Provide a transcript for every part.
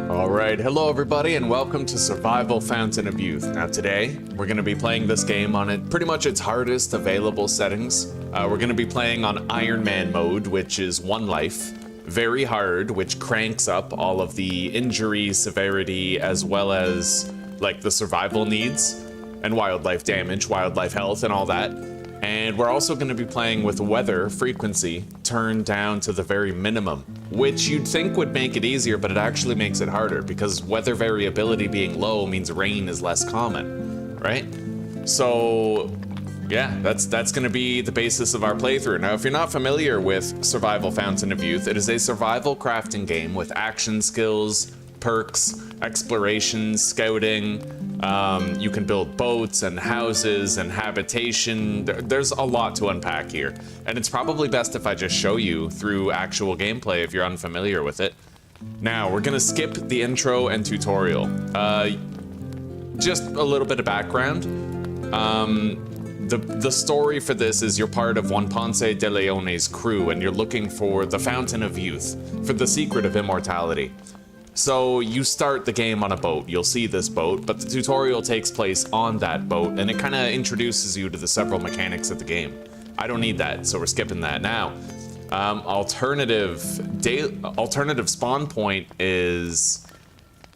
Alright, hello everybody and welcome to Survival Fountain of Youth. Now today, we're going to be playing this game on pretty much its hardest available settings. We're going to be playing on Ironman mode, which is 1 life. Very hard, which cranks up all of the injury, severity, as well as like the survival needs and wildlife damage, wildlife health, and all that. And we're also going to be playing with weather frequency turned down to the very minimum, which you'd think would make it easier, but it actually makes it harder because weather variability being low means rain is less common, right? So yeah, that's going to be the basis of our playthrough. Now, if you're not familiar with Survival Fountain of Youth, it is a survival crafting game with action skills, perks, exploration, scouting. You can build boats and houses and habitation. There's a lot to unpack here. And it's probably best if I just show you through actual gameplay if you're unfamiliar with it. Now, we're gonna skip the intro and tutorial. Just a little bit of background. The story for this is you're part of one Ponce de Leone's crew and you're looking for the Fountain of Youth, for the secret of immortality. So you start the game on a boat, you'll see this boat, but the tutorial takes place on that boat and it kind of introduces you to the several mechanics of the game. I don't need that, so we're skipping that. Now, alternative spawn point is,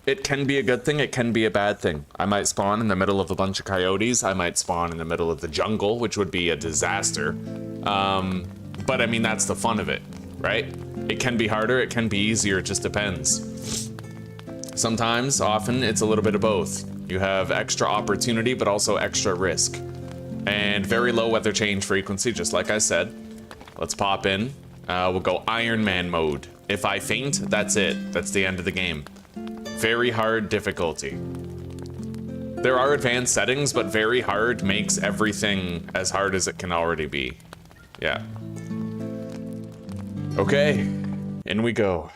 it can be a good thing, it can be a bad thing. I might spawn in the middle of a bunch of coyotes, I might spawn in the middle of the jungle, which would be a disaster. But I mean, that's the fun of it, right? It can be harder, it can be easier, it just depends. Sometimes, often, it's a little bit of both. You have extra opportunity, but also extra risk. And very low weather change frequency, just like I said. Let's pop in. We'll go Ironman mode. If I faint, that's it. That's the end of the game. Very hard difficulty. There are advanced settings, but very hard makes everything as hard as it can already be. Yeah. Okay, in we go.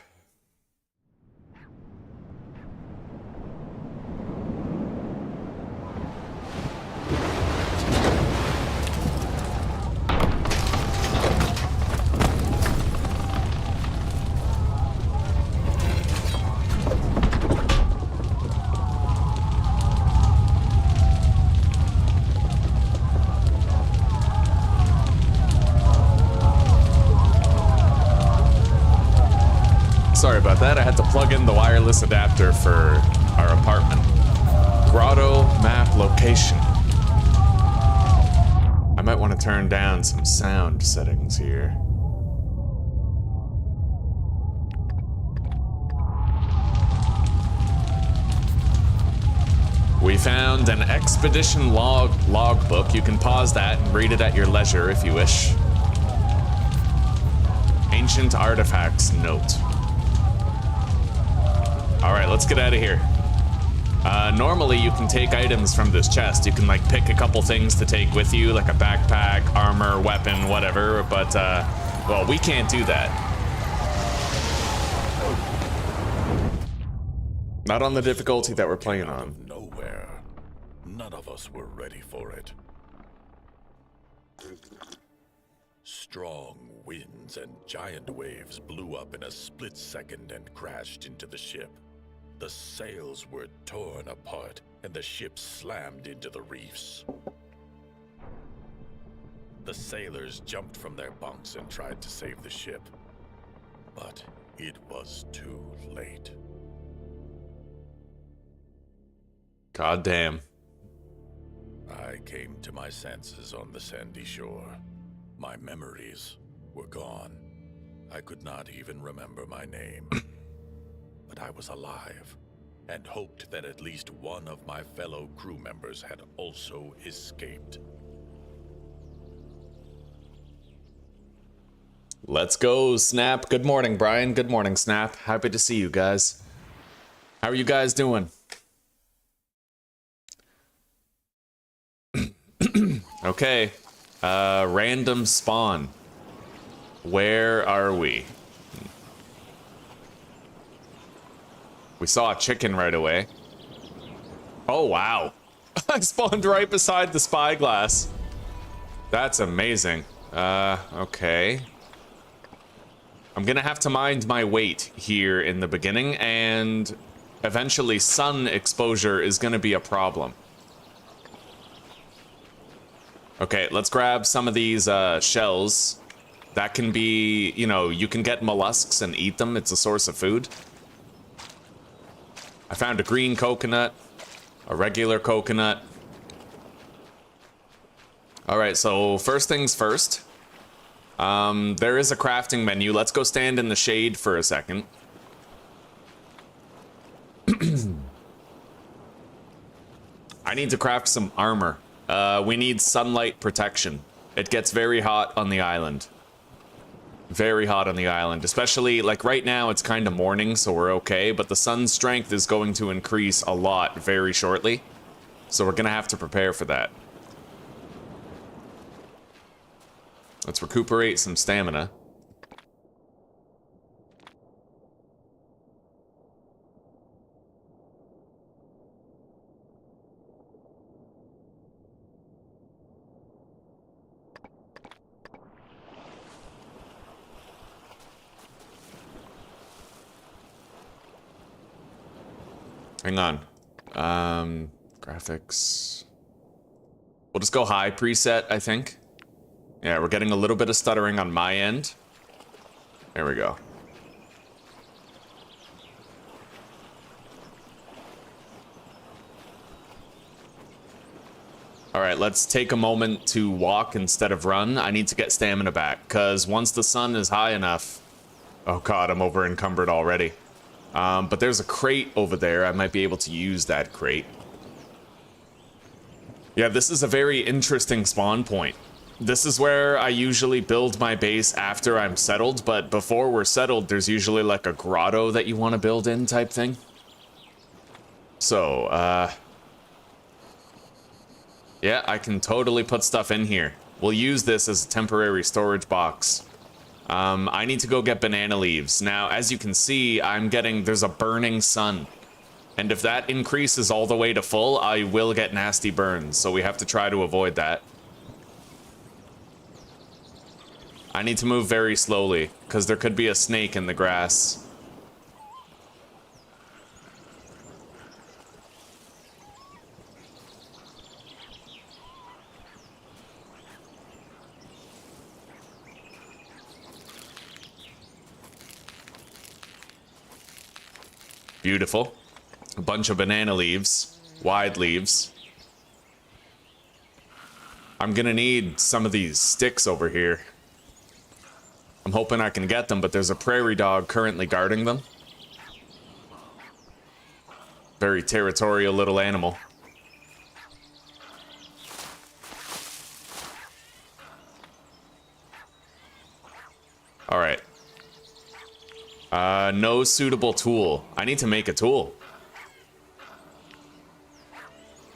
Sorry about that, I had to plug in the wireless adapter for our apartment. Grotto map location. I might want to turn down some sound settings here. We found an expedition logbook. You can pause that and read it at your leisure if you wish. Ancient artifacts note. Alright, let's get out of here. Normally you can take items from this chest. You can like pick a couple things to take with you, like a backpack, armor, weapon, whatever, but well, we can't do that. Not on the difficulty that we're playing on. Nowhere. None of us were ready for it. Strong winds and giant waves blew up in a split second and crashed into the ship. The sails were torn apart, and the ship slammed into the reefs. The sailors jumped from their bunks and tried to save the ship, but it was too late. God damn. I came to my senses on the sandy shore. My memories were gone. I could not even remember my name. But I was alive, and hoped that at least one of my fellow crew members had also escaped. Let's go, Snap. Good morning, Brian. Good morning, Snap. Happy to see you guys. How are you guys doing? Okay. Random spawn. Where are we? We saw a chicken right away. Oh, wow. I spawned right beside the spyglass. That's amazing. Okay. I'm gonna have to mind my weight here in the beginning, and eventually sun exposure is going to be a problem. Okay, let's grab some of these shells. That can be, you know, you can get mollusks and eat them. It's a source of food. I found a green coconut, a regular coconut. All right, so first things first. There is a crafting menu. Let's go stand in the shade for a second. I need to craft some armor. We need sunlight protection. It gets very hot on the island. Very hot on the island, especially like right now it's kind of morning, so we're okay, but the sun's strength is going to increase a lot very shortly. So we're gonna have to prepare for that. Let's recuperate some stamina. Hang on. Graphics. We'll just go high preset, I think. Yeah, we're getting a little bit of stuttering on my end. There we go. All right, let's take a moment to walk instead of run. I need to get stamina back, because once the sun is high enough... Oh god, I'm over encumbered already. But there's a crate over there. I might be able to use that crate. Yeah, this is a very interesting spawn point. This is where I usually build my base after I'm settled, but before we're settled, there's usually like a grotto that you want to build in type thing. So, yeah, I can totally put stuff in here. We'll use this as a temporary storage box. I need to go get banana leaves. Now, as you can see, there's a burning sun. And if that increases all the way to full, I will get nasty burns, so we have to try to avoid that. I need to move very slowly, because there could be a snake in the grass. Beautiful. A bunch of banana leaves. Wide leaves. I'm gonna need some of these sticks over here. I'm hoping I can get them, but there's a prairie dog currently guarding them. Very territorial little animal. All right. No suitable tool. I need to make a tool.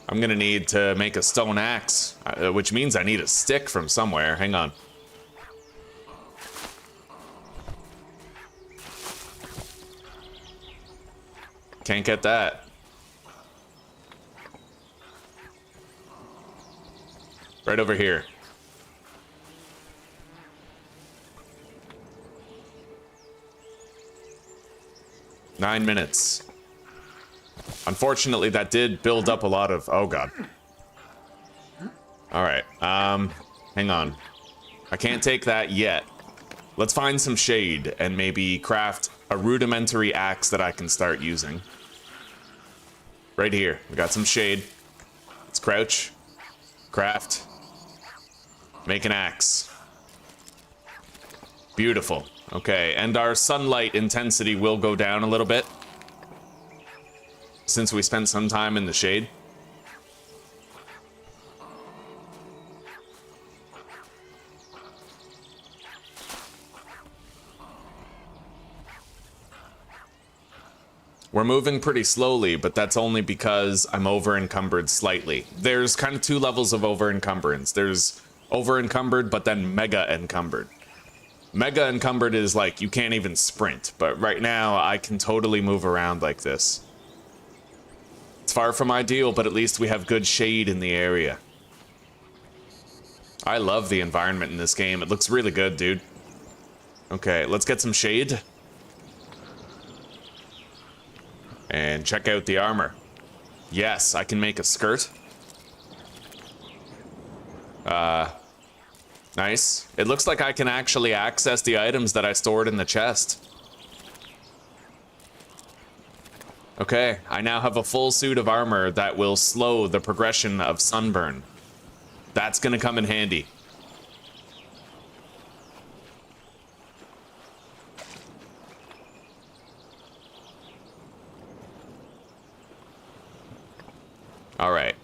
I'm gonna need to make a stone axe, which means I need a stick from somewhere. Hang on. Can't get that. Right over here. Nine minutes. Unfortunately, that did build up a lot of... Oh, God. Alright, hang on. I can't take that yet. Let's find some shade and maybe craft a rudimentary axe that I can start using. Right here. We got some shade. Let's crouch. Craft. Make an axe. Beautiful. Okay, and our sunlight intensity will go down a little bit since we spent some time in the shade. We're moving pretty slowly, but that's only because I'm over-encumbered slightly. There's kind of two levels of over-encumbrance. There's over-encumbered, but then mega-encumbered. Mega-encumbered is like, you can't even sprint, but right now, I can totally move around like this. It's far from ideal, but at least we have good shade in the area. I love the environment in this game. It looks really good, dude. Okay, let's get some shade. And check out the armor. Yes, I can make a skirt. Nice. It looks like I can actually access the items that I stored in the chest. Okay, I now have a full suit of armor that will slow the progression of sunburn. That's gonna come in handy. All right.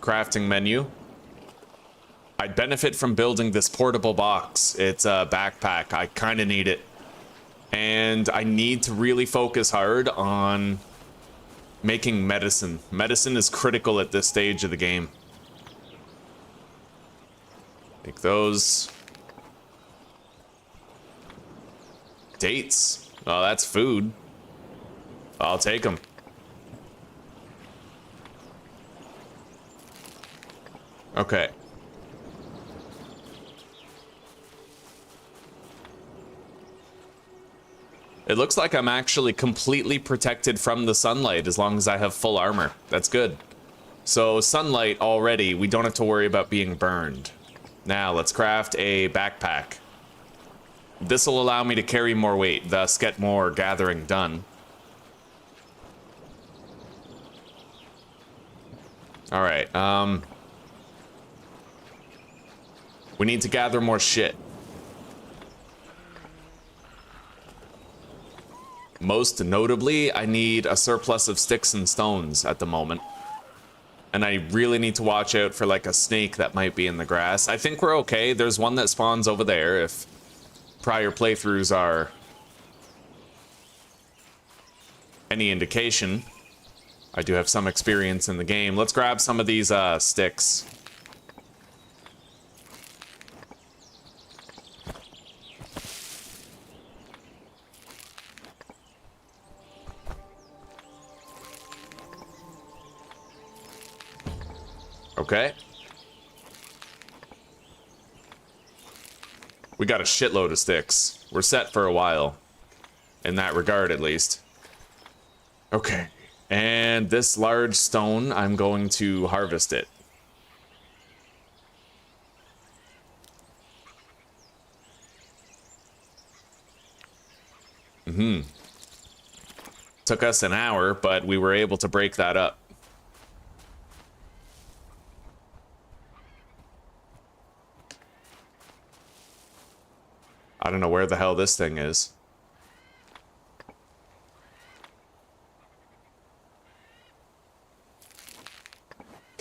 Crafting menu. I'd benefit from building this portable box. It's a backpack. I kind of need it. And I need to really focus hard on making medicine. Medicine is critical at this stage of the game. Take those. Dates. Oh, that's food. I'll take them. Okay. It looks like I'm actually completely protected from the sunlight as long as I have full armor. That's good. So sunlight already, we don't have to worry about being burned. Now let's craft a backpack. This will allow me to carry more weight, thus get more gathering done. All right, we need to gather more shit. Most notably, I need a surplus of sticks and stones at the moment. And I really need to watch out for like a snake that might be in the grass. I think we're okay. There's one that spawns over there if prior playthroughs are any indication. I do have some experience in the game. Let's grab some of these sticks. Okay. We got a shitload of sticks. We're set for a while. In that regard, at least. Okay. And this large stone, I'm going to harvest it. Took us an hour, but we were able to break that up. I don't know where the hell this thing is.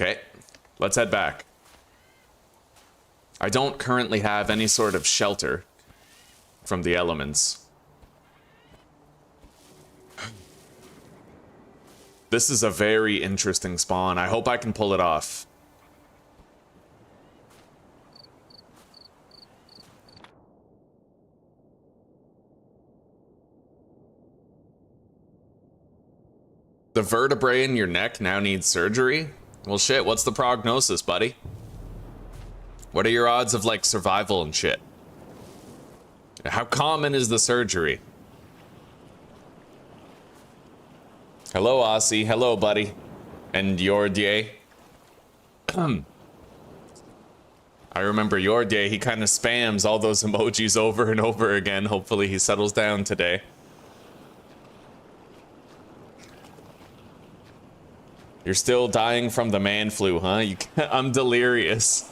Okay, let's head back. I don't currently have any sort of shelter from the elements. This is a very interesting spawn. I hope I can pull it off. The vertebrae in your neck now needs surgery? Well, shit, what's the prognosis, buddy? What are your odds of, like, survival and shit? How common is the surgery? Hello, Aussie. Hello, buddy. And Yordier. I remember Yordier, he kind of spams all those emojis over and over again. Hopefully he settles down today. You're still dying from the man flu, huh? I'm delirious.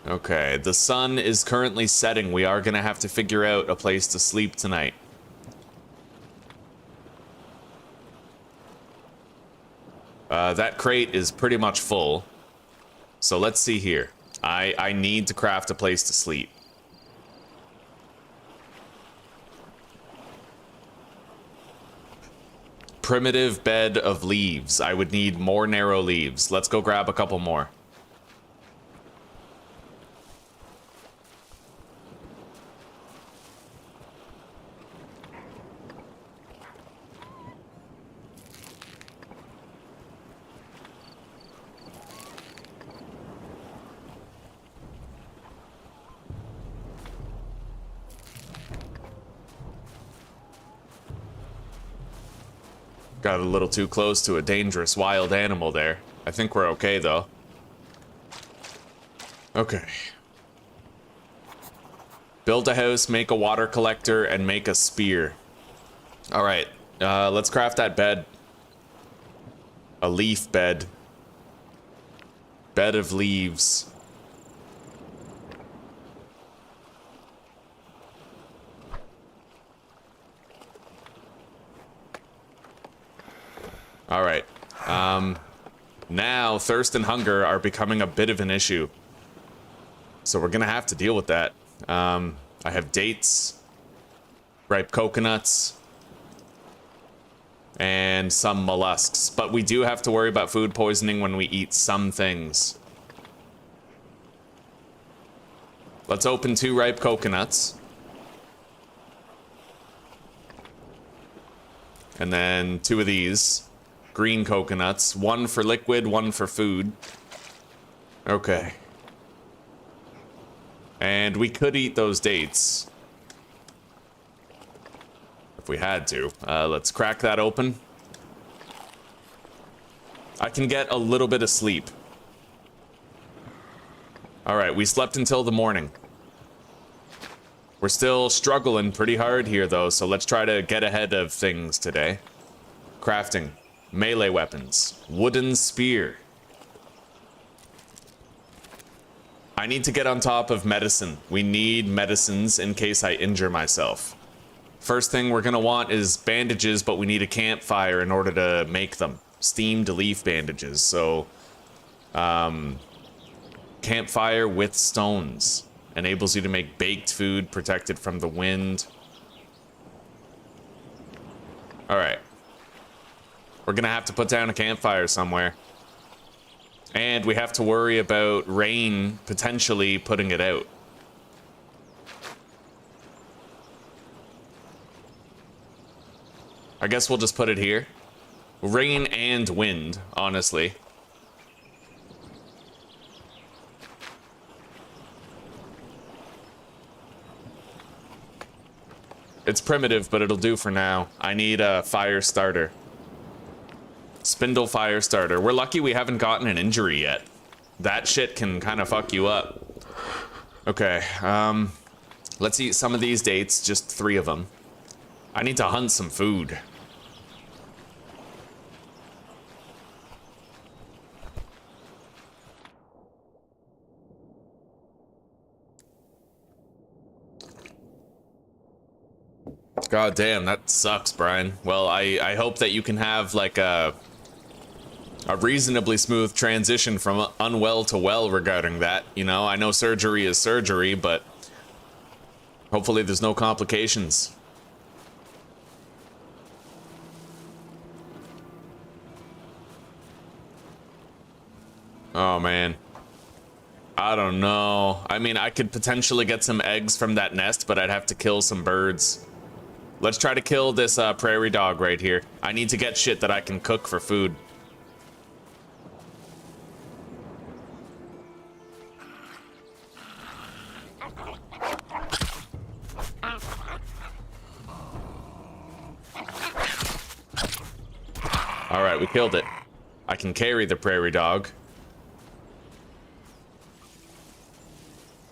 Okay, the sun is currently setting. We are gonna have to figure out a place to sleep tonight. That crate is pretty much full. So let's see here. I need to craft a place to sleep. Primitive bed of leaves. I would need more narrow leaves. Let's go grab a couple more. Got a little too close to a dangerous wild animal there. I think we're okay, though. Okay. Build a house, make a water collector, and make a spear. Alright, let's craft that bed. A leaf bed. Bed of leaves. Alright. Now, thirst and hunger are becoming a bit of an issue. So we're gonna have to deal with that. I have dates, ripe coconuts, and some mollusks. But we do have to worry about food poisoning when we eat some things. Let's open 2 ripe coconuts. And then 2 of these. Green coconuts. 1 for liquid, 1 for food. Okay. And we could eat those dates. If we had to. Let's crack that open. I can get a little bit of sleep. Alright, we slept until the morning. We're still struggling pretty hard here, though, so let's try to get ahead of things today. Crafting. Melee weapons. Wooden spear. I need to get on top of medicine. We need medicines in case I injure myself. First thing we're gonna want is bandages, but we need a campfire in order to make them. Steamed leaf bandages, so... campfire with stones. Enables you to make baked food protected from the wind. Alright. We're gonna have to put down a campfire somewhere. And we have to worry about rain potentially putting it out. I guess we'll just put it here. Rain and wind, honestly. It's primitive, but it'll do for now. I need a fire starter. Spindle fire starter. We're lucky we haven't gotten an injury yet. That shit can kind of fuck you up. Okay, let's eat some of these dates, just 3 of them. I need to hunt some food. God damn, that sucks, Brian. Well, I hope that you can have, like, a reasonably smooth transition from unwell to well regarding that. You know, I know surgery is surgery, but hopefully there's no complications. Oh, man. I don't know. I mean, I could potentially get some eggs from that nest, but I'd have to kill some birds. Let's try to kill this prairie dog right here. I need to get shit that I can cook for food. Alright, we killed it. I can carry the prairie dog.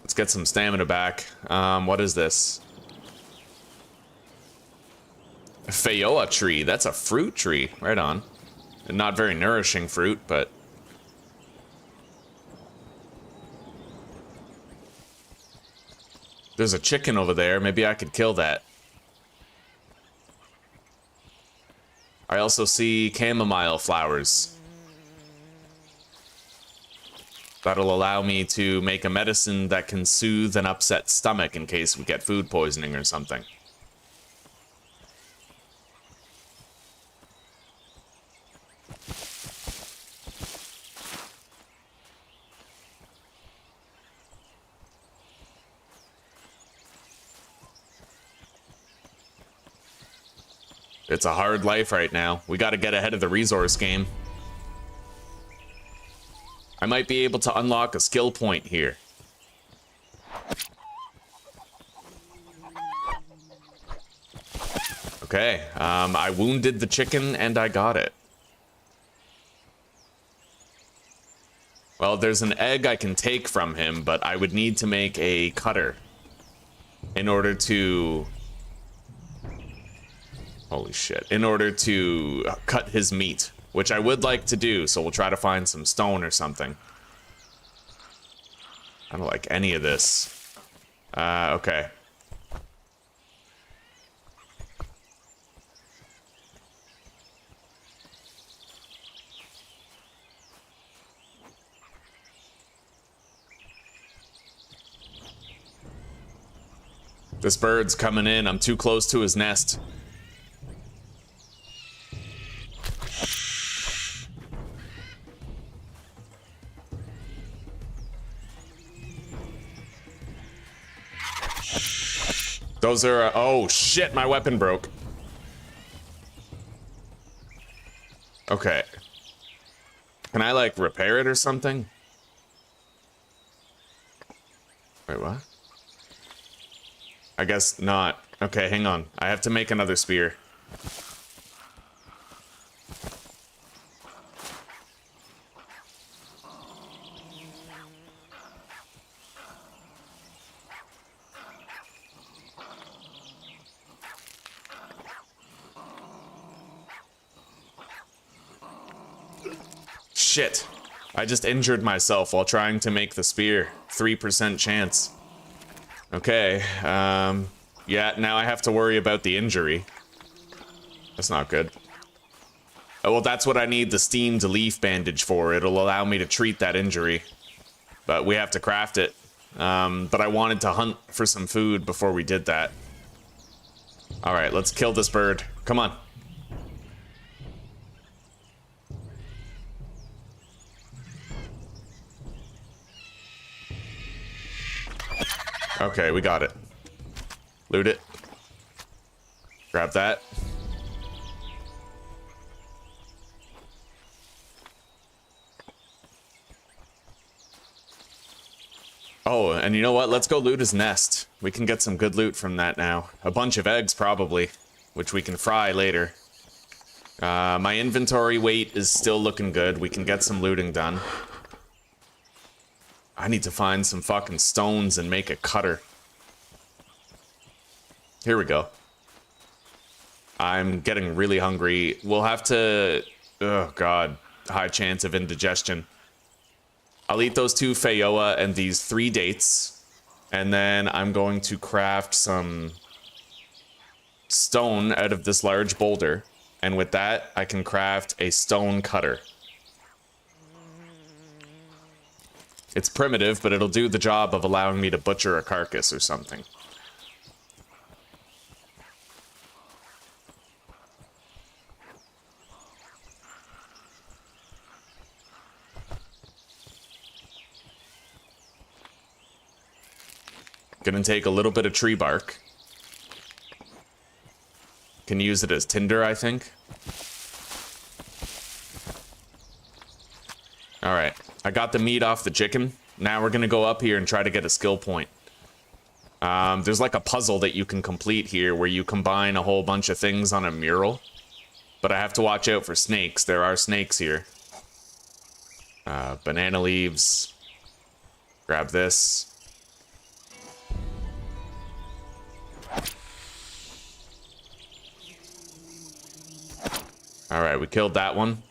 Let's get some stamina back. What is this? A Feoa tree. That's a fruit tree. Right on. And not very nourishing fruit, but... There's a chicken over there. Maybe I could kill that. I also see chamomile flowers. That'll allow me to make a medicine that can soothe an upset stomach in case we get food poisoning or something. It's a hard life right now. We gotta get ahead of the resource game. I might be able to unlock a skill point here. Okay, I wounded the chicken and I got it. Well, there's an egg I can take from him, but I would need to make a cutter in order to... Holy shit. In order to cut his meat, which I would like to do, so we'll try to find some stone or something. I don't like any of this. Okay. This bird's coming in. I'm too close to his nest. Those are... oh, shit, my weapon broke. Okay. Can I, like, repair it or something? Wait, what? I guess not. Okay, hang on. I have to make another spear. Shit. I just injured myself while trying to make the spear. 3% chance. Okay, yeah, now I have to worry about the injury. That's not good. Oh, well, that's what I need the steamed leaf bandage for. It'll allow me to treat that injury. But we have to craft it. But I wanted to hunt for some food before we did that. Alright, let's kill this bird. Come on. Okay, we got it. Loot it. Grab that. Oh, and you know what? Let's go loot his nest. We can get some good loot from that now. A bunch of eggs, probably, which we can fry later. My inventory weight is still looking good. We can get some looting done. I need to find some fucking stones and make a cutter. Here we go. I'm getting really hungry. We'll have to... oh, God. High chance of indigestion. I'll eat those 2 Fayoa and these 3 dates. And then I'm going to craft some stone out of this large boulder. And with that, I can craft a stone cutter. It's primitive, but it'll do the job of allowing me to butcher a carcass or something. Gonna take a little bit of tree bark. Can use it as tinder, I think. Alright, I got the meat off the chicken. Now we're gonna go up here and try to get a skill point. There's like a puzzle that you can complete here where you combine a whole bunch of things on a mural. But I have to watch out for snakes. There are snakes here. Banana leaves. Grab this. Alright, we killed that one.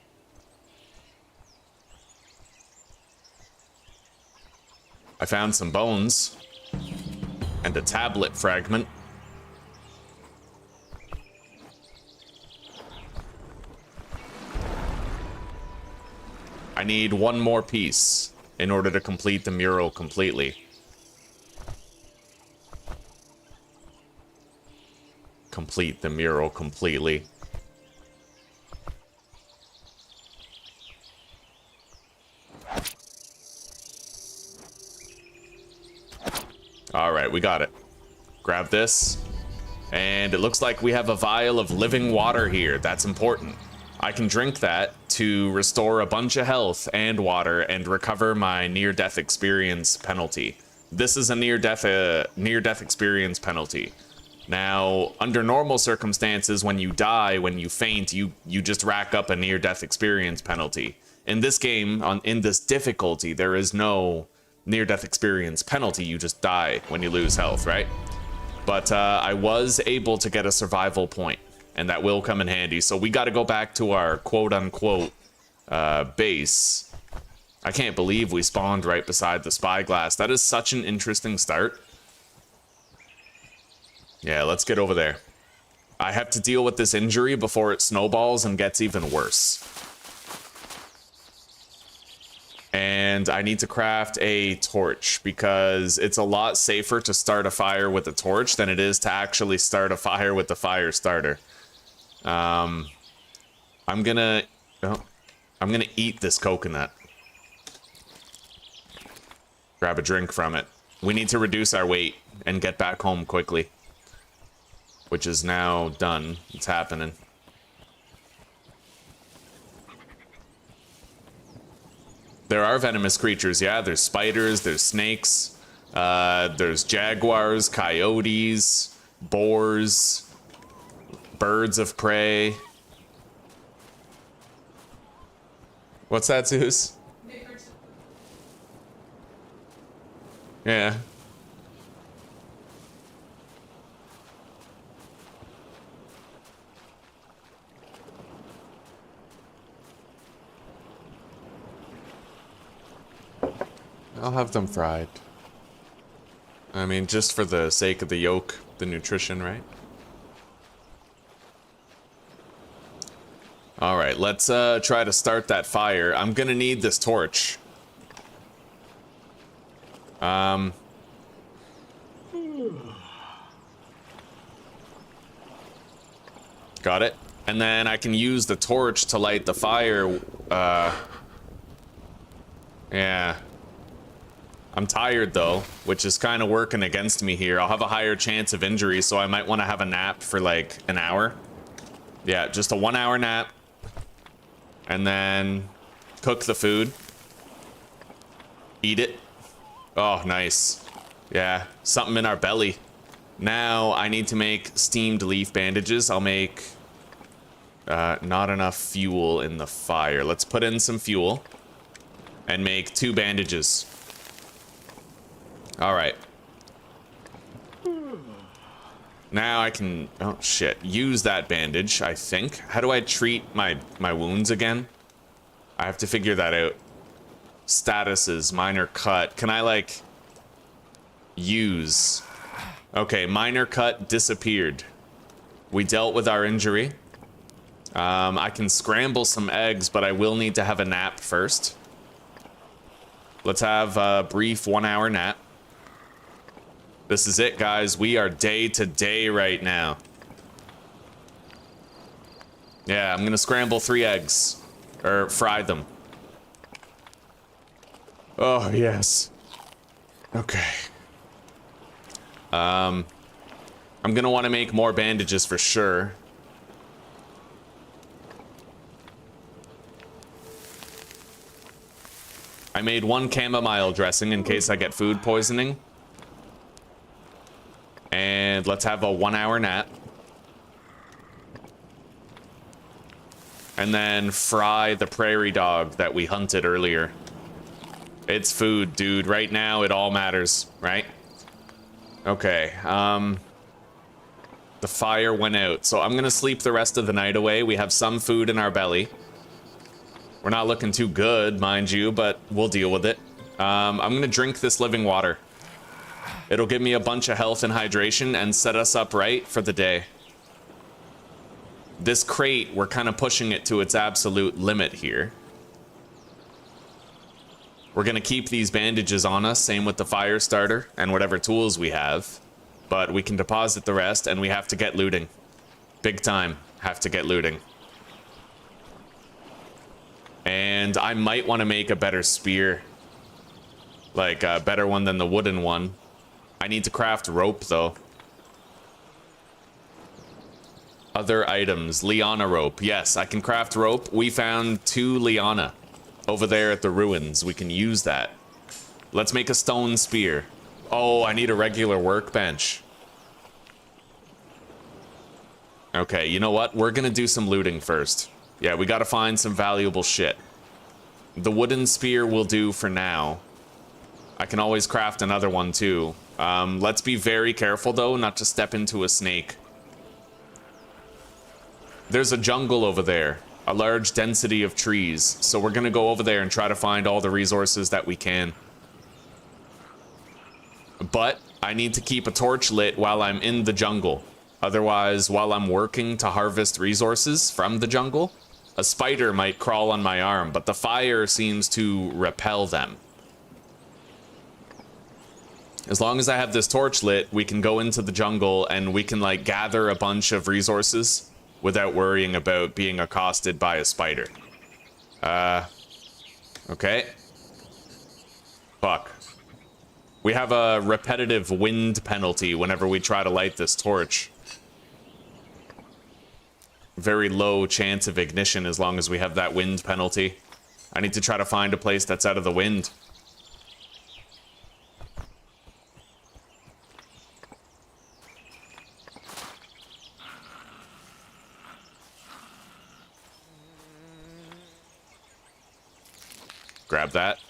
I found some bones. And a tablet fragment. I need one more piece in order to complete the mural completely. Complete the mural completely. Alright, we got it. Grab this. And it looks like we have a vial of living water here. That's important. I can drink that to restore a bunch of health and water and recover my near-death experience penalty. This is a near-death experience penalty. Now, under normal circumstances, when you die, when you faint, you just rack up a near-death experience penalty. In this game, in this difficulty, there is no near-death experience penalty. You just die when you lose health, right? But I was able to get a survival point, and that will come in handy. So we got to go back to our quote-unquote base. I can't believe we spawned right beside the spyglass. That is such an interesting start. Yeah, let's get over there. I have to deal with this injury before it snowballs and gets even worse. And I need to craft a torch because it's a lot safer to start a fire with a torch than it is to actually start a fire with the fire starter. I'm gonna eat this coconut. Grab a drink from it. We need to reduce our weight and get back home quickly. Which is now done. It's happening. There are venomous creatures, yeah. There's spiders, there's snakes, there's jaguars, coyotes, boars, birds of prey. What's that, Zeus? Yeah. I'll have them fried. I mean, just for the sake of the yolk, the nutrition, right? Alright, let's try to start that fire. I'm gonna need this torch. Got it. And then I can use the torch to light the fire. Yeah. I'm tired though, which is kind of working against me here. I'll have a higher chance of injury, so I might want to have a nap for like an hour. Yeah, just a 1 hour nap. And then cook the food. Eat it. Oh, nice. Yeah, something in our belly. Now I need to make steamed leaf bandages. I'll make not enough fuel in the fire. Let's put in some fuel and make 2 bandages. All right. Now I can, oh shit, use that bandage, I think. How do I treat my wounds again? I have to figure that out. Statuses, minor cut. Can I like use? Okay, minor cut disappeared. We dealt with our injury. I can scramble some eggs, but I will need to have a nap first. Let's have a brief 1 hour nap. This is it, guys. We are day to day right now. Yeah, I'm gonna scramble 3 eggs. Or fry them. Oh, yes. Okay. I'm gonna want to make more bandages for sure. I made 1 chamomile dressing in case I get food poisoning. And let's have a 1 hour nap. And then fry the prairie dog that we hunted earlier. It's food, dude. Right now, it all matters, right? Okay, the fire went out, so I'm gonna sleep the rest of the night away. We have some food in our belly. We're not looking too good, mind you, but we'll deal with it. I'm gonna drink this living water. It'll give me a bunch of health and hydration and set us up right for the day. This crate, we're kind of pushing it to its absolute limit here. We're gonna keep these bandages on us, same with the fire starter and whatever tools we have. But we can deposit the rest and we have to get looting. Big time, have to get looting. And I might want to make a better spear. Like a better one than the wooden one. I need to craft rope though. Other items, liana rope. Yes, I can craft rope. We found 2 liana over there at the ruins. We can use that. Let's make a stone spear. Oh, I need a regular workbench. Okay, you know what? We're gonna do some looting first. Yeah, we gotta find some valuable shit. The wooden spear will do for now. I can always craft another one too. Let's be very careful though, not to step into a snake. There's a jungle over there, a large density of trees, so we're gonna go over there and try to find all the resources that we can. But I need to keep a torch lit while I'm in the jungle. Otherwise, while I'm working to harvest resources from the jungle, a spider might crawl on my arm, but the fire seems to repel them. As long as I have this torch lit, we can go into the jungle and we can like gather a bunch of resources without worrying about being accosted by a spider. Okay. Fuck. We have a repetitive wind penalty whenever we try to light this torch. Very low chance of ignition as long as we have that wind penalty. I need to try to find a place that's out of the wind. Grab that.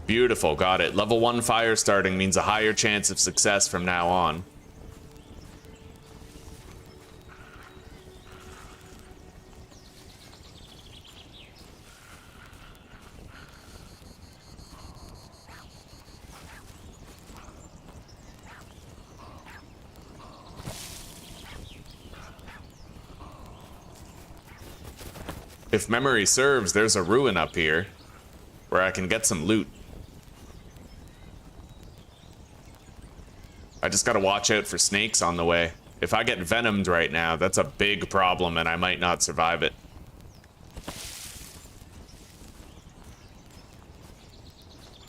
Beautiful, got it. Level 1 fire starting means a higher chance of success from now on. If memory serves, there's a ruin up here where I can get some loot. I just gotta watch out for snakes on the way. If I get venomed right now, that's a big problem and I might not survive it.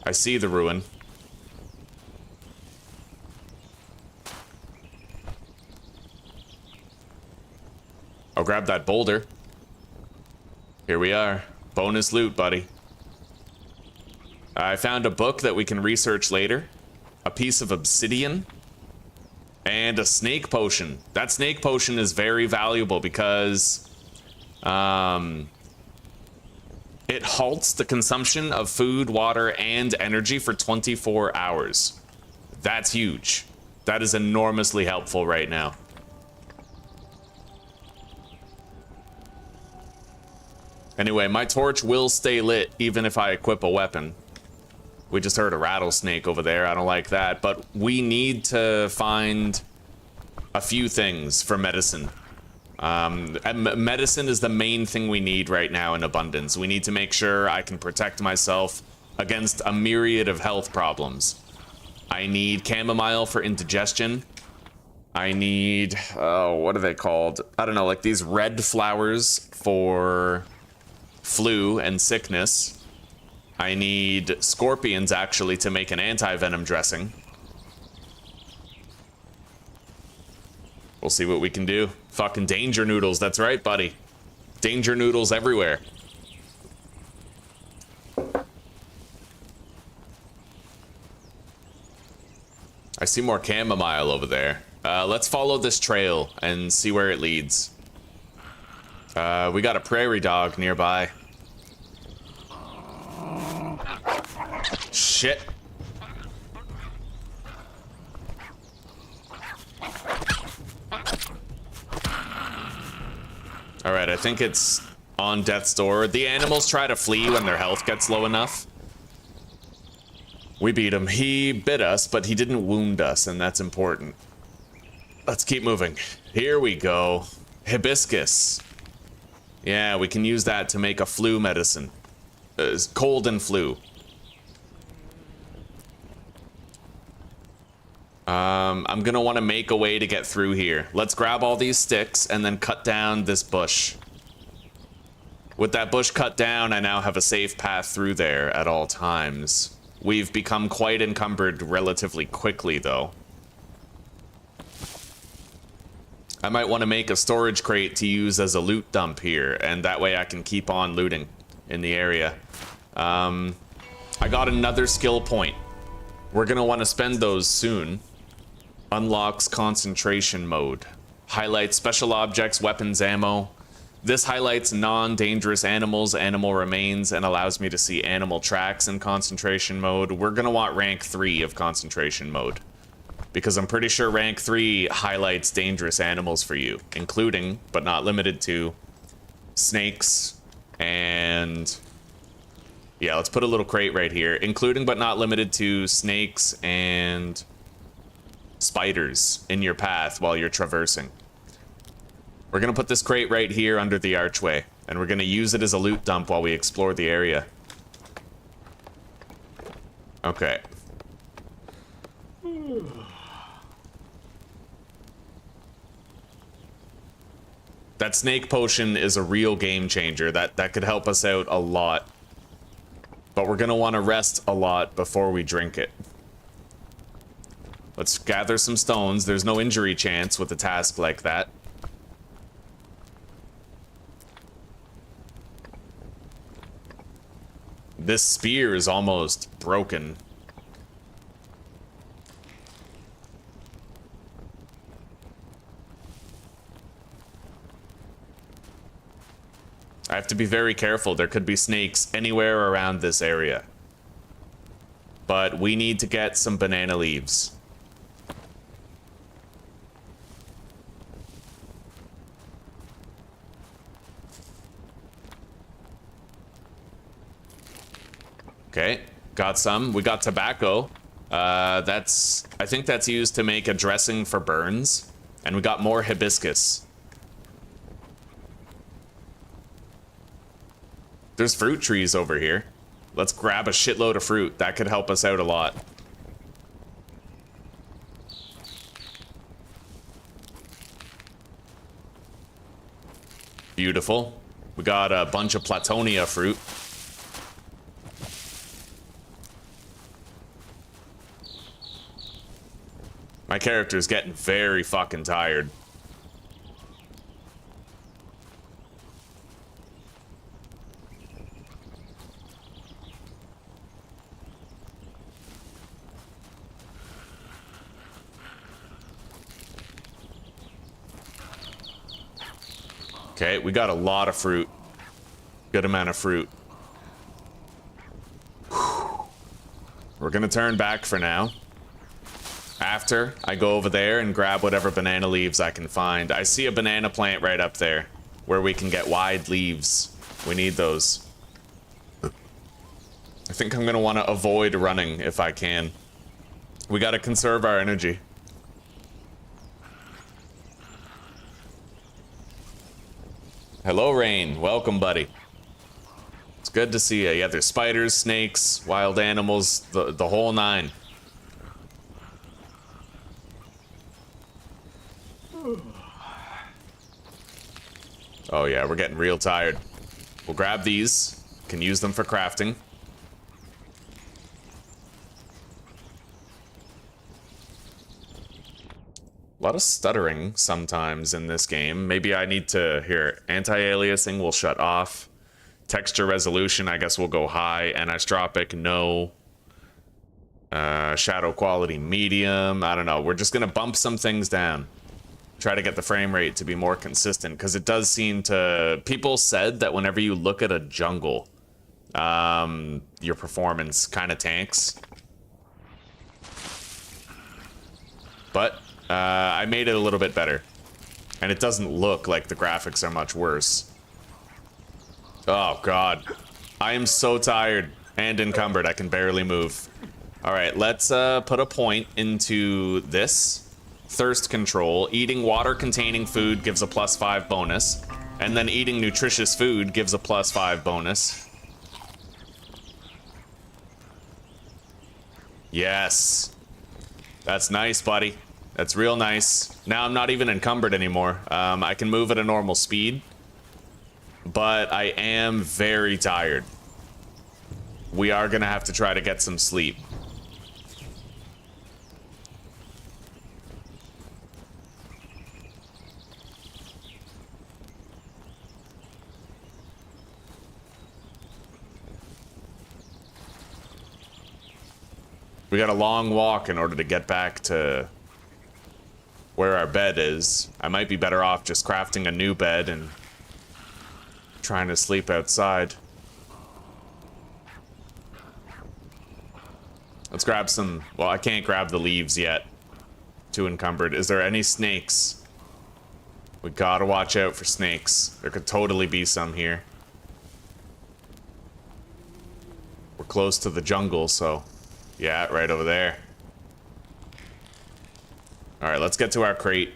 I see the ruin. I'll grab that boulder. Here we are. Bonus loot, buddy. I found a book that we can research later. A piece of obsidian. And a snake potion. That snake potion is very valuable because it halts the consumption of food, water, and energy for 24 hours. That's huge. That is enormously helpful right now. Anyway, my torch will stay lit even if I equip a weapon. We just heard a rattlesnake over there. I don't like that. But we need to find a few things for medicine. Medicine is the main thing we need right now in abundance. We need to make sure I can protect myself against a myriad of health problems. I need chamomile for indigestion. I need, what are they called? I don't know, like these red flowers for flu and sickness. I need scorpions, actually, to make an anti-venom dressing. We'll see what we can do. Fucking danger noodles, that's right, buddy. Danger noodles everywhere. I see more chamomile over there. Let's follow this trail and see where it leads. We got a prairie dog nearby. Shit. Alright, I think it's on death's door. The animals try to flee when their health gets low enough. We beat him. He bit us, but he didn't wound us, and that's important. Let's keep moving. Here we go. Hibiscus. Yeah, we can use that to make a flu medicine. Cold and flu. I'm gonna want to make a way to get through here. Let's grab all these sticks and then cut down this bush. With that bush cut down, I now have a safe path through there at all times. We've become quite encumbered relatively quickly, though. I might want to make a storage crate to use as a loot dump here, and that way I can keep on looting in the area. I got another skill point. We're gonna want to spend those soon. Unlocks concentration mode. Highlights special objects, weapons, ammo. This highlights non-dangerous animals, animal remains, and allows me to see animal tracks in concentration mode. We're gonna want rank 3 of concentration mode, because I'm pretty sure rank 3 highlights dangerous animals for you, including, but not limited to, snakes and... yeah, let's put a little crate right here. Including, but not limited to, snakes and spiders in your path while you're traversing. We're gonna put this crate right here under the archway, and we're gonna use it as a loot dump while we explore the area. Okay. That snake potion is a real game changer. That could help us out a lot. But we're gonna want to rest a lot before we drink it. Let's gather some stones. There's no injury chance with a task like that. This spear is almost broken. I have to be very careful. There could be snakes anywhere around this area. But we need to get some banana leaves. Okay, got some. We got tobacco. I think that's used to make a dressing for burns. And we got more hibiscus. There's fruit trees over here. Let's grab a shitload of fruit. That could help us out a lot. Beautiful. We got a bunch of Platonia fruit. My character's getting very fucking tired. Okay, we got a lot of fruit. Good amount of fruit. Whew. We're gonna turn back for now. After I go over there and grab whatever banana leaves I can find. I see a banana plant right up there where we can get wide leaves. We need those. I think I'm gonna want to avoid running if I can. We gotta conserve our energy. Hello, Rain. Welcome, buddy. It's good to see you. Yeah, there's spiders, snakes, wild animals, the whole nine. Oh yeah, we're getting real tired. We'll grab these. Can use them for crafting. A lot of stuttering sometimes in this game. Maybe I need to... here, anti-aliasing will shut off. Texture resolution, I guess, will go high. Anisotropic, no. Shadow quality, medium. I don't know. We're just gonna bump some things down. Try to get the frame rate to be more consistent, because it does seem to... people said that whenever you look at a jungle, your performance kind of tanks. But I made it a little bit better, and it doesn't look like the graphics are much worse. Oh god, I am so tired and encumbered. I can barely move. All right, let's put a point into this. Thirst control. Eating water-containing food gives a +5 bonus. And then eating nutritious food gives a +5 bonus. Yes. That's nice, buddy. That's real nice. Now I'm not even encumbered anymore. I can move at a normal speed. But I am very tired. We are gonna have to try to get some sleep. We got a long walk in order to get back to where our bed is. I might be better off just crafting a new bed and trying to sleep outside. Let's grab some... Well, I can't grab the leaves yet. Too encumbered. Is there any snakes? We gotta watch out for snakes. There could totally be some here. We're close to the jungle, so... Yeah, right over there. Alright, let's get to our crate.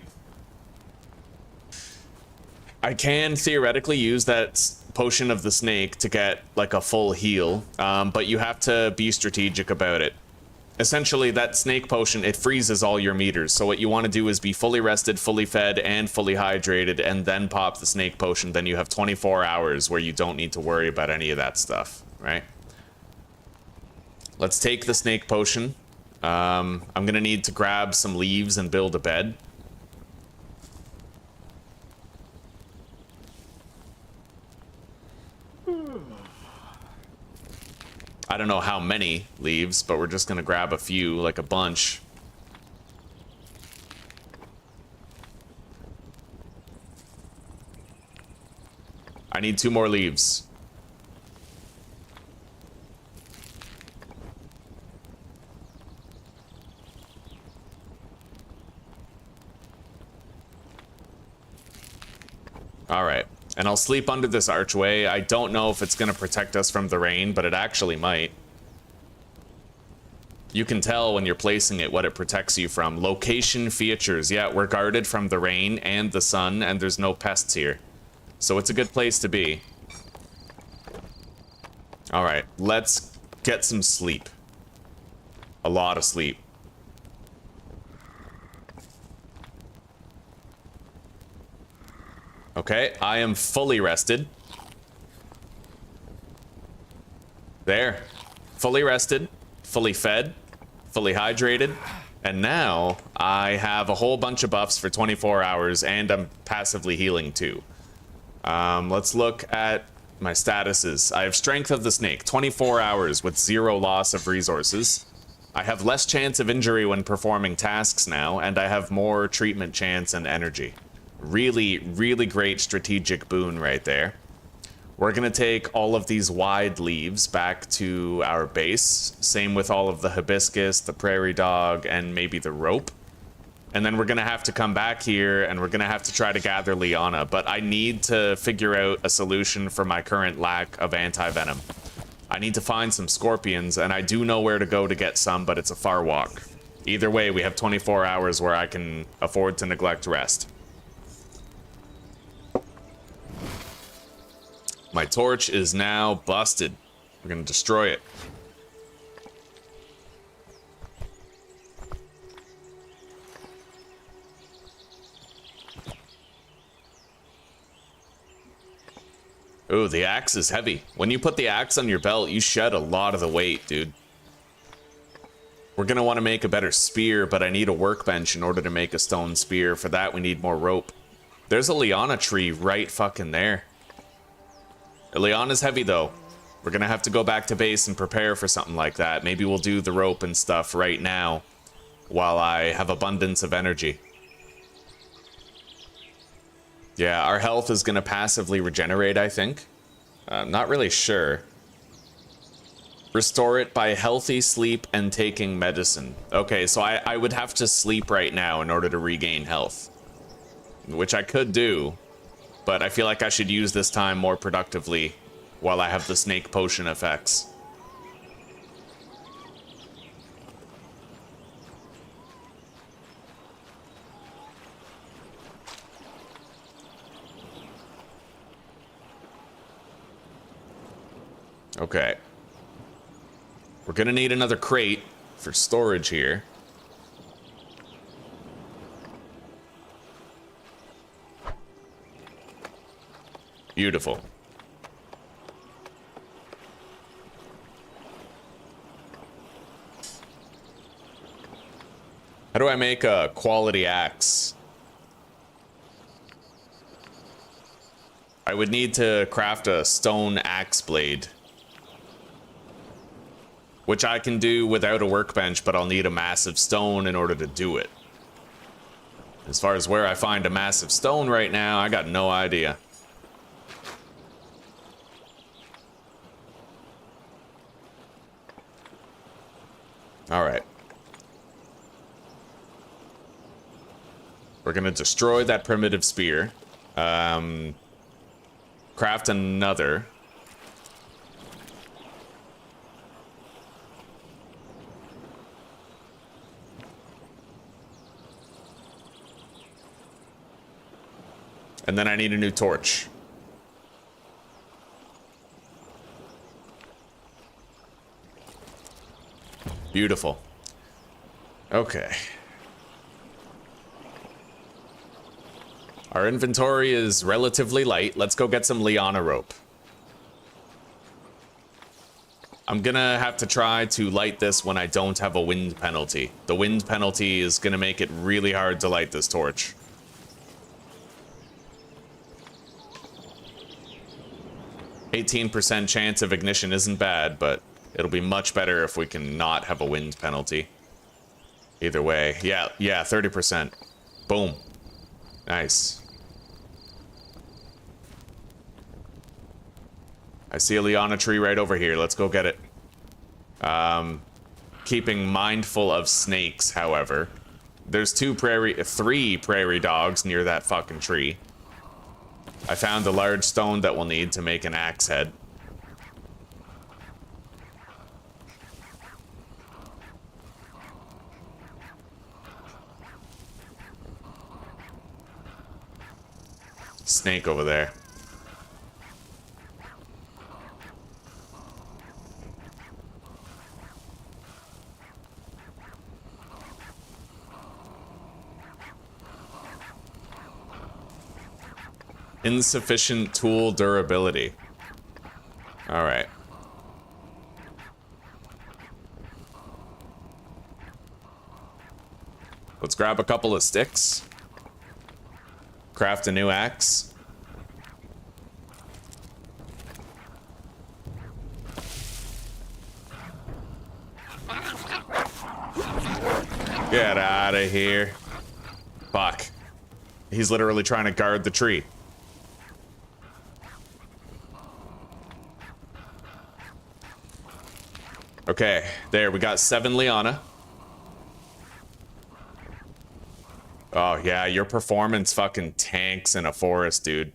I can theoretically use that potion of the snake to get, like, a full heal, but you have to be strategic about it. Essentially, that snake potion, it freezes all your meters, so what you want to do is be fully rested, fully fed, and fully hydrated, and then pop the snake potion. Then you have 24 hours where you don't need to worry about any of that stuff, right? Let's take the snake potion. I'm gonna need to grab some leaves and build a bed. I don't know how many leaves, but we're just gonna grab a few, like a bunch. I need 2 more leaves. Alright, and I'll sleep under this archway. I don't know if it's going to protect us from the rain, but it actually might. You can tell when you're placing it what it protects you from. Location features. Yeah, we're guarded from the rain and the sun, and there's no pests here. So it's a good place to be. Alright, let's get some sleep. A lot of sleep. Okay, I am fully rested. There. Fully rested, fully fed, fully hydrated, and now I have a whole bunch of buffs for 24 hours, and I'm passively healing too. Let's look at my statuses. I have Strength of the Snake, 24 hours with 0 loss of resources. I have less chance of injury when performing tasks now, and I have more treatment chance and energy. Really, really great strategic boon right there. We're gonna take all of these wide leaves back to our base. Same with all of the hibiscus, the prairie dog, and maybe the rope. And then we're gonna have to come back here and we're gonna have to try to gather Liana. But I need to figure out a solution for my current lack of anti-venom. I need to find some scorpions, and I do know where to go to get some, but it's a far walk. Either way, we have 24 hours where I can afford to neglect rest. My torch is now busted. We're gonna destroy it. Ooh, the axe is heavy. When you put the axe on your belt, you shed a lot of the weight, dude. We're gonna want to make a better spear, but I need a workbench in order to make a stone spear. For that, we need more rope. There's a liana tree right fucking there. Liana's heavy, though. We're gonna have to go back to base and prepare for something like that. Maybe we'll do the rope and stuff right now, while I have abundance of energy. Yeah, our health is gonna passively regenerate, I think. Not really sure. Restore it by healthy sleep and taking medicine. Okay, so I would have to sleep right now in order to regain health. Which I could do. But I feel like I should use this time more productively while I have the snake potion effects. Okay. We're gonna need another crate for storage here. Beautiful. How do I make a quality axe? I would need to craft a stone axe blade. which I can do without a workbench, but I'll need a massive stone in order to do it. As far as where I find a massive stone right now, I got no idea. All right. We're gonna destroy that primitive spear. Craft another. And then I need a new torch. Beautiful. Okay. Our inventory is relatively light. Let's go get some liana rope. I'm gonna have to try to light this when I don't have a wind penalty. The wind penalty is gonna make it really hard to light this torch. %18 chance of ignition isn't bad, but it'll be much better if we can not have a wind penalty. Either way. Yeah, 30%. Boom. Nice. I see a liana tree right over here. Let's go get it. Keeping mindful of snakes, however. There's three prairie dogs near that fucking tree. I found a large stone that we'll need to make an axe head. Snake over there. Insufficient tool durability. All right. Let's grab a couple of sticks. Craft a new axe. Get out of here. Fuck. He's literally trying to guard the tree. Okay, there, we got 7 liana. Oh yeah, your performance fucking tanks in a forest, dude.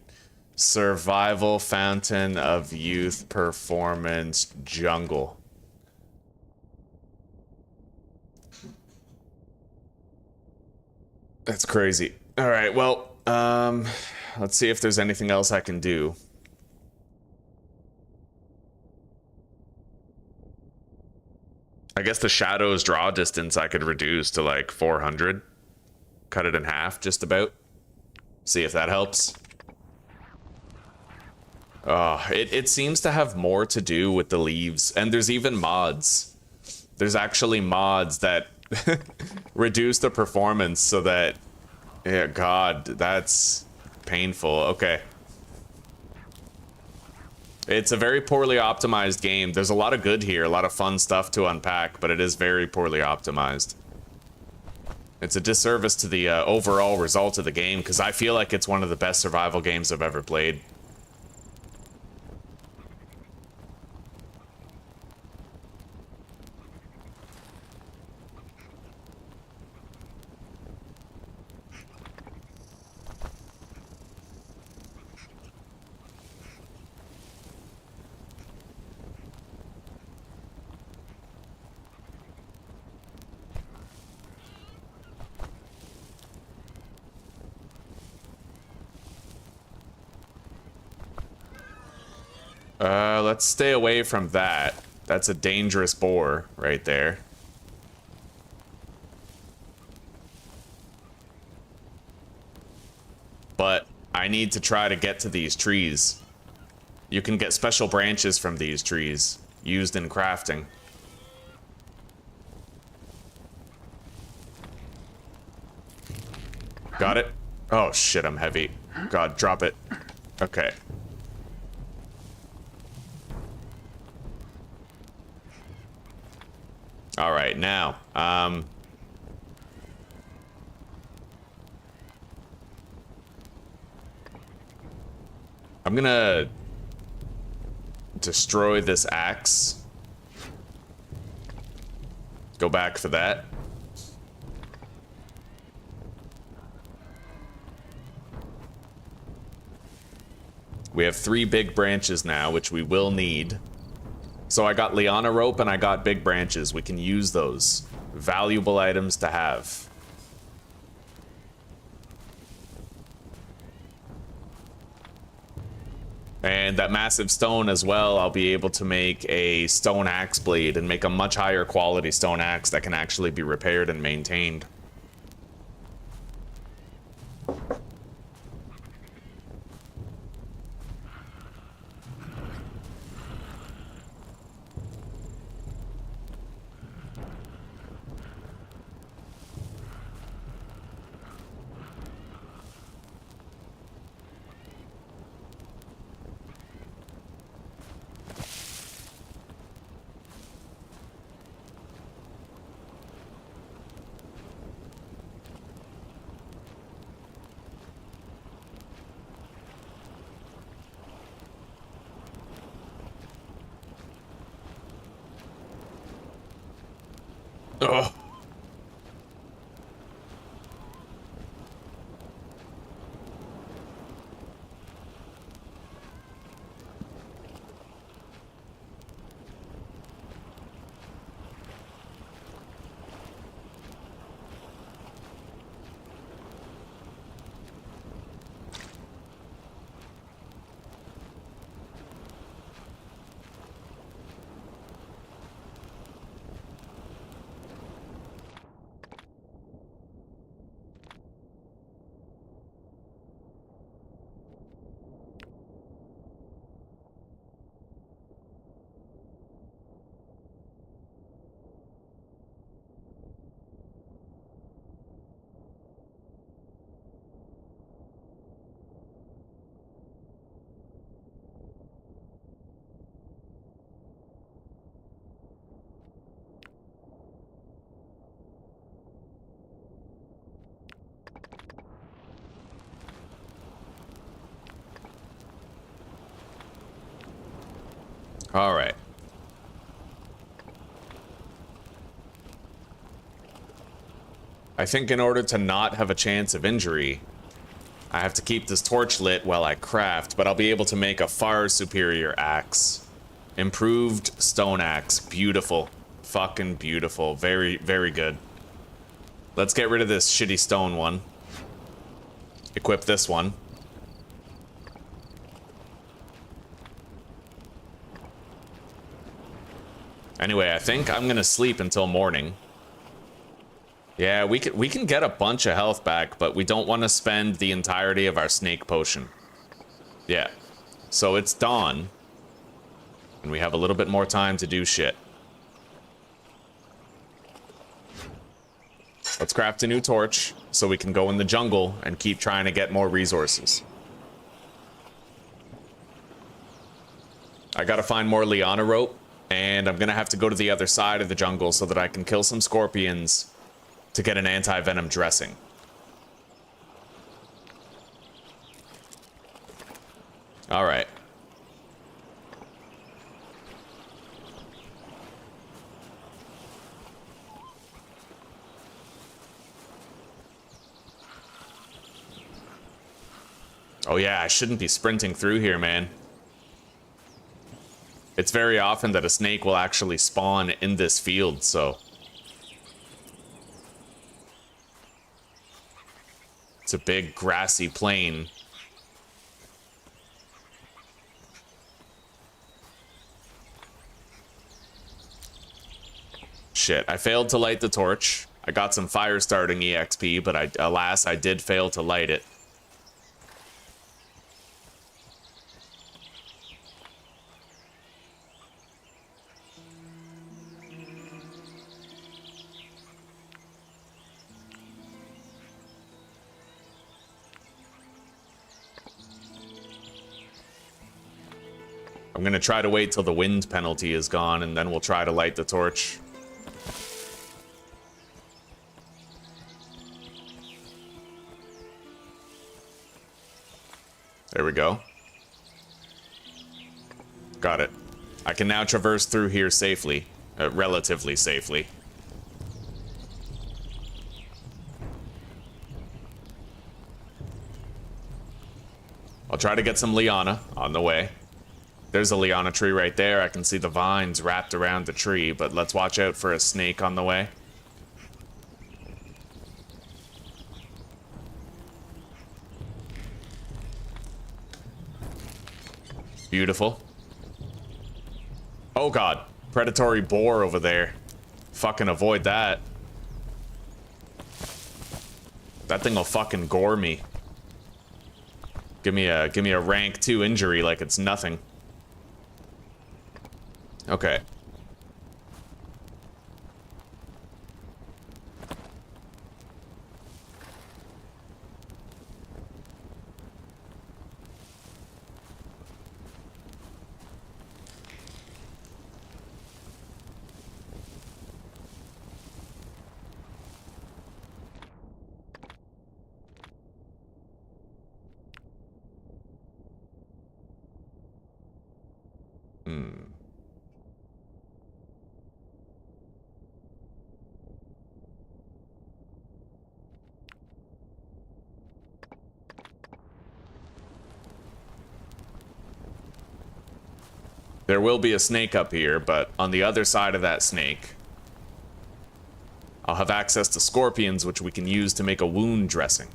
Survival Fountain of Youth Performance Jungle. That's crazy. All right, well, let's see if there's anything else I can do. I guess the shadow's draw distance I could reduce to like 400. Cut it in half, just about. See if that helps. Oh, it seems to have more to do with the leaves. And there's even mods. There's actually mods that reduce the performance so that... Yeah, God, that's painful. Okay. It's a very poorly optimized game. There's a lot of good here, a lot of fun stuff to unpack, but it is very poorly optimized. It's a disservice to the overall result of the game, because I feel like it's one of the best survival games I've ever played. Let's stay away from that. That's a dangerous boar right there. But I need to try to get to these trees. You can get special branches from these trees, used in crafting. Got it? Oh shit, I'm heavy. God, drop it. Okay. All right, now, I'm gonna destroy this axe. Go back for that. We have 3 big branches now, which we will need. So I got liana rope and I got big branches. We can use those. Valuable items to have. And that massive stone as well, I'll be able to make a stone axe blade and make a much higher quality stone axe that can actually be repaired and maintained. Ugh. All right. I think in order to not have a chance of injury, I have to keep this torch lit while I craft, but I'll be able to make a far superior axe. Improved stone axe. Beautiful. Fucking beautiful. Very, very good. Let's get rid of this shitty stone one. Equip this one. Anyway, I think I'm gonna sleep until morning. Yeah, we can get a bunch of health back, but we don't want to spend the entirety of our snake potion. Yeah. So it's dawn. And we have a little bit more time to do shit. Let's craft a new torch so we can go in the jungle and keep trying to get more resources. I gotta find more liana rope, and I'm gonna have to go to the other side of the jungle so that I can kill some scorpions to get an anti-venom dressing. All right. Oh yeah, I shouldn't be sprinting through here, man. It's very often that a snake will actually spawn in this field, so... It's a big grassy plain. Shit, I failed to light the torch. I got some fire starting EXP, but alas, I did fail to light it. I'm gonna try to wait till the wind penalty is gone, and then we'll try to light the torch. we go. Got it. I can now traverse through here safely. Relatively safely. I'll try to get some liana on the way. There's a liana tree right there. I can see the vines wrapped around the tree, but let's watch out for a snake on the way. Beautiful. Oh god, predatory boar over there. Fucking avoid that. That thing will fucking gore me. Give me a rank 2 injury like it's nothing. Okay. There will be a snake up here, but on the other side of that snake, I'll have access to scorpions, which we can use to make a wound dressing.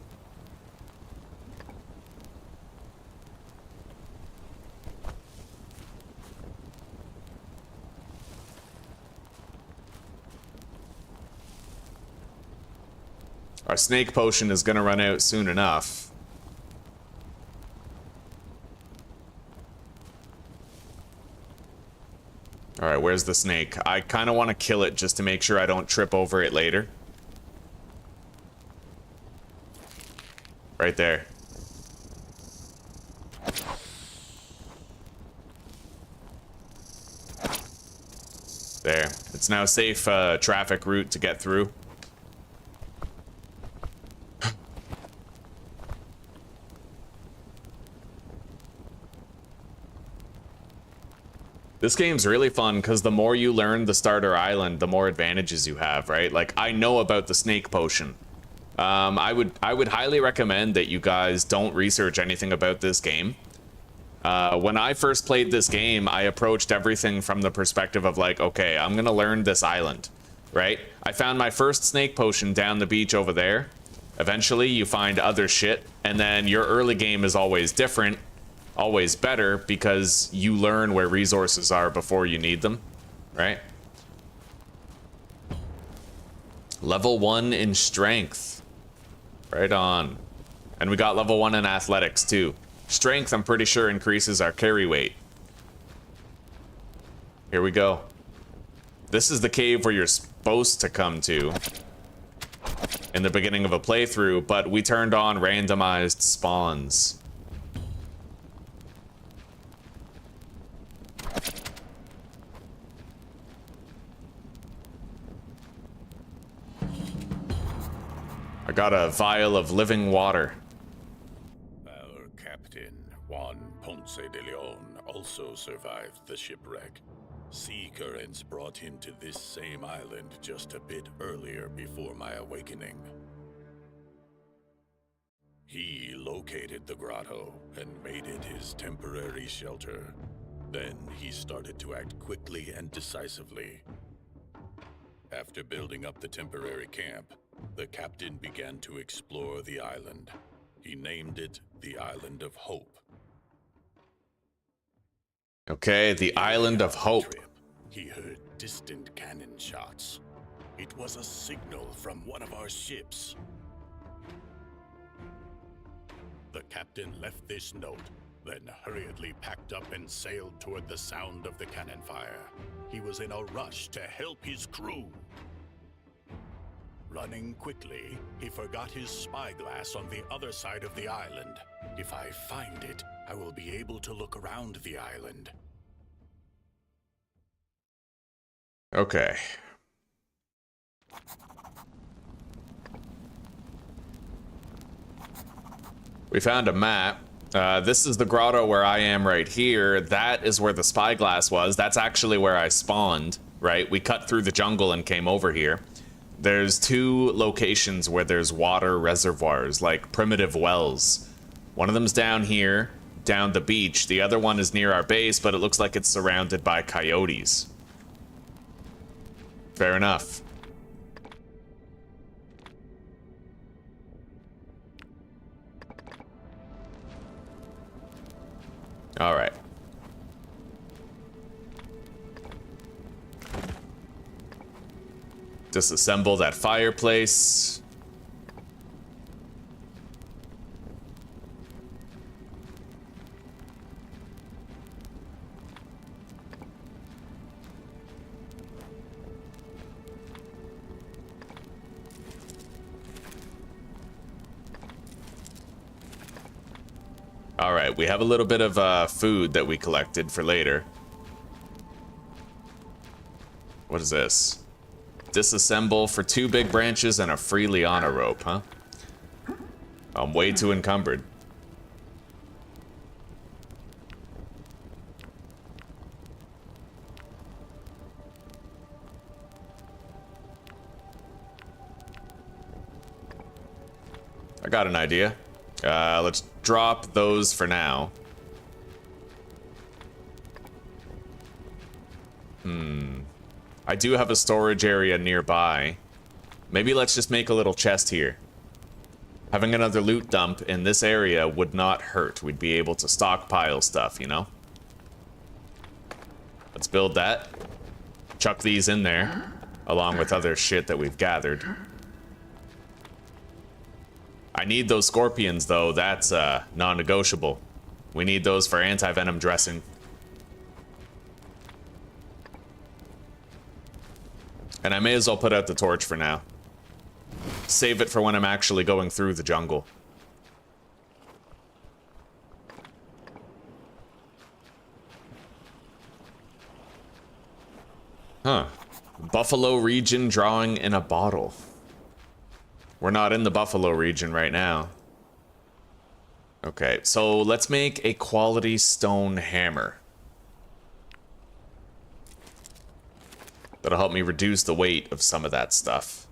Our snake potion is gonna run out soon enough. Alright, where's the snake? I kind of want to kill it just to make sure I don't trip over it later. Right there. There. It's now a safe traffic route to get through. This game's really fun because the more you learn the starter island, the more advantages you have, right? Like, I know about the snake potion. I would highly recommend that you guys don't research anything about this game. When I first played this game, I approached everything from the perspective of like, okay, I'm gonna learn this island, right? I found my first snake potion down the beach over there. Eventually, you find other shit, and then your early game is always different. Always better because you learn where resources are before you need them, right? Level 1 in strength. Right on. And we got level 1 in athletics too. Strength, I'm pretty sure, increases our carry weight. Here we go. This is the cave where you're supposed to come to in the beginning of a playthrough, but we turned on randomized spawns. I got a vial of living water. Our captain, Juan Ponce de Leon, also survived the shipwreck. Sea currents brought him to this same island just a bit earlier before my awakening. He located the grotto and made it his temporary shelter. Then he started to act quickly and decisively. After building up the temporary camp, the captain began to explore the island. He named it the Island of Hope. Okay, the Island of Hope. He heard distant cannon shots. It was a signal from one of our ships. The captain left this note, then hurriedly packed up and sailed toward the sound of the cannon fire. He was in a rush to help his crew. Running quickly, he forgot his spyglass on the other side of the island. If I find it, I will be able to look around the island. Okay. We found a map. This is the grotto where I am right here. That is where the spyglass was. That's actually where I spawned, right? We cut through the jungle and came over here. There's two locations where there's water reservoirs, like primitive wells. One of them's down here, down the beach. The other one is near our base, but it looks like it's surrounded by coyotes. Fair enough. All right. Disassemble that fireplace. All right, we have a little bit of food that we collected for later. What is this? Disassemble for 2 big branches and a free liana rope, huh? I'm way too encumbered. I got an idea. Let's drop those for now. I do have a storage area nearby. Maybe let's just make a little chest here. Having another loot dump in this area would not hurt. We'd be able to stockpile stuff, you know? Let's build that. Chuck these in there, along with other shit that we've gathered. I need those scorpions, though. That's non-negotiable. We need those for anti-venom dressing. And I may as well put out the torch for now. Save it for when I'm actually going through the jungle. Huh. Buffalo region drawing in a bottle. We're not in the Buffalo region right now. Okay, so let's make a quality stone hammer. That'll help me reduce the weight of some of that stuff.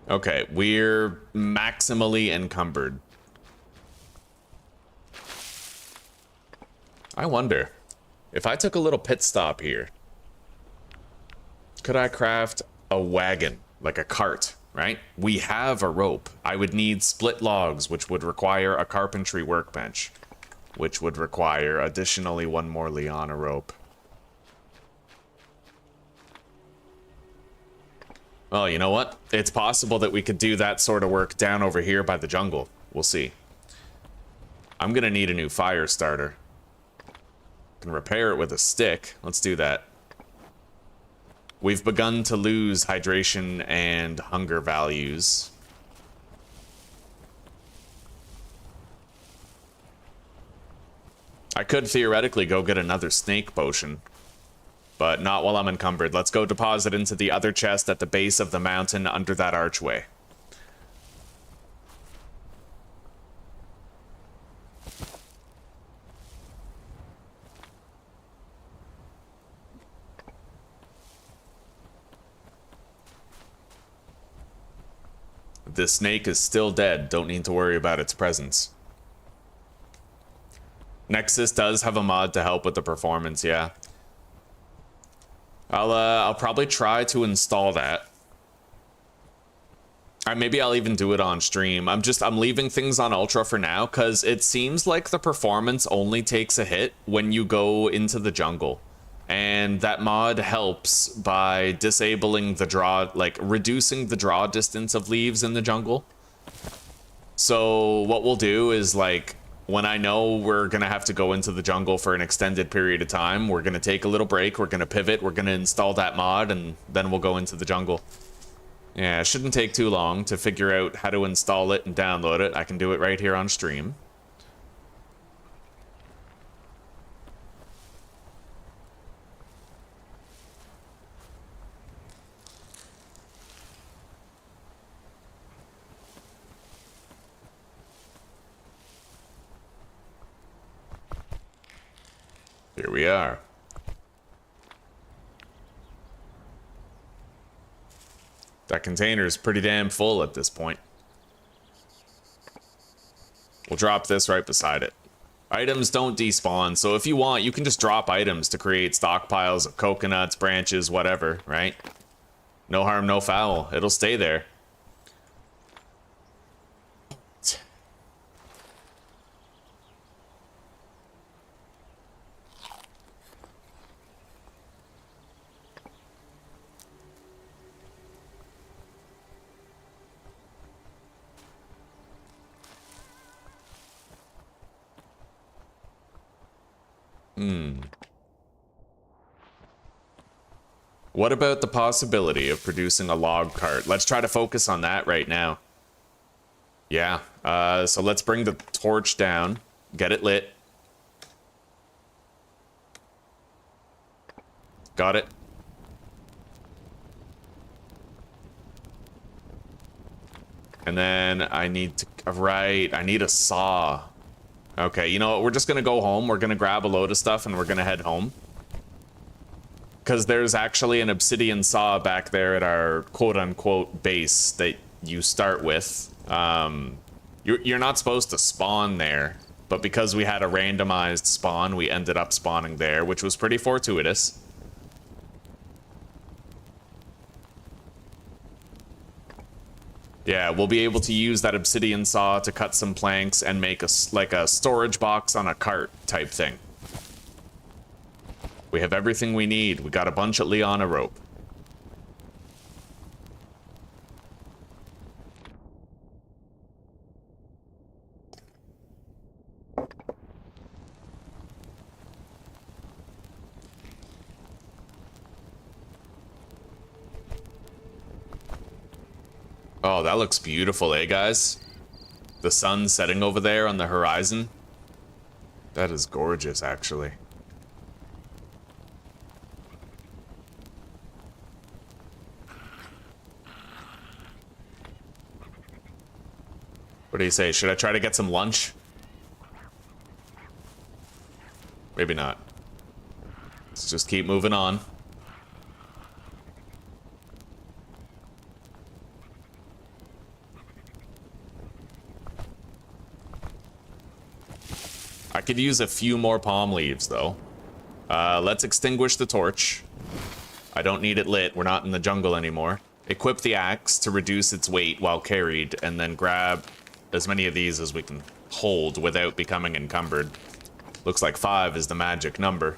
Okay, we're maximally encumbered. I wonder, if I took a little pit stop here, could I craft a wagon, like a cart, right? We have a rope. I would need split logs, which would require a carpentry workbench, which would require additionally 1 more liana rope. Well, you know what? It's possible that we could do that sort of work down over here by the jungle. We'll see. I'm gonna need a new fire starter. Can repair it with a stick. Let's do that. We've begun to lose hydration and hunger values. I could theoretically go get another snake potion, but not while I'm encumbered. Let's go deposit into the other chest at the base of the mountain under that archway. The snake is still dead. Don't need to worry about its presence. Nexus does have a mod to help with the performance, yeah. I'll probably try to install that. Maybe I'll even do it on stream. I'm leaving things on ultra for now because it seems like the performance only takes a hit when you go into the jungle. And that mod helps by disabling the draw, like reducing the draw distance of leaves in the jungle. So what we'll do is, like, when I know we're gonna have to go into the jungle for an extended period of time, we're gonna take a little break, we're gonna pivot, we're gonna install that mod, and then we'll go into the jungle. Yeah, it shouldn't take too long to figure out how to install it and download it. I can do it right here on stream. Here we are. That container is pretty damn full at this point. We'll drop this right beside it. Items don't despawn, so if you want, you can just drop items to create stockpiles of coconuts, branches, whatever, right? No harm, no foul. It'll stay there. What about the possibility of producing a log cart? Let's try to focus on that right now. Yeah, so let's bring the torch down, get it lit. Got it. And then I need to, right, I need a saw. Okay, you know what, we're just gonna go home, we're gonna grab a load of stuff and we're gonna head home. Because there's actually an obsidian saw back there at our quote-unquote base that you start with. You're not supposed to spawn there, but because we had a randomized spawn, we ended up spawning there, which was pretty fortuitous. Yeah, we'll be able to use that obsidian saw to cut some planks and make like a storage box on a cart type thing. We have everything we need. We got a bunch of liana rope. Oh, that looks beautiful, eh, guys? The sun setting over there on the horizon. That is gorgeous, actually. What do you say? Should I try to get some lunch? Maybe not. Let's just keep moving on. I could use a few more palm leaves, though. Let's extinguish the torch. I don't need it lit. We're not in the jungle anymore. Equip the axe to reduce its weight while carried, and then grab as many of these as we can hold without becoming encumbered. Looks like 5 is the magic number.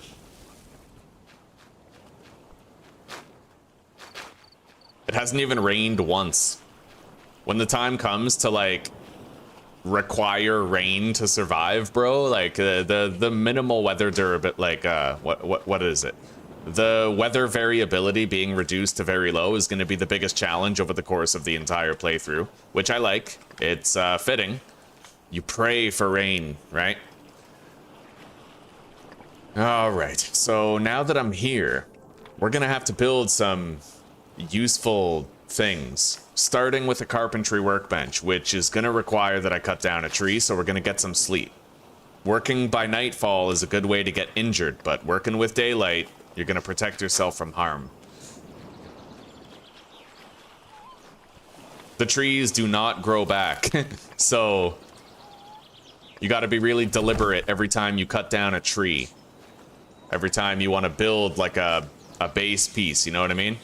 It hasn't even rained once. When the time comes to, like, require rain to survive, bro, like, the minimal weather durability, like, what is it? The weather variability being reduced to very low is going to be the biggest challenge over the course of the entire playthrough, which I like. It's fitting. You pray for rain, right? All right, so now that I'm here, we're going to have to build some useful things, starting with a carpentry workbench, which is going to require that I cut down a tree, so we're going to get some sleep. Working by nightfall is a good way to get injured, but working with daylight, you're going to protect yourself from harm. The trees do not grow back, so you got to be really deliberate every time you cut down a tree. Every time you want to build like a base piece, you know what I mean?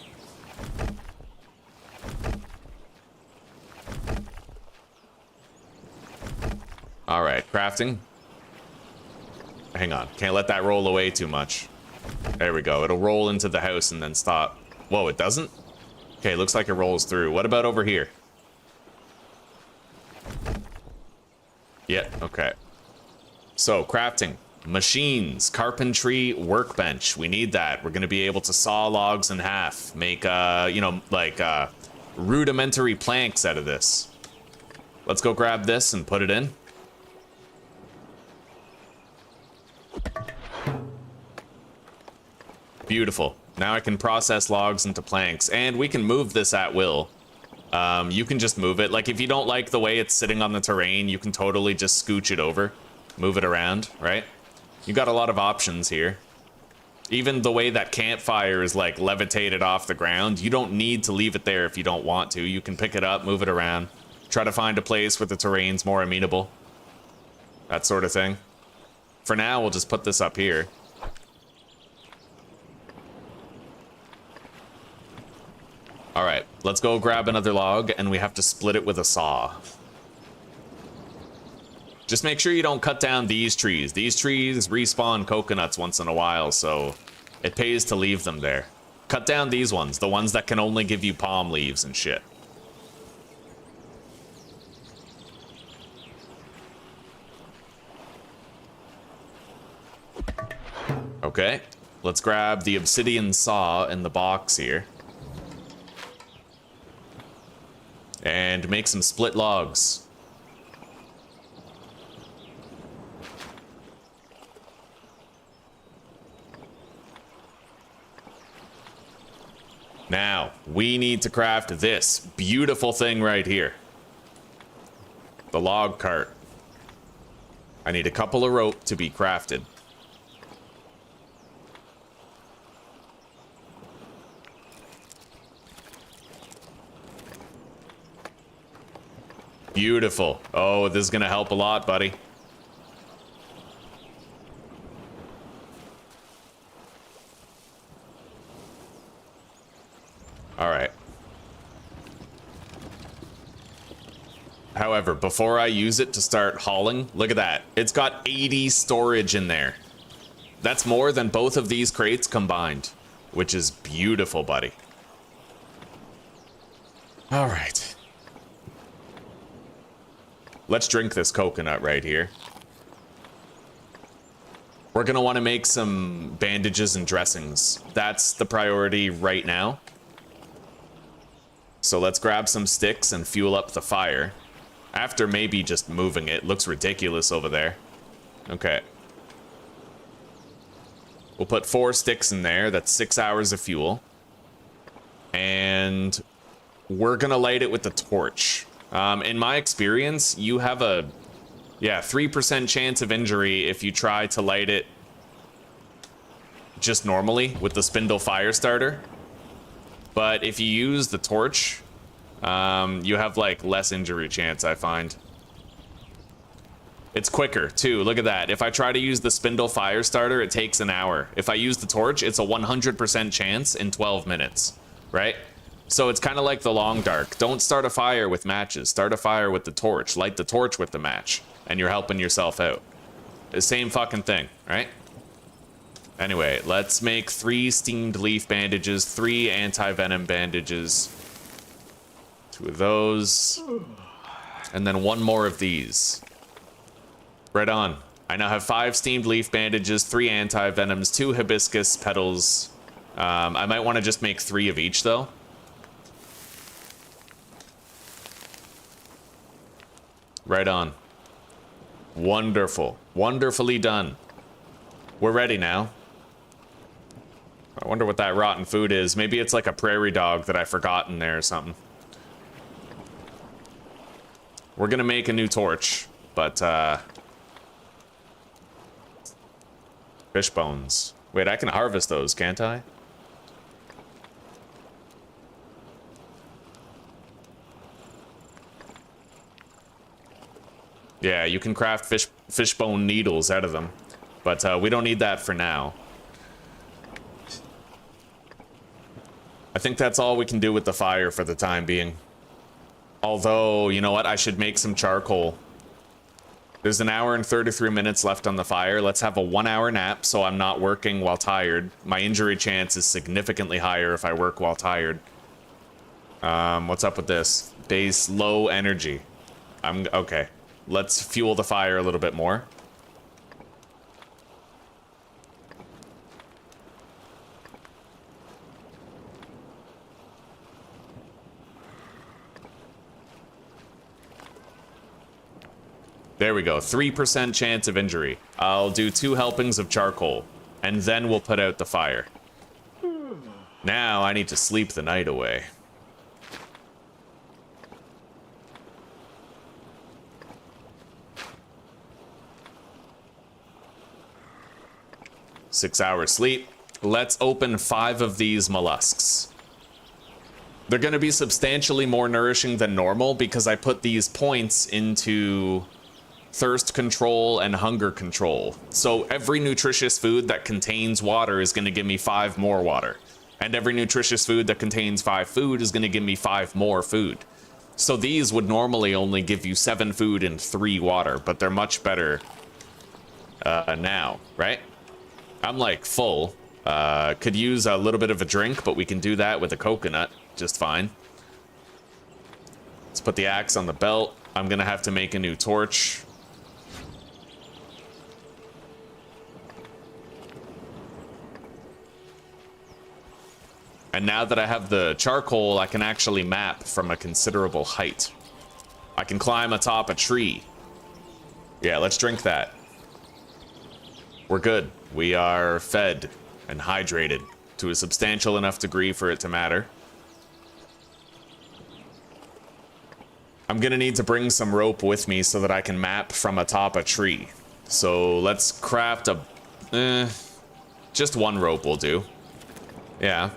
All right, crafting. Hang on, can't let that roll away too much. There we go. It'll roll into the house and then stop. Whoa, it doesn't? Okay, looks like it rolls through. What about over here? Yeah, okay. So, crafting. Machines, carpentry, workbench. We need that. We're going to be able to saw logs in half. Make, you know, like, rudimentary planks out of this. Let's go grab this and put it in. Beautiful. Now I can process logs into planks, and we can move this at will. You can just move it. Like, if you don't like the way it's sitting on the terrain, you can totally just scooch it over. Move it around, right? You got a lot of options here. Even the way that campfire is like levitated off the ground, you don't need to leave it there if you don't want to. You can pick it up, move it around, try to find a place where the terrain's more amenable. That sort of thing. For now, we'll just put this up here. All right, let's go grab another log, and we have to split it with a saw. Just make sure you don't cut down these trees. These trees respawn coconuts once in a while, so it pays to leave them there. Cut down these ones, the ones that can only give you palm leaves and shit. Okay, let's grab the obsidian saw in the box here. And make some split logs. Now, we need to craft this beautiful thing right here. The log cart. I need a couple of rope to be crafted. Beautiful. Oh, this is gonna help a lot, buddy. All right. However, before I use it to start hauling, look at that. It's got 80 storage in there. That's more than both of these crates combined, which is beautiful, buddy. All right. Let's drink this coconut right here. We're gonna want to make some bandages and dressings. That's the priority right now. So let's grab some sticks and fuel up the fire. After maybe just moving it. Looks ridiculous over there. Okay. We'll put 4 sticks in there. That's 6 hours of fuel. And we're gonna light it with the torch. In my experience, you have a 3% chance of injury if you try to light it just normally with the spindle fire starter. But if you use the torch, you have like less injury chance, I find. It's quicker too, look at that. If I try to use the spindle fire starter, it takes an hour. If I use the torch, it's a 100% chance in 12 minutes, right? So it's kind of like the long dark. Don't start a fire with matches. Start a fire with the torch. Light the torch with the match. And you're helping yourself out. The same fucking thing, right? Anyway, let's make 3 steamed leaf bandages, 3 anti-venom bandages. 2 of those. And then 1 more of these. Right on. I now have 5 steamed leaf bandages, 3 anti-venoms, 2 hibiscus petals. I might want to just make 3 of each though. Right on. Wonderful. Wonderfully done. We're ready now. I wonder what that rotten food is. Maybe it's like a prairie dog that I forgot in there or something. We're gonna make a new torch, but fish bones. Wait, I can harvest those, can't I? Yeah, you can craft fishbone needles out of them, but we don't need that for now. I think that's all we can do with the fire for the time being. Although, you know what? I should make some charcoal. There's an hour and 33 minutes left on the fire. Let's have a 1-hour nap so I'm not working while tired. My injury chance is significantly higher if I work while tired. What's up with this? Base low energy. Okay. Let's fuel the fire a little bit more. There we go, 3% chance of injury. I'll do 2 helpings of charcoal, and then we'll put out the fire. Now I need to sleep the night away. 6 hours sleep. Let's open 5 of these mollusks. They're going to be substantially more nourishing than normal because I put these points into thirst control and hunger control. So every nutritious food that contains water is going to give me 5 more water. And every nutritious food that contains 5 food is going to give me 5 more food. So these would normally only give you 7 food and 3 water, but they're much better now, right? I'm like full. Could use a little bit of a drink, but we can do that with a coconut just fine. Let's put the axe on the belt. I'm gonna have to make a new torch. And now that I have the charcoal, I can actually map from a considerable height. I can climb atop a tree. Yeah, let's drink that. We're good. We are fed and hydrated to a substantial enough degree for it to matter. I'm gonna need to bring some rope with me so that I can map from atop a tree. So let's craft a... just 1 rope will do. Yeah.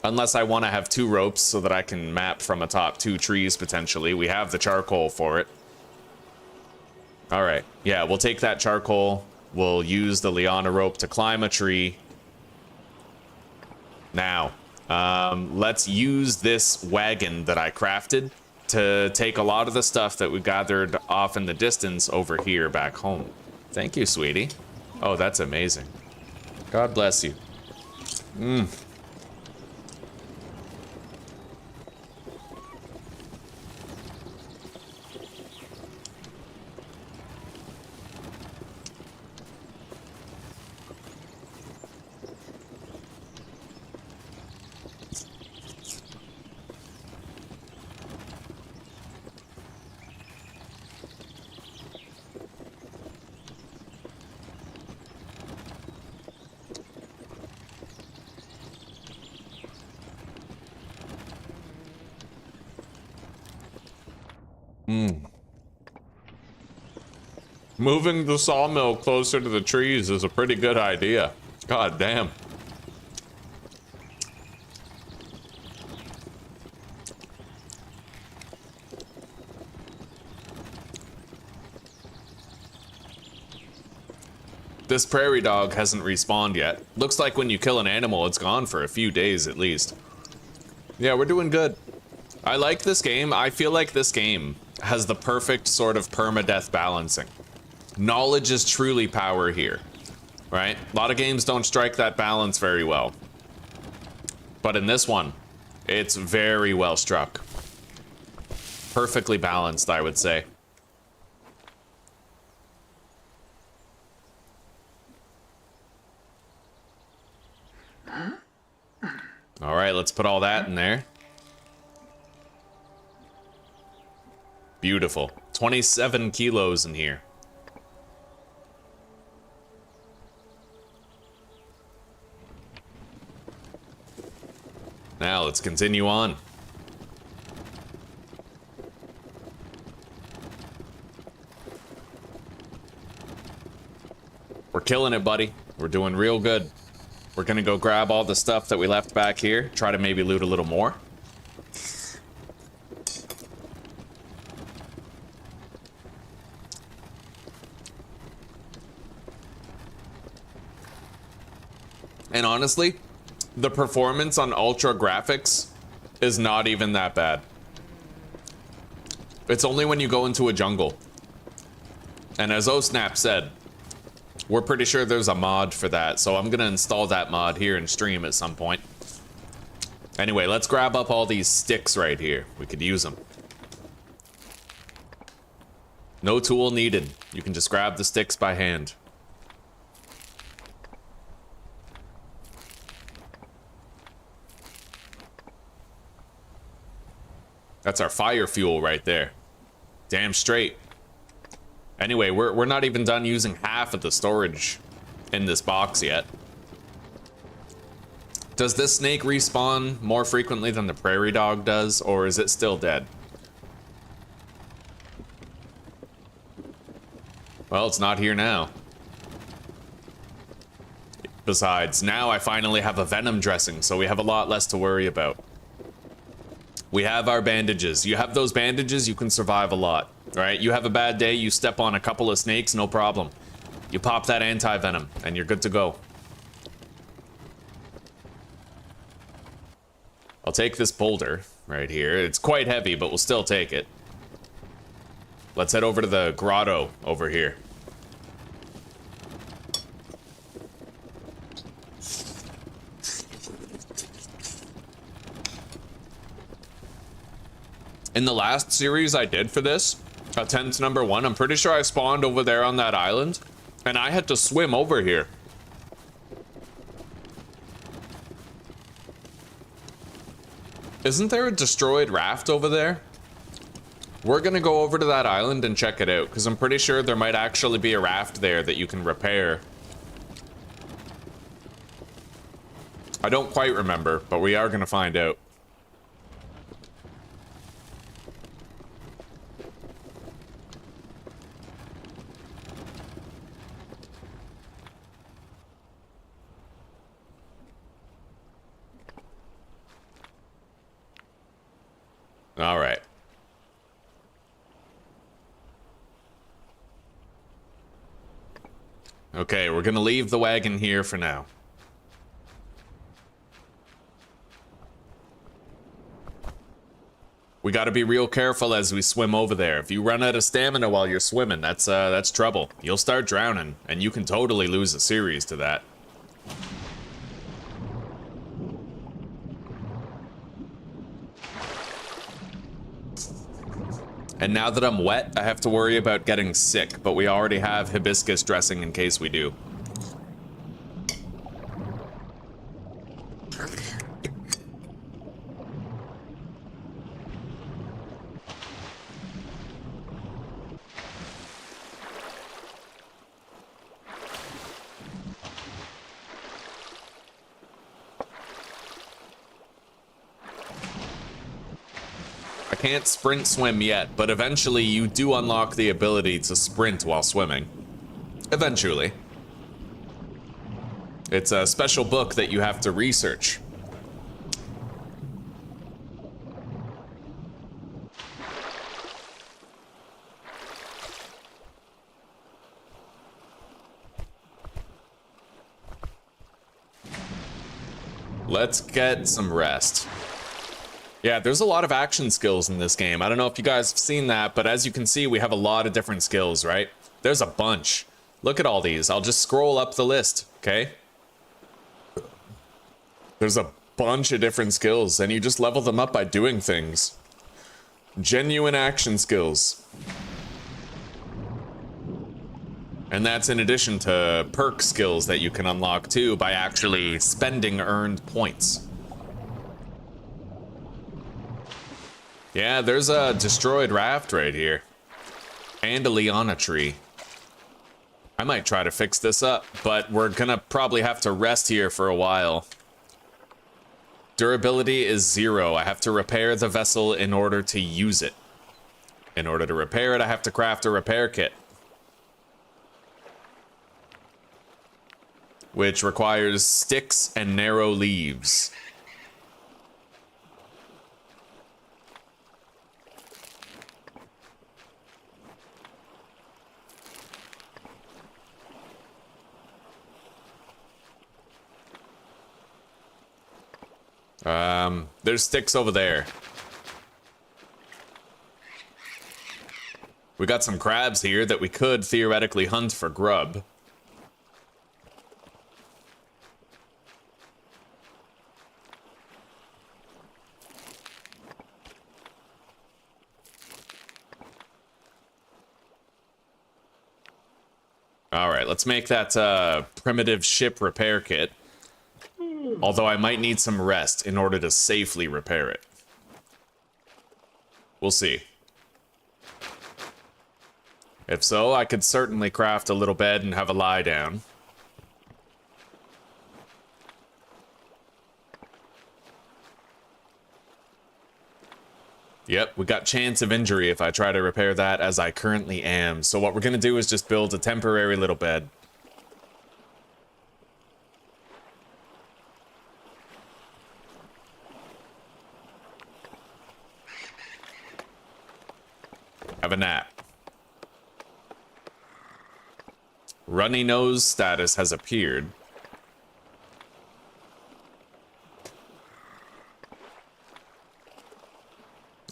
Unless I want to have 2 ropes so that I can map from atop 2 trees potentially. We have the charcoal for it. Alright. Yeah, we'll take that charcoal. We'll use the liana rope to climb a tree. Now, let's use this wagon that I crafted to take a lot of the stuff that we gathered off in the distance over here back home. Thank you, sweetie. Oh, that's amazing. God bless you. Moving the sawmill closer to the trees is a pretty good idea. God damn. This prairie dog hasn't respawned yet. Looks like when you kill an animal, it's gone for a few days at least. Yeah, we're doing good. I like this game. I feel like this game has the perfect sort of permadeath balancing. Knowledge is truly power here, right? A lot of games don't strike that balance very well. But in this one, it's very well struck. Perfectly balanced, I would say. All right, let's put all that in there. Beautiful. 27 kilos in here. Now let's continue on. We're killing it, buddy. We're doing real good. We're gonna go grab all the stuff that we left back here, try to maybe loot a little more. And honestly, the performance on ultra graphics is not even that bad. It's only when you go into a jungle. And as OSnap said, we're pretty sure there's a mod for that, so I'm gonna install that mod here in stream at some point. Anyway, let's grab up all these sticks right here. We could use them. No tool needed. You can just grab the sticks by hand. That's our fire fuel right there. Damn straight. Anyway, we're not even done using half of the storage in this box yet. Does this snake respawn more frequently than the prairie dog does, or is it still dead? Well, it's not here now. Besides, now I finally have a venom dressing, so we have a lot less to worry about. We have our bandages. You have those bandages, you can survive a lot. Right? You have a bad day, you step on a couple of snakes, no problem. You pop that anti-venom, and you're good to go. I'll take this boulder right here. It's quite heavy, but we'll still take it. Let's head over to the grotto over here. In the last series I did for this, Attempt number 1, I'm pretty sure I spawned over there on that island, and I had to swim over here. Isn't there a destroyed raft over there? We're gonna go over to that island and check it out, because I'm pretty sure there might actually be a raft there that you can repair. I don't quite remember, but we are gonna find out. All right. Okay, we're gonna leave the wagon here for now. We gotta be real careful as we swim over there. If you run out of stamina while you're swimming, that's trouble. You'll start drowning, and you can totally lose a series to that. And now that I'm wet, I have to worry about getting sick, but we already have hibiscus dressing in case we do. Can't sprint swim yet, but eventually you do unlock the ability to sprint while swimming. Eventually. It's a special book that you have to research. Let's get some rest. Yeah, there's a lot of action skills in this game. I don't know if you guys have seen that, but as you can see, we have a lot of different skills, right? There's a bunch. Look at all these. I'll just scroll up the list, okay? There's a bunch of different skills, and you just level them up by doing things. Genuine action skills. And that's in addition to perk skills that you can unlock too by actually spending earned points. Yeah, there's a destroyed raft right here. And a liana tree. I might try to fix this up, but we're gonna probably have to rest here for a while. Durability is 0. I have to repair the vessel in order to use it. In order to repair it, I have to craft a repair kit. Which requires sticks and narrow leaves. There's sticks over there. We got some crabs here that we could theoretically hunt for grub. All right, let's make that primitive ship repair kit. Although I might need some rest in order to safely repair it. We'll see. If so, I could certainly craft a little bed and have a lie down. Yep, we got chance of injury if I try to repair that as I currently am. So what we're gonna do is just build a temporary little bed. Have a nap. Runny nose status has appeared.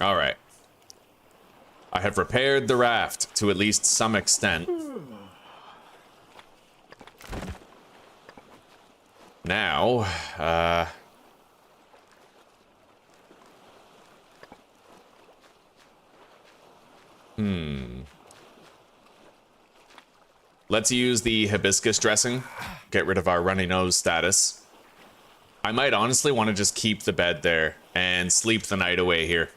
All right. I have repaired the raft to at least some extent. Now, let's use the hibiscus dressing. Get rid of our runny nose status. I might honestly want to just keep the bed there and sleep the night away here.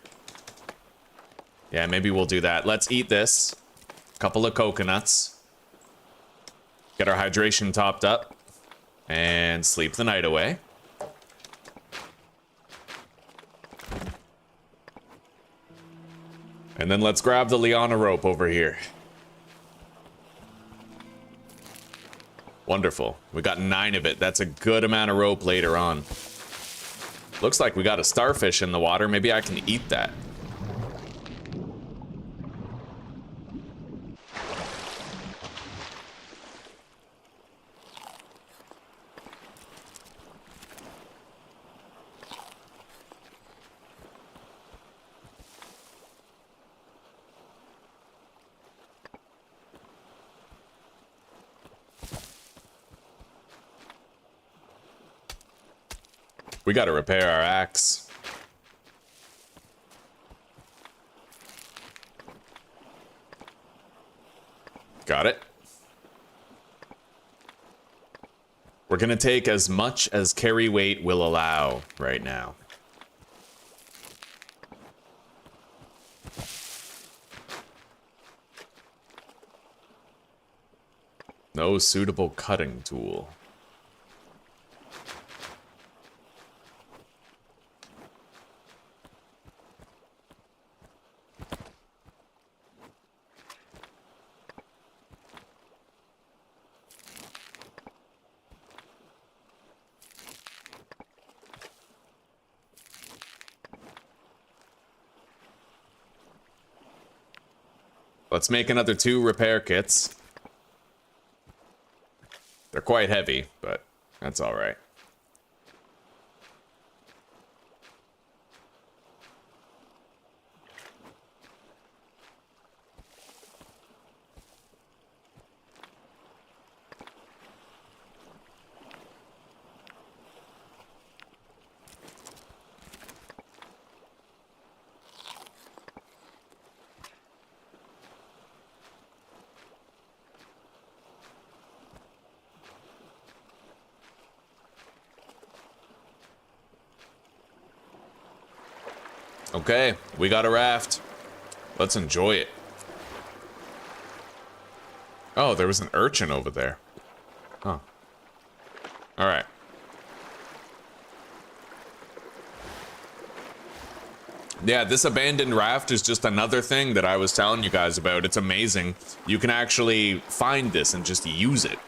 Yeah, maybe we'll do that. Let's eat this. A couple of coconuts. Get our hydration topped up. And sleep the night away. And then let's grab the liana rope over here. Wonderful. We got 9 of it. That's a good amount of rope later on. Looks like we got a starfish in the water. Maybe I can eat that. We gotta repair our axe. Got it. We're gonna take as much as carry weight will allow right now. No suitable cutting tool. Let's make another 2 repair kits. They're quite heavy, but that's all right. Okay, we got a raft. Let's enjoy it. Oh, there was an urchin over there. Huh. All right. Yeah, this abandoned raft is just another thing that I was telling you guys about. It's amazing. You can actually find this and just use it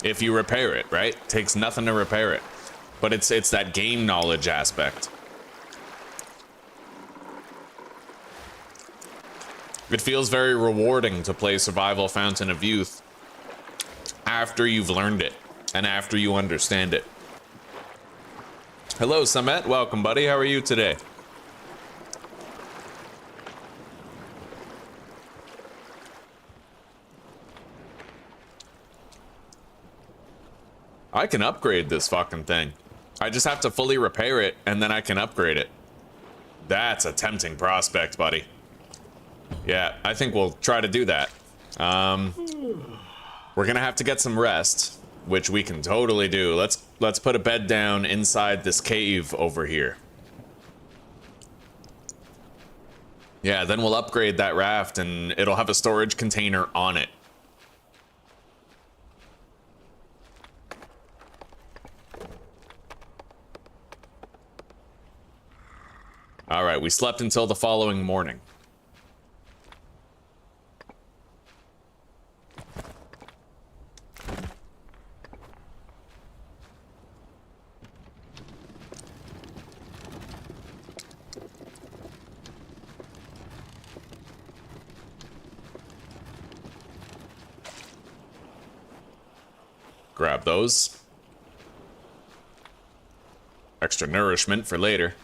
if you repair it, right? Takes nothing to repair it. But it's that game knowledge aspect. It feels very rewarding to play Survival Fountain of Youth after you've learned it and after you understand it. Hello, Samet. Welcome, buddy. How are you today? I can upgrade this fucking thing. I just have to fully repair it, and then I can upgrade it. That's a tempting prospect, buddy. Yeah, I think we'll try to do that. We're gonna have to get some rest, which we can totally do. Let's put a bed down inside this cave over here. Yeah, then we'll upgrade that raft, and it'll have a storage container on it. All right, we slept until the following morning. Grab those. Extra nourishment for later.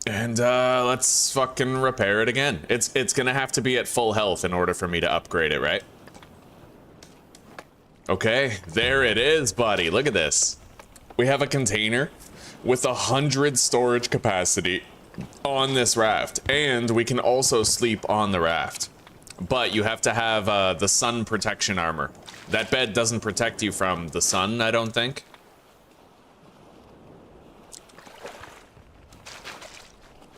And let's fucking repair it again. It's gonna have to be at full health in order for me to upgrade it, right? Okay, there it is, buddy. Look at this. We have a container with 100 storage capacity on this raft, and we can also sleep on the raft. But you have to have the sun protection armor. That bed doesn't protect you from the sun, I don't think.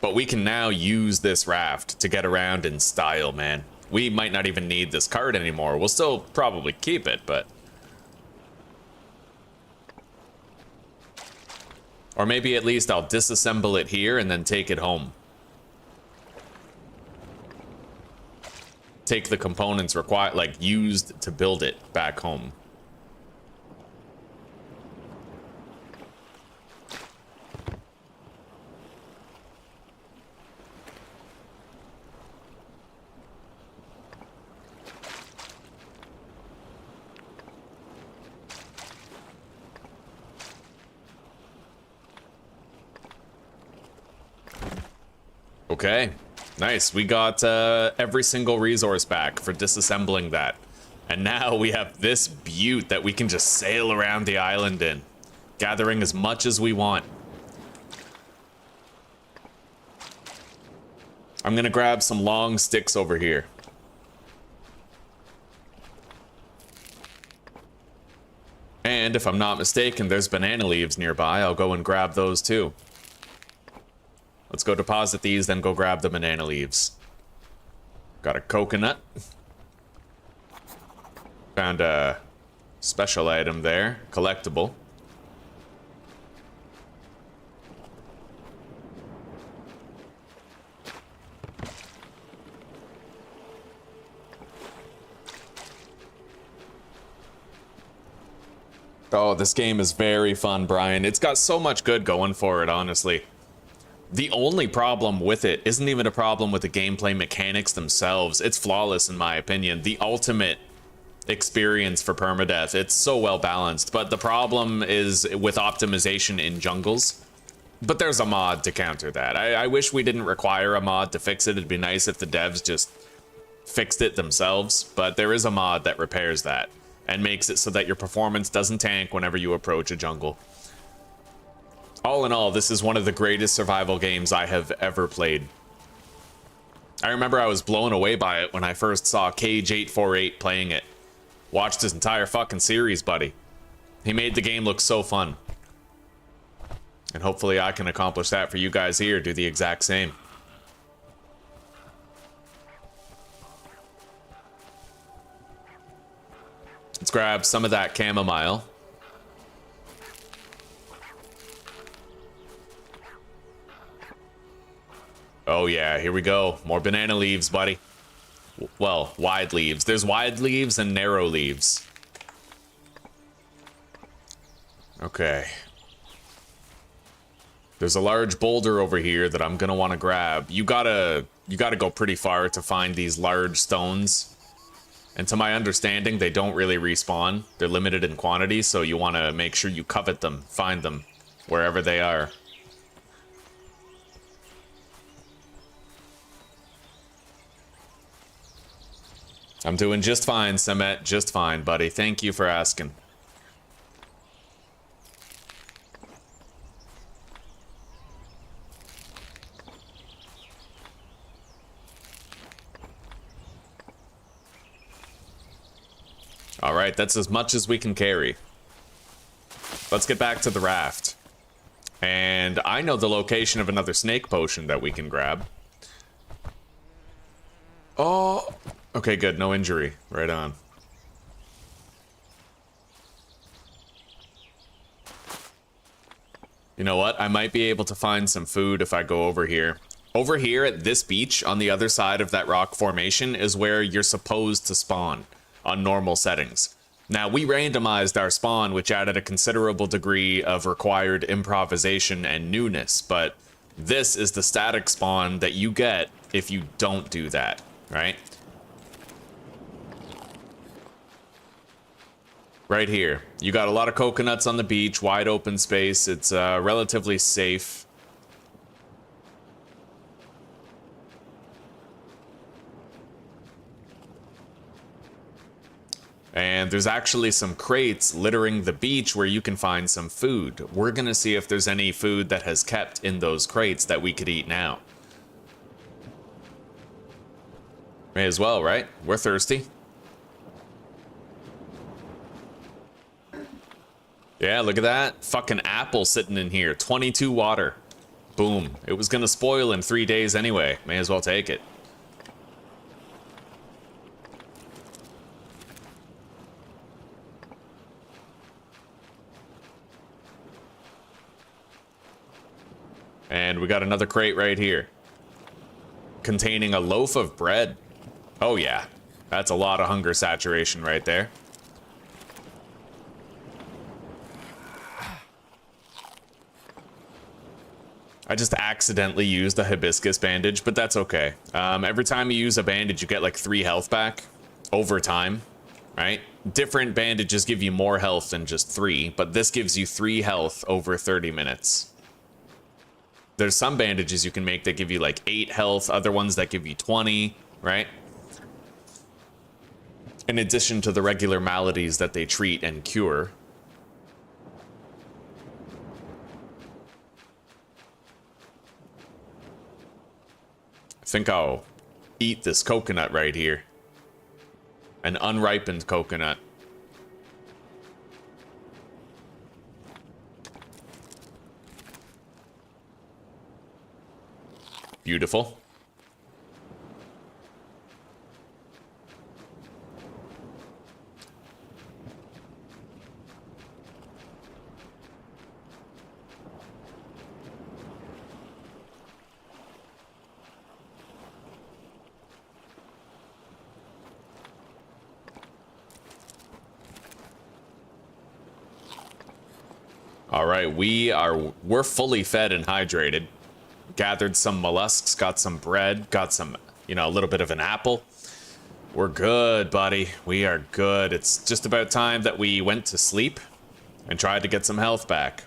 But we can now use this raft to get around in style, man. We might not even need this cart anymore. We'll still probably keep it, but... Or maybe at least I'll disassemble it here and then take it home. Take the components required, like used to build it back home. Okay, nice. We got every single resource back for disassembling that. And now we have this butte that we can just sail around the island in, gathering as much as we want. I'm gonna grab some long sticks over here. And if I'm not mistaken, there's banana leaves nearby. I'll go and grab those too. Let's go deposit these, then go grab the banana leaves. Got a coconut. Found a special item there, collectible. Oh, this game is very fun, Brian. It's got so much good going for it, honestly. The only problem with it isn't even a problem with the gameplay mechanics themselves. It's flawless in my opinion. The ultimate experience for permadeath. It's so well balanced, but the problem is with optimization in jungles. But there's a mod to counter that. I wish we didn't require a mod to fix it. It'd be nice if the devs just fixed it themselves, but there is a mod that repairs that and makes it so that your performance doesn't tank whenever you approach a jungle. All in all, this is one of the greatest survival games I have ever played. I remember I was blown away by it when I first saw Cage848 playing it. Watched his entire fucking series, buddy. He made the game look so fun. And hopefully I can accomplish that for you guys here, do the exact same. Let's grab some of that chamomile. Oh yeah, here we go. More banana leaves, buddy. Well, wide leaves. There's wide leaves and narrow leaves. Okay. There's a large boulder over here that I'm gonna want to grab. You gotta go pretty far to find these large stones. And to my understanding, they don't really respawn. They're limited in quantity, so you want to make sure you covet them, find them, wherever they are. I'm doing just fine, Semet. Just fine, buddy. Thank you for asking. All right, that's as much as we can carry. Let's get back to the raft. And I know the location of another snake potion that we can grab. Oh, okay, good. No injury. Right on. You know what? I might be able to find some food if I go over here. Over here at this beach on the other side of that rock formation is where you're supposed to spawn on normal settings. Now, we randomized our spawn, which added a considerable degree of required improvisation and newness, but this is the static spawn that you get if you don't do that, right? Right here. You got a lot of coconuts on the beach, wide open space. It's relatively safe. And there's actually some crates littering the beach where you can find some food. We're gonna see if there's any food that has kept in those crates that we could eat now. May as well, right? We're thirsty. Yeah, look at that. Fucking apple sitting in here. 22 water. Boom. It was gonna spoil in 3 days anyway. May as well take it. And we got another crate right here. Containing a loaf of bread. Oh yeah. That's a lot of hunger saturation right there. I just accidentally used a hibiscus bandage, but that's okay. Every time you use a bandage, you get like 3 health back over time, right? Different bandages give you more health than just 3, but this gives you 3 health over 30 minutes. There's some bandages you can make that give you like 8 health, other ones that give you 20, right? In addition to the regular maladies that they treat and cure. I think I'll eat this coconut right here. An unripened coconut. Beautiful. All right, we're fully fed and hydrated. Gathered some mollusks, got some bread, got some, you know, a little bit of an apple. We're good, buddy. We are good. It's just about time that we went to sleep and tried to get some health back.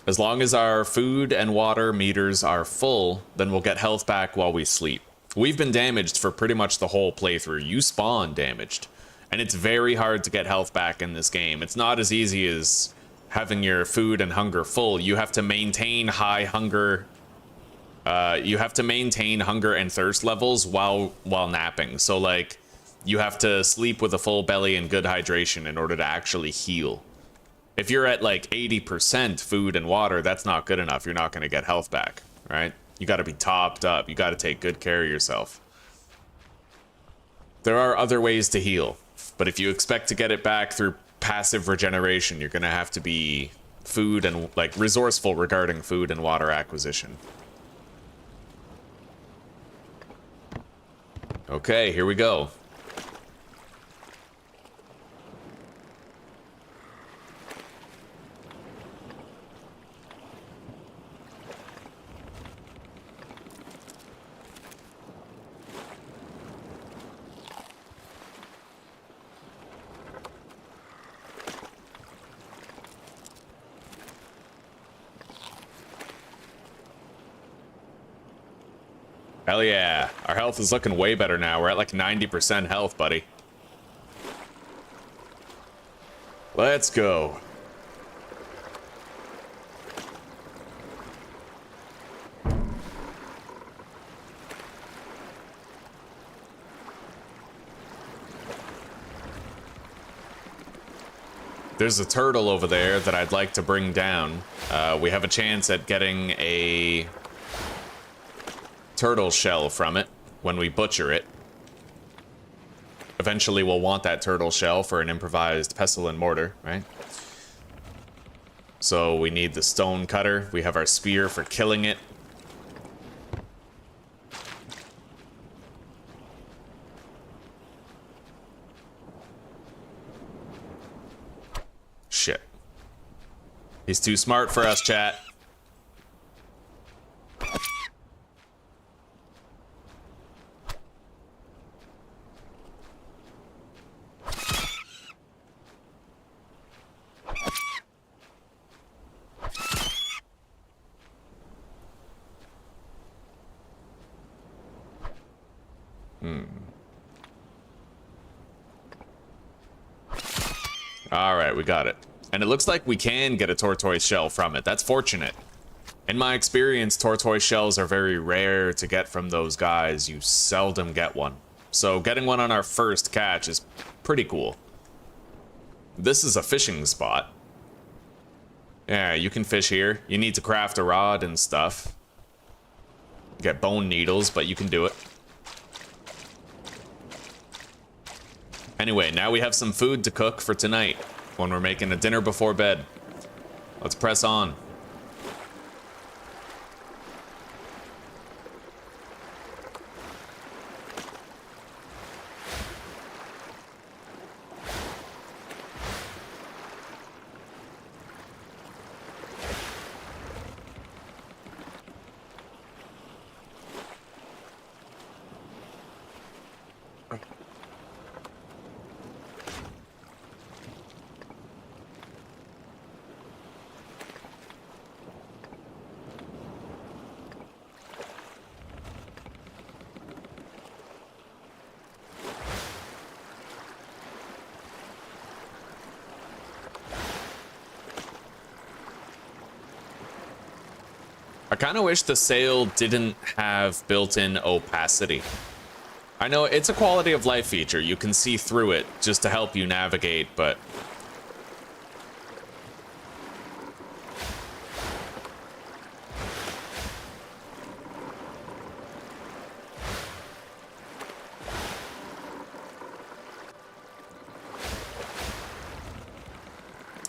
As long as our food and water meters are full, then we'll get health back while we sleep. We've been damaged for pretty much the whole playthrough. You spawn damaged. And it's very hard to get health back in this game. It's not as easy as having your food and hunger full. You have to maintain high hunger. You have to maintain hunger and thirst levels while napping. So like, you have to sleep with a full belly and good hydration in order to actually heal. If you're at like 80% food and water, that's not good enough. You're not going to get health back, right? You got to be topped up. You got to take good care of yourself. There are other ways to heal, but if you expect to get it back through passive regeneration, you're going to have to be food and like resourceful regarding food and water acquisition. Okay, here we go. Hell yeah. Our health is looking way better now. We're at like 90% health, buddy. Let's go. There's a turtle over there that I'd like to bring down. We have a chance at getting a turtle shell from it when we butcher it. Eventually we'll want that turtle shell for an improvised pestle and mortar, right? So we need the stone cutter. We have our spear for killing it. Shit. He's too smart for us, chat. All right, we got it. And it looks like we can get a tortoise shell from it. That's fortunate. In my experience, tortoise shells are very rare to get from those guys. You seldom get one. So getting one on our first catch is pretty cool. This is a fishing spot. Yeah, you can fish here. You need to craft a rod and stuff. Get bone needles, but you can do it. Anyway, now we have some food to cook for tonight when we're making a dinner before bed. Let's press on. I kind of wish the sail didn't have built-in opacity. I know it's a quality of life feature. You can see through it just to help you navigate, but...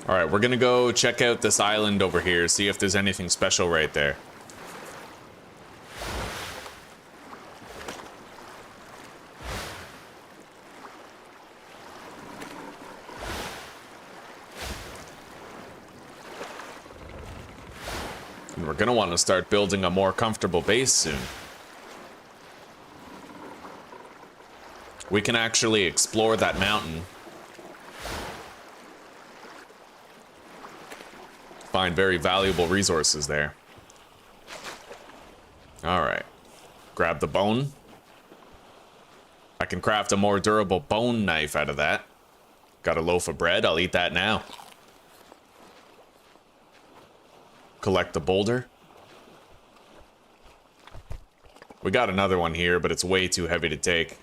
All right, we're gonna go check out this island over here, see if there's anything special right there. And we're gonna want to start building a more comfortable base soon. We can actually explore that mountain. Find very valuable resources there. All right. Grab the bone. I can craft a more durable bone knife out of that. Got a loaf of bread. I'll eat that now. Collect the boulder. We got another one here, but it's way too heavy to take.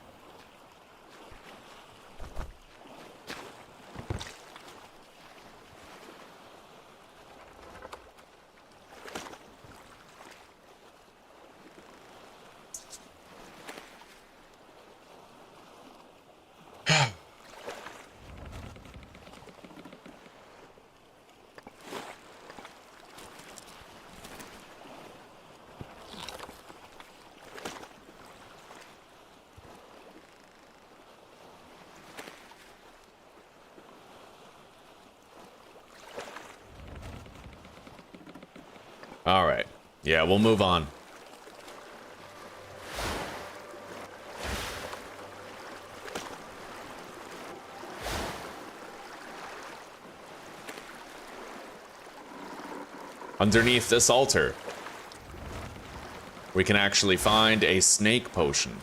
All right. Yeah, we'll move on. Underneath this altar, we can actually find a snake potion.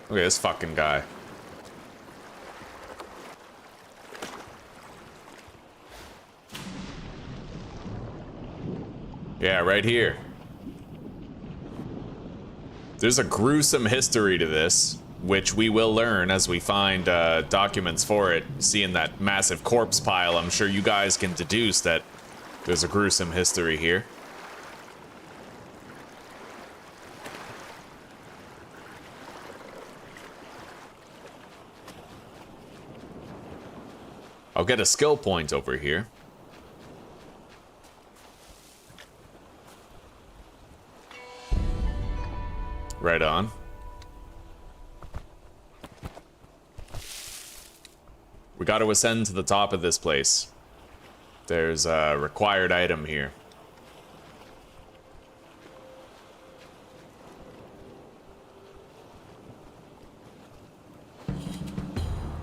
Look at this fucking guy. Yeah, right here. There's a gruesome history to this, which we will learn as we find documents for it. Seeing that massive corpse pile, I'm sure you guys can deduce that there's a gruesome history here. I'll get a skill point over here. Right on. We got to ascend to the top of this place. There's a required item here.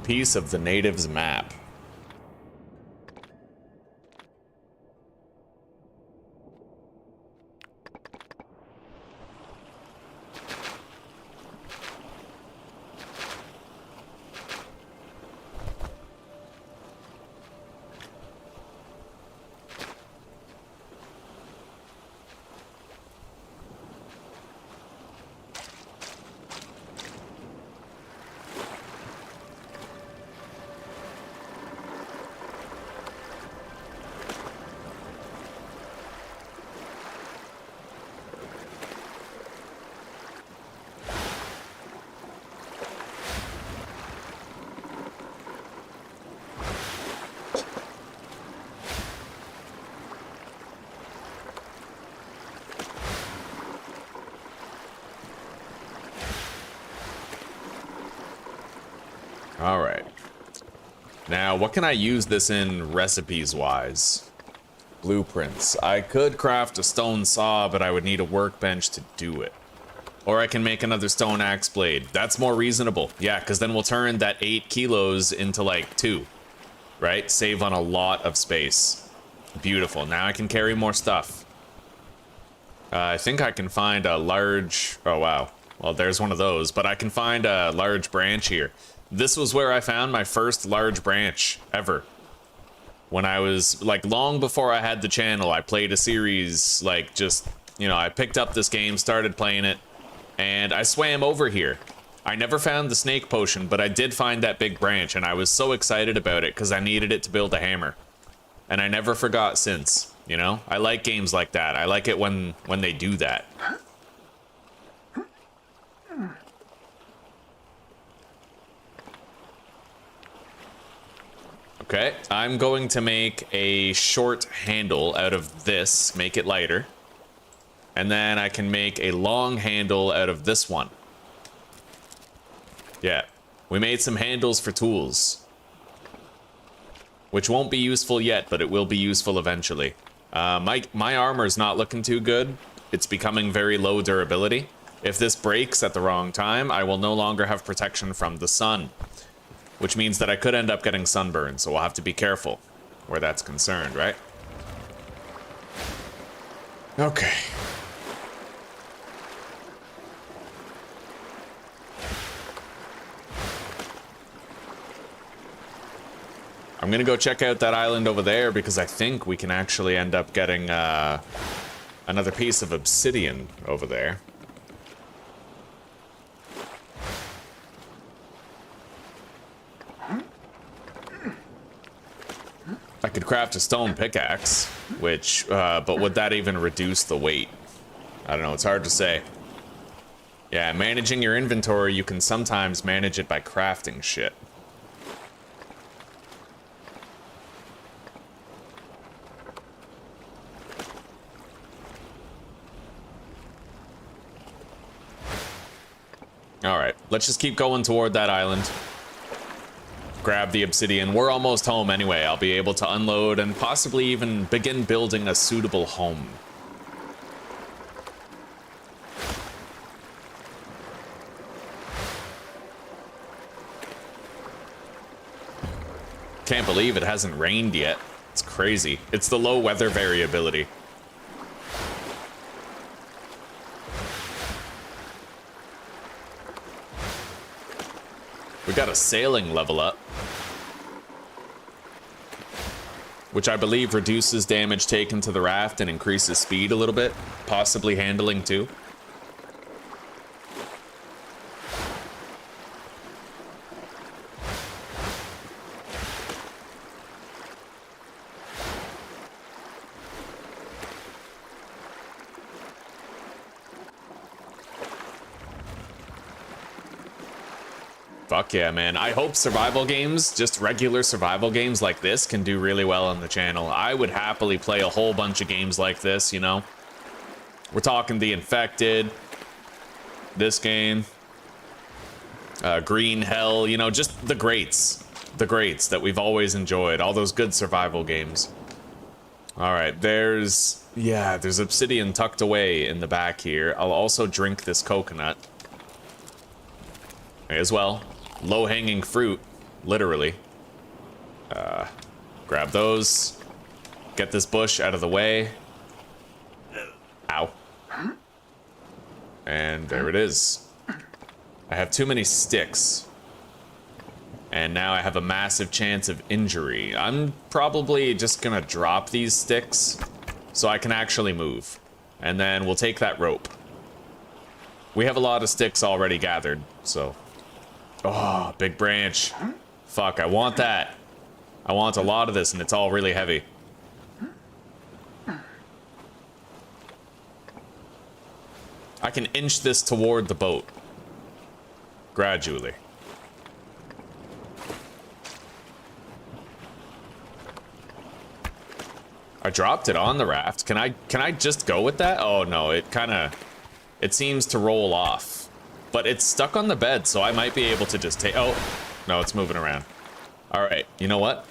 Piece of the natives' map. Now, what can I use this in recipes-wise? Blueprints. I could craft a stone saw, but I would need a workbench to do it. Or I can make another stone axe blade. That's more reasonable. Yeah, because then we'll turn that 8 kilos into like 2. Right? Save on a lot of space. Beautiful. Now I can carry more stuff. I think I can find a large... Oh, wow. Well, there's one of those. But I can find a large branch here. This was where I found my first large branch ever. When I was, like, long before I had the channel, I played a series, like, just, you know, I picked up this game, started playing it, and I swam over here. I never found the snake potion, but I did find that big branch, and I was so excited about it because I needed it to build a hammer. And I never forgot since, you know? I like games like that. I like it when they do that. Okay, I'm going to make a short handle out of this, make it lighter. And then I can make a long handle out of this one. Yeah, we made some handles for tools. Which won't be useful yet, but it will be useful eventually. My armor's not looking too good. It's becoming very low durability. If this breaks at the wrong time, I will no longer have protection from the sun. Which means that I could end up getting sunburned, so we'll have to be careful where that's concerned, right? Okay. I'm gonna go check out that island over there because I think we can actually end up getting another piece of obsidian over there. I could craft a stone pickaxe, which, but would that even reduce the weight? I don't know, it's hard to say. Yeah, managing your inventory, you can sometimes manage it by crafting shit. Alright, let's just keep going toward that island. Grab the obsidian. We're almost home anyway. I'll be able to unload and possibly even begin building a suitable home. Can't believe it hasn't rained yet. It's crazy. It's the low weather variability. We got a sailing level up, which I believe reduces damage taken to the raft and increases speed a little bit, possibly handling too. Fuck yeah, man. I hope survival games, just regular survival games like this, can do really well on the channel. I would happily play a whole bunch of games like this, you know? We're talking The Infected, this game, Green Hell, you know, just the greats that we've always enjoyed, all those good survival games. All right, there's obsidian tucked away in the back here. I'll also drink this coconut as well. Low-hanging fruit, literally. Grab those. Get this bush out of the way. Ow. And there it is. I have too many sticks. And now I have a massive chance of injury. I'm probably just gonna drop these sticks so I can actually move. And then we'll take that rope. We have a lot of sticks already gathered, so... Oh, big branch. Fuck, I want that. I want a lot of this, and it's all really heavy. I can inch this toward the boat. Gradually. I dropped it on the raft. Can I just go with that? Oh no, it seems to roll off. But it's stuck on the bed, so I might be able to just take... Oh, no, it's moving around. All right, you know what?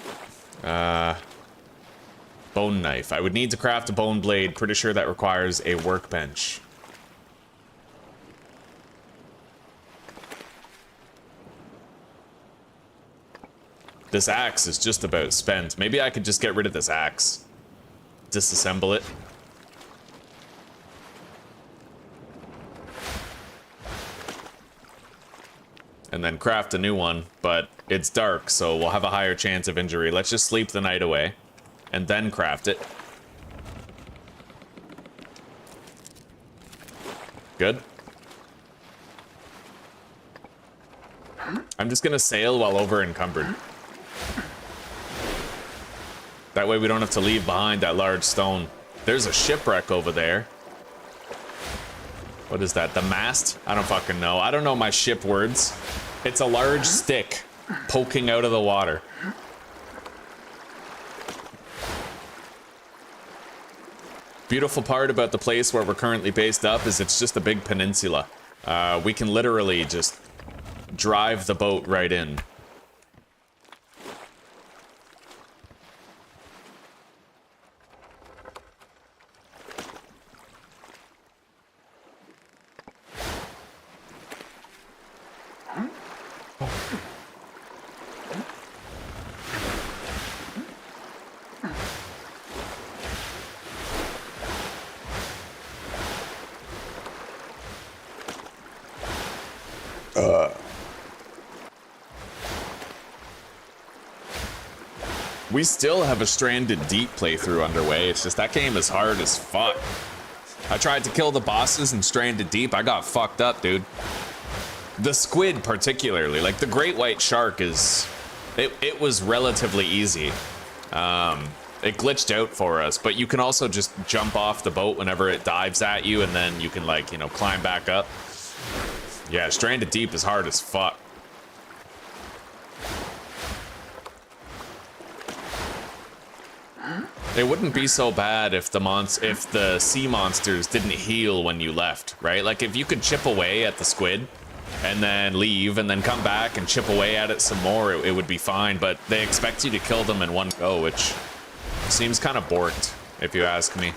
Bone knife. I would need to craft a bone blade. Pretty sure that requires a workbench. This axe is just about spent. Maybe I could just get rid of this axe. Disassemble it. And then craft a new one, but it's dark, so we'll have a higher chance of injury. Let's just sleep the night away, and then craft it. Good. I'm just gonna sail while over encumbered. That way we don't have to leave behind that large stone. There's a shipwreck over there. What is that? The mast? I don't fucking know. I don't know my ship words. It's a large stick poking out of the water. Beautiful part about the place where we're currently based up is it's just a big peninsula. We can literally just drive the boat right in. We still have a Stranded Deep playthrough underway. It's just that game is hard as fuck. I tried to kill the bosses in Stranded Deep. I got fucked up, dude. The squid particularly, like the great white shark is... It was relatively easy. It glitched out for us, but you can also just jump off the boat whenever it dives at you, and then you can, like, you know, climb back up. Yeah, Stranded Deep is hard as fuck. It wouldn't be so bad if the sea monsters didn't heal when you left, right? Like, if you could chip away at the squid and then leave and then come back and chip away at it some more, it would be fine. But they expect you to kill them in one go, which seems kind of borked, if you ask me.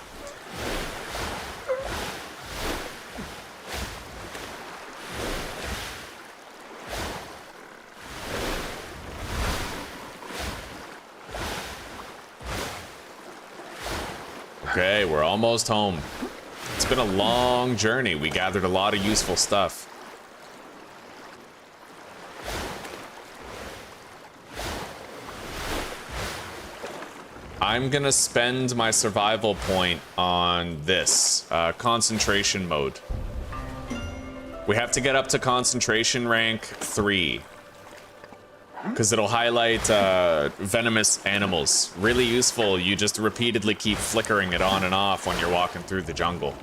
Okay, we're almost home. It's been a long journey. We gathered a lot of useful stuff. I'm gonna spend my survival point on this, concentration mode. We have to get up to concentration rank 3. Because it'll highlight venomous animals. Really useful. You just repeatedly keep flickering it on and off when you're walking through the jungle.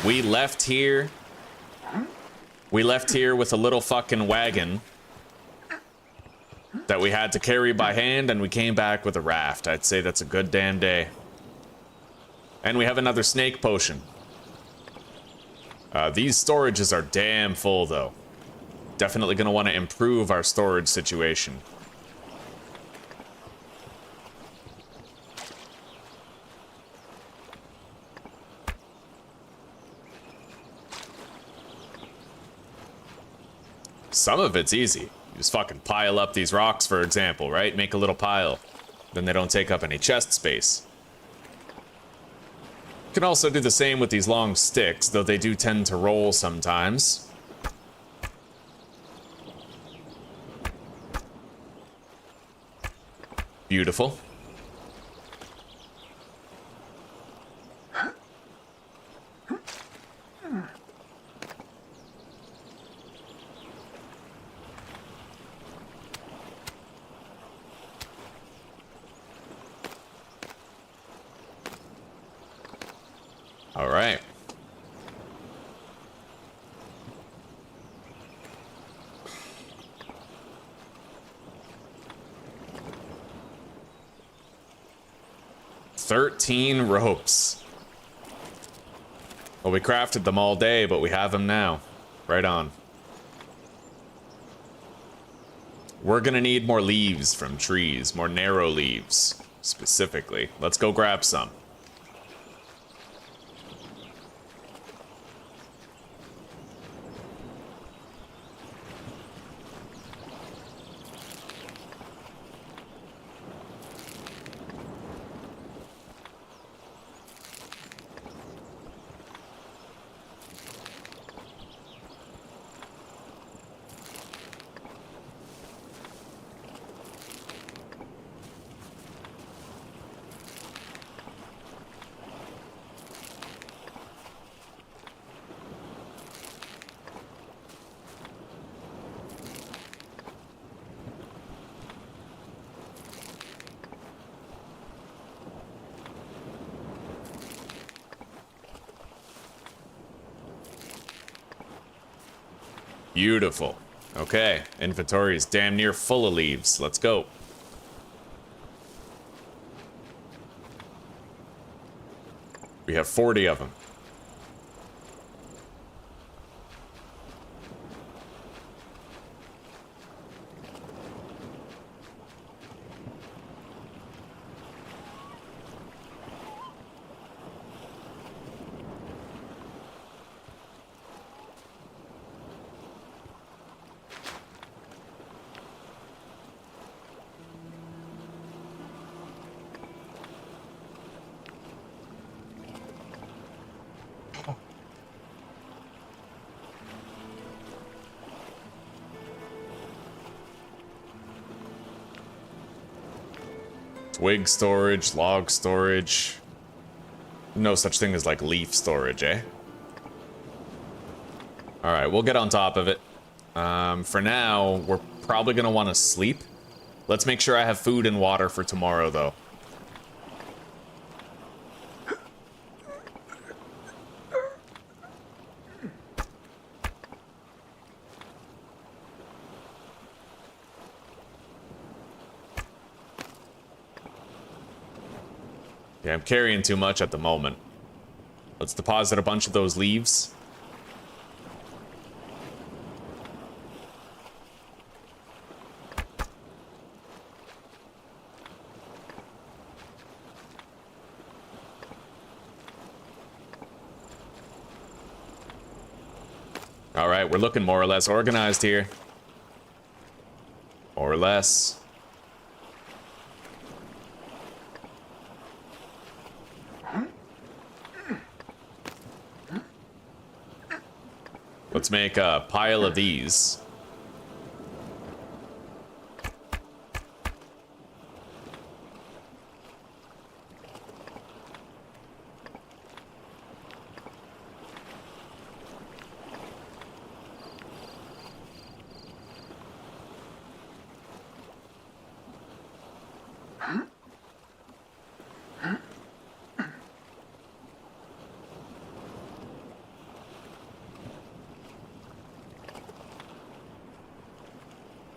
We left here. We left here with a little fucking wagon that we had to carry by hand, and we came back with a raft. I'd say that's a good damn day. And we have another snake potion. These storages are damn full, though. Definitely gonna want to improve our storage situation. Some of it's easy. You just fucking pile up these rocks, for example, right? Make a little pile. Then they don't take up any chest space. You can also do the same with these long sticks, though they do tend to roll sometimes. Beautiful. All right. "13 ropes. Well, we crafted them all day, but we have them now. Right on. We're gonna need more leaves from trees, more narrow leaves, specifically. Let's go grab some. Beautiful. Okay, inventory is damn near full of leaves. Let's go. We have 40 of them. Twig storage, log storage. No such thing as like leaf storage, eh? Alright, we'll get on top of it. For now, we're probably gonna want to sleep. Let's make sure I have food and water for tomorrow, though. Yeah, I'm carrying too much at the moment. Let's deposit a bunch of those leaves. All right, we're looking more or less organized here. More or less. Let's make a pile of these.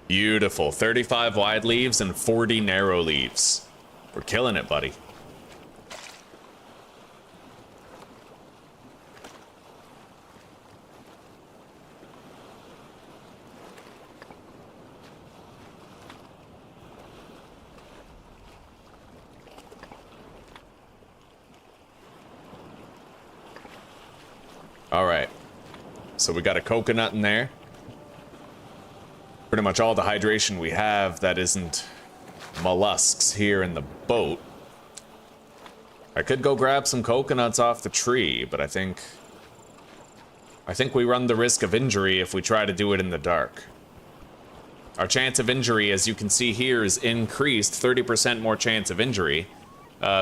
Beautiful. 35 wide leaves and 40 narrow leaves. We're killing it, buddy. All right. So we got a coconut in there. Pretty much all the hydration we have that isn't mollusks here in the boat. I could go grab some coconuts off the tree, but I think we run the risk of injury if we try to do it in the dark. Our chance of injury, as you can see here, is increased 30% more chance of injury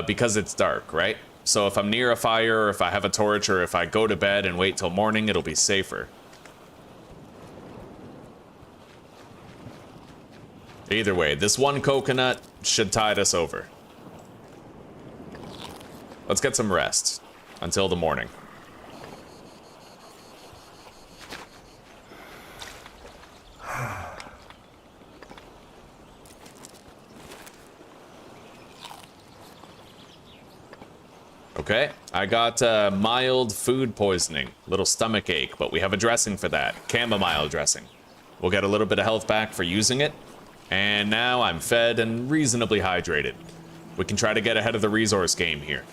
because it's dark, right? So if I'm near a fire, or if I have a torch, or if I go to bed and wait till morning, it'll be safer. Either way, this one coconut should tide us over. Let's get some rest. until the morning. Okay, I got mild food poisoning, little stomach ache, but we have a dressing for that, chamomile dressing. We'll get a little bit of health back for using it, and now I'm fed and reasonably hydrated. We can try to get ahead of the resource game here.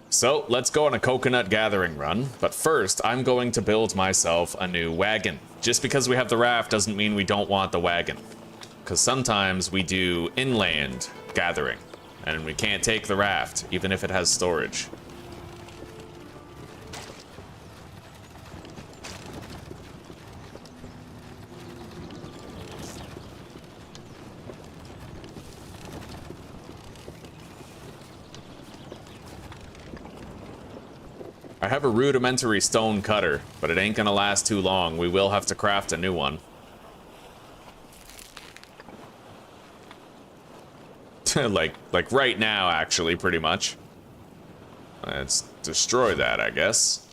So, let's go on a coconut gathering run, but first I'm going to build myself a new wagon. Just because we have the raft doesn't mean we don't want the wagon, because sometimes we do inland gathering. And we can't take the raft, even if it has storage. I have a rudimentary stone cutter, but it ain't gonna last too long. We will have to craft a new one. like right now, actually, pretty much. Let's destroy that, I guess.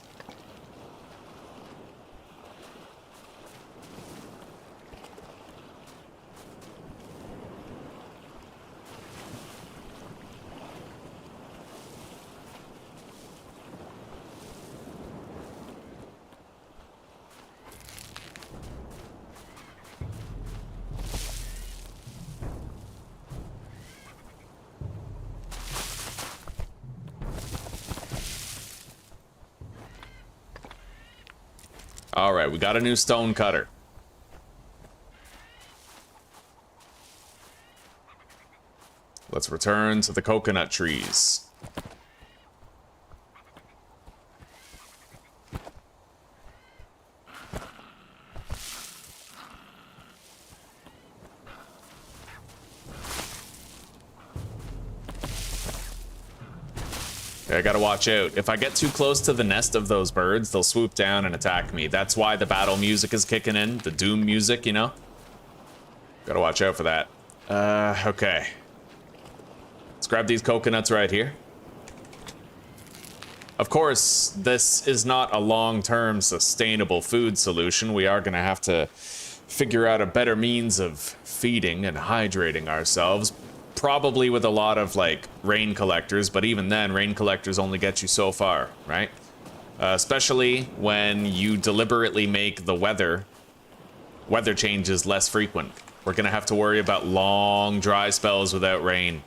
Alright, we got a new stone cutter. Let's return to the coconut trees. I gotta watch out. If I get too close to the nest of those birds, they'll swoop down and attack me. That's why the battle music is kicking in. The doom music, you know? Gotta watch out for that. Okay. Let's grab these coconuts right here. Of course, this is not a long-term sustainable food solution. We are gonna have to figure out a better means of feeding and hydrating ourselves. Probably with a lot of, like, rain collectors, but even then, rain collectors only get you so far, right? Especially when you deliberately make the weather changes less frequent. We're gonna have to worry about long, dry spells without rain.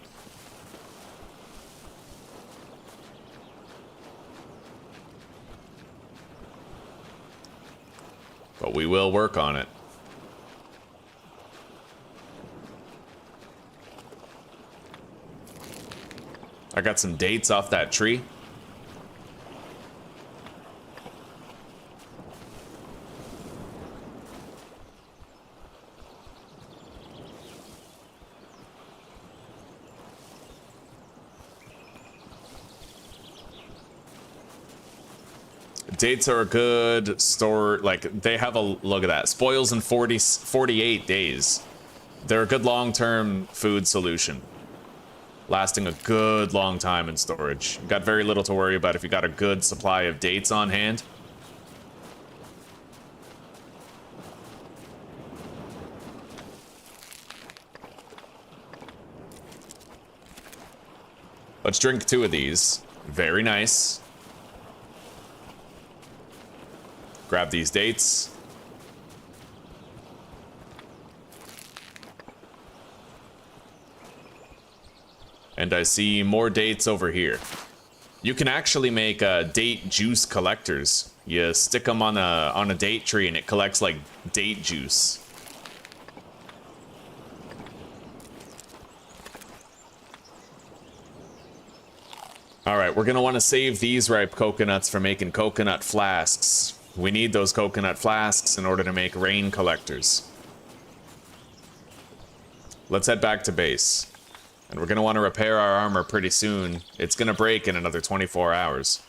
But we will work on it. I got some dates off that tree. Dates are a good store, like, they have a, look at that, spoils in 48 days. They're a good long-term food solution. Lasting a good long time in storage. You've got very little to worry about if you got a good supply of dates on hand. Let's drink 2 of these. Very nice. Grab these dates. And I see more dates over here. You can actually make date juice collectors. You stick them on a date tree and it collects like date juice. Alright, we're gonna want to save these ripe coconuts for making coconut flasks. We need those coconut flasks in order to make rain collectors. Let's head back to base. And we're going to want to repair our armor pretty soon. It's going to break in another 24 hours.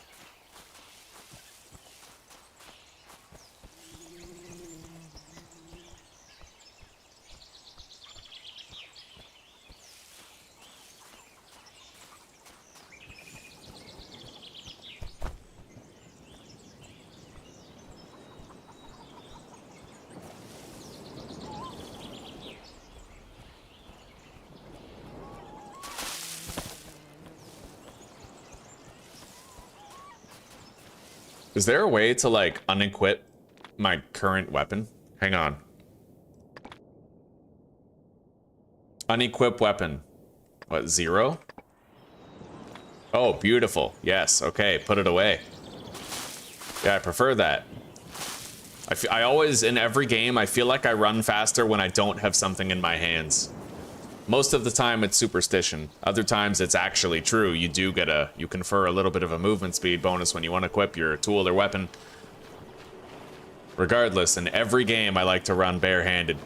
Is there a way to, like, unequip my current weapon? Hang on. Unequip weapon. What, 0? Oh, beautiful. Yes, okay, put it away. Yeah, I prefer that. I always, in every game, I feel like I run faster when I don't have something in my hands. Most of the time it's superstition. Other times it's actually true. You do get you confer a little bit of a movement speed bonus when you unequip your tool or weapon. Regardless, in every game I like to run barehanded.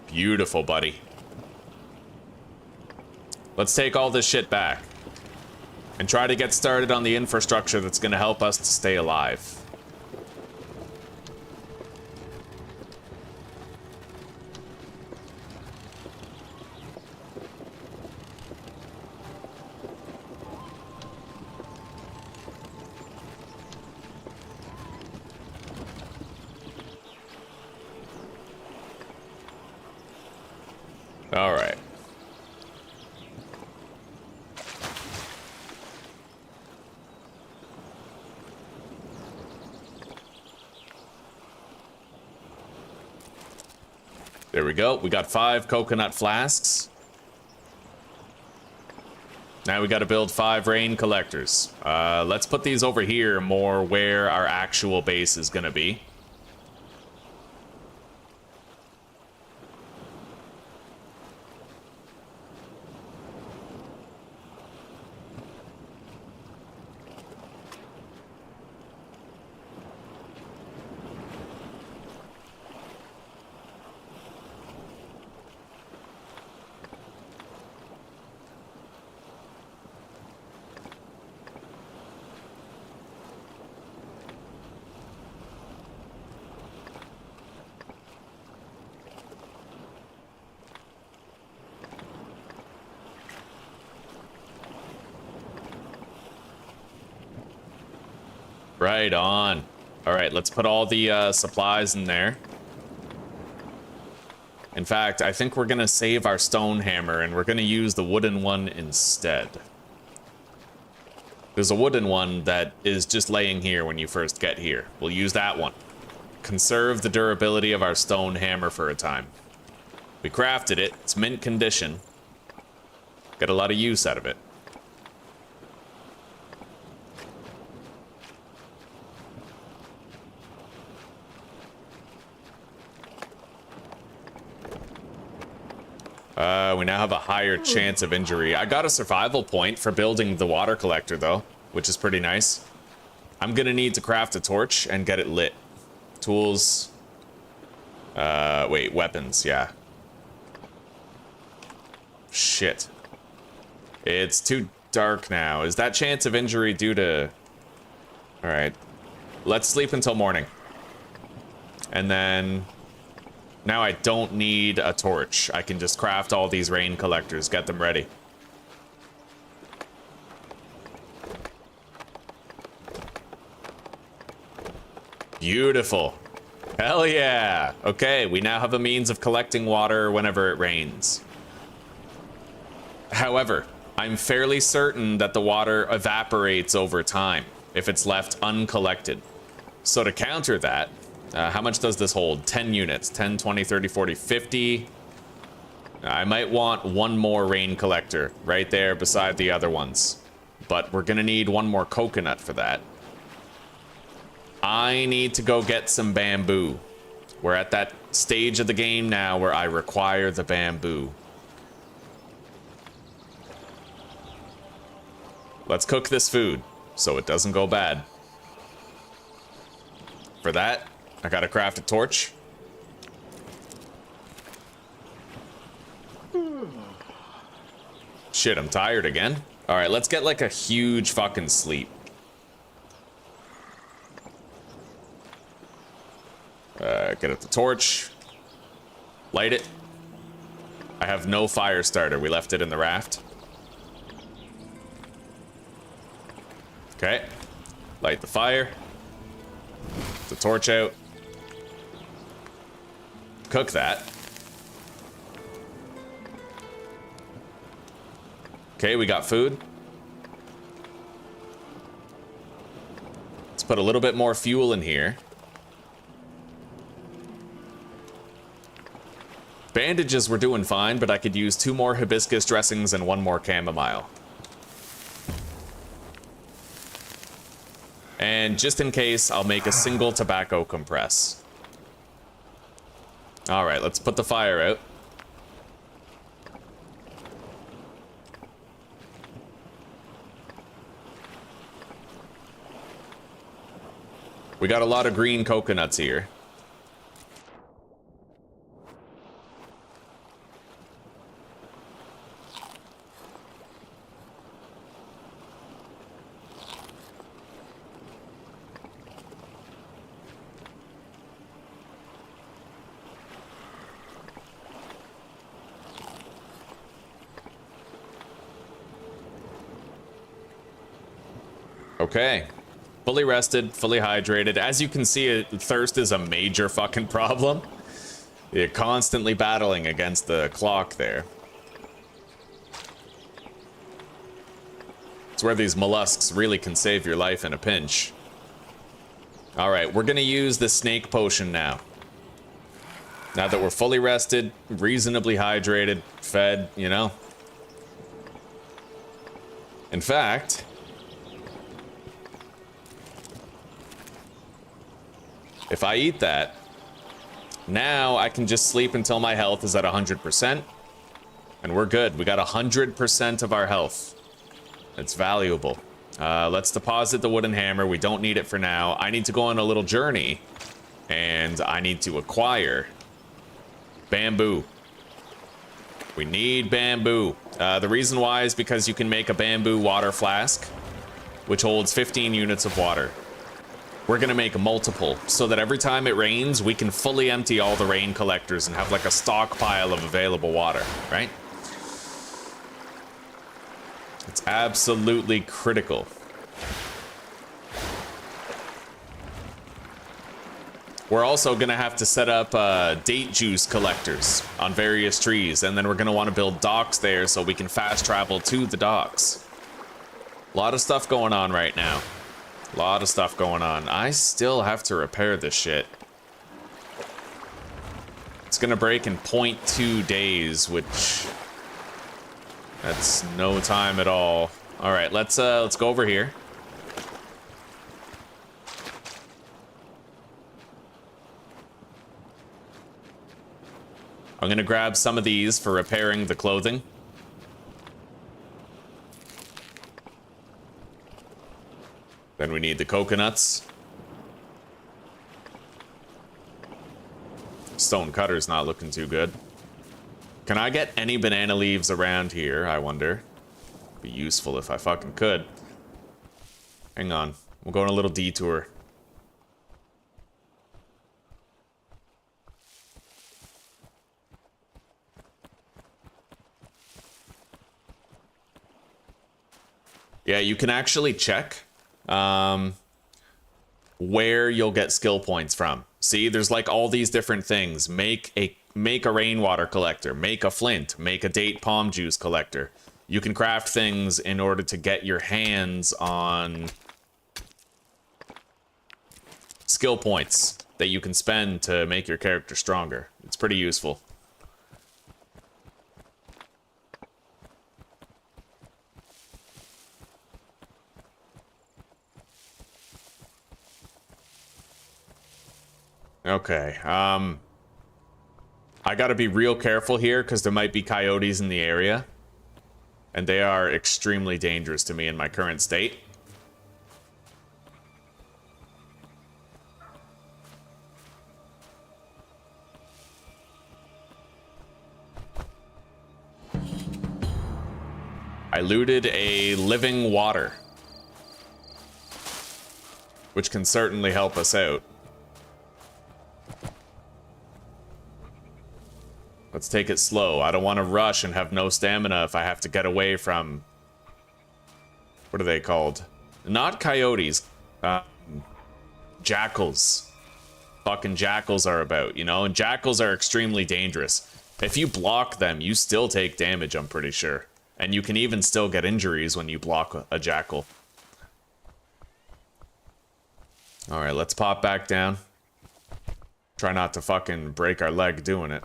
Beautiful, buddy. Let's take all this shit back and try to get started on the infrastructure that's going to help us to stay alive. All right. There we go. We got 5 coconut flasks. Now we got to build 5 rain collectors. Let's put these over here more where our actual base is going to be. Right on. All right, let's put all the supplies in there. In fact, I think we're gonna save our stone hammer and we're gonna use the wooden one instead. There's a wooden one that is just laying here when you first get here. We'll use that one. Conserve the durability of our stone hammer for a time. We crafted it, it's mint condition. Get a lot of use out of it. We now have a higher chance of injury. I got a survival point for building the water collector, though, which is pretty nice. I'm gonna need to craft a torch and get it lit. Tools. Wait, weapons, yeah. Shit. It's too dark now. Is that chance of injury due to... Alright. Let's sleep until morning. And then... Now I don't need a torch. I can just craft all these rain collectors, get them ready. Beautiful. Hell yeah. Okay, we now have a means of collecting water whenever it rains. However, I'm fairly certain that the water evaporates over time if it's left uncollected. So to counter that, how much does this hold? 10 units. 10, 20, 30, 40, 50. I might want one more rain collector right there beside the other ones. But we're gonna need one more coconut for that. I need to go get some bamboo. We're at that stage of the game now where I require the bamboo. Let's cook this food so it doesn't go bad. For that, I gotta craft a torch. Shit, I'm tired again. All right, let's get like a huge fucking sleep. Get up the torch. Light it. I have no fire starter. We left it in the raft. Okay. Light the fire. The torch out. cook that. Okay, we got food. Let's put a little bit more fuel in here. Bandages were doing fine, but I could use 2 more hibiscus dressings and 1 more chamomile. And just in case, I'll make a single tobacco compress. All right, let's put the fire out. We got a lot of green coconuts here. Okay. Fully rested, fully hydrated. As you can see, thirst is a major fucking problem. You're constantly battling against the clock there. It's where these mollusks really can save your life in a pinch. Alright, we're gonna use the snake potion now. Now that we're fully rested, reasonably hydrated, fed, you know. In fact... if I eat that, now I can just sleep until my health is at 100%, and we're good. We got 100% of our health. It's valuable. Let's deposit the wooden hammer. We don't need it for now. I need to go on a little journey, and I need to acquire bamboo. We need bamboo. The reason why is because you can make a bamboo water flask, which holds 15 units of water. We're gonna make multiple, so that every time it rains, we can fully empty all the rain collectors and have like a stockpile of available water, right? It's absolutely critical. We're also gonna have to set up date juice collectors on various trees, and then we're gonna wanna build docks there so we can fast travel to the docks. A lot of stuff going on right now. A lot of stuff going on. I still have to repair this shit. It's gonna break in 0.2 days, which... that's no time at all. Alright, let's go over here. I'm gonna grab some of these for repairing the clothing. Then we need the coconuts. Stone cutter's not looking too good. Can I get any banana leaves around here, I wonder? Be useful if I fucking could. Hang on. We'll go on a little detour. Yeah, you can actually check where you'll get skill points from. See, there's like all these different things. Make a rainwater collector, make a flint, make a date palm juice collector. You can craft things in order to get your hands on skill points that you can spend to make your character stronger. It's pretty useful. Okay, I gotta be real careful here because there might be coyotes in the area. And they are extremely dangerous to me in my current state. I looted a living water, which can certainly help us out. Let's take it slow. I don't want to rush and have no stamina if I have to get away from... what are they called? Not coyotes. Jackals. fucking jackals are about, you know? And jackals are extremely dangerous. If you block them, you still take damage, I'm pretty sure. And you can even still get injuries when you block a jackal. Alright, let's pop back down. Try not to fucking break our leg doing it.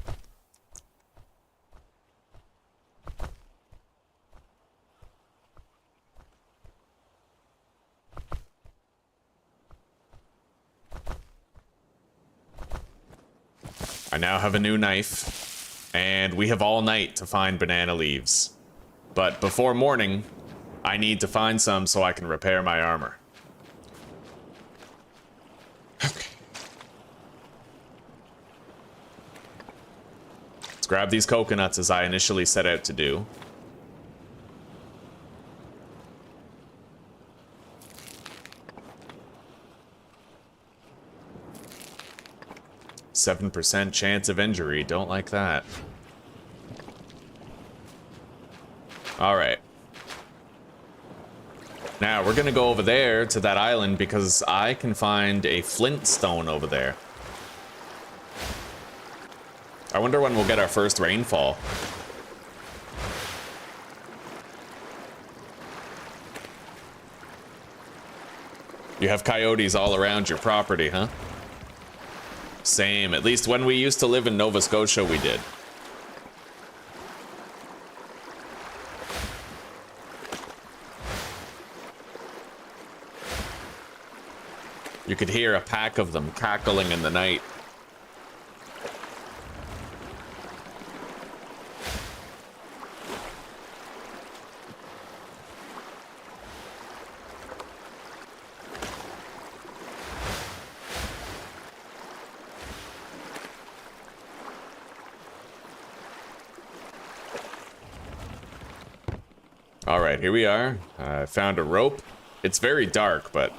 I now have a new knife, and we have all night to find banana leaves. But before morning, I need to find some so I can repair my armor. Okay. Let's grab these coconuts as I initially set out to do. %7 chance of injury. Don't like that. Alright. Now, we're gonna go over there to that island because I can find a flint stone over there. I wonder when we'll get our first rainfall. You have coyotes all around your property, huh? Same. At least when we used to live in Nova Scotia, we did. You could hear a pack of them cackling in the night. Alright, here we are. I found a rope. It's very dark, but...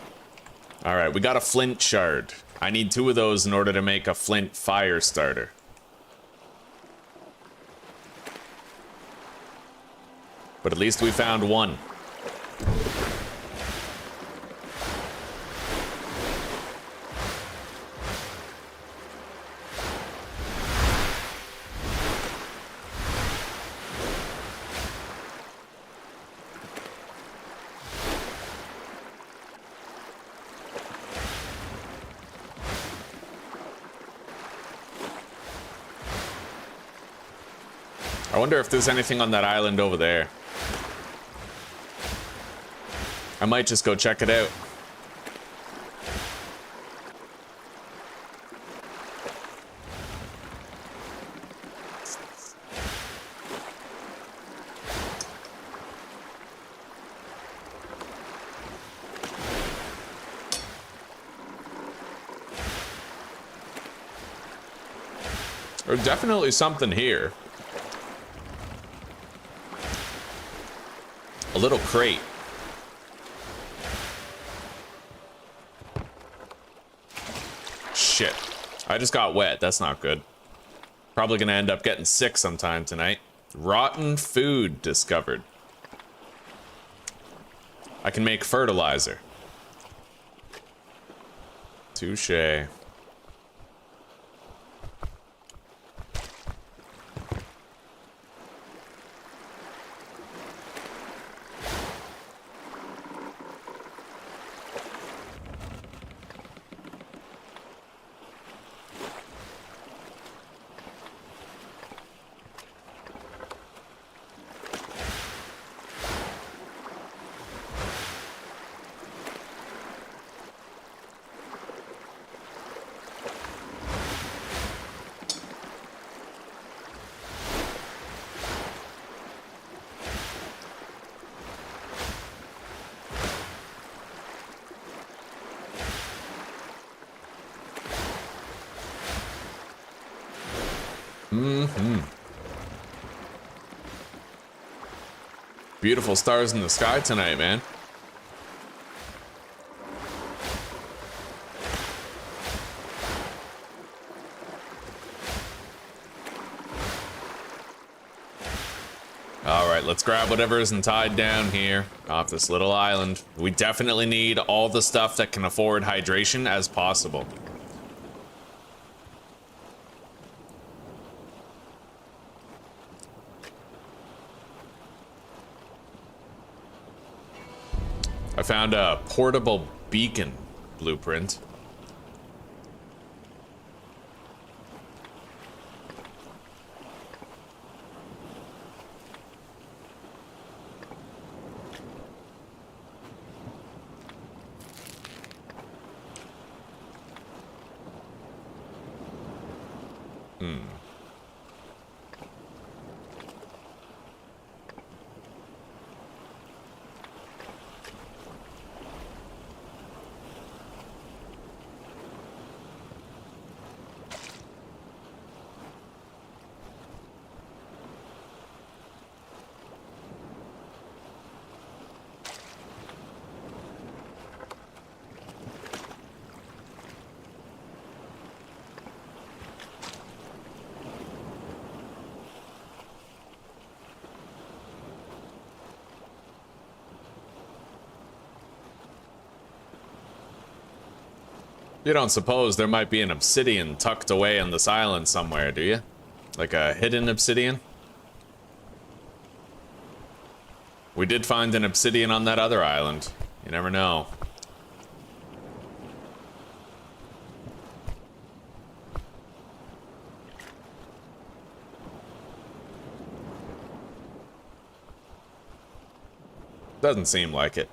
Alright, we got a flint shard. I need 2 of those in order to make a flint fire starter. But at least we found one. I wonder if there's anything on that island over there. I might just go check it out. There's definitely something here. A little crate. Shit. I just got wet. That's not good. Probably gonna end up getting sick sometime tonight. Rotten food discovered. I can make fertilizer. Touché. Beautiful stars in the sky tonight, man. All right, let's grab whatever isn't tied down here off this little island. We definitely need all the stuff that can afford hydration as possible. found a portable beacon blueprint. You don't suppose there might be an obsidian tucked away on this island somewhere, do you? Like a hidden obsidian? We did find an obsidian on that other island. You never know. Doesn't seem like it.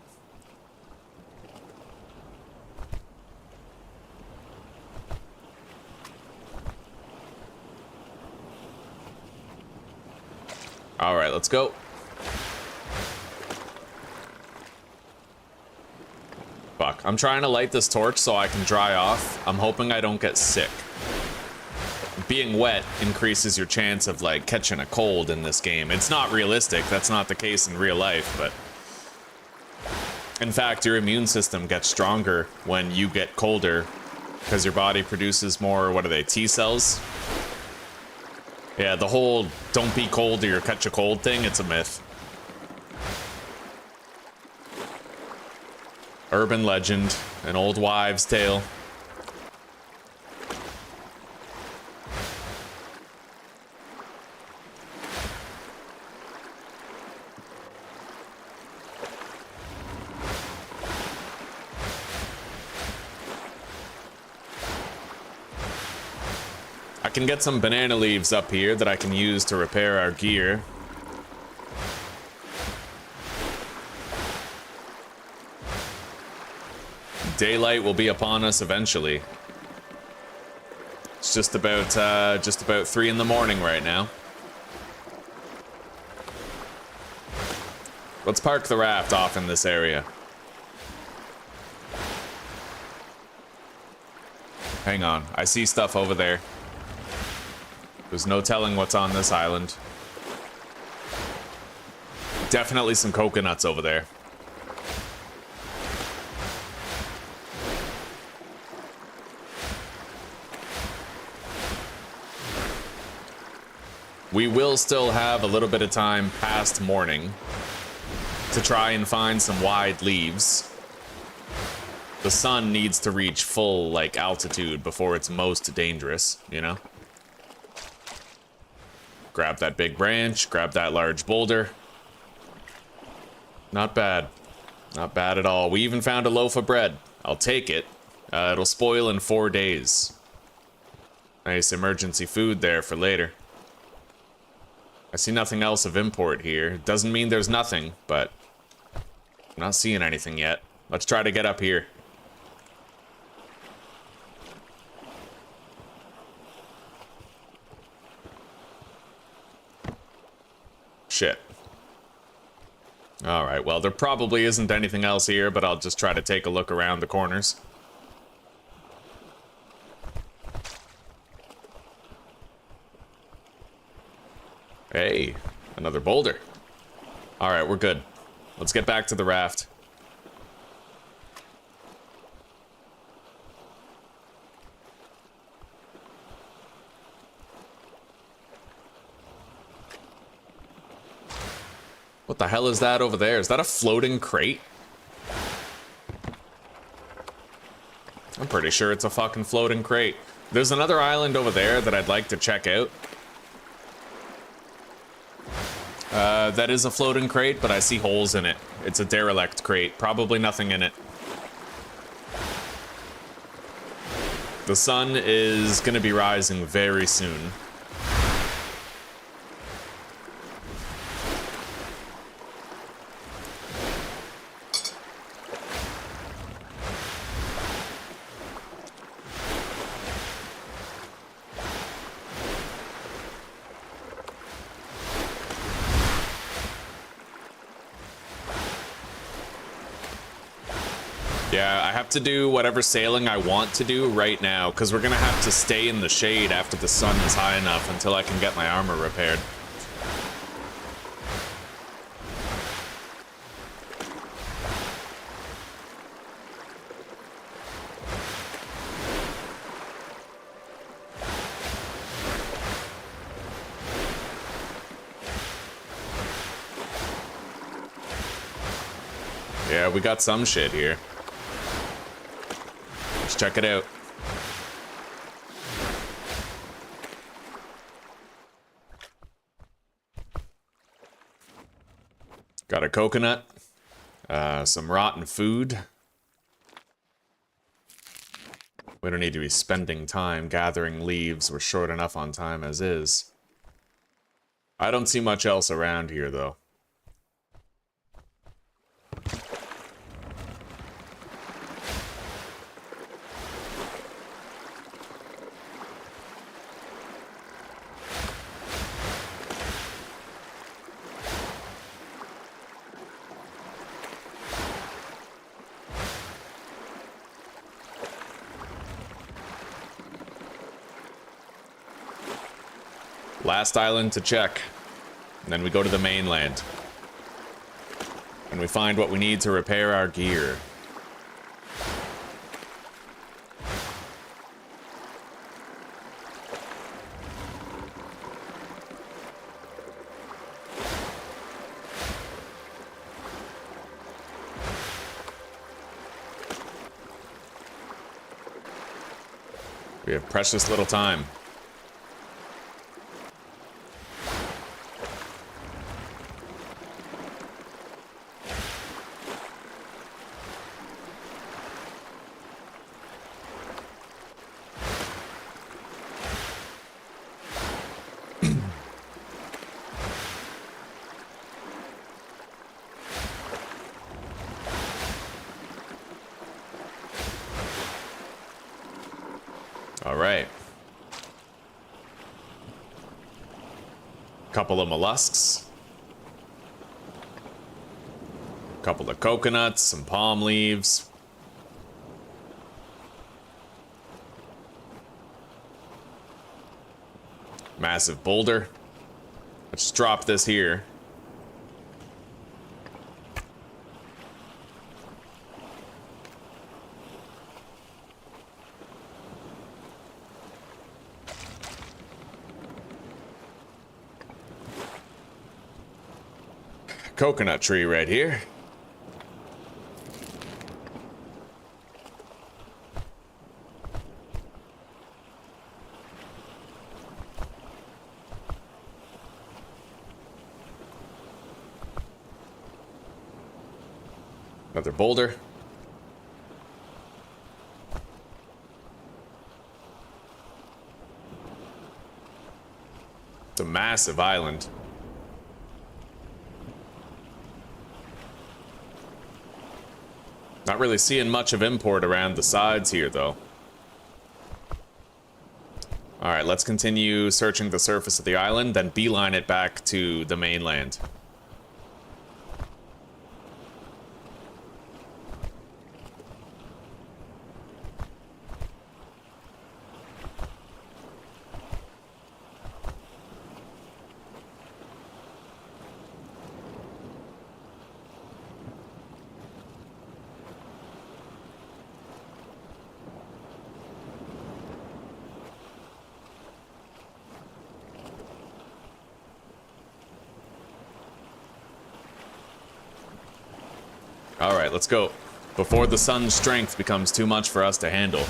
All right, let's go. Fuck, I'm trying to light this torch so I can dry off. I'm hoping I don't get sick. Being wet increases your chance of, like, catching a cold in this game. It's not realistic. That's not the case in real life, but... In fact, your immune system gets stronger when you get colder because your body produces more, what are they, T cells? Yeah, the whole don't be cold or you'll catch a cold thing, it's a myth. Urban legend, an old wives' tale. I can get some banana leaves up here that I can use to repair our gear. Daylight will be upon us eventually. It's just about 3 in the morning right now. Let's park the raft off in this area. Hang on, I see stuff over there. There's no telling what's on this island. Definitely some coconuts over there. We will still have a little bit of time past morning to try and find some wide leaves. The sun needs to reach full, like, altitude before it's most dangerous, you know? Grab that big branch, grab that large boulder. Not bad. Not bad at all. We even found a loaf of bread. I'll take it. It'll spoil in 4 days. Nice emergency food there for later. I see nothing else of import here. Doesn't mean there's nothing, but I'm not seeing anything yet. Let's try to get up here. Shit. Alright, well, there probably isn't anything else here, but I'll just try to take a look around the corners. Hey, another boulder. Alright, we're good. Let's get back to the raft. What the hell is that over there? Is that a floating crate? I'm pretty sure it's a fucking floating crate. There's another island over there that I'd like to check out. That is a floating crate, but I see holes in it. It's a derelict crate. Probably nothing in it. The sun is gonna be rising very soon. Yeah, I have to do whatever sailing I want to do right now, because we're gonna have to stay in the shade after the sun is high enough until I can get my armor repaired. Yeah, we got some shit here. Let's check it out. Got a coconut, some rotten food. We don't need to be spending time gathering leaves. We're short enough on time as is. I don't see much else around here, though. Last island to check. And then we go to the mainland. And we find what we need to repair our gear. We have precious little time. All right. Couple of mollusks. Couple of coconuts, some palm leaves. Massive boulder. Let's drop this here. Coconut tree right here. Another boulder. It's a massive island. Not really seeing much of import around the sides here, though. Alright, let's continue searching the surface of the island, then beeline it back to the mainland. Alright, let's go. Before the sun's strength becomes too much for us to handle.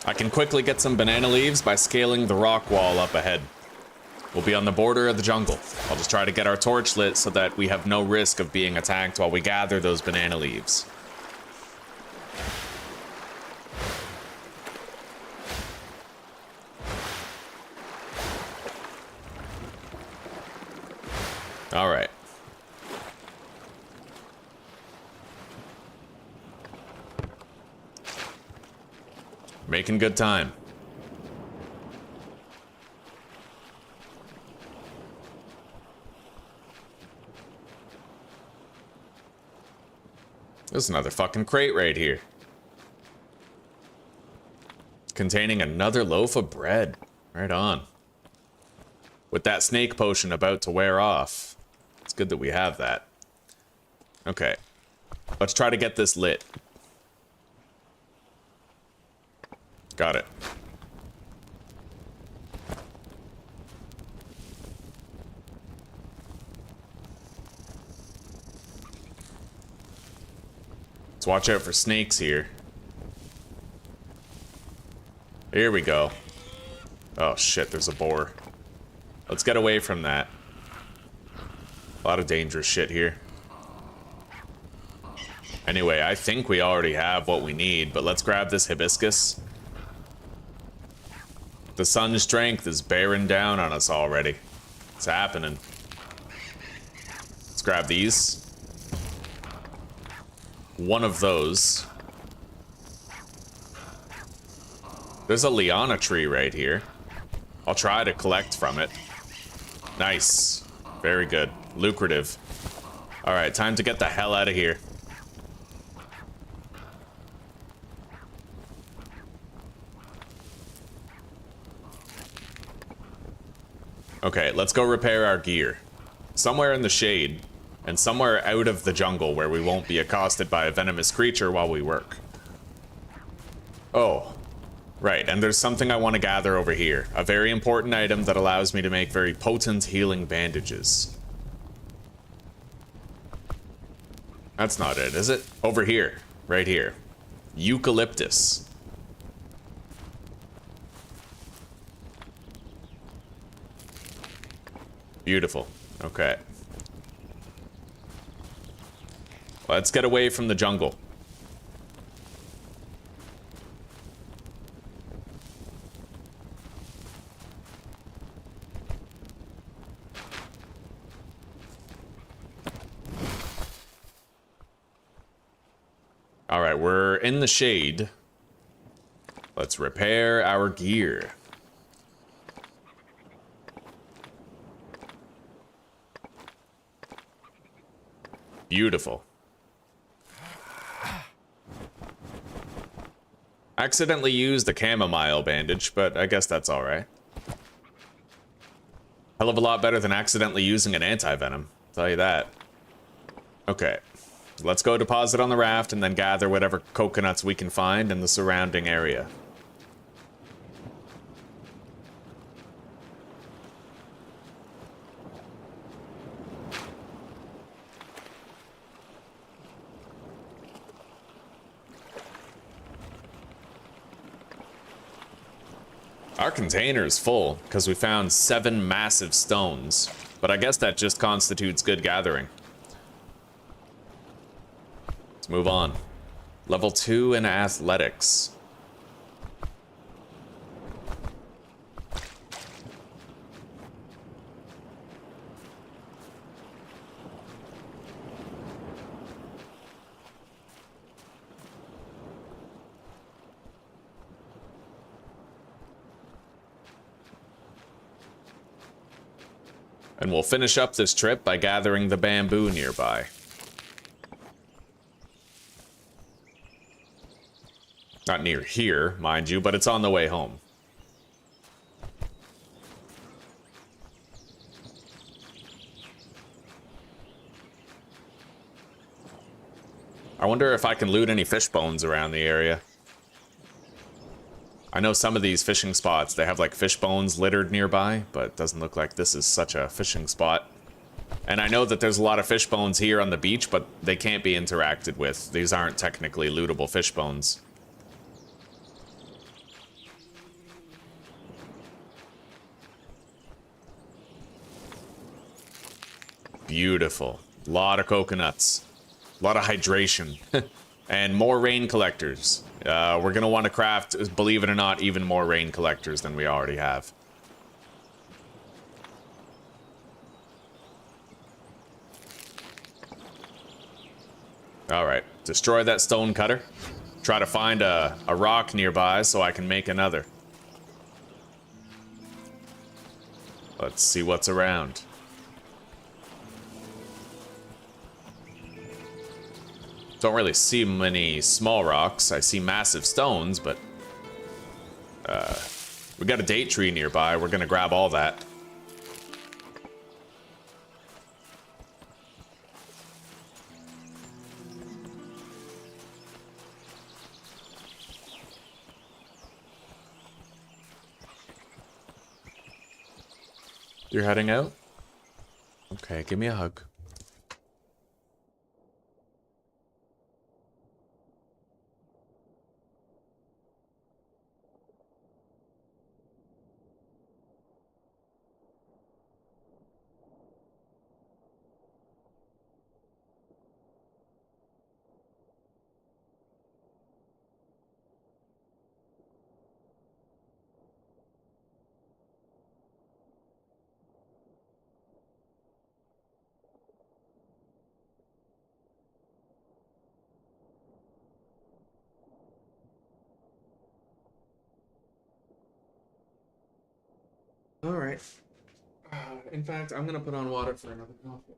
I can quickly get some banana leaves by scaling the rock wall up ahead. We'll be on the border of the jungle. I'll just try to get our torch lit so that we have no risk of being attacked while we gather those banana leaves. All right. Making good time. There's another fucking crate right here. Containing another loaf of bread. Right on. With that snake potion about to wear off. It's good that we have that. Okay. Let's try to get this lit. Got it. Let's watch out for snakes here. Here we go. Oh shit, there's a boar. Let's get away from that. A lot of dangerous shit here. Anyway, I think we already have what we need, but let's grab this hibiscus. The sun's strength is bearing down on us already. It's happening. Let's grab these. One of those. There's a liana tree right here. I'll try to collect from it. Nice. Very good. Lucrative. Alright, time to get the hell out of here. Okay, let's go repair our gear. Somewhere in the shade, and somewhere out of the jungle where we won't be accosted by a venomous creature while we work. Oh, right, and there's something I want to gather over here. A very important item that allows me to make very potent healing bandages. That's not it, is it? Over here, right here. Eucalyptus. Beautiful. Okay. Let's get away from the jungle. All right, we're in the shade. Let's repair our gear. Beautiful. Accidentally used a chamomile bandage, but I guess that's alright. Hell of a lot better than accidentally using an anti-venom, I'll tell you that. Okay, let's go deposit on the raft and then gather whatever coconuts we can find in the surrounding area. Our container is full, because we found 7 massive stones, but I guess that just constitutes good gathering. Let's move on. Level 2 in athletics. And we'll finish up this trip by gathering the bamboo nearby. Not near here, mind you, but it's on the way home. I wonder if I can loot any fish bones around the area. I know some of these fishing spots, they have like fish bones littered nearby, but it doesn't look like this is such a fishing spot. And I know that there's a lot of fish bones here on the beach, but they can't be interacted with. These aren't technically lootable fish bones. Beautiful. A lot of coconuts. A lot of hydration. And more rain collectors. We're gonna want to craft, believe it or not, even more rain collectors than we already have. Alright, destroy that stone cutter. Try to find a rock nearby so I can make another. Let's see what's around. Don't really see many small rocks. I see massive stones, but we got a date tree nearby. We're gonna grab all that. You're heading out? Okay, give me a hug. All right. In fact, I'm gonna put on water for another coffee.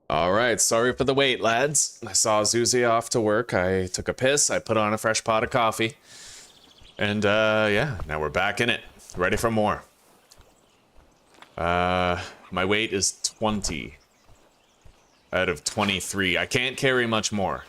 All right, sorry for the wait, lads. I saw Zuzi off to work. I took a piss. I put on a fresh pot of coffee. And, yeah, now we're back in it. Ready for more. My weight is 20 out of 23. I can't carry much more.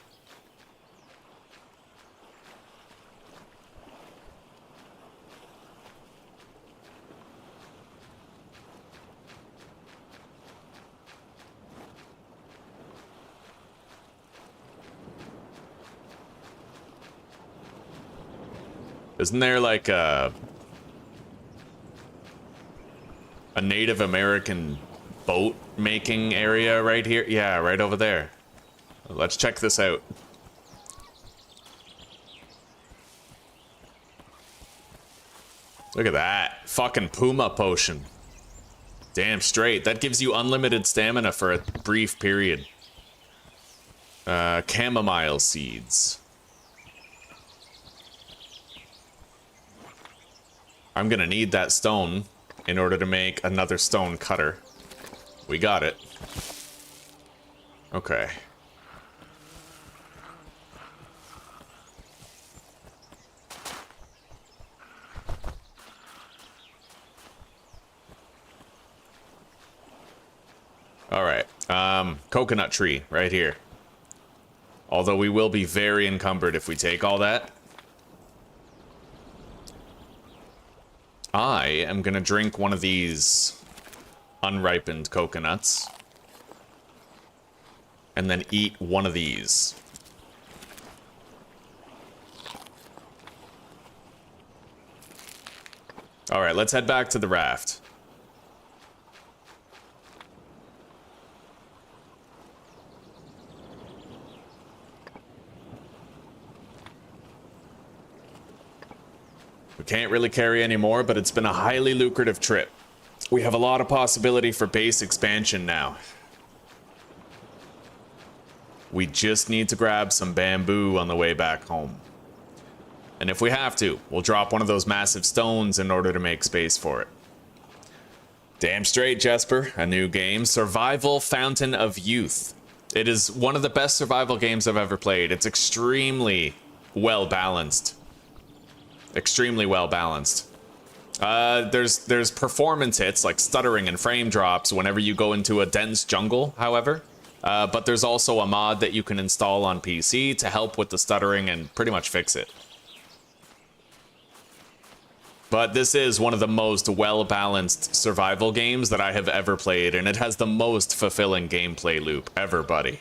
Isn't there like a Native American boat making area right here? Yeah, right over there. Let's check this out. Look at that. Fucking Puma potion. Damn straight. That gives you unlimited stamina for a brief period. Chamomile seeds. I'm gonna need that stone in order to make another stone cutter. We got it. Okay. Alright, coconut tree right here. Although we will be very encumbered if we take all that. I am gonna drink one of these unripened coconuts. And then eat one of these. Alright, let's head back to the raft. We can't really carry any more, but it's been a highly lucrative trip. We have a lot of possibility for base expansion now. We just need to grab some bamboo on the way back home. And if we have to, we'll drop one of those massive stones in order to make space for it. Damn straight, Jesper. A new game, Survival Fountain of Youth. It is one of the best survival games I've ever played. It's extremely well balanced. Extremely well balanced. There's performance hits like stuttering and frame drops whenever you go into a dense jungle, however. But there's also a mod that you can install on PC to help with the stuttering and pretty much fix it. But this is one of the most well-balanced survival games that I have ever played, and it has the most fulfilling gameplay loop ever, buddy.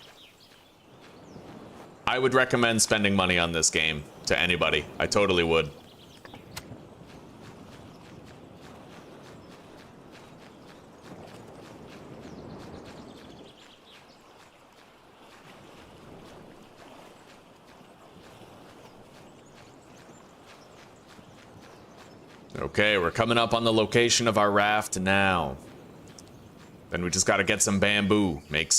I would recommend spending money on this game to anybody. I totally would. Okay, we're coming up on the location of our raft now. Then we just gotta get some bamboo, make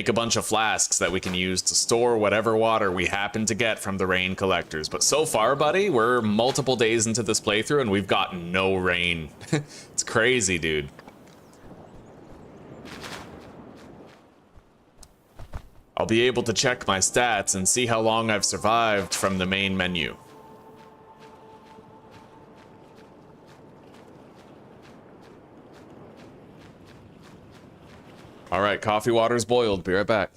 a bunch of flasks that we can use to store whatever water we happen to get from the rain collectors. But so far, buddy, we're multiple days into this playthrough and we've got no rain. It's crazy, dude. I'll be able to check my stats and see how long I've survived from the main menu. All right, coffee water's boiled. Be right back.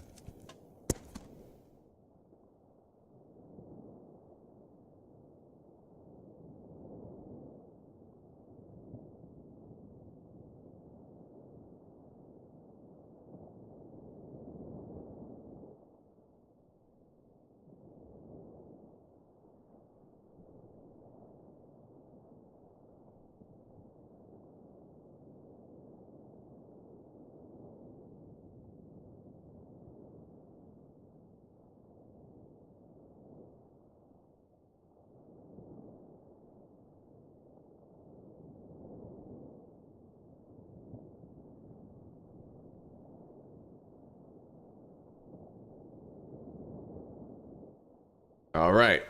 All right.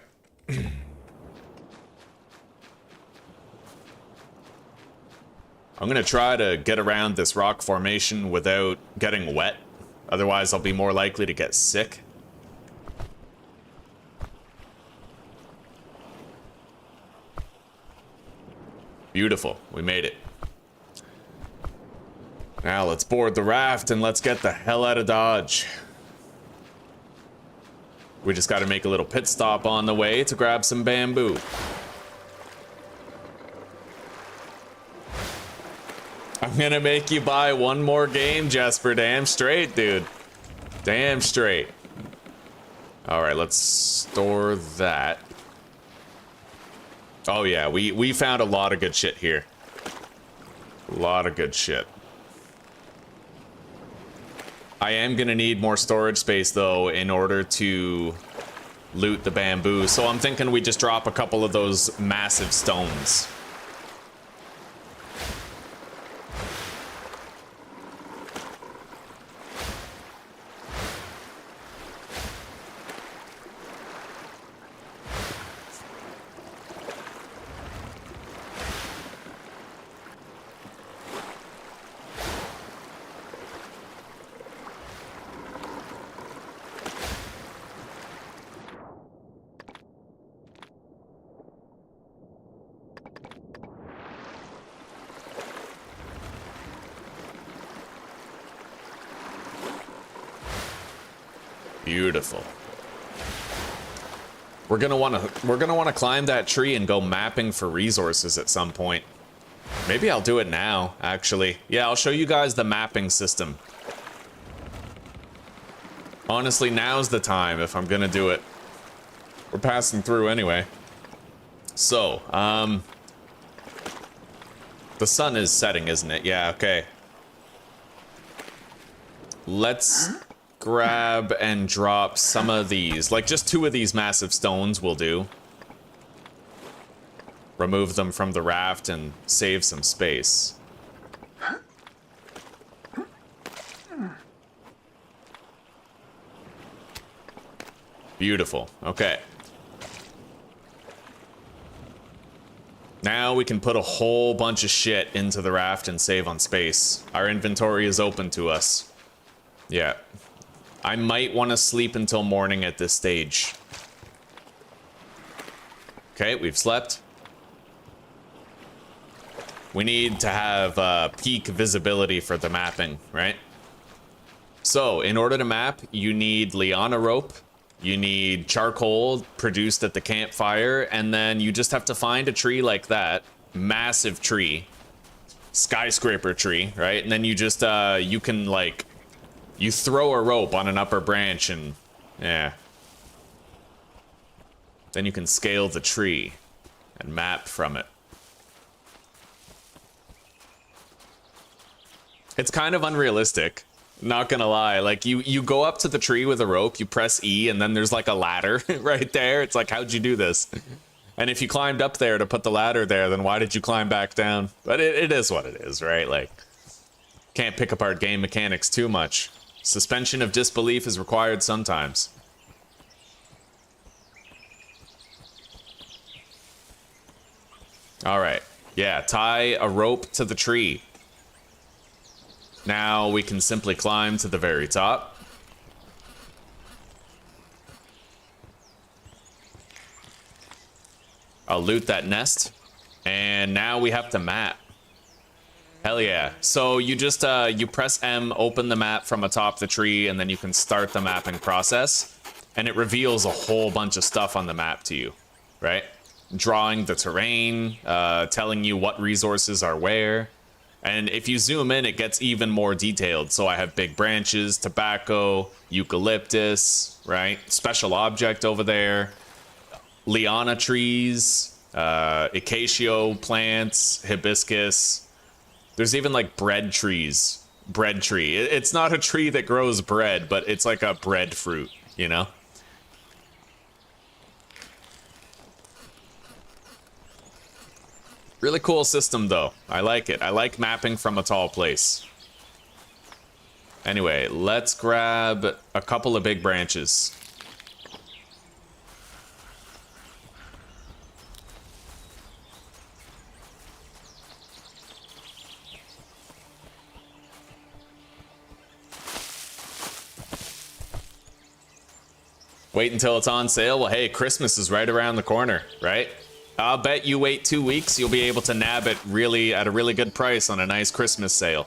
I'm gonna try to get around this rock formation without getting wet. Otherwise, I'll be more likely to get sick. Beautiful. We made it. Now let's board the raft and let's get the hell out of Dodge. We just gotta make a little pit stop on the way to grab some bamboo. I'm gonna make you buy one more game, Jesper. Damn straight, dude. Damn straight. Alright, let's store that. Oh yeah, we found a lot of good shit here. A lot of good shit. I am gonna need more storage space though in order to loot the bamboo. So I'm thinking we just drop a couple of those massive stones. Beautiful. We're gonna wanna climb that tree and go mapping for resources at some point. Maybe I'll do it now, actually. Yeah, I'll show you guys the mapping system. Honestly, now's the time if I'm gonna do it. We're passing through anyway. So, the sun is setting, isn't it? Yeah, okay. Let's grab and drop some of these. Like, just 2 of these massive stones will do. Remove them from the raft and save some space. Beautiful. Okay. Now we can put a whole bunch of shit into the raft and save on space. Our inventory is open to us. Yeah. I might want to sleep until morning at this stage. Okay, we've slept. We need to have peak visibility for the mapping, right? So, in order to map, you need liana rope, you need charcoal produced at the campfire, and then you just have to find a tree like that, massive tree, skyscraper tree, right? And then you just, you can, like, you throw a rope on an upper branch and, yeah. Then you can scale the tree and map from it. It's kind of unrealistic, not gonna lie. Like, you go up to the tree with a rope, you press E, and then there's like a ladder right there. It's like, how'd you do this? And if you climbed up there to put the ladder there, then why did you climb back down? But it is what it is, right? Like, can't pick apart game mechanics too much. Suspension of disbelief is required sometimes. All right. Yeah, tie a rope to the tree. Now we can simply climb to the very top. I'll loot that nest. And now we have to map. Hell yeah. So you just, you press M, open the map from atop the tree, and then you can start the mapping process. And it reveals a whole bunch of stuff on the map to you, right? Drawing the terrain, telling you what resources are where. And if you zoom in, it gets even more detailed. So I have big branches, tobacco, eucalyptus, right? Special object over there. Liana trees, acacia plants, hibiscus. There's even like bread trees. Bread tree. It's not a tree that grows bread, but it's like a bread fruit, you know? Really cool system, though. I like it. I like mapping from a tall place. Anyway, let's grab a couple of big branches. Wait until it's on sale? Well, hey, Christmas is right around the corner, right? I'll bet you wait 2 weeks, you'll be able to nab it really at a really good price on a nice Christmas sale.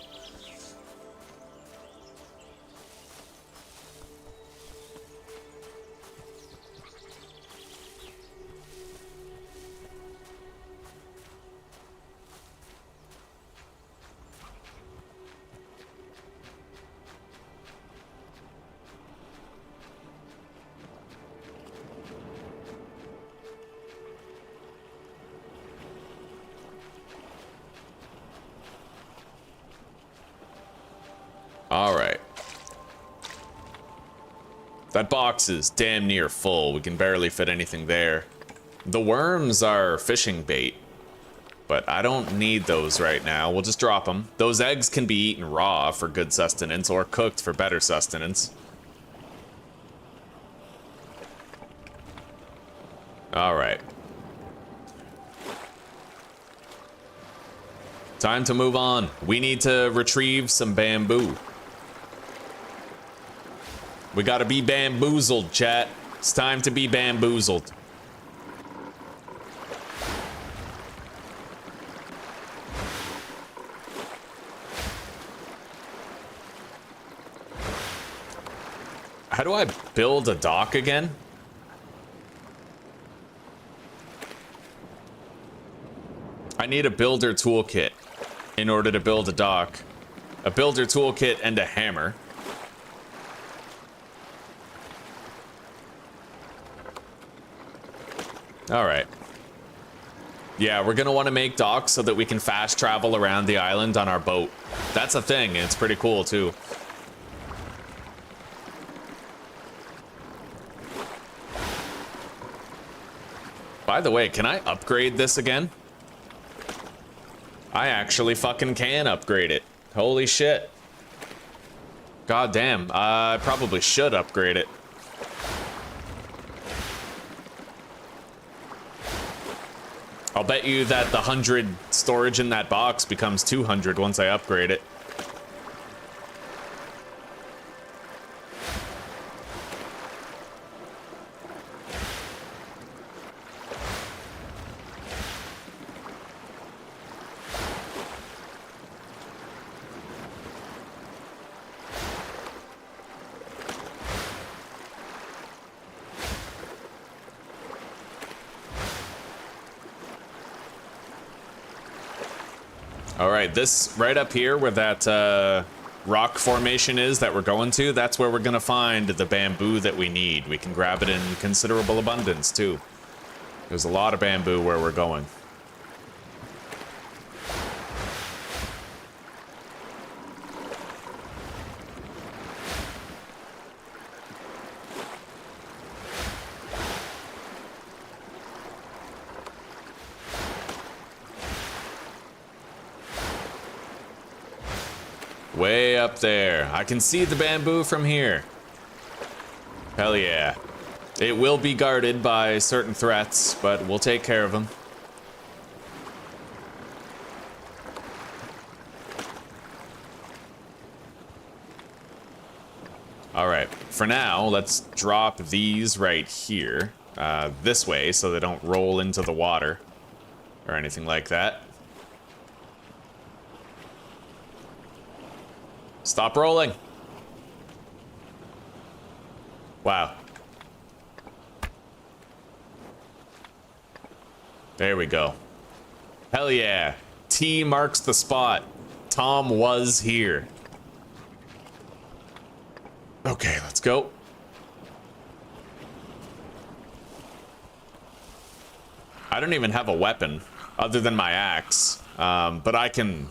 All right. That box is damn near full. We can barely fit anything there. The worms are fishing bait, but I don't need those right now. We'll just drop them. Those eggs can be eaten raw for good sustenance or cooked for better sustenance. All right. Time to move on. We need to retrieve some bamboo. We gotta be bamboozled, chat. It's time to be bamboozled. How do I build a dock again? I need a builder toolkit in order to build a dock. A builder toolkit and a hammer. All right. Yeah, we're gonna want to make docks so that we can fast travel around the island on our boat. That's a thing, and it's pretty cool too. By the way, can I upgrade this again? I actually fucking can upgrade it. Holy shit. God damn, I probably should upgrade it. I'll bet you that the 100 storage in that box becomes 200 once I upgrade it. Alright, this right up here where that rock formation is that we're going to, that's where we're gonna find the bamboo that we need. We can grab it in considerable abundance too. There's a lot of bamboo where we're going. Way up there. I can see the bamboo from here. Hell yeah. It will be guarded by certain threats, but we'll take care of them. Alright, for now, let's drop these right here. This way, so they don't roll into the water. Or anything like that. Stop rolling. Wow. There we go. Hell yeah. T marks the spot. Tom was here. Okay, let's go. I don't even have a weapon other than my axe. But I can...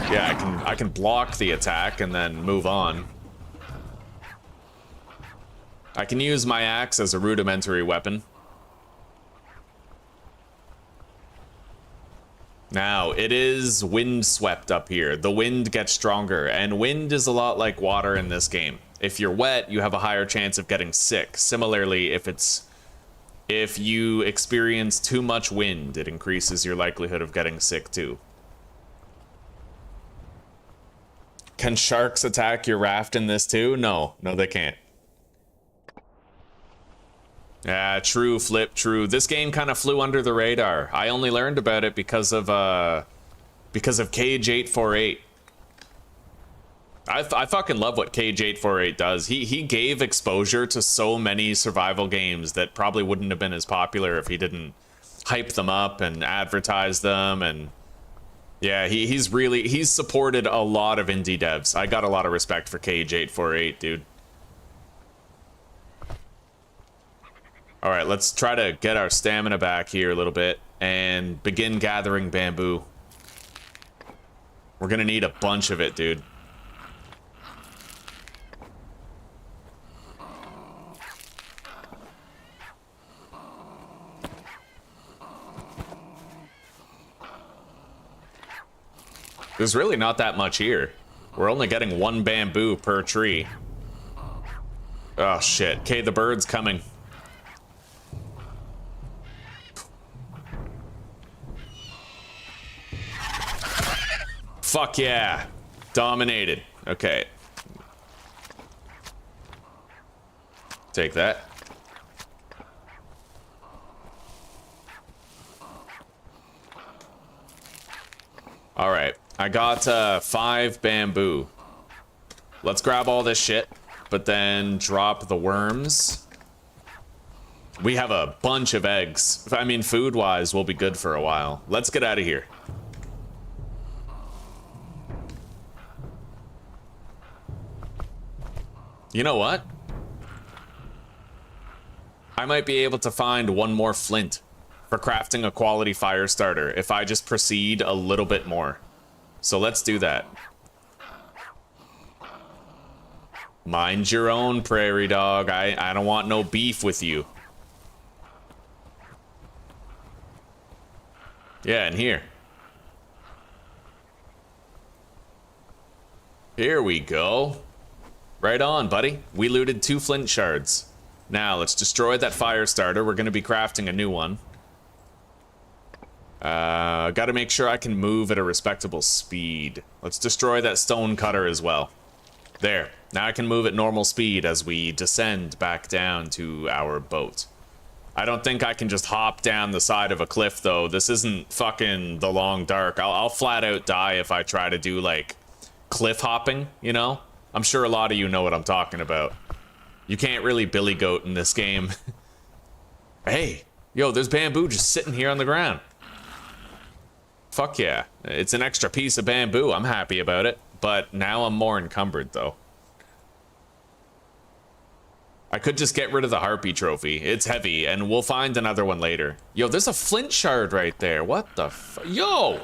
Yeah, I can block the attack and then move on. I can use my axe as a rudimentary weapon. Now, it is windswept up here. The wind gets stronger, and wind is a lot like water in this game. If you're wet, you have a higher chance of getting sick. Similarly, if you experience too much wind, it increases your likelihood of getting sick too. Can sharks attack your raft in this too? No, they can't. Yeah, true, Flip, true. This game kind of flew under the radar. I only learned about it because of Cage 848. I fucking love what Cage 848 does. He gave exposure to so many survival games that probably wouldn't have been as popular if he didn't hype them up and advertise them. And yeah, he's supported a lot of indie devs. I got a lot of respect for Cage 848, dude. All right, let's try to get our stamina back here a little bit and begin gathering bamboo. We're gonna need a bunch of it, dude. There's really not that much here. We're only getting 1 bamboo per tree. Oh shit. Okay, the bird's coming. Fuck yeah. Dominated. Okay. Take that. All right. I got 5 bamboo. Let's grab all this shit, but then drop the worms. We have a bunch of eggs. I mean, food-wise, we'll be good for a while. Let's get out of here. You know what? I might be able to find 1 more flint for crafting a quality fire starter if I just proceed a little bit more. So let's do that. Mind your own, prairie dog. I don't want no beef with you. Yeah, and here. Here we go. Right on, buddy. We looted 2 flint shards. Now, let's destroy that fire starter. We're gonna be crafting a new one. Gotta make sure I can move at a respectable speed. Let's destroy that stone cutter as well. There. Now I can move at normal speed as we descend back down to our boat. I don't think I can just hop down the side of a cliff, though. This isn't fucking the long dark. I'll flat out die if I try to do, like, cliff hopping, you know? I'm sure a lot of you know what I'm talking about. You can't really billy goat in this game. Hey, yo, there's bamboo just sitting here on the ground. Fuck yeah. It's an extra piece of bamboo. I'm happy about it. But now I'm more encumbered, though. I could just get rid of the harpy trophy. It's heavy, and we'll find another one later. Yo, there's a flint shard right there. What the f- Yo!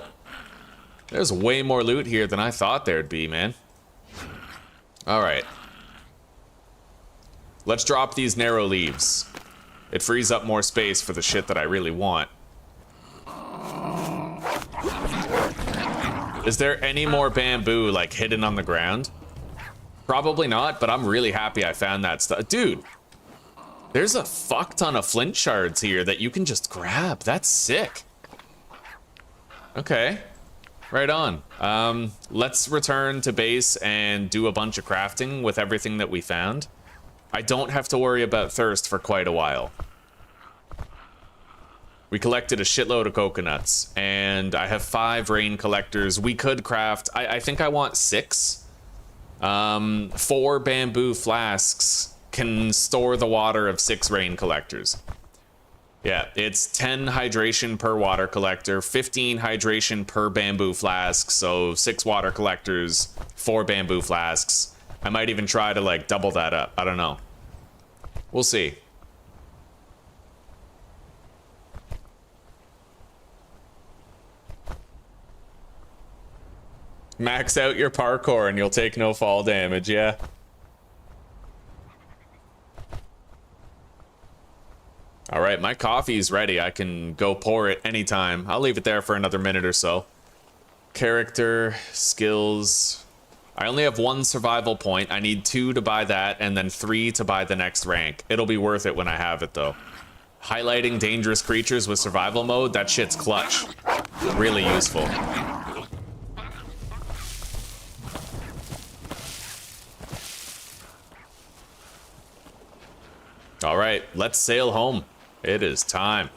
There's way more loot here than I thought there'd be, man. Alright. Let's drop these narrow leaves. It frees up more space for the shit that I really want. Is there any more bamboo, like, hidden on the ground? Probably not, but I'm really happy I found that stuff. Dude, there's a fuck ton of flint shards here that you can just grab. That's sick. Okay, right on. Let's return to base and do a bunch of crafting with everything that we found. I don't have to worry about thirst for quite a while. We collected a shitload of coconuts, and I have 5 rain collectors. We could craft, I think I want 6. 4 bamboo flasks can store the water of 6 rain collectors. Yeah, it's 10 hydration per water collector, 15 hydration per bamboo flask, so 6 water collectors, 4 bamboo flasks. I might even try to, like, double that up. I don't know. We'll see. Max out your parkour and you'll take no fall damage, yeah. All right, my coffee's ready. I can go pour it anytime. I'll leave it there for another minute or so. Character, skills. I only have 1 survival point. I need 2 to buy that and then 3 to buy the next rank. It'll be worth it when I have it, though. Highlighting dangerous creatures with survival mode, that shit's clutch. Really useful. All right, let's sail home. It is time.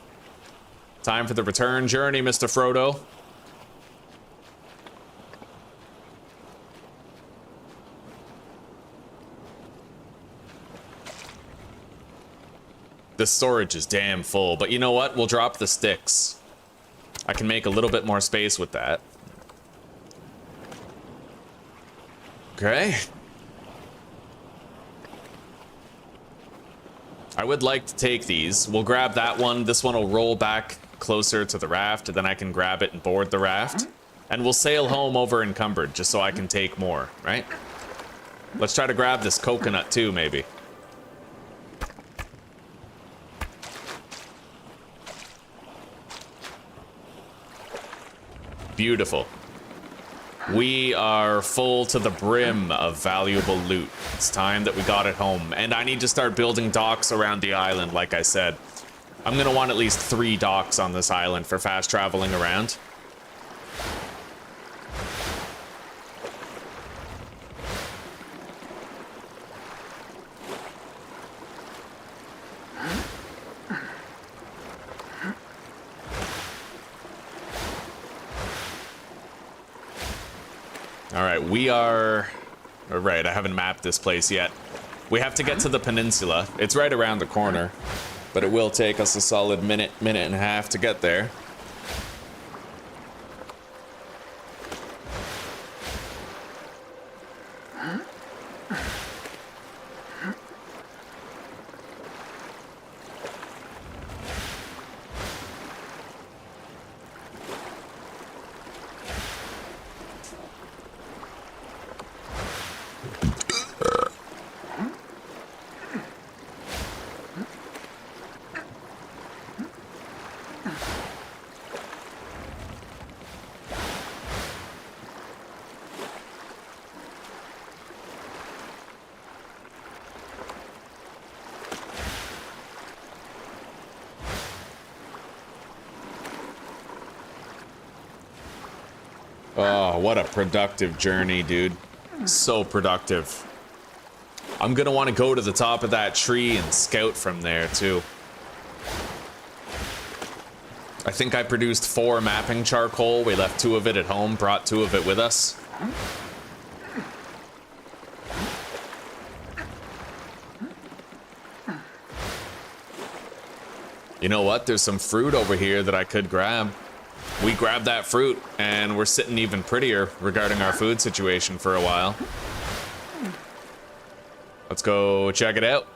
Time for the return journey, Mr. Frodo. This storage is damn full, but you know what? We'll drop the sticks. I can make a little bit more space with that. Okay. I would like to take these. We'll grab that one. This one will roll back closer to the raft, and then I can grab it and board the raft. And we'll sail home over encumbered, just so I can take more, right? Let's try to grab this coconut too, maybe. Beautiful. We are full to the brim of valuable loot. It's time that we got it home. And I need to start building docks around the island, like I said. I'm going to want at least 3 docks on this island for fast traveling around. All right, we are... All right, I haven't mapped this place yet. We have to get to the peninsula. It's right around the corner, but it will take us a solid minute and a half to get there. Oh, what a productive journey, dude. So productive. I'm gonna want to go to the top of that tree and scout from there, too. I think I produced 4 mapping charcoal. We left 2 of it at home, brought 2 of it with us. You know what? There's some fruit over here that I could grab. We grabbed that fruit, and we're sitting even prettier regarding our food situation for a while. Let's go check it out.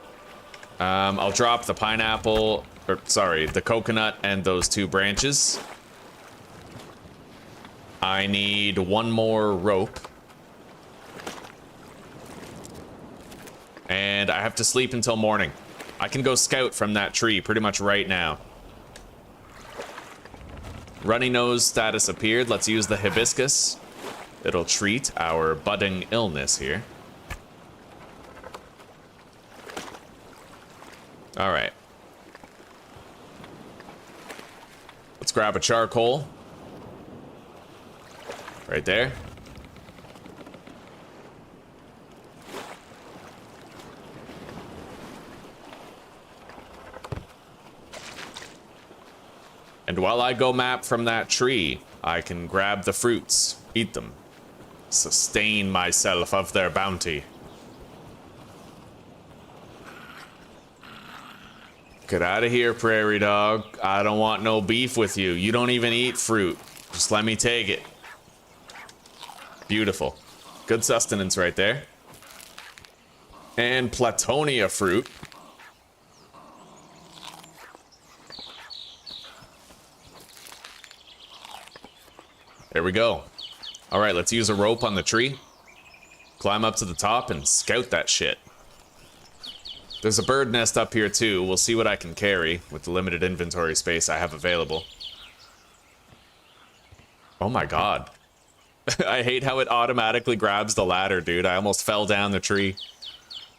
I'll drop the pineapple, or sorry, the coconut and those 2 branches. I need 1 more rope. And I have to sleep until morning. I can go scout from that tree pretty much right now. Runny nose status appeared. Let's use the hibiscus. It'll treat our budding illness here. All right. Let's grab a charcoal. Right there. And while I go map from that tree, I can grab the fruits, eat them, sustain myself of their bounty. Get out of here, prairie dog. I don't want no beef with you. You don't even eat fruit. Just let me take it. Beautiful. Good sustenance right there. And Platonia fruit. There we go. All right, let's use a rope on the tree. Climb up to the top and scout that shit. There's a bird nest up here too. We'll see what I can carry with the limited inventory space I have available. Oh my god. I hate how it automatically grabs the ladder, dude. I almost fell down the tree.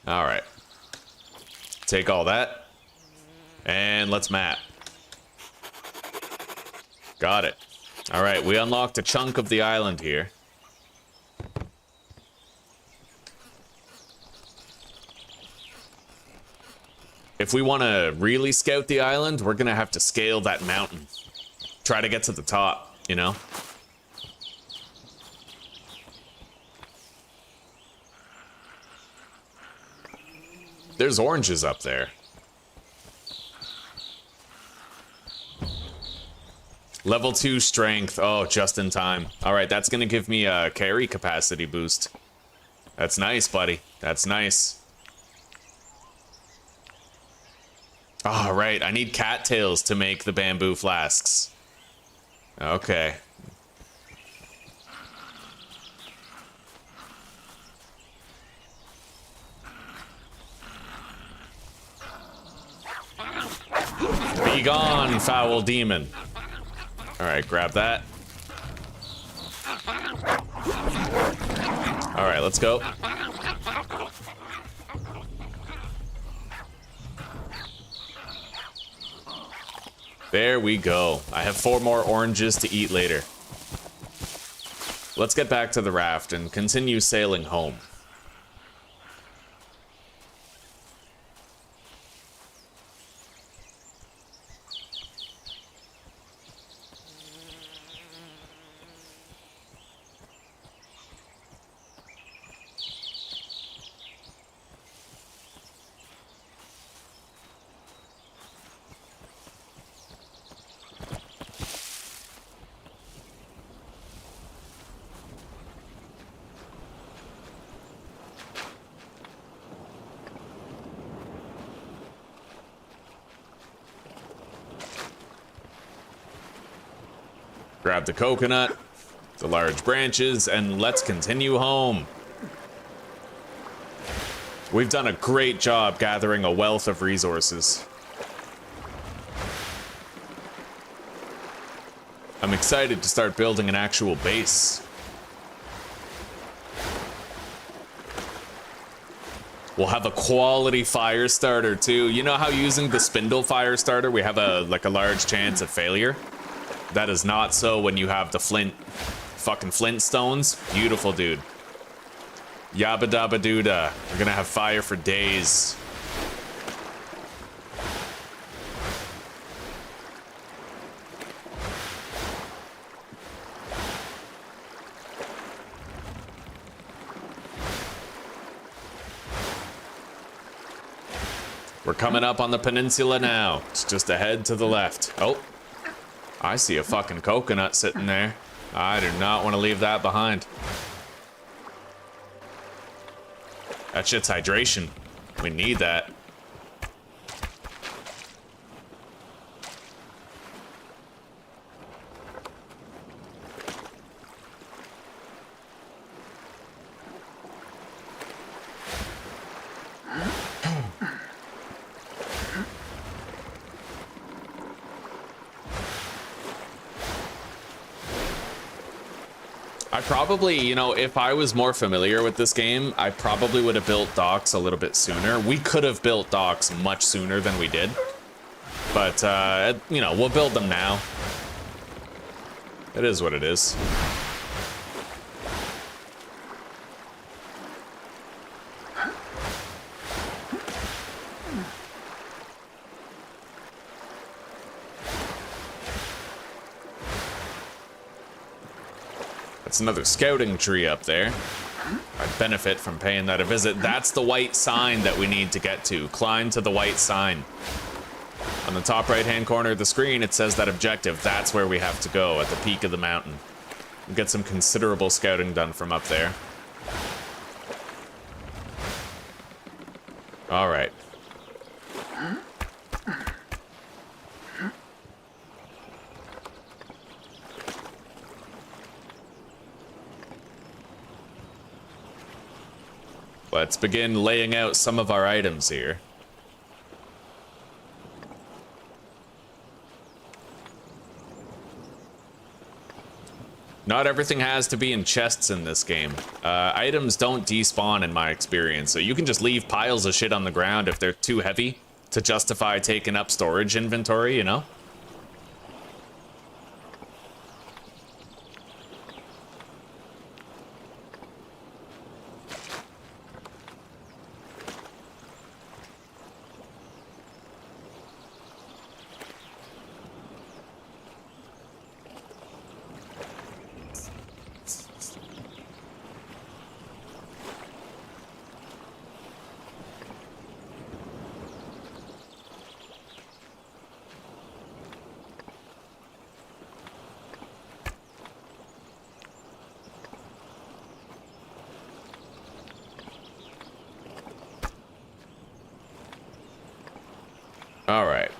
All right. Take all that. And let's map. Got it. All right, we unlocked a chunk of the island here. If we want to really scout the island, we're going to have to scale that mountain. Try to get to the top, you know? There's oranges up there. Level 2 strength. Oh, just in time. All right, that's going to give me a carry capacity boost. That's nice, buddy. That's nice. All right, I need cattails to make the bamboo flasks. Okay. Be gone, foul demon. All right, grab that. All right, let's go. There we go. I have 4 more oranges to eat later. Let's get back to the raft and continue sailing home. Grab the coconut, the large branches, and let's continue home. We've done a great job gathering a wealth of resources. I'm excited to start building an actual base. We'll have a quality fire starter too. You know how using the spindle fire starter, we have a large chance of failure? That is not so when you have the fucking flint stones. Beautiful, dude. Yabba dabba dooda. We're gonna have fire for days. We're coming up on the peninsula now. It's just ahead to the left. Oh. I see a fucking coconut sitting there. I do not want to leave that behind. That shit's hydration. We need that. Probably, you know, if I was more familiar with this game, I probably would have built docks a little bit sooner. We could have built docks much sooner than we did. But, you know, we'll build them now. It is what it is. That's another scouting tree up there. I'd benefit from paying that a visit. That's the white sign that we need to get to. Climb to the white sign. On the top right-hand corner of the screen, it says that objective. That's where we have to go, at the peak of the mountain. We'll get some considerable scouting done from up there. All right. Let's begin laying out some of our items here. Not everything has to be in chests in this game. Items don't despawn in my experience, so you can just leave piles of shit on the ground if they're too heavy to justify taking up storage inventory, you know? All right.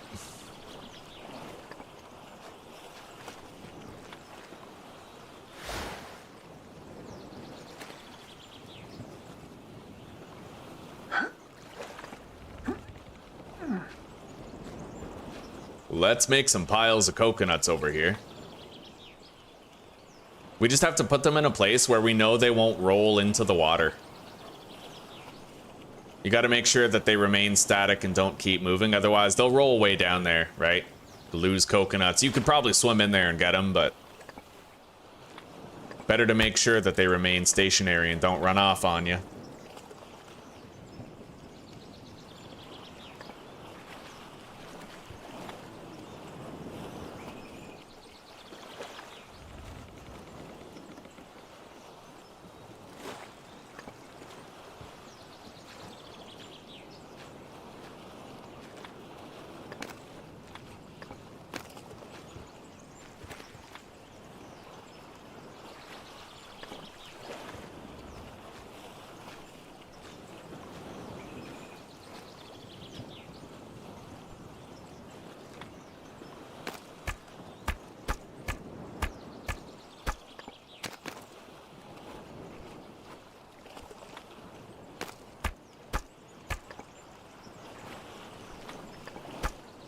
Let's make some piles of coconuts over here. We just have to put them in a place where we know they won't roll into the water. You got to make sure that they remain static and don't keep moving, otherwise they'll roll way down there, right? Lose coconuts. You could probably swim in there and get them, but better to make sure that they remain stationary and don't run off on you.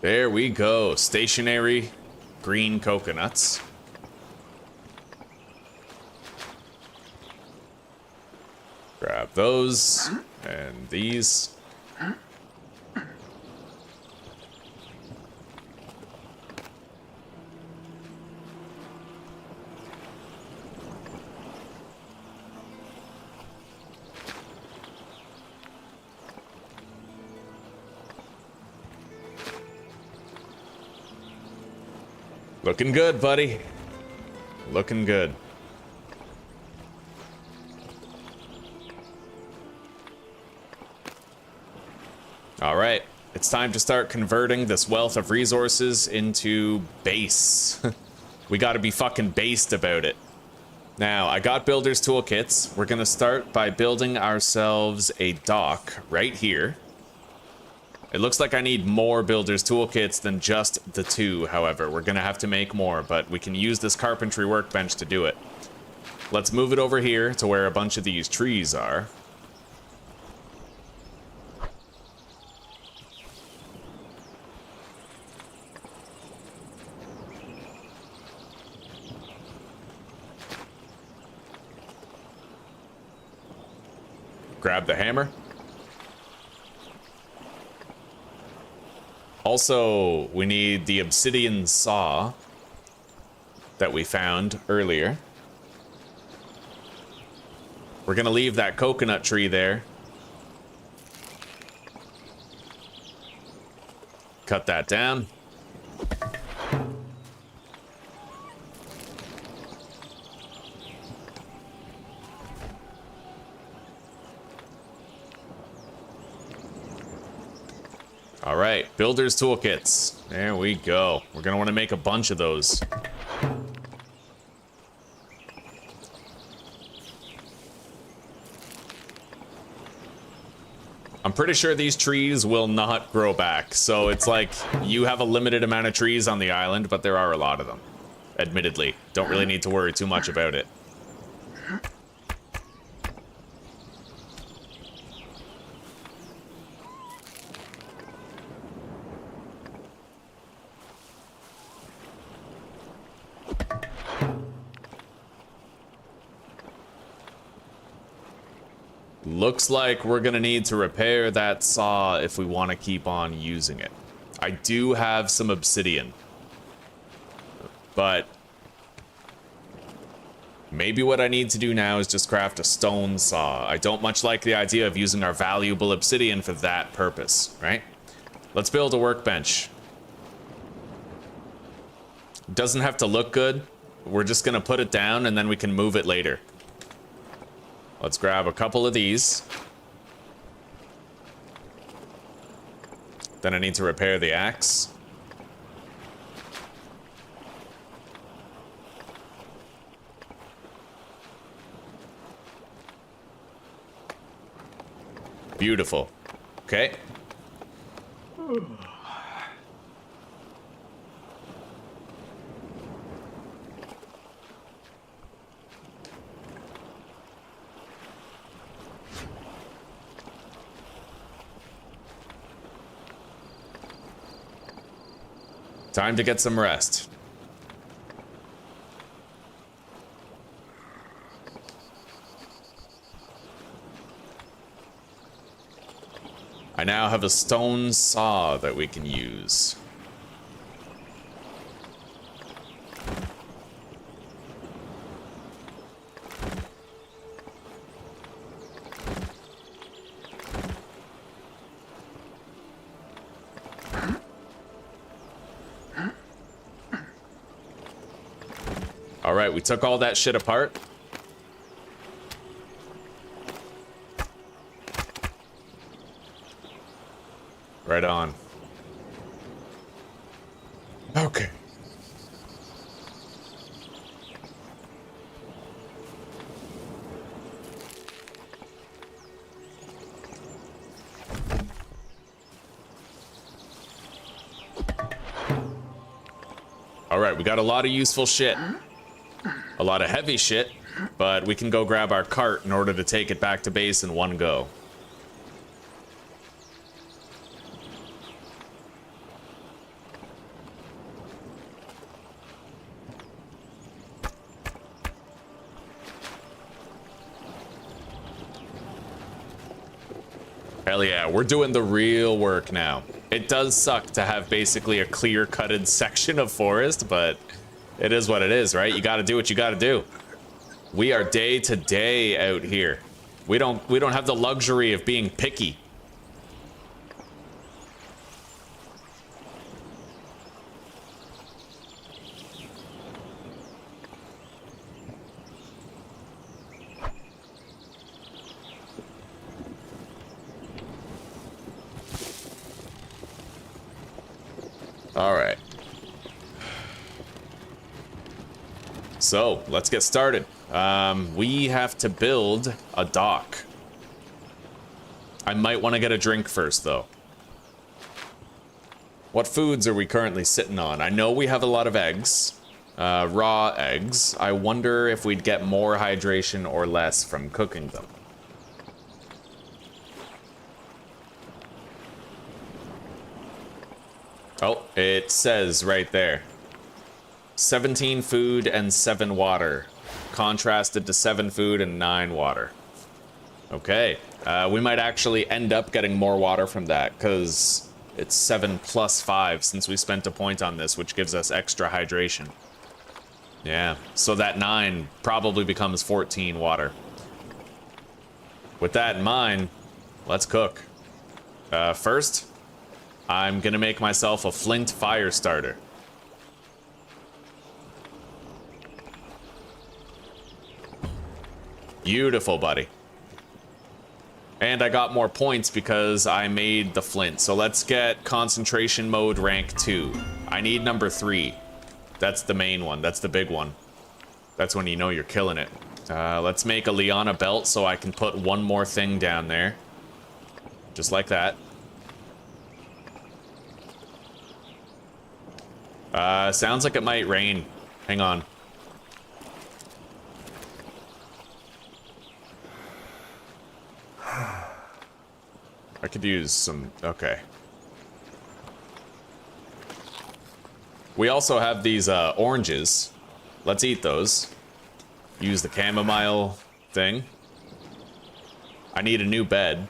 There we go. Stationary green coconuts. Grab those and these. Looking good, buddy. Looking good. All right, it's time to start converting this wealth of resources into base. We gotta be fucking based about it. Now, I got builder's toolkits. We're gonna start by building ourselves a dock right here. It looks like I need more builder's toolkits than just the 2, however. We're gonna have to make more, but we can use this carpentry workbench to do it. Let's move it over here to where a bunch of these trees are. Grab the hammer. Also, we need the obsidian saw that we found earlier. We're gonna leave that coconut tree there. Cut that down. All right, builder's toolkits. There we go. We're gonna want to make a bunch of those. I'm pretty sure these trees will not grow back, so it's like you have a limited amount of trees on the island, but there are a lot of them. Admittedly, don't really need to worry too much about it. Looks like we're gonna need to repair that saw if we want to keep on using it. I do have some obsidian, but maybe what I need to do now is just craft a stone saw. I don't much like the idea of using our valuable obsidian for that purpose, right? Let's build a workbench. Doesn't have to look good. We're just gonna put it down and then we can move it later. Let's grab a couple of these. Then I need to repair the axe. Beautiful. Okay. Time to get some rest. I now have a stone saw that we can use. All right, we took all that shit apart. Right on. Okay. All right, we got a lot of useful shit. A lot of heavy shit, but we can go grab our cart in order to take it back to base in one go. Hell yeah, we're doing the real work now. It does suck to have basically a clear-cutted section of forest, but it is what it is, right? You gotta do what you gotta do. We are day to day out here. We don't have the luxury of being picky. All right. So, let's get started. We have to build a dock. I might want to get a drink first, though. What foods are we currently sitting on? I know we have a lot of eggs. Raw eggs. I wonder if we'd get more hydration or less from cooking them. Oh, it says right there. 17 food and 7 water. Contrasted to 7 food and 9 water. Okay. We might actually end up getting more water from that, because it's 7 plus 5 since we spent a point on this, which gives us extra hydration. Yeah, so that 9 probably becomes 14 water. With that in mind, let's cook. First, I'm gonna make myself a flint fire starter. Beautiful, buddy. And I got more points because I made the flint. So let's get concentration mode rank 2. I need number 3. That's the main one. That's the big one. That's when you know you're killing it. Let's make a Liana belt so I can put one more thing down there. Just like that. Sounds like it might rain. Hang on. I could use some... Okay. We also have these oranges. Let's eat those. Use the chamomile thing. I need a new bed.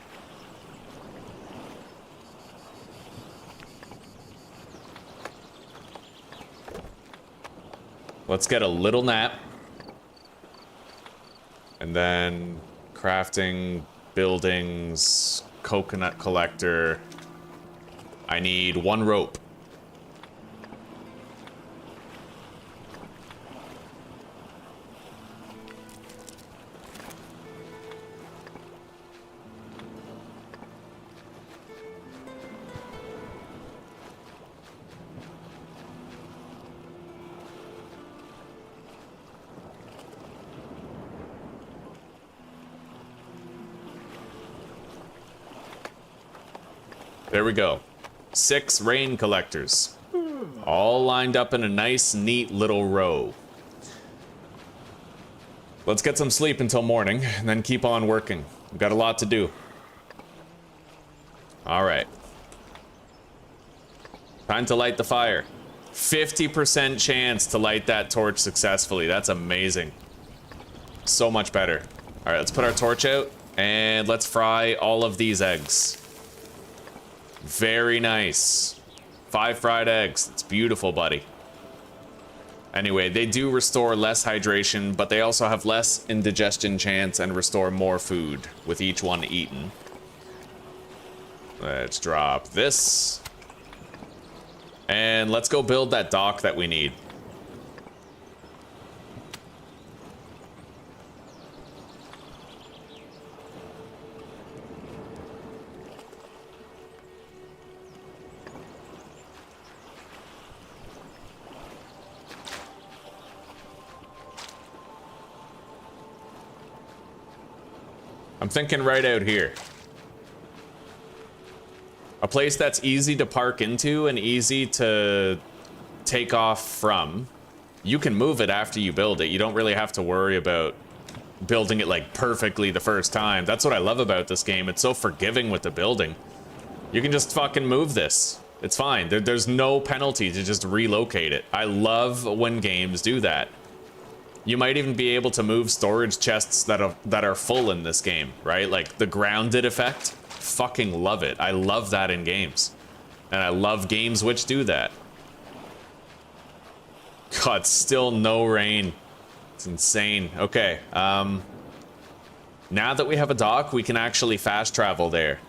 Let's get a little nap. And then crafting, buildings, coconut collector. I need 1 rope. There we go. 6 rain collectors. All lined up in a nice, neat little row. Let's get some sleep until morning, and then keep on working. We've got a lot to do. Alright. Time to light the fire. 50% chance to light that torch successfully. That's amazing. So much better. Alright, let's put our torch out, and let's fry all of these eggs. Very nice. 5 fried eggs. It's beautiful, buddy. Anyway, they do restore less hydration, but they also have less indigestion chance and restore more food with each one eaten. Let's drop this. And let's go build that dock that we need. I'm thinking right out here. A place that's easy to park into and easy to take off from. You can move it after you build it. You don't really have to worry about building it like perfectly the first time. That's what I love about this game. It's so forgiving with the building. You can just fucking move this. It's fine. There's no penalty to just relocate it. I love when games do that. You might even be able to move storage chests that are full in this game, right? Like the grounded effect. Fucking love it. I love that in games. And I love games which do that. God, still no rain. It's insane. Okay, now that we have a dock, we can actually fast travel there.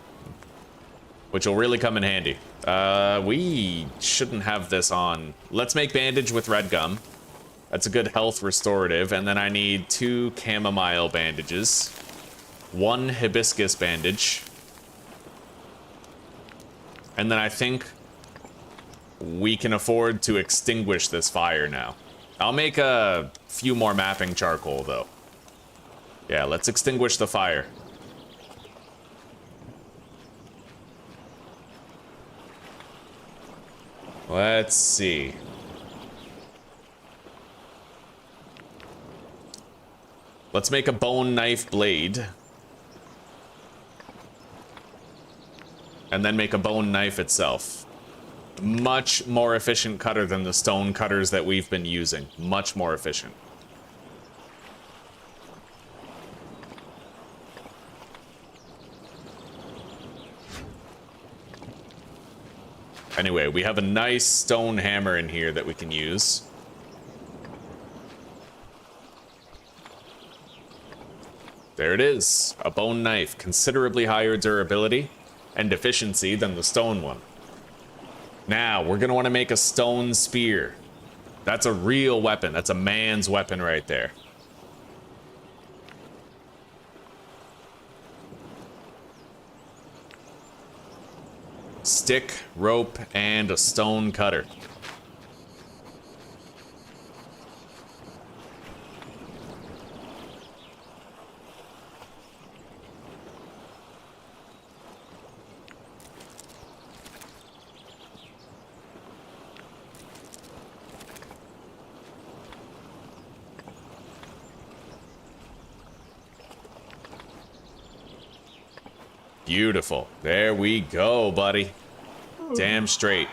Which will really come in handy. We shouldn't have this on. Let's make bandage with red gum. That's a good health restorative. And then I need 2 chamomile bandages. 1 hibiscus bandage. And then I think we can afford to extinguish this fire now. I'll make a few more mapping charcoal, though. Yeah, let's extinguish the fire. Let's see. Let's make a bone knife blade. And then make a bone knife itself. Much more efficient cutter than the stone cutters that we've been using. Much more efficient. Anyway, we have a nice stone hammer in here that we can use. There it is, a bone knife, considerably higher durability and efficiency than the stone one. Now, we're gonna wanna make a stone spear. That's a real weapon, that's a man's weapon right there. Stick, rope, and a stone cutter. Beautiful. There we go, buddy. Damn straight.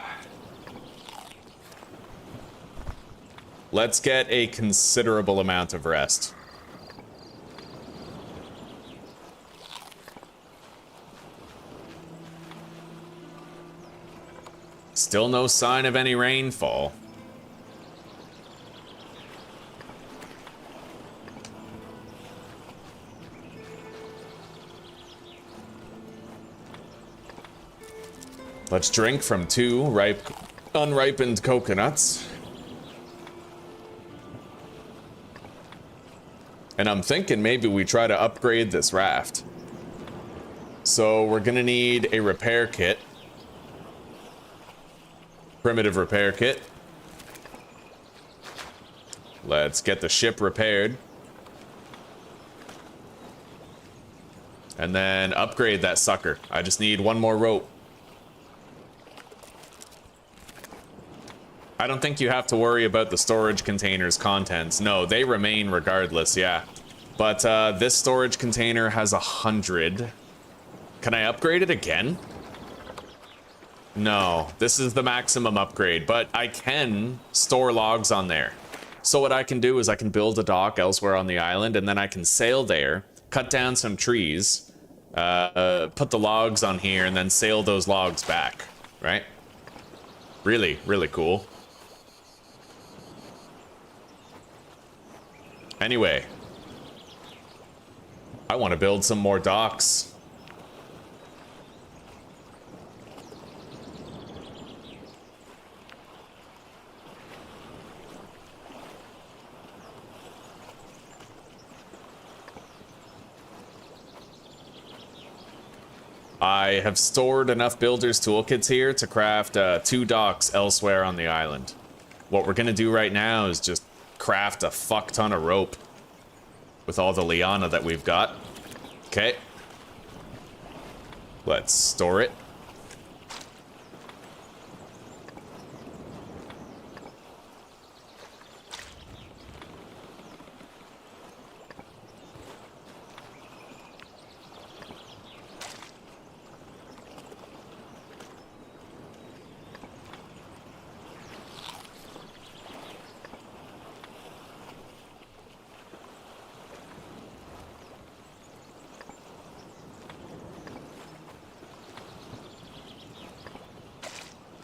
Let's get a considerable amount of rest. Still no sign of any rainfall. Let's drink from 2 unripened coconuts. And I'm thinking maybe we try to upgrade this raft. So we're gonna need a repair kit. Primitive repair kit. Let's get the ship repaired. And then upgrade that sucker. I just need 1 more rope. I don't think you have to worry about the storage container's contents. No, they remain regardless, yeah. But this storage container has 100. Can I upgrade it again? No, this is the maximum upgrade, but I can store logs on there. So what I can do is I can build a dock elsewhere on the island, and then I can sail there, cut down some trees, put the logs on here and then sail those logs back, right? Really, really cool. Anyway, I want to build some more docks. I have stored enough builders toolkits here to craft 2 docks elsewhere on the island. What we're gonna do right now is just craft a fuck ton of rope with all the liana that we've got. Okay. Let's store it.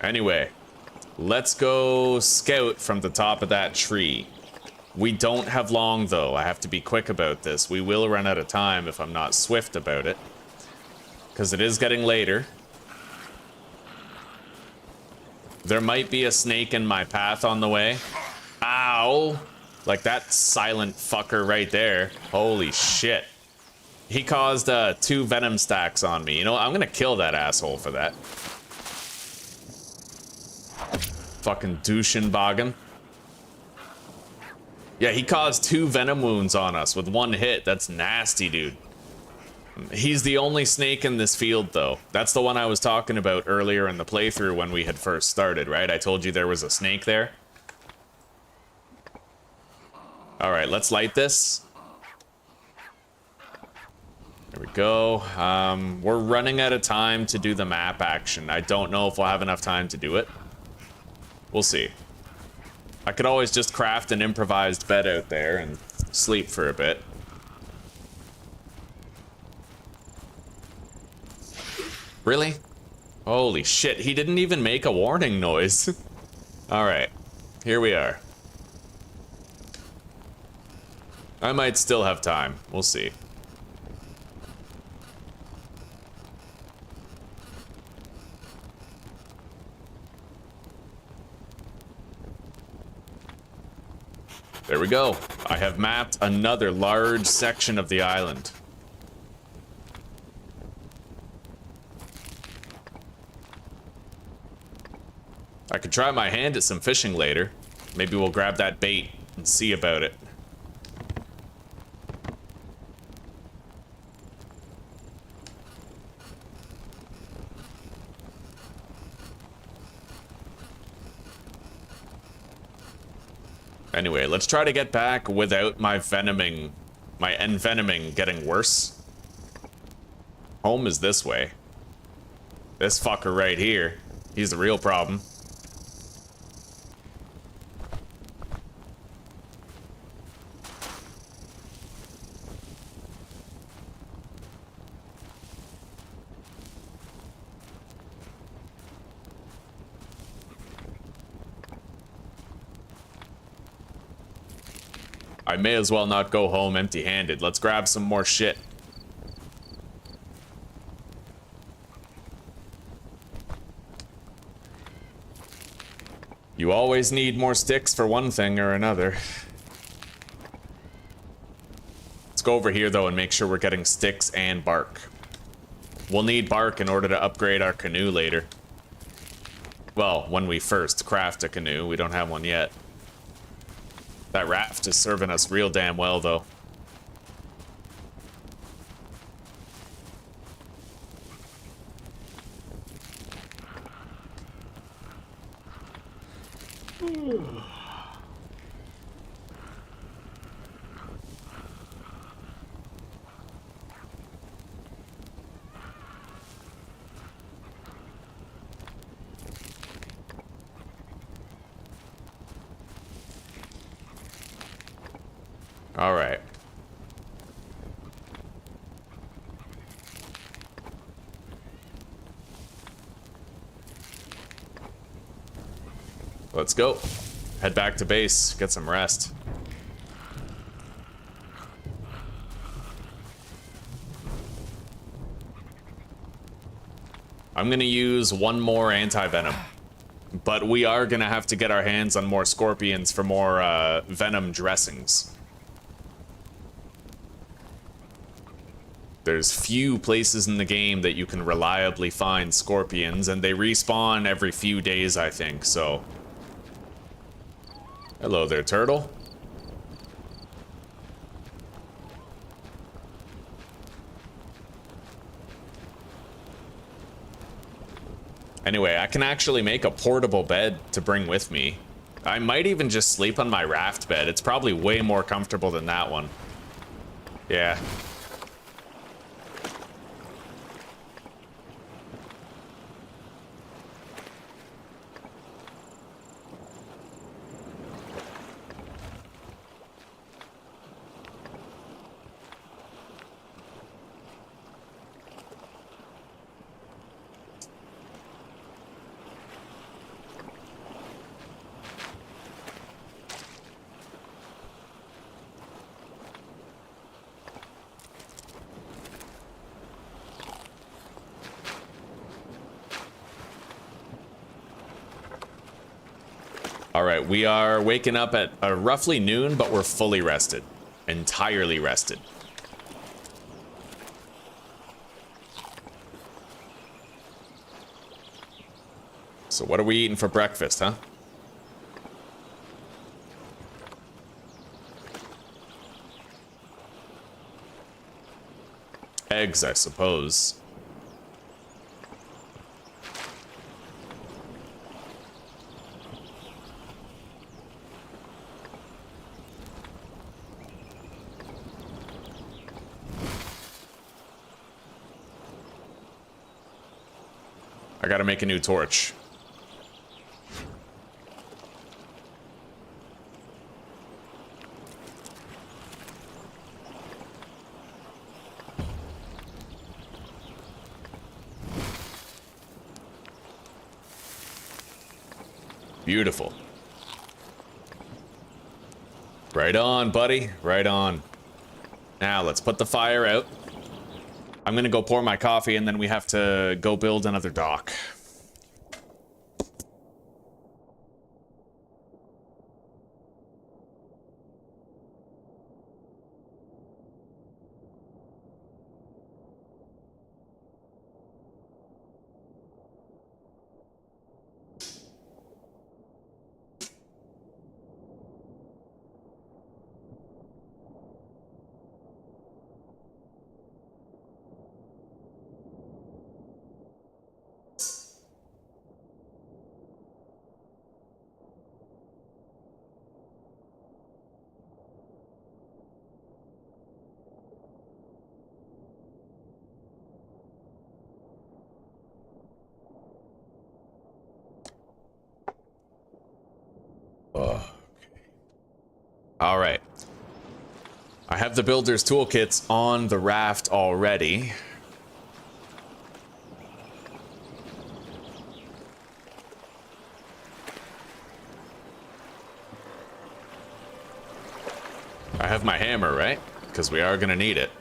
Anyway, let's go scout from the top of that tree. We don't have long, though. I have to be quick about this. We will run out of time if I'm not swift about it, because it is getting later. There might be a snake in my path on the way. Ow! Like that silent fucker right there. Holy shit. He caused 2 venom stacks on me. You know what? I'm gonna kill that asshole for that. Fucking Dushinbagen. Yeah, he caused 2 venom wounds on us with 1 hit. That's nasty, dude. He's the only snake in this field, though. That's the one I was talking about earlier in the playthrough when we had first started, right? I told you there was a snake there. Alright, let's light this. There we go. We're running out of time to do the map action. I don't know if we'll have enough time to do it. We'll see. I could always just craft an improvised bed out there and sleep for a bit. Really? Holy shit, he didn't even make a warning noise. Alright, here we are. I might still have time. We'll see. There we go. I have mapped another large section of the island. I could try my hand at some fishing later. Maybe we'll grab that bait and see about it. Anyway, let's try to get back without my envenoming getting worse. Home is this way. This fucker right here. He's the real problem. I may as well not go home empty-handed. Let's grab some more shit. You always need more sticks for one thing or another. Let's go over here, though, and make sure we're getting sticks and bark. We'll need bark in order to upgrade our canoe later. Well, when we first craft a canoe. We don't have one yet. That raft is serving us real damn well, though. All right. Let's go. Head back to base, get some rest. I'm gonna use one more anti-venom, but we are gonna have to get our hands on more scorpions for more venom dressings. There's few places in the game that you can reliably find scorpions, and they respawn every few days, I think, so. Hello there, turtle. Anyway, I can actually make a portable bed to bring with me. I might even just sleep on my raft bed. It's probably way more comfortable than that one. Yeah. All right, we are waking up at roughly noon, but we're fully rested. Entirely rested. So what are we eating for breakfast, huh? Eggs, I suppose. I gotta make a new torch. Beautiful. Right on, buddy. Right on. Now, let's put the fire out. I'm gonna go pour my coffee, and then we have to go build another dock. All right. I have the builder's toolkits on the raft already. I have my hammer, right? Because we are gonna need it.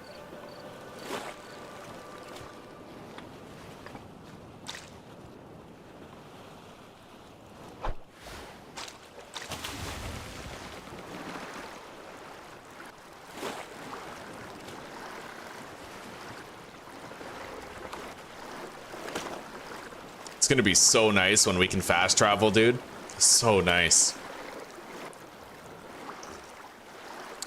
It's gonna be so nice when we can fast travel, dude. So nice.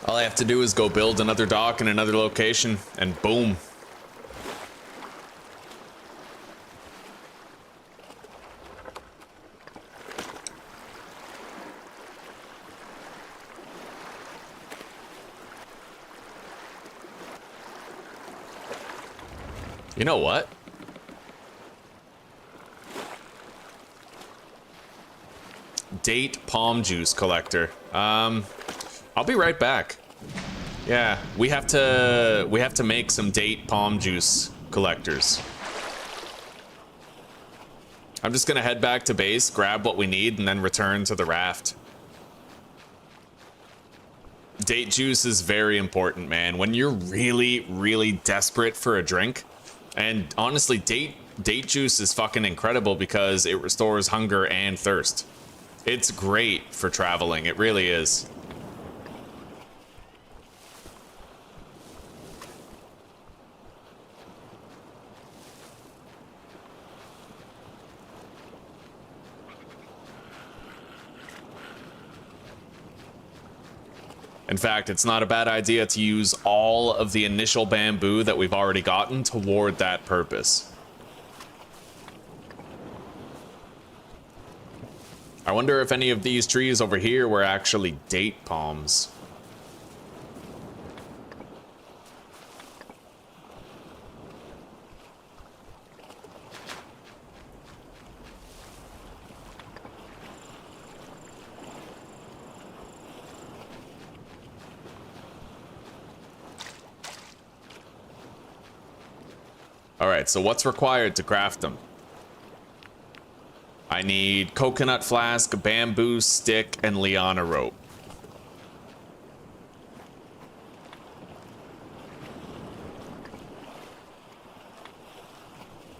All I have to do is go build another dock in another location, and boom. You know what? Date palm juice collector. I'll be right back. Yeah, we have to make some date palm juice collectors. I'm just gonna head back to base, grab what we need, and then return to the raft. Date juice is very important, man. When you're really, really desperate for a drink, and honestly, date juice is fucking incredible because it restores hunger and thirst. It's great for traveling, it really is. In fact, it's not a bad idea to use all of the initial bamboo that we've already gotten toward that purpose. I wonder if any of these trees over here were actually date palms. Alright, so what's required to craft them? I need coconut flask, bamboo stick, and liana rope.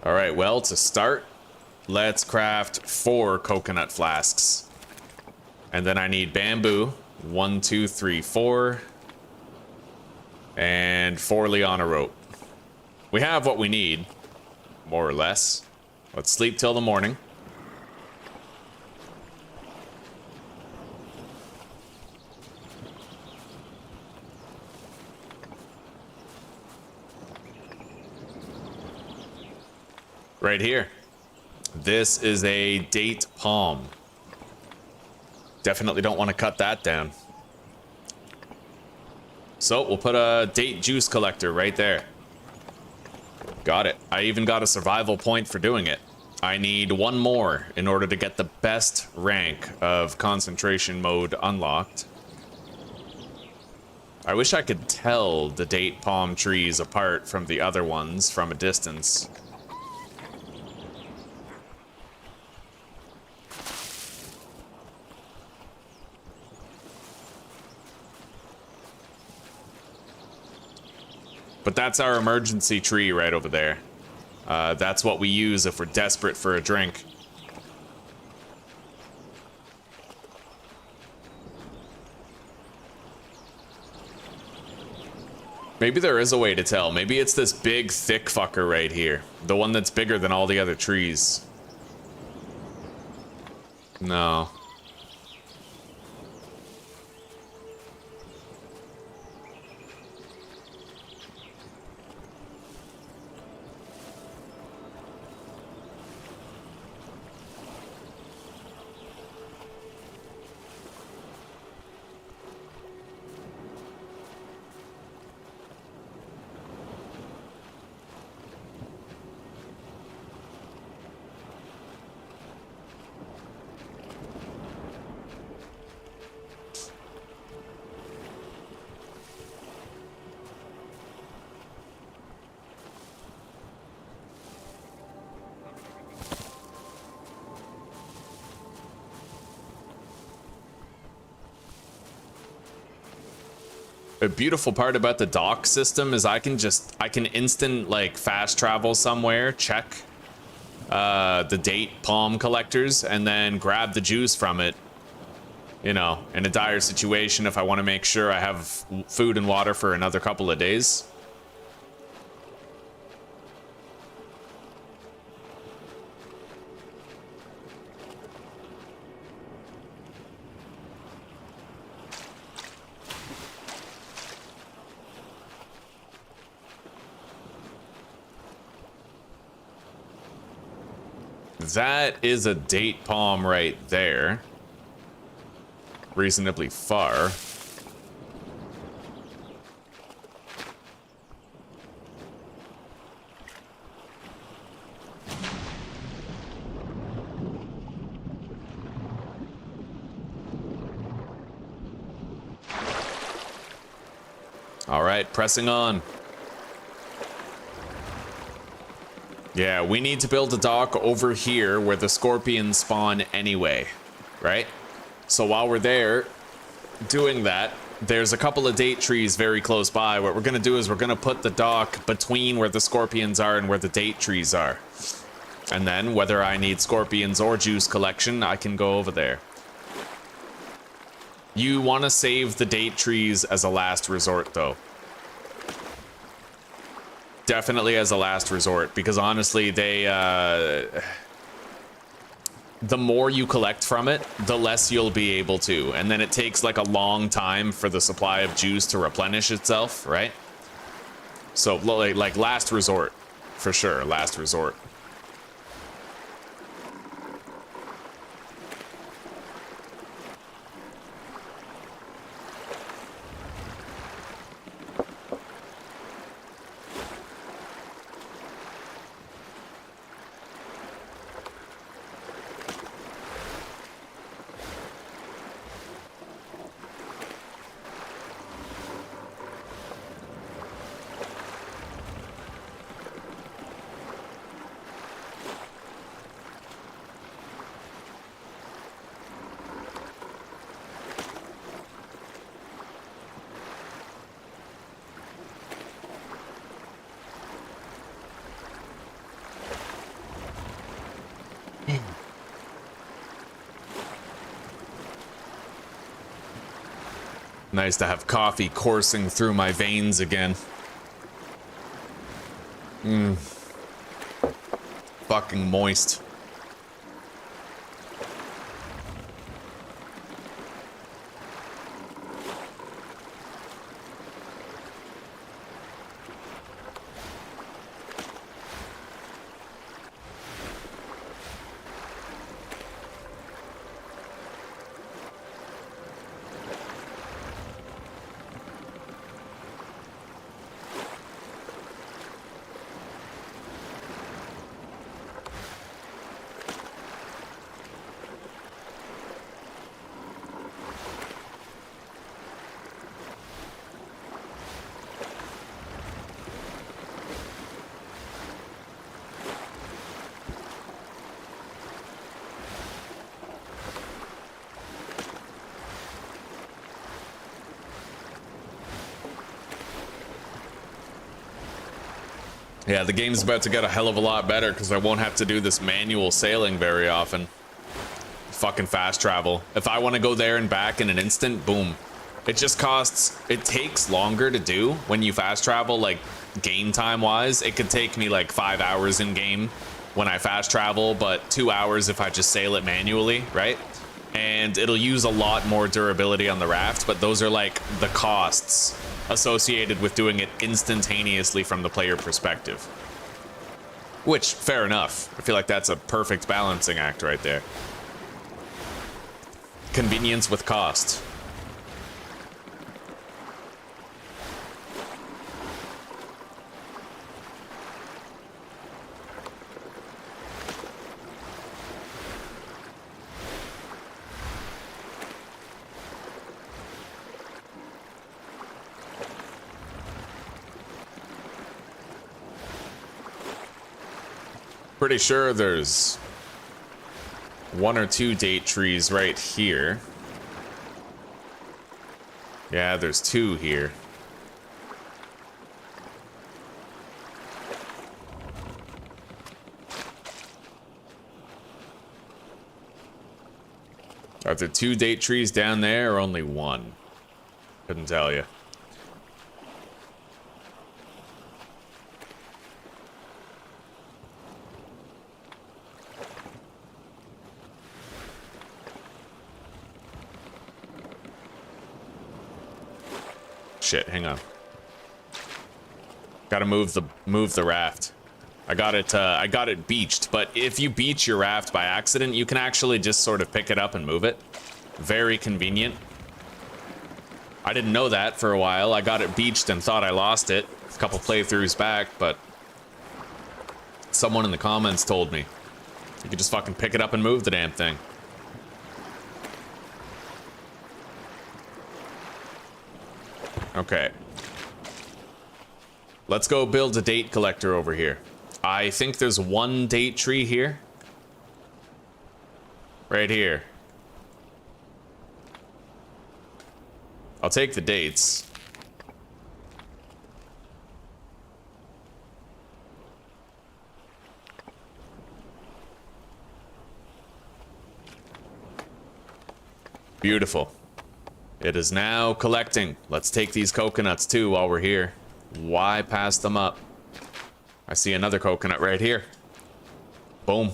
Alright, well, to start, let's craft 4 coconut flasks. And then I need bamboo. 1, 2, 3, 4. And 4 liana rope. We have what we need, more or less. Let's sleep till the morning. Right here. This is a date palm. Definitely don't want to cut that down. So we'll put a date juice collector right there. Got it. I even got a survival point for doing it. I need 1 more in order to get the best rank of concentration mode unlocked. I wish I could tell the date palm trees apart from the other ones from a distance. But that's our emergency tree right over there. That's what we use if we're desperate for a drink. Maybe there is a way to tell. Maybe it's this big, thick fucker right here. The one that's bigger than all the other trees. No. A beautiful part about the dock system is I can instant like fast travel somewhere, check the date palm collectors, and then grab the juice from it. You know, in a dire situation if I want to make sure I have food and water for another couple of days. That is a date palm right there. Reasonably far. All right, pressing on. Yeah, we need to build a dock over here where the scorpions spawn anyway, right? So while we're there doing that, there's a couple of date trees very close by. What we're gonna do is we're gonna put the dock between where the scorpions are and where the date trees are. And then, whether I need scorpions or juice collection, I can go over there. You want to save the date trees as a last resort, though. Definitely as a last resort, because honestly, they, the more you collect from it, the less you'll be able to. And then it takes like a long time for the supply of juice to replenish itself, right? So, like last resort, for sure, last resort. Nice to have coffee coursing through my veins again. Fucking moist. Yeah, the game's about to get a hell of a lot better because I won't have to do this manual sailing very often. Fucking fast travel. If I want to go there and back in an instant, boom. It just costs, it takes longer to do when you fast travel, like game time wise. It could take me like 5 hours in game when I fast travel, but 2 hours if I just sail it manually, right? And it'll use a lot more durability on the raft, but those are like the costs associated with doing it instantaneously from the player perspective. Which, fair enough. I feel like that's a perfect balancing act right there. Convenience with cost. Pretty sure there's 1 or 2 date trees right here. Yeah, there's 2 here. Are there 2 date trees down there or only 1? Couldn't tell you. Shit, hang on. Gotta move the raft. I got it beached, but if you beach your raft by accident, you can actually just sort of pick it up and move it. Very convenient. I didn't know that for a while. I got it beached and thought I lost it a couple playthroughs back, but someone in the comments told me you could just fucking pick it up and move the damn thing. Okay. Let's go build a date collector over here. I think there's one date tree here. Right here. I'll take the dates. Beautiful. It is now collecting. Let's take these coconuts too while we're here. Why pass them up? I see another coconut right here. Boom.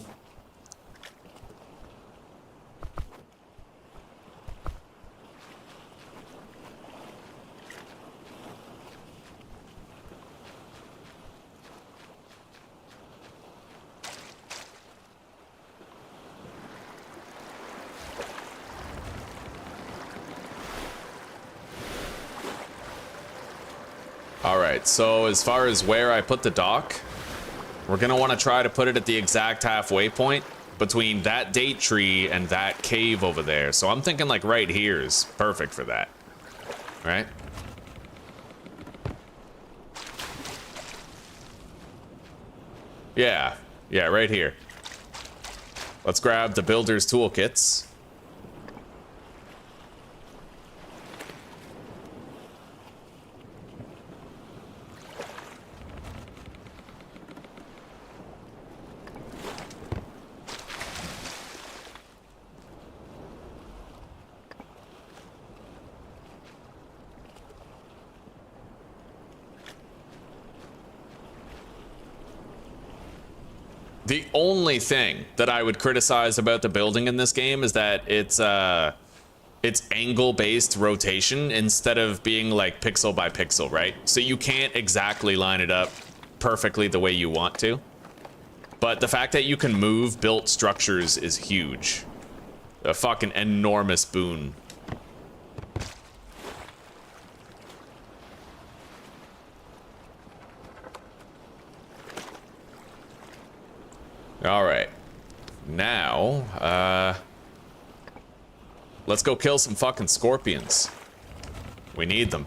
Alright, so as far as where I put the dock, we're gonna want to try to put it at the exact halfway point between that date tree and that cave over there. So I'm thinking like right here is perfect for that. Right? Yeah, right here. Let's grab the builder's toolkits. The only thing that I would criticize about the building in this game is that it's angle-based rotation instead of being like pixel by pixel, right? So you can't exactly line it up perfectly the way you want to. But the fact that you can move built structures is huge. A fucking enormous boon. All right, now, let's go kill some fucking scorpions. We need them.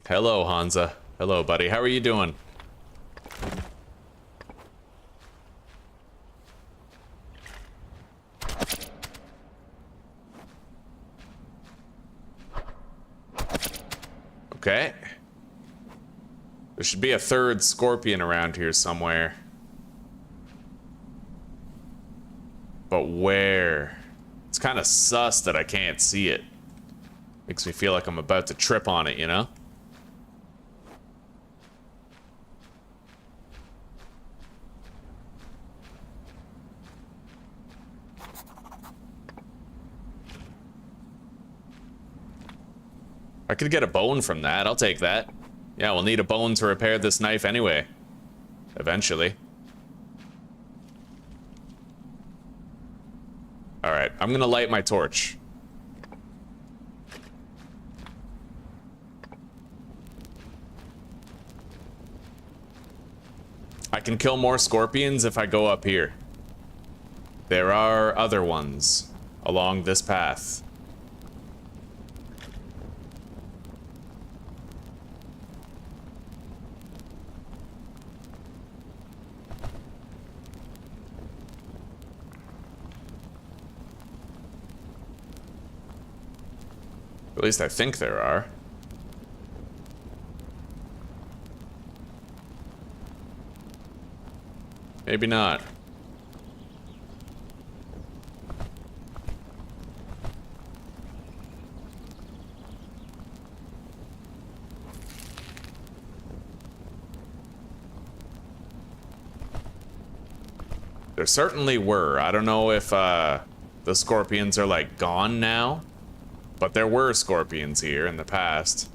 Hello, Hansa. Hello, buddy. How are you doing? Okay. There should be a third scorpion around here somewhere. But where? It's kind of sus that I can't see it. Makes me feel like I'm about to trip on it, you know? I could get a bone from that. I'll take that. Yeah, we'll need a bone to repair this knife anyway. Eventually. Alright, I'm gonna light my torch. I can kill more scorpions if I go up here. There are other ones along this path. At least I think there are. Maybe not. There certainly were. I don't know if the scorpions are like gone now. But there were scorpions here in the past.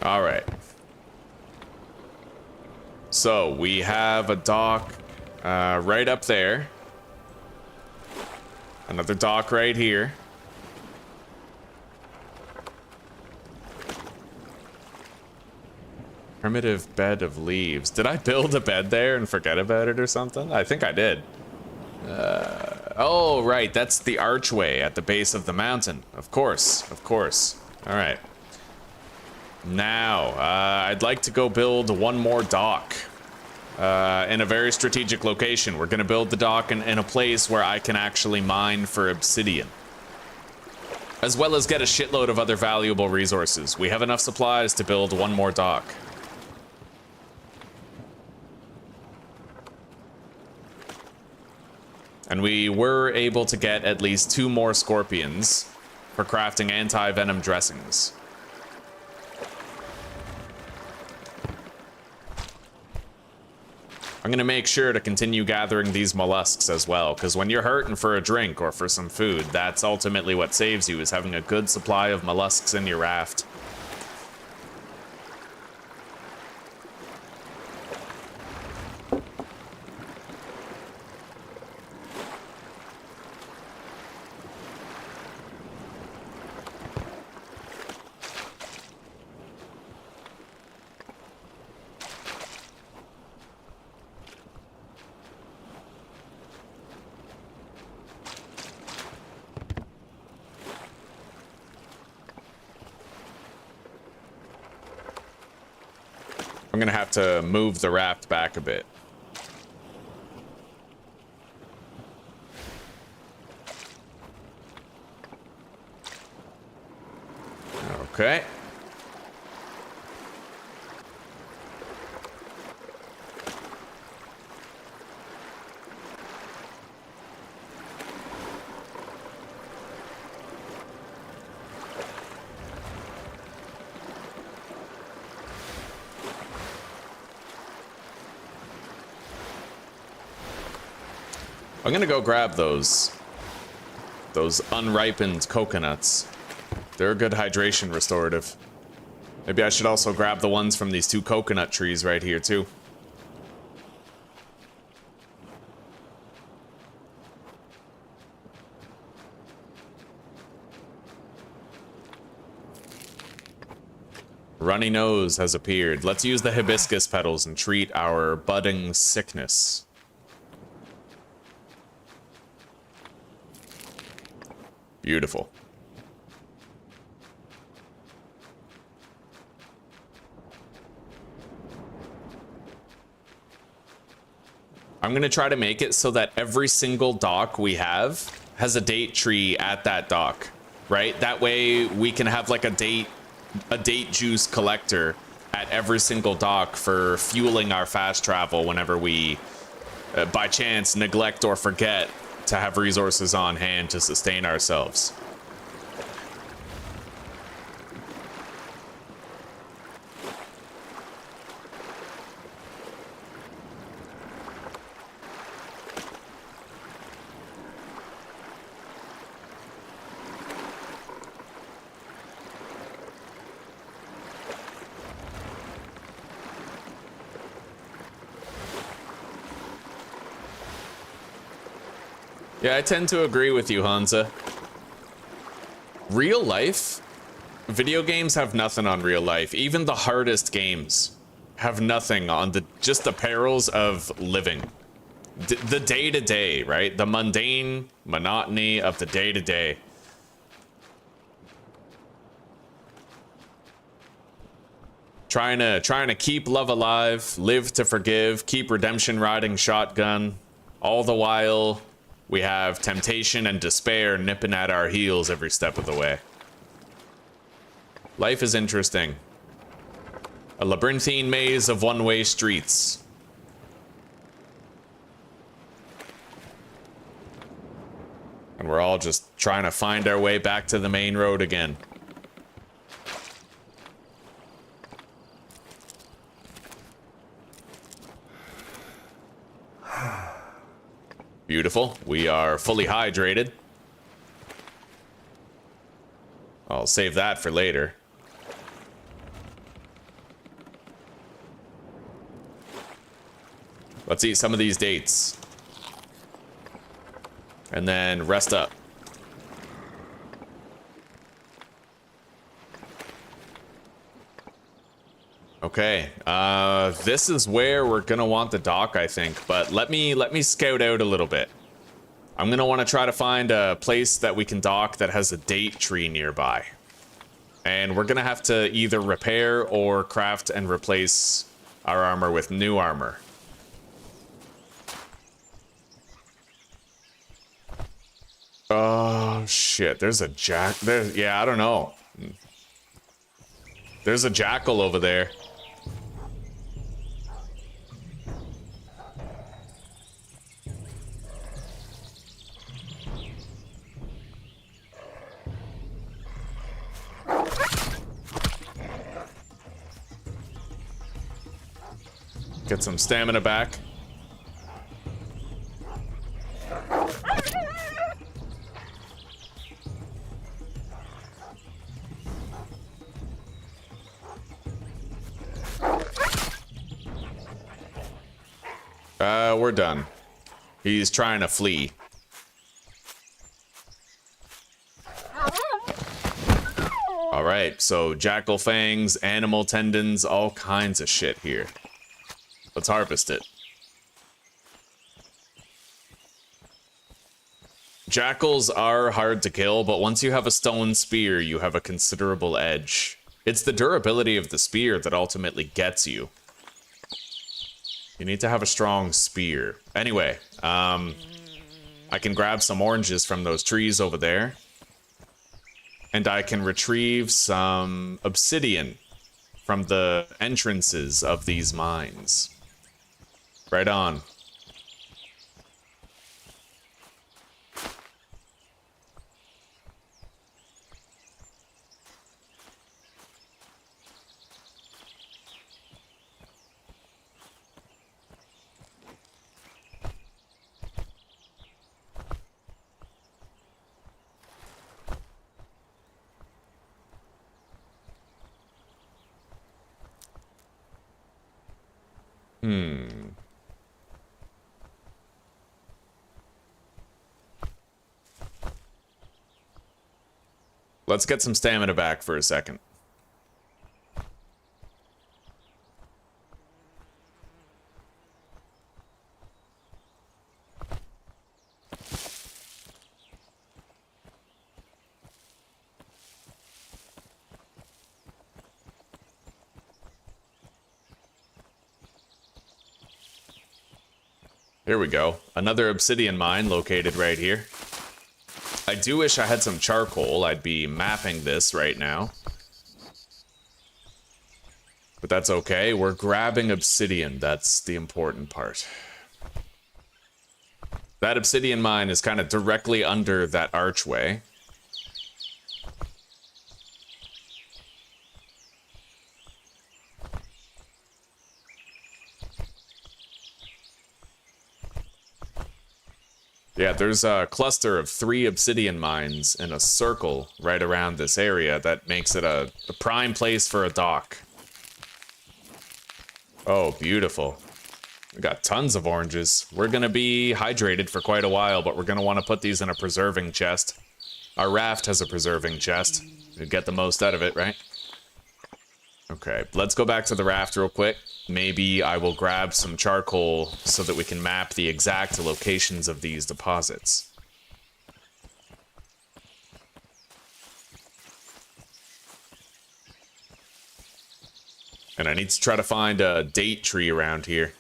All right. So we have a dock right up there. Another dock right here. Primitive bed of leaves. Did I build a bed there and forget about it or something? I think I did. Oh, right. That's the archway at the base of the mountain. Of course. Of course. All right. Now, I'd like to go build one more dock in a very strategic location. We're going to build the dock in a place where I can actually mine for obsidian, as well as get a shitload of other valuable resources. We have enough supplies to build one more dock. And we were able to get at least 2 more scorpions for crafting anti-venom dressings. I'm gonna make sure to continue gathering these mollusks as well, because when you're hurting for a drink or for some food, that's ultimately what saves you, is having a good supply of mollusks in your raft. I'm gonna have to move the raft back a bit. Okay. I'm gonna go grab those unripened coconuts. They're a good hydration restorative. Maybe I should also grab the ones from these 2 coconut trees right here too. Runny nose has appeared. Let's use the hibiscus petals and treat our budding sickness. Beautiful. I'm gonna try to make it so that every single dock we have has a date tree at that dock, right? That way we can have like a date juice collector at every single dock for fueling our fast travel whenever we, by chance, neglect or forget to have resources on hand to sustain ourselves. Yeah, I tend to agree with you, Hansa. Real life? Video games have nothing on real life. Even the hardest games have nothing on just the perils of living. The day-to-day, right? The mundane monotony of the day-to-day. Trying to keep love alive, live to forgive, keep redemption riding shotgun, all the while we have temptation and despair nipping at our heels every step of the way. Life is interesting. A labyrinthine maze of one-way streets. And we're all just trying to find our way back to the main road again. Beautiful. We are fully hydrated. I'll save that for later. Let's eat some of these dates. And then rest up. Okay, this is where we're gonna want the dock, I think, but let me scout out a little bit. I'm gonna want to try to find a place that we can dock that has a date tree nearby. And we're gonna have to either repair or craft and replace our armor with new armor. Oh shit, there's a yeah, I don't know. There's a jackal over there. Get some stamina back. We're done. He's trying to flee. All right, so jackal fangs, animal tendons, all kinds of shit here. Let's harvest it. Jackals are hard to kill, but once you have a stone spear, you have a considerable edge. It's the durability of the spear that ultimately gets you. You need to have a strong spear. Anyway, I can grab some oranges from those trees over there. And I can retrieve some obsidian from the entrances of these mines. Right on. Let's get some stamina back for a second. Here we go. Another obsidian mine located right here. I do wish I had some charcoal. I'd be mapping this right now. But that's okay. We're grabbing obsidian. That's the important part. That obsidian mine is kind of directly under that archway. Yeah, there's a cluster of 3 obsidian mines in a circle right around this area that makes it a prime place for a dock. Oh, beautiful. We got tons of oranges. We're gonna be hydrated for quite a while, but we're gonna want to put these in a preserving chest. Our raft has a preserving chest. We get the most out of it, right? Okay, let's go back to the raft real quick. Maybe I will grab some charcoal so that we can map the exact locations of these deposits. And I need to try to find a date tree around here.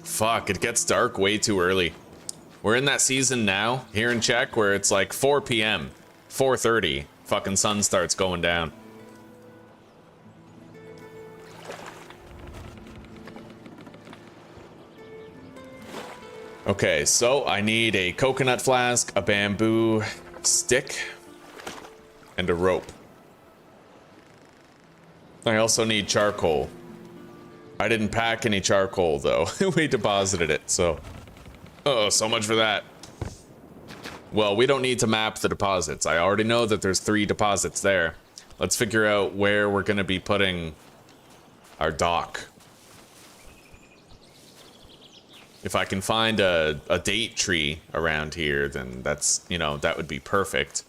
Fuck, it gets dark way too early. We're in that season now, here in Czech, where it's like 4 p.m. 4:30, fucking sun starts going down. Okay, so I need a coconut flask, a bamboo stick, and a rope. I also need charcoal. I didn't pack any charcoal though. We deposited it, so... Oh, so much for that. Well, we don't need to map the deposits. I already know that there's 3 deposits there. Let's figure out where we're gonna be putting our dock. If I can find a date tree around here, then that's, you know, that would be perfect.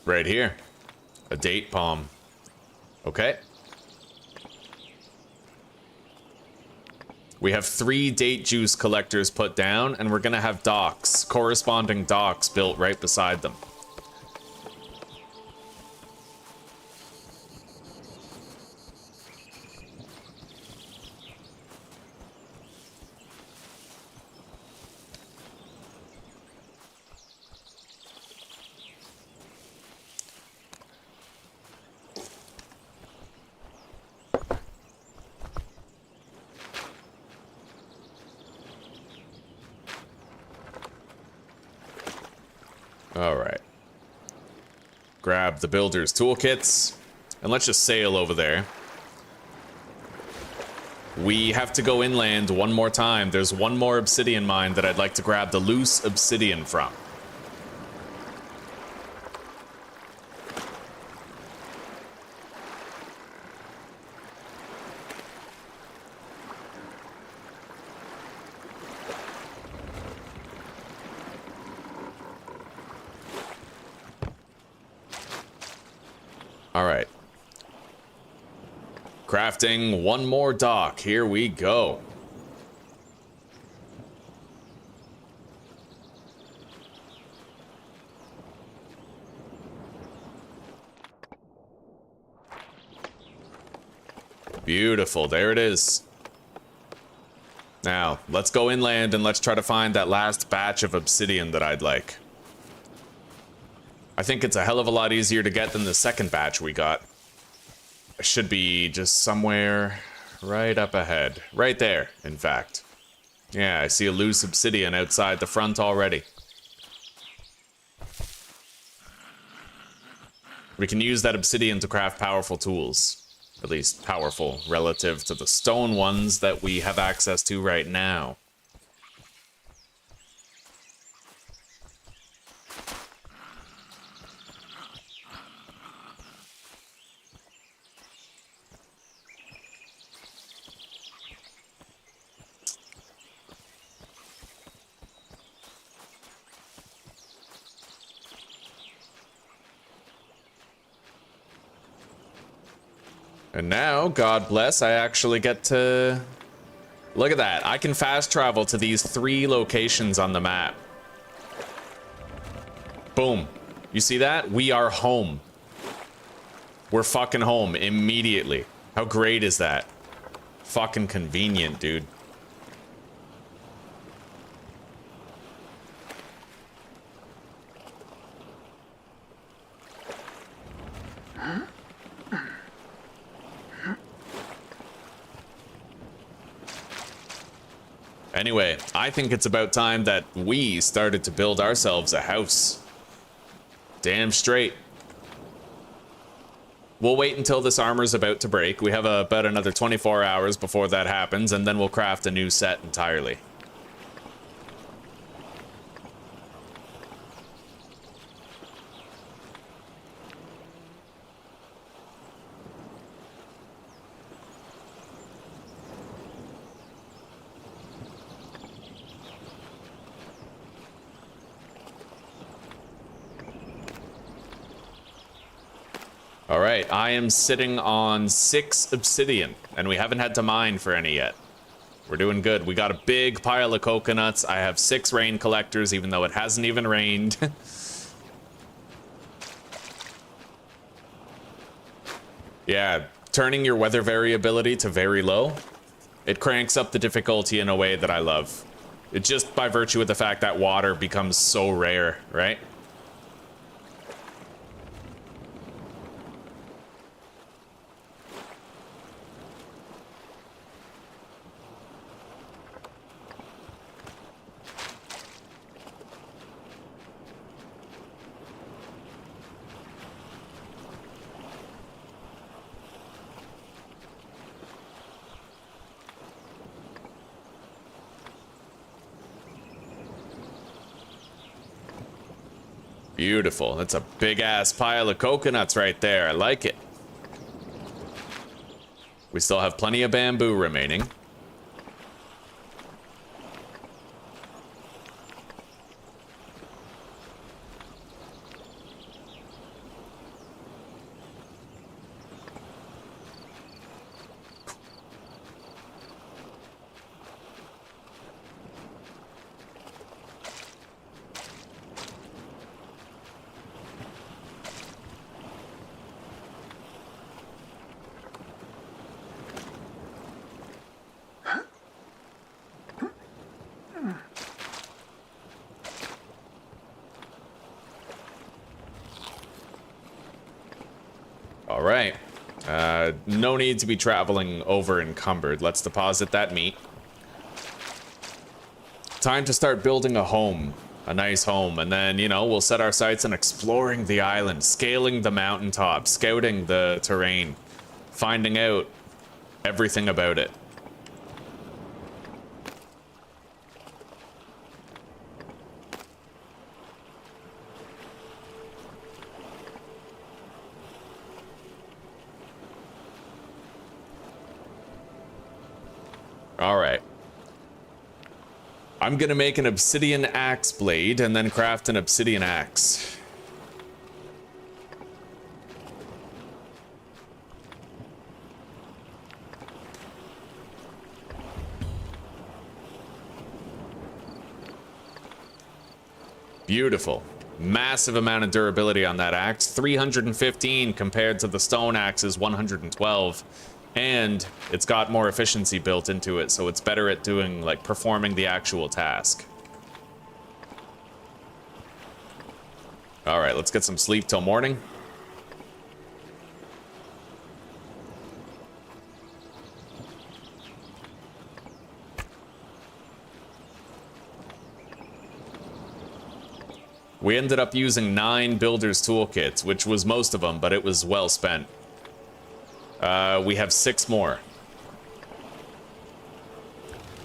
Right here. A date palm. Okay. We have 3 date juice collectors put down, and we're gonna have docks, corresponding docks built right beside them. Alright. Grab the builder's toolkits, and let's just sail over there. We have to go inland one more time. There's one more obsidian mine that I'd like to grab the loose obsidian from. Alright. Crafting one more dock. Here we go. Beautiful. There it is. Now, let's go inland and let's try to find that last batch of obsidian that I'd like. I think it's a hell of a lot easier to get than the second batch we got. It should be just somewhere right up ahead. Right there, in fact. Yeah, I see a loose obsidian outside the front already. We can use that obsidian to craft powerful tools. At least powerful relative to the stone ones that we have access to right now. And now, God bless, I actually get to... Look at that. I can fast travel to these 3 locations on the map. Boom. You see that? We are home. We're fucking home immediately. How great is that? Fucking convenient, dude. Anyway, I think it's about time that we started to build ourselves a house. Damn straight. We'll wait until this armor's about to break. We have about another 24 hours before that happens, and then we'll craft a new set entirely. Alright, I am sitting on 6 obsidian, and we haven't had to mine for any yet. We're doing good. We got a big pile of coconuts. I have 6 rain collectors, even though it hasn't even rained. Yeah, turning your weather variability to very low, it cranks up the difficulty in a way that I love. It's just by virtue of the fact that water becomes so rare, right? Beautiful. That's a big ass pile of coconuts right there. I like it. We still have plenty of bamboo remaining. All right. No need to be traveling over encumbered. Let's deposit that meat. Time to start building a home. A nice home. And then, you know, we'll set our sights on exploring the island, scaling the mountaintop, scouting the terrain, finding out everything about it. All right. I'm gonna make an obsidian axe blade and then craft an obsidian axe. Beautiful. Massive amount of durability on that axe. 315 compared to the stone axe's 112. And it's got more efficiency built into it, so it's better at doing, like, performing the actual task. All right, let's get some sleep till morning. We ended up using 9 builder's toolkits, which was most of them, but it was well spent. We have 6 more,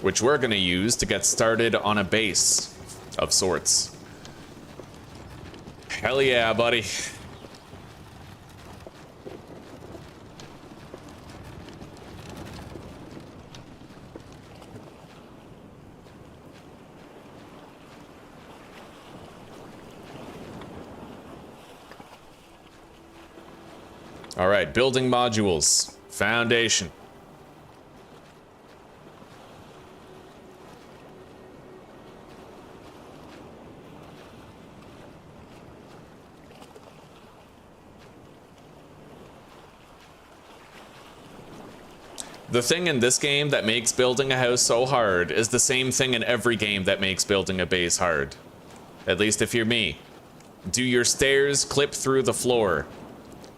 which we're gonna use to get started on a base of sorts. Hell yeah, buddy. All right, building modules, foundation. The thing in this game that makes building a house so hard is the same thing in every game that makes building a base hard. At least if you're me. Do your stairs clip through the floor?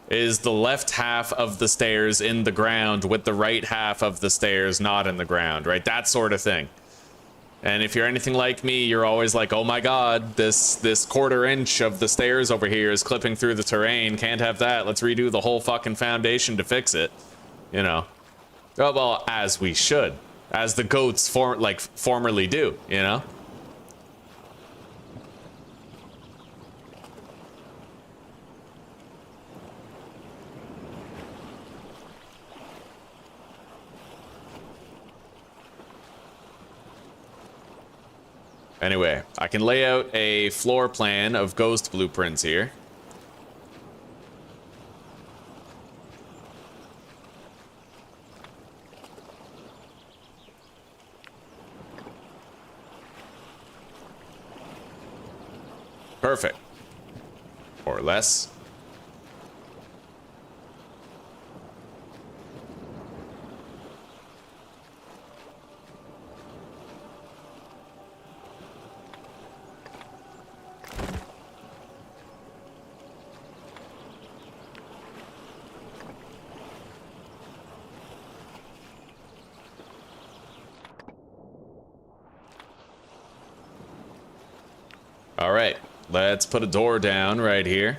Is the left half of the stairs in the ground with the right half of the stairs not in the ground, right? That sort of thing. And if you're anything like me, you're always like, oh my god, this 1/4 inch of the stairs over here is clipping through the terrain. Can't have that. Let's redo the whole fucking foundation to fix it. You know. Oh, well, as we should. As the goats formerly do, you know? Anyway, I can lay out a floor plan of ghost blueprints here. Perfect. Or less. All right, let's put a door down right here.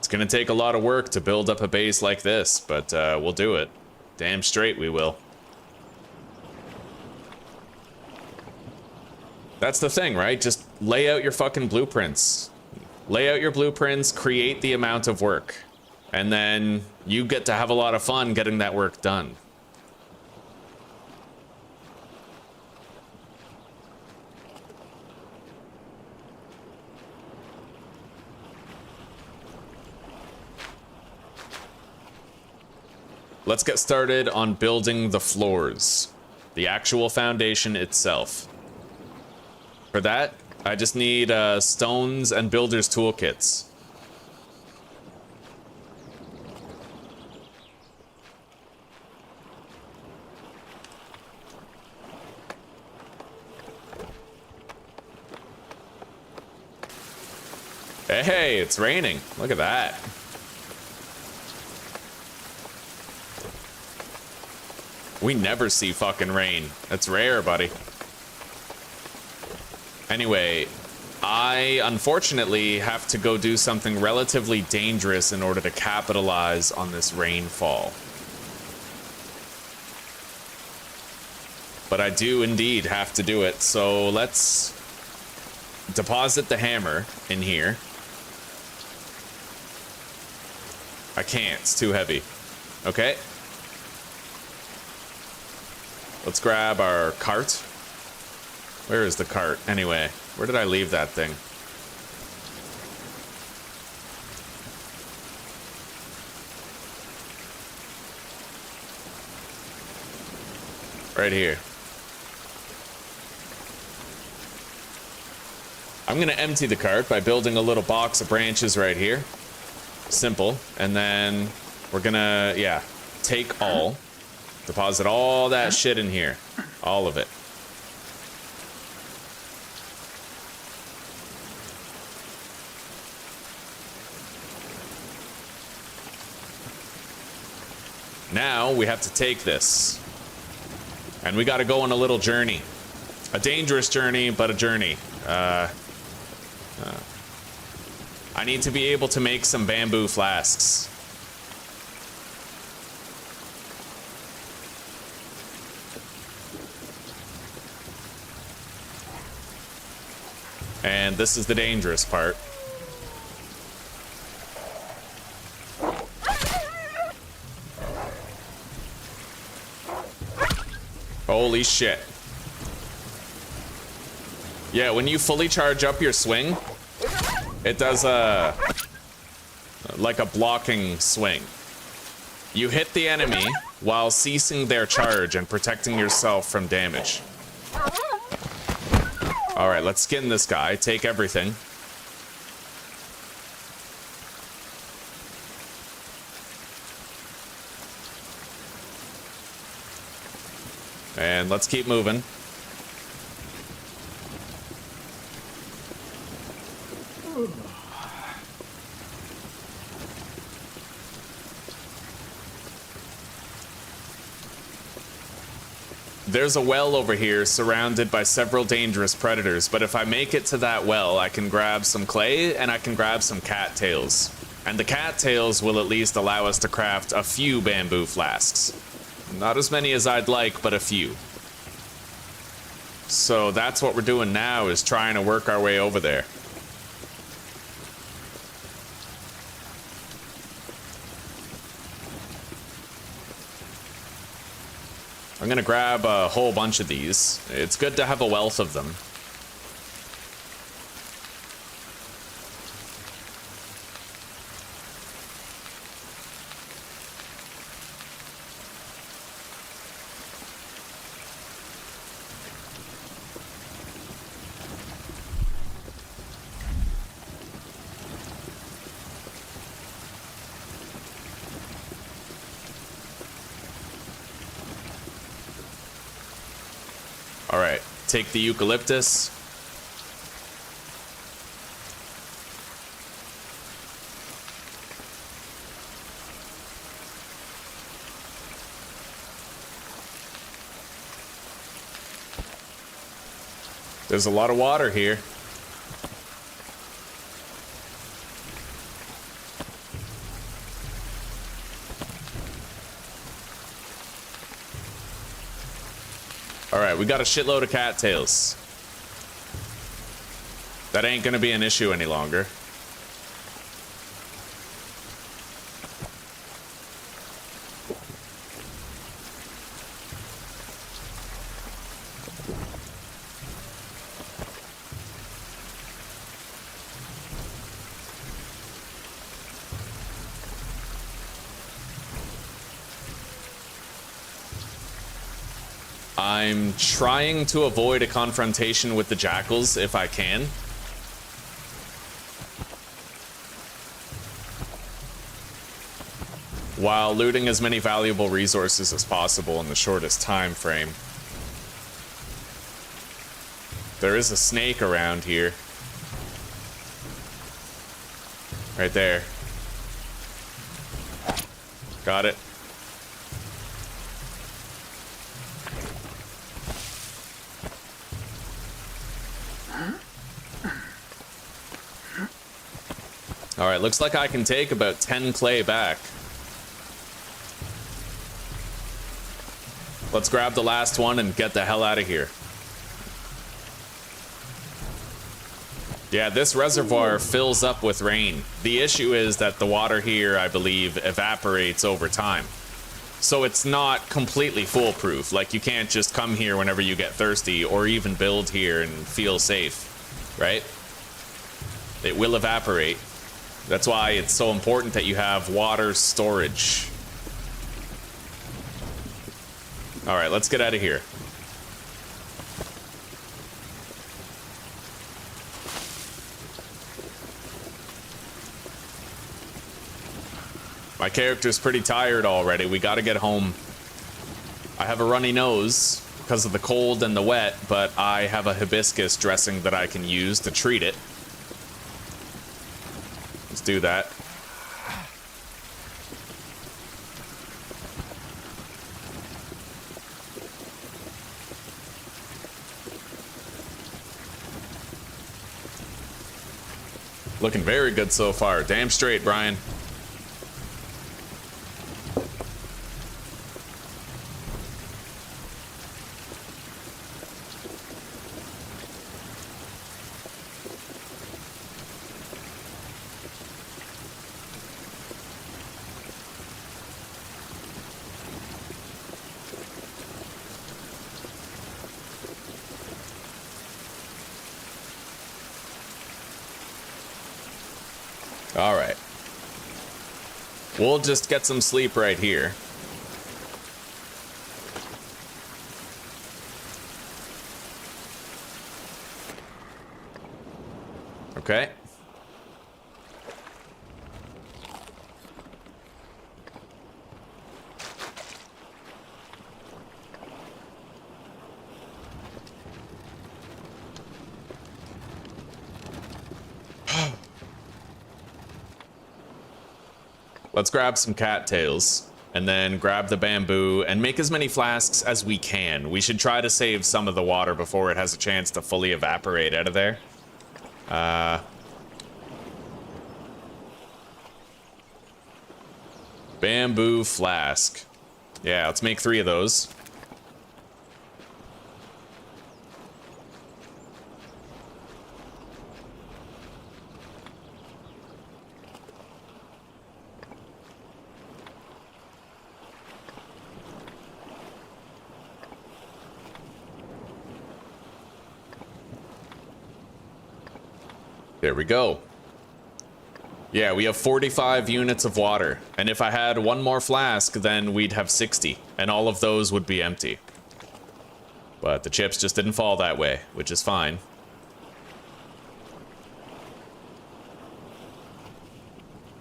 It's gonna take a lot of work to build up a base like this, but we'll do it. Damn straight we will. That's the thing, right? Just lay out your fucking blueprints. Lay out your blueprints, create the amount of work. And then you get to have a lot of fun getting that work done. Let's get started on building the floors, the actual foundation itself. For that, I just need stones and builder's toolkits. Hey, it's raining. Look at that. We never see fucking rain. That's rare, buddy. Anyway, I unfortunately have to go do something relatively dangerous in order to capitalize on this rainfall. But I do indeed have to do it, so let's deposit the hammer in here. I can't, it's too heavy. Okay. Let's grab our cart. Where is the cart? Anyway, where did I leave that thing? Right here. I'm gonna empty the cart by building a little box of branches right here. Simple. And then we're gonna, yeah, take all. Deposit all that shit in here. All of it. Now we have to take this. And we gotta go on a little journey. A dangerous journey, but a journey. I need to be able to make some bamboo flasks. And this is the dangerous part. Holy shit. Yeah, when you fully charge up your swing, it does like a blocking swing. You hit the enemy while ceasing their charge and protecting yourself from damage. All right, let's skin this guy. Take everything. And let's keep moving. There's a well over here surrounded by several dangerous predators, but if I make it to that well, I can grab some clay and I can grab some cattails. And the cattails will at least allow us to craft a few bamboo flasks. Not as many as I'd like, but a few. So that's what we're doing now, is trying to work our way over there. I'm gonna grab a whole bunch of these. It's good to have a wealth of them. All right, take the eucalyptus. There's a lot of water here. All right, we got a shitload of cattails. That ain't gonna be an issue any longer. I'm trying to avoid a confrontation with the jackals if I can. While looting as many valuable resources as possible in the shortest time frame. There is a snake around here. Right there. Got it. Alright, looks like I can take about 10 clay back. Let's grab the last one and get the hell out of here. Yeah, this reservoir fills up with rain. The issue is that the water here, I believe, evaporates over time. So it's not completely foolproof. Like, you can't just come here whenever you get thirsty or even build here and feel safe, right? It will evaporate. That's why it's so important that you have water storage. All right, let's get out of here. My character's pretty tired already. We gotta get home. I have a runny nose because of the cold and the wet, but I have a hibiscus dressing that I can use to treat it. Let's do that. Looking very good so far. Damn straight, Brian. All right. We'll just get some sleep right here. Okay. Let's grab some cattails and then grab the bamboo and make as many flasks as we can. We should try to save some of the water before it has a chance to fully evaporate out of there. Bamboo flask. Yeah, let's make 3 of those. There we go. Yeah, we have 45 units of water. And if I had 1 more flask, then we'd have 60. And all of those would be empty. But the chips just didn't fall that way, which is fine.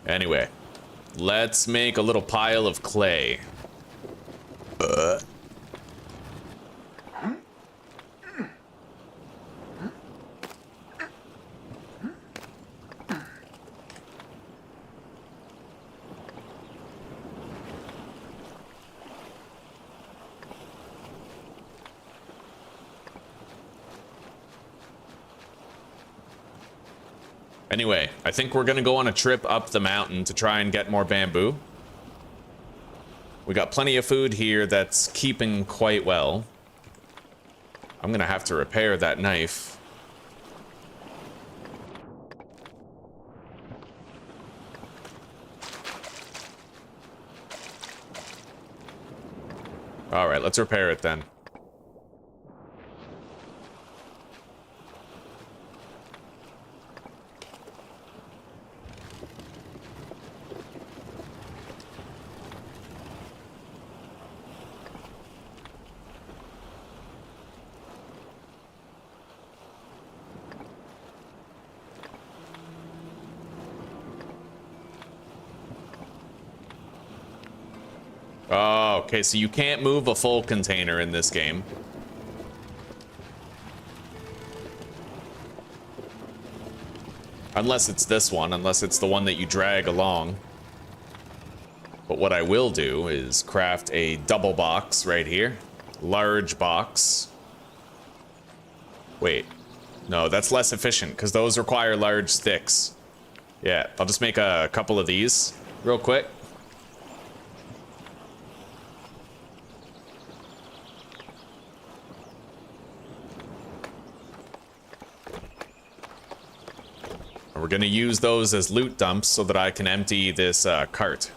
Anyway, let's make a little pile of clay. Anyway, I think we're gonna go on a trip up the mountain to try and get more bamboo. We got plenty of food here that's keeping quite well. I'm gonna have to repair that knife. All right, let's repair it then. Oh, okay, so you can't move a full container in this game. Unless it's this one, unless it's the one that you drag along. But what I will do is craft a double box right here. Large box. Wait. No, that's less efficient, because those require large sticks. Yeah, I'll just make a couple of these real quick. We're gonna use those as loot dumps so that I can empty this cart.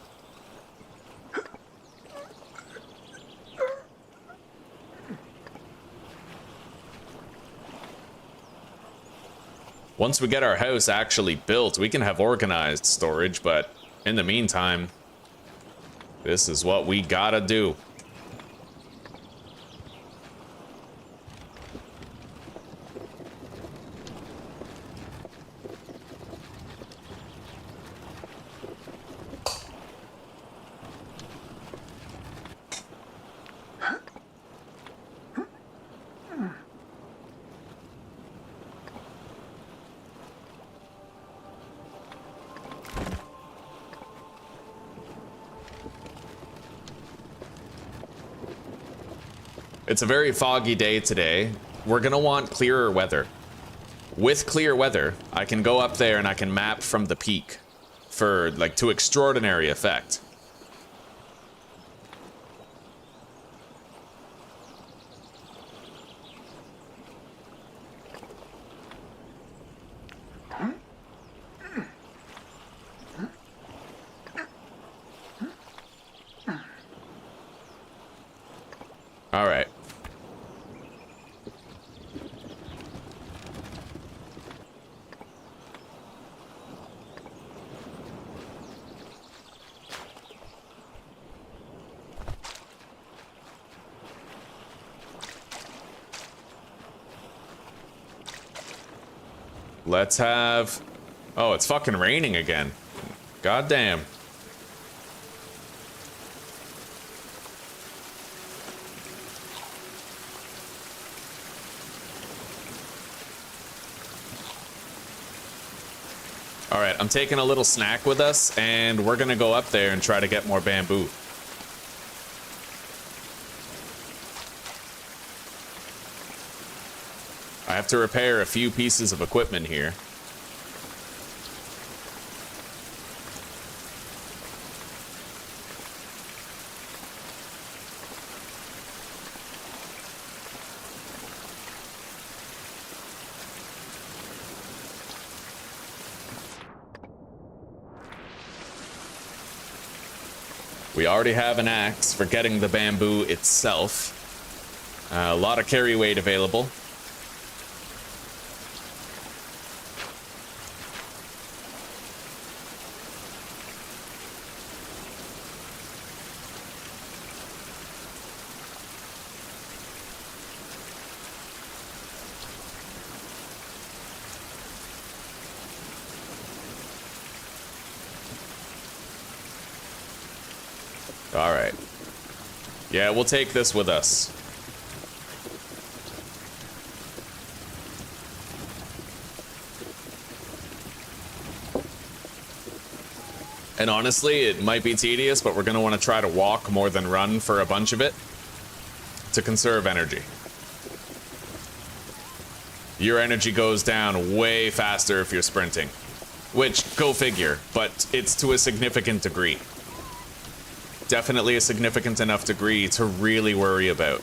Once we get our house actually built, we can have organized storage, but in the meantime, this is what we gotta do. It's a very foggy day today. We're gonna want clearer weather. With clear weather, I can go up there and I can map from the peak for, like, to extraordinary effect. All right. Let's have... Oh, it's fucking raining again. God damn. All right, I'm taking a little snack with us, and we're gonna go up there and try to get more bamboo. I have to repair a few pieces of equipment here. We already have an axe for getting the bamboo itself. A lot of carry weight available. All right. Yeah, we'll take this with us. And honestly, it might be tedious, but we're going to want to try to walk more than run for a bunch of it to conserve energy. Your energy goes down way faster if you're sprinting, which, go figure, but it's to a significant degree. Definitely a significant enough degree to really worry about.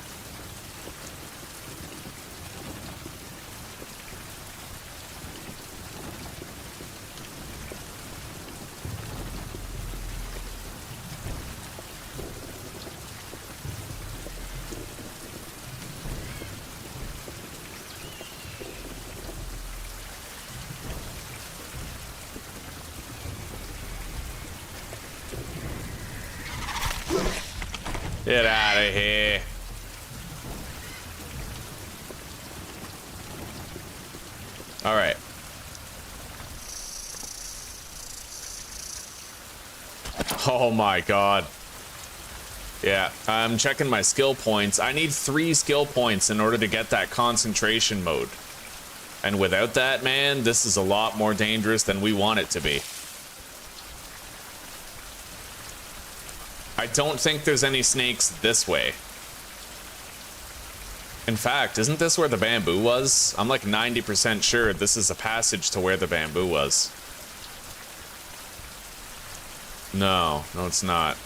Get out of here. All right. Oh my god. Yeah, I'm checking my skill points. I need 3 skill points in order to get that concentration mode. And without that, man, this is a lot more dangerous than we want it to be. I don't think there's any snakes this way. In fact, isn't this where the bamboo was? I'm like 90% sure this is a passage to where the bamboo was. No, it's not.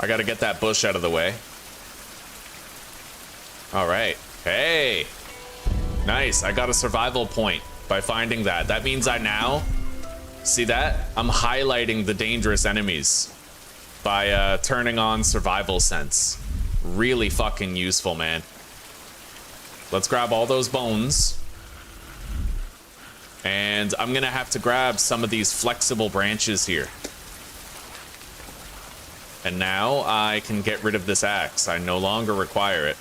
I gotta get that bush out of the way. All right. Hey. Nice. I got a survival point by finding that. That means I now... See that? I'm highlighting the dangerous enemies by turning on survival sense. Really fucking useful, man. Let's grab all those bones. And I'm gonna have to grab some of these flexible branches here. And now I can get rid of this axe. I no longer require it.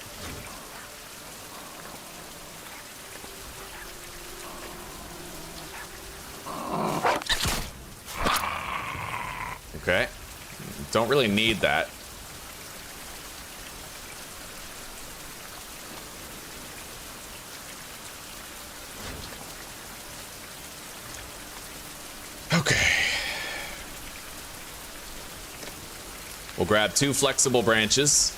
Okay. Don't really need that. Okay. We'll grab 2 flexible branches.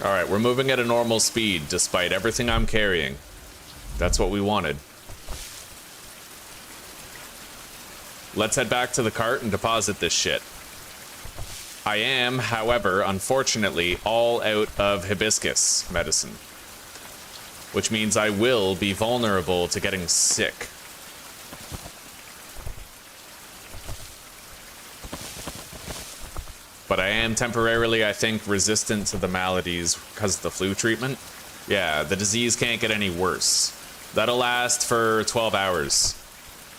All right, we're moving at a normal speed despite everything I'm carrying. That's what we wanted. Let's head back to the cart and deposit this shit. I am, however, unfortunately, all out of hibiscus medicine, which means I will be vulnerable to getting sick. But I am temporarily, I think, resistant to the maladies because of the flu treatment. Yeah, the disease can't get any worse. That'll last for 12 hours.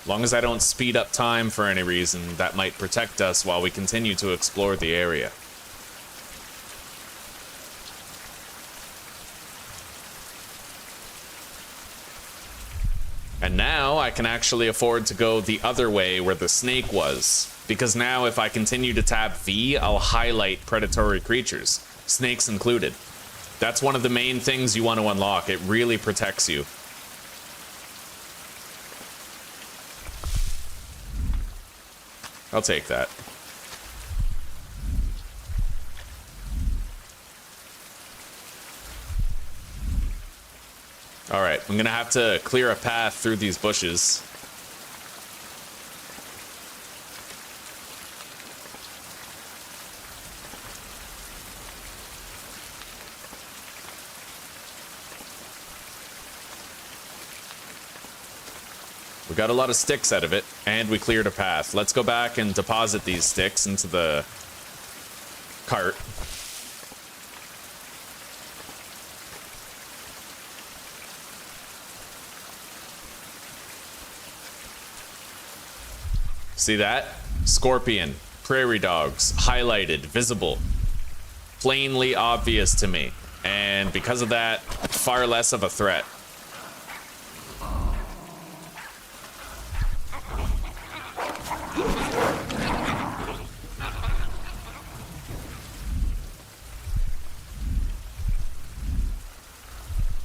Long as I don't speed up time for any reason, that might protect us while we continue to explore the area. And now I can actually afford to go the other way where the snake was. Because now if I continue to tap V, I'll highlight predatory creatures, snakes included. That's one of the main things you want to unlock. It really protects you. I'll take that. All right, I'm gonna have to clear a path through these bushes. We got a lot of sticks out of it, and we cleared a path. Let's go back and deposit these sticks into the cart. See that? Scorpion, prairie dogs, highlighted, visible. Plainly obvious to me. And because of that, far less of a threat.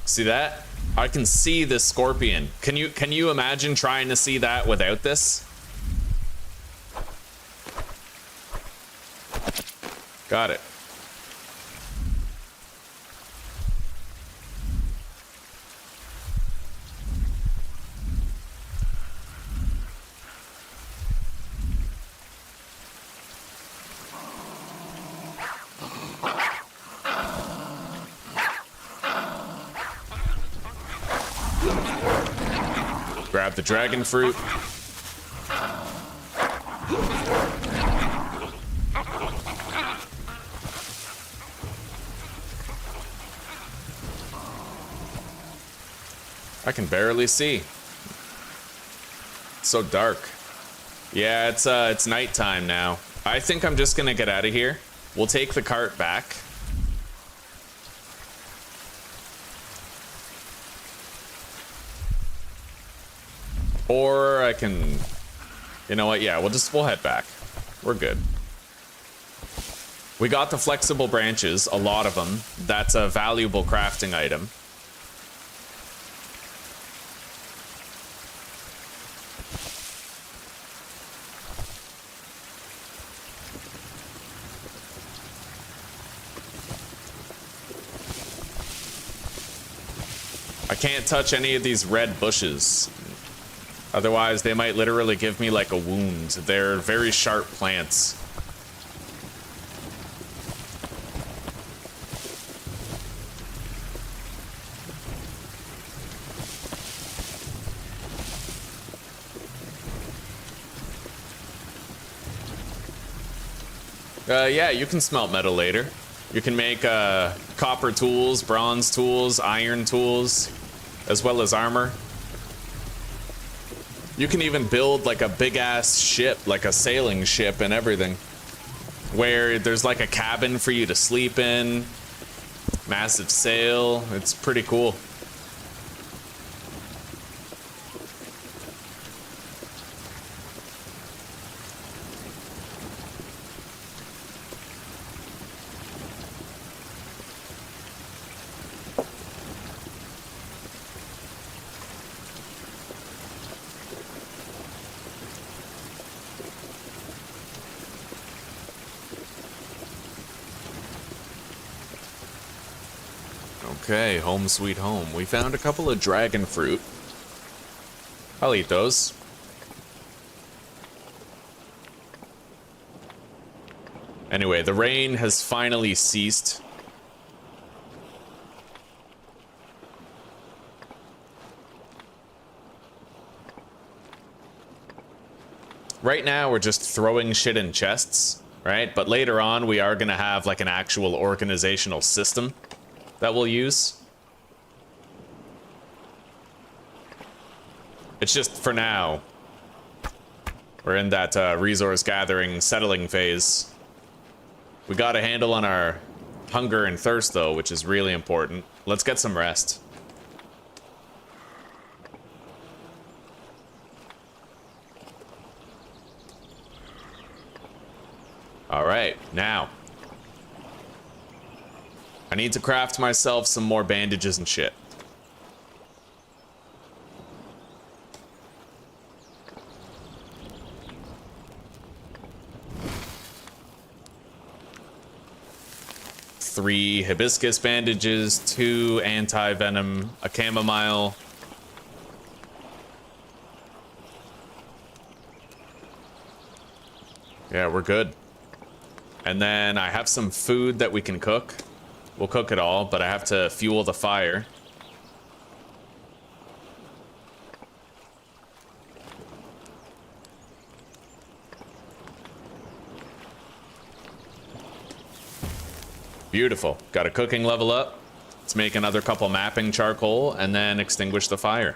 See that? I can see this scorpion. Can you imagine trying to see that without this? Got it. Grab the dragon fruit. I can barely see. It's so dark. Yeah, it's nighttime now. I think I'm just gonna get out of here. We'll take the cart back. Or I can, you know what? Yeah, we'll head back. We're good. We got the flexible branches, a lot of them. That's a valuable crafting item. I can't touch any of these red bushes. Otherwise, they might literally give me like a wound. They're very sharp plants. Yeah, you can smelt metal later. You can make copper tools, bronze tools, iron tools, as well as armor. You can even build like a big ass ship, like a sailing ship and everything, where there's like a cabin for you to sleep in, massive sail. It's pretty cool. Okay, home sweet home. We found a couple of dragon fruit. I'll eat those. Anyway, the rain has finally ceased. Right now, we're just throwing shit in chests, right? But later on, we are gonna have like an actual organizational system that we'll use. It's just for now. We're in that resource gathering, settling phase. We got a handle on our hunger and thirst though, which is really important. Let's get some rest. All right, now. I need to craft myself some more bandages and shit. Three hibiscus bandages, 2 anti-venom, a chamomile. Yeah, we're good. And then I have some food that we can cook. We'll cook it all, but I have to fuel the fire. Beautiful. Got a cooking level up. Let's make another couple mapping charcoal and then extinguish the fire.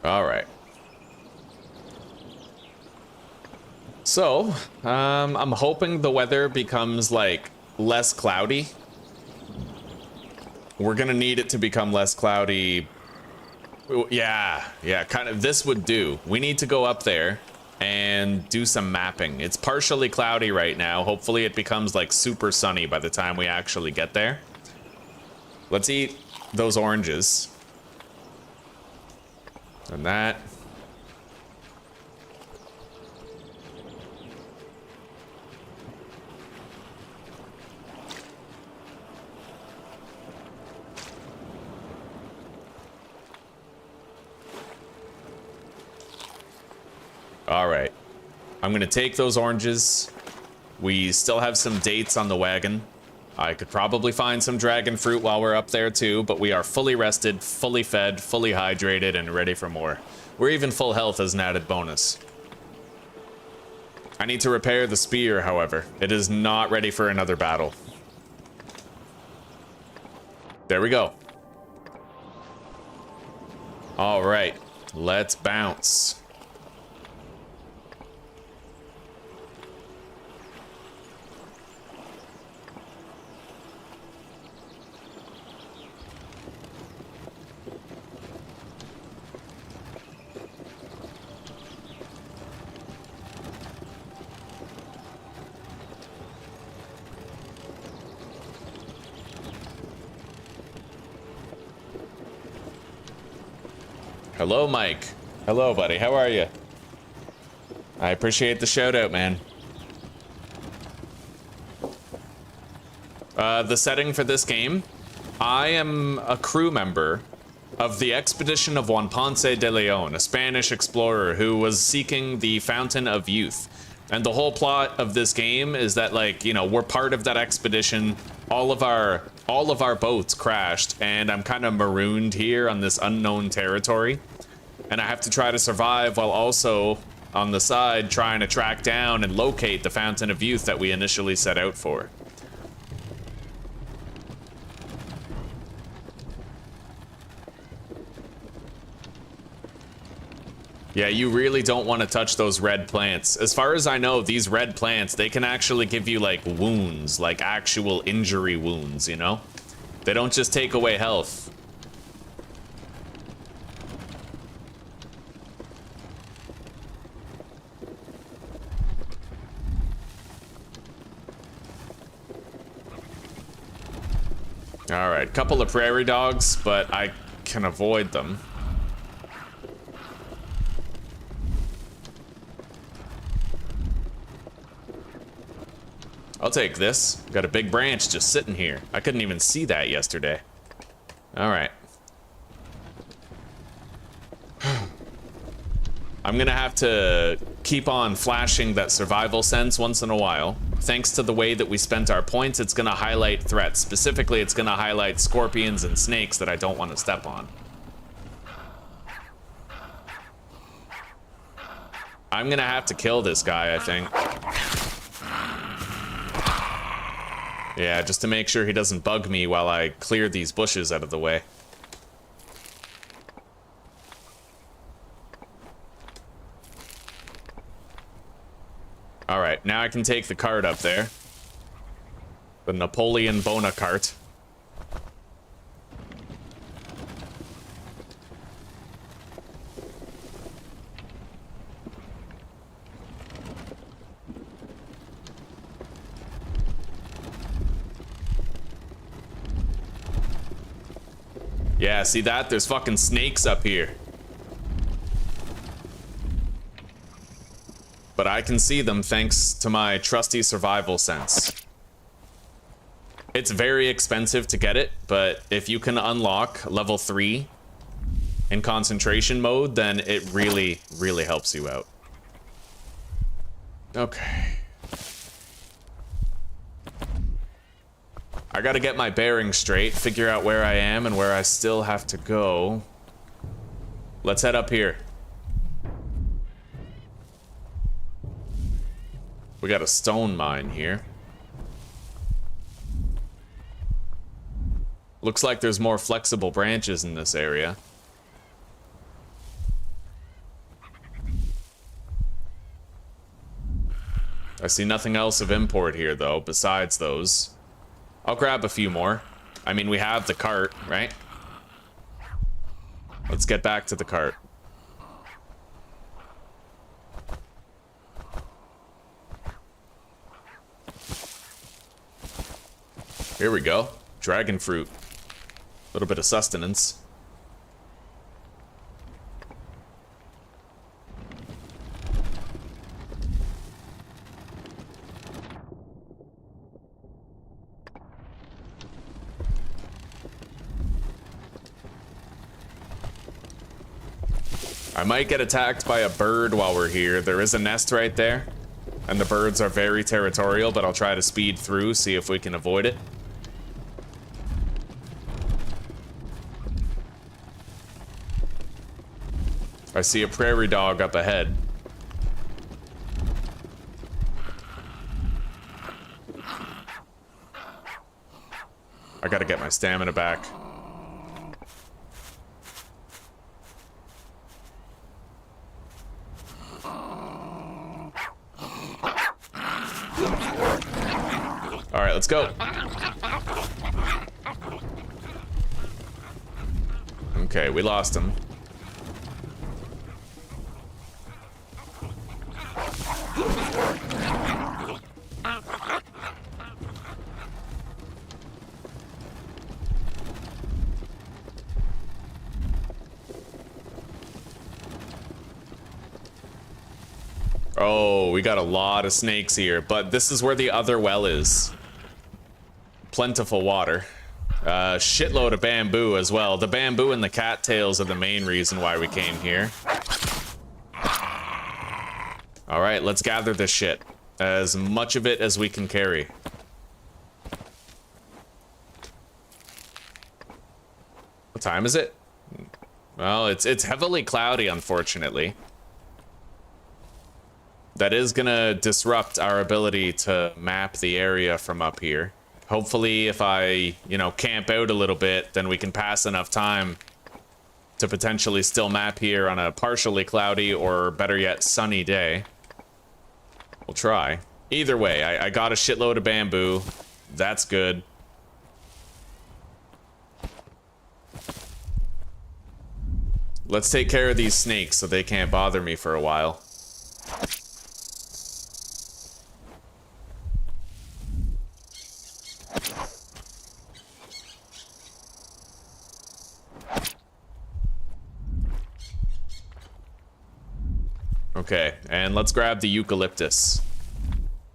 All right. So, I'm hoping the weather becomes like less cloudy. We're gonna need it to become less cloudy. Yeah, kind of. This would do. We need to go up there and do some mapping. It's partially cloudy right now. Hopefully it becomes like super sunny by the time we actually get there. Let's eat those oranges. And that. All right. I'm gonna take those oranges. We still have some dates on the wagon. I could probably find some dragon fruit while we're up there too, but we are fully rested, fully fed, fully hydrated, and ready for more. We're even full health as an added bonus. I need to repair the spear, however. It is not ready for another battle. There we go. All right, let's bounce. Hello, Mike. Hello, buddy. How are you? I appreciate the shout out, man. The setting for this game, I am a crew member of the expedition of Juan Ponce de Leon, a Spanish explorer who was seeking the Fountain of Youth. And the whole plot of this game is that, like, you know, we're part of that expedition. All of our boats crashed, and I'm kind of marooned here on this unknown territory. And I have to try to survive while also, on the side, trying to track down and locate the Fountain of Youth that we initially set out for. Yeah, you really don't want to touch those red plants. As far as I know, these red plants, they can actually give you, like, wounds, like actual injury wounds, you know? They don't just take away health. All right, couple of prairie dogs, but I can avoid them. I'll take this. Got a big branch just sitting here. I couldn't even see that yesterday. All right. I'm gonna have to keep on flashing that survival sense once in a while. Thanks to the way that we spent our points, it's gonna highlight threats. Specifically, it's gonna highlight scorpions and snakes that I don't want to step on. I'm gonna have to kill this guy, I think. Yeah, just to make sure he doesn't bug me while I clear these bushes out of the way. All right, now I can take the cart up there. The Napoleon Bonaparte. Yeah, see that? There's fucking snakes up here. But I can see them thanks to my trusty survival sense. It's very expensive to get it, but if you can unlock level 3 in concentration mode, then it really, really helps you out. Okay. I gotta get my bearings straight, figure out where I am and where I still have to go. Let's head up here. We got a stone mine here. Looks like there's more flexible branches in this area. I see nothing else of import here, though, besides those. I'll grab a few more. I mean, we have the cart, right? Let's get back to the cart. Here we go. Dragon fruit. A little bit of sustenance. I might get attacked by a bird while we're here. There is a nest right there, and the birds are very territorial, but I'll try to speed through, see if we can avoid it. I see a prairie dog up ahead. I gotta get my stamina back. All right, let's go. Okay, we lost him. Oh, we got a lot of snakes here, but this is where the other well is. Plentiful water. Shitload of bamboo as well. The bamboo and the cattails are the main reason why we came here. All right, let's gather this shit. As much of it as we can carry. What time is it? Well, it's heavily cloudy, unfortunately. That is gonna disrupt our ability to map the area from up here. Hopefully, if I, camp out a little bit, then we can pass enough time to potentially still map here on a partially cloudy or, better yet, sunny day. We'll try. Either way, I got a shitload of bamboo. That's good. Let's take care of these snakes so they can't bother me for a while. Okay, and let's grab the eucalyptus.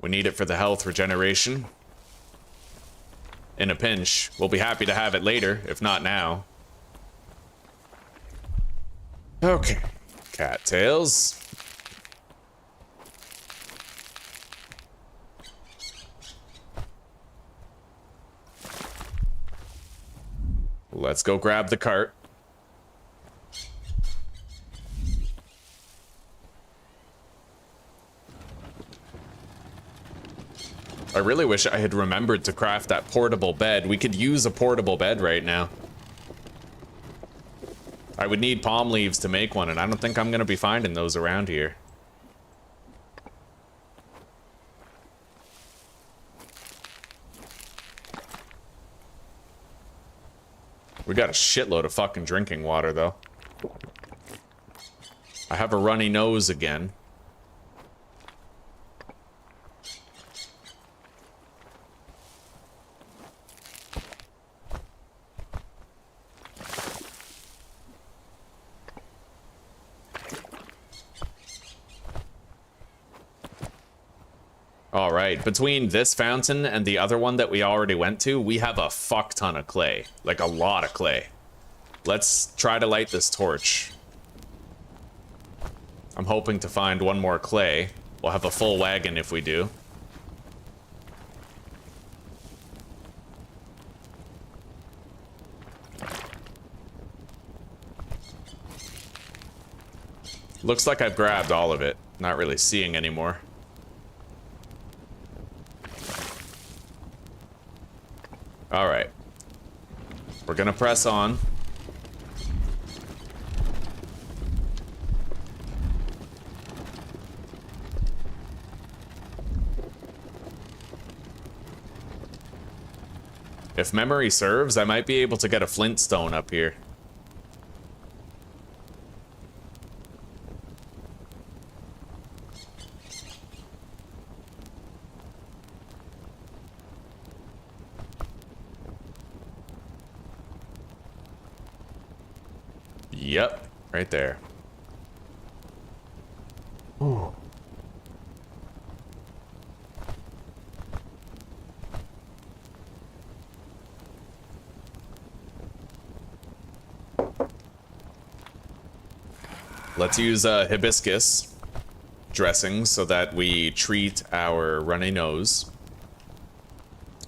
We need it for the health regeneration. In a pinch. We'll be happy to have it later, if not now. Okay, cattails. Let's go grab the cart. I really wish I had remembered to craft that portable bed. We could use a portable bed right now. I would need palm leaves to make one, and I don't think I'm gonna be finding those around here. We got a shitload of fucking drinking water, though. I have a runny nose again. All right, between this fountain and the other one that we already went to, we have a fuck ton of clay. Like a lot of clay. Let's try to light this torch. I'm hoping to find one more clay. We'll have a full wagon if we do. Looks like I've grabbed all of it. Not really seeing anymore. All right. We're gonna press on. If memory serves, I might be able to get a flintstone up here. Yep, right there. Ooh. Let's use hibiscus dressing so that we treat our runny nose.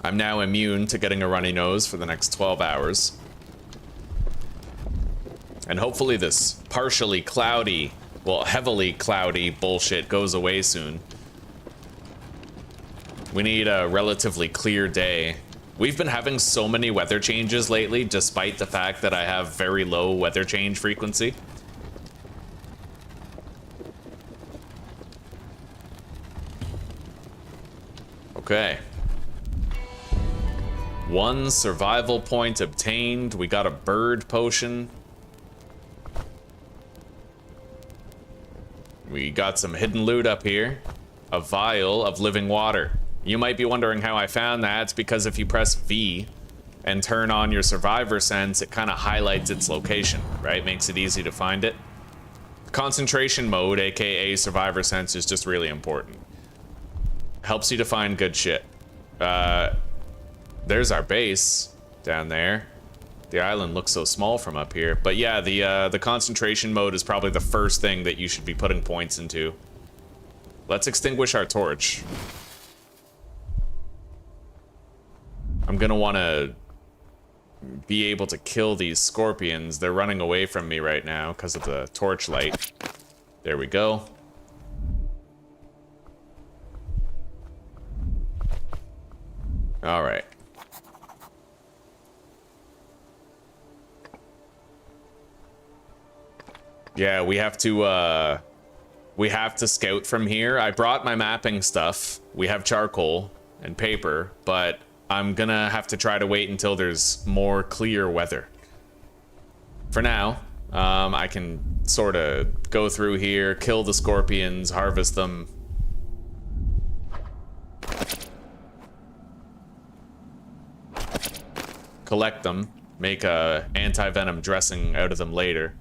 I'm now immune to getting a runny nose for the next 12 hours. And hopefully this partially cloudy, well, heavily cloudy bullshit goes away soon. We need a relatively clear day. We've been having so many weather changes lately, despite the fact that I have very low weather change frequency. Okay. 1 survival point obtained. We got a bird potion. We got some hidden loot up here. A vial of living water. You might be wondering how I found that. It's because if you press V and turn on your survivor sense, it kind of highlights its location, right? Makes it easy to find it. Concentration mode, aka survivor sense, is just really important. Helps you to find good shit. There's our base down there. The island looks so small from up here. But yeah, the concentration mode is probably the first thing that you should be putting points into. Let's extinguish our torch. I'm gonna want to be able to kill these scorpions. They're running away from me right now because of the torch light. There we go. All right. Yeah, we have to scout from here. I brought my mapping stuff. We have charcoal and paper, but I'm gonna have to try to wait until there's more clear weather. For now, I can sort of go through here, kill the scorpions, harvest them. Collect them, make a anti-venom dressing out of them later.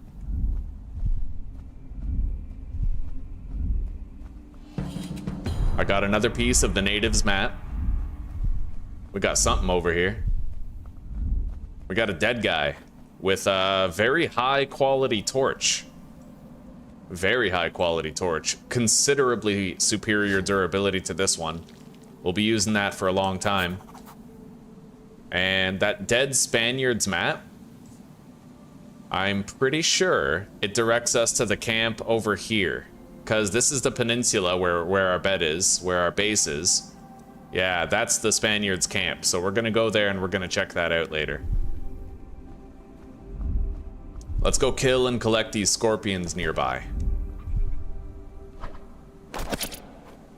I got another piece of the natives map. We got something over here. We got a dead guy with a very high quality torch. Very high quality torch. Considerably superior durability to this one. We'll be using that for a long time. And that dead Spaniard's map, I'm pretty sure it directs us to the camp over here. Because this is the peninsula where our bed is, where our base is. Yeah, that's the Spaniards' camp. So we're gonna go there and we're gonna check that out later. Let's go kill and collect these scorpions nearby.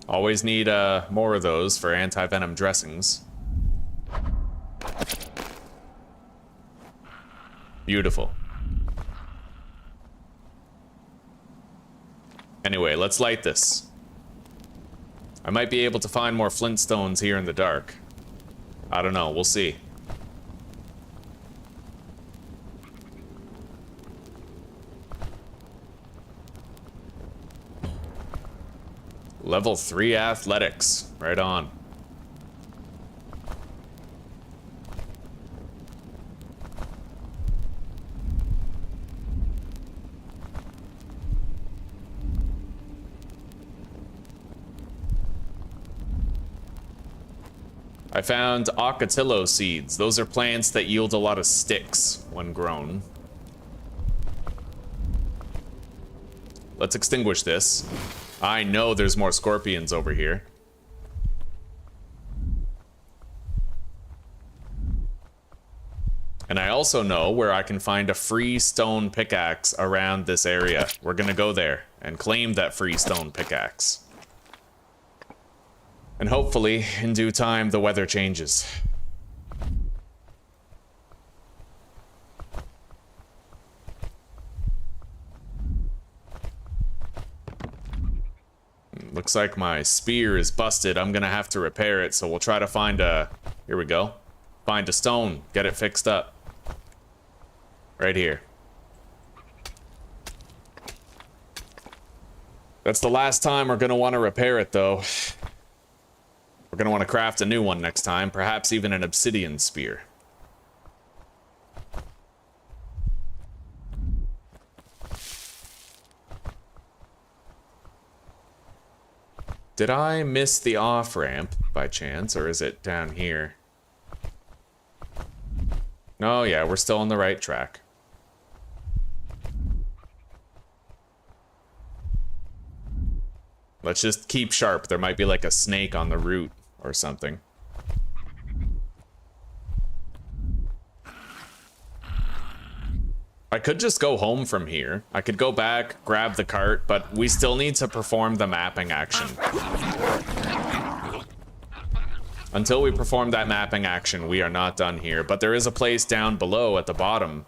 Always need more of those for anti-venom dressings. Beautiful. Anyway, let's light this. I might be able to find more flintstones here in the dark. I don't know, we'll see. Level 3 athletics, right on. I found ocotillo seeds. Those are plants that yield a lot of sticks when grown. Let's extinguish this. I know there's more scorpions over here. And I also know where I can find a free stone pickaxe around this area. We're gonna go there and claim that free stone pickaxe. And hopefully, in due time, the weather changes. Looks like my spear is busted. I'm gonna have to repair it, so we'll try to find a... Here we go. Find a stone. Get it fixed up. Right here. That's the last time we're gonna want to repair it, though. We're gonna want to craft a new one next time, perhaps even an obsidian spear. Did I miss the off-ramp by chance, or is it down here? No, yeah, we're still on the right track. Let's just keep sharp. There might be like a snake on the route or something. I could just go home from here. I could go back, grab the cart, but we still need to perform the mapping action. Until we perform that mapping action, we are not done here. But there is a place down below at the bottom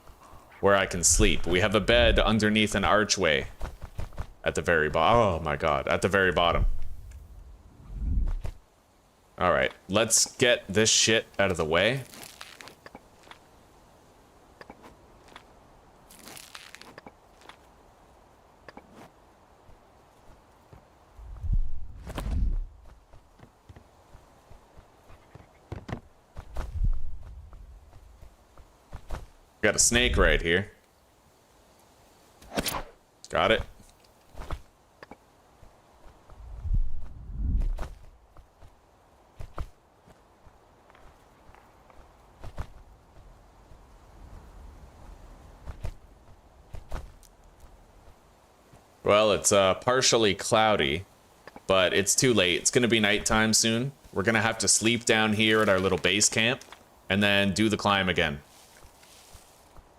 where I can sleep. We have a bed underneath an archway at the very bottom. Oh my god, at the very bottom. All right, let's get this shit out of the way. Got a snake right here. Got it. Well, it's partially cloudy, but it's too late. It's gonna be nighttime soon. We're gonna have to sleep down here at our little base camp and then do the climb again.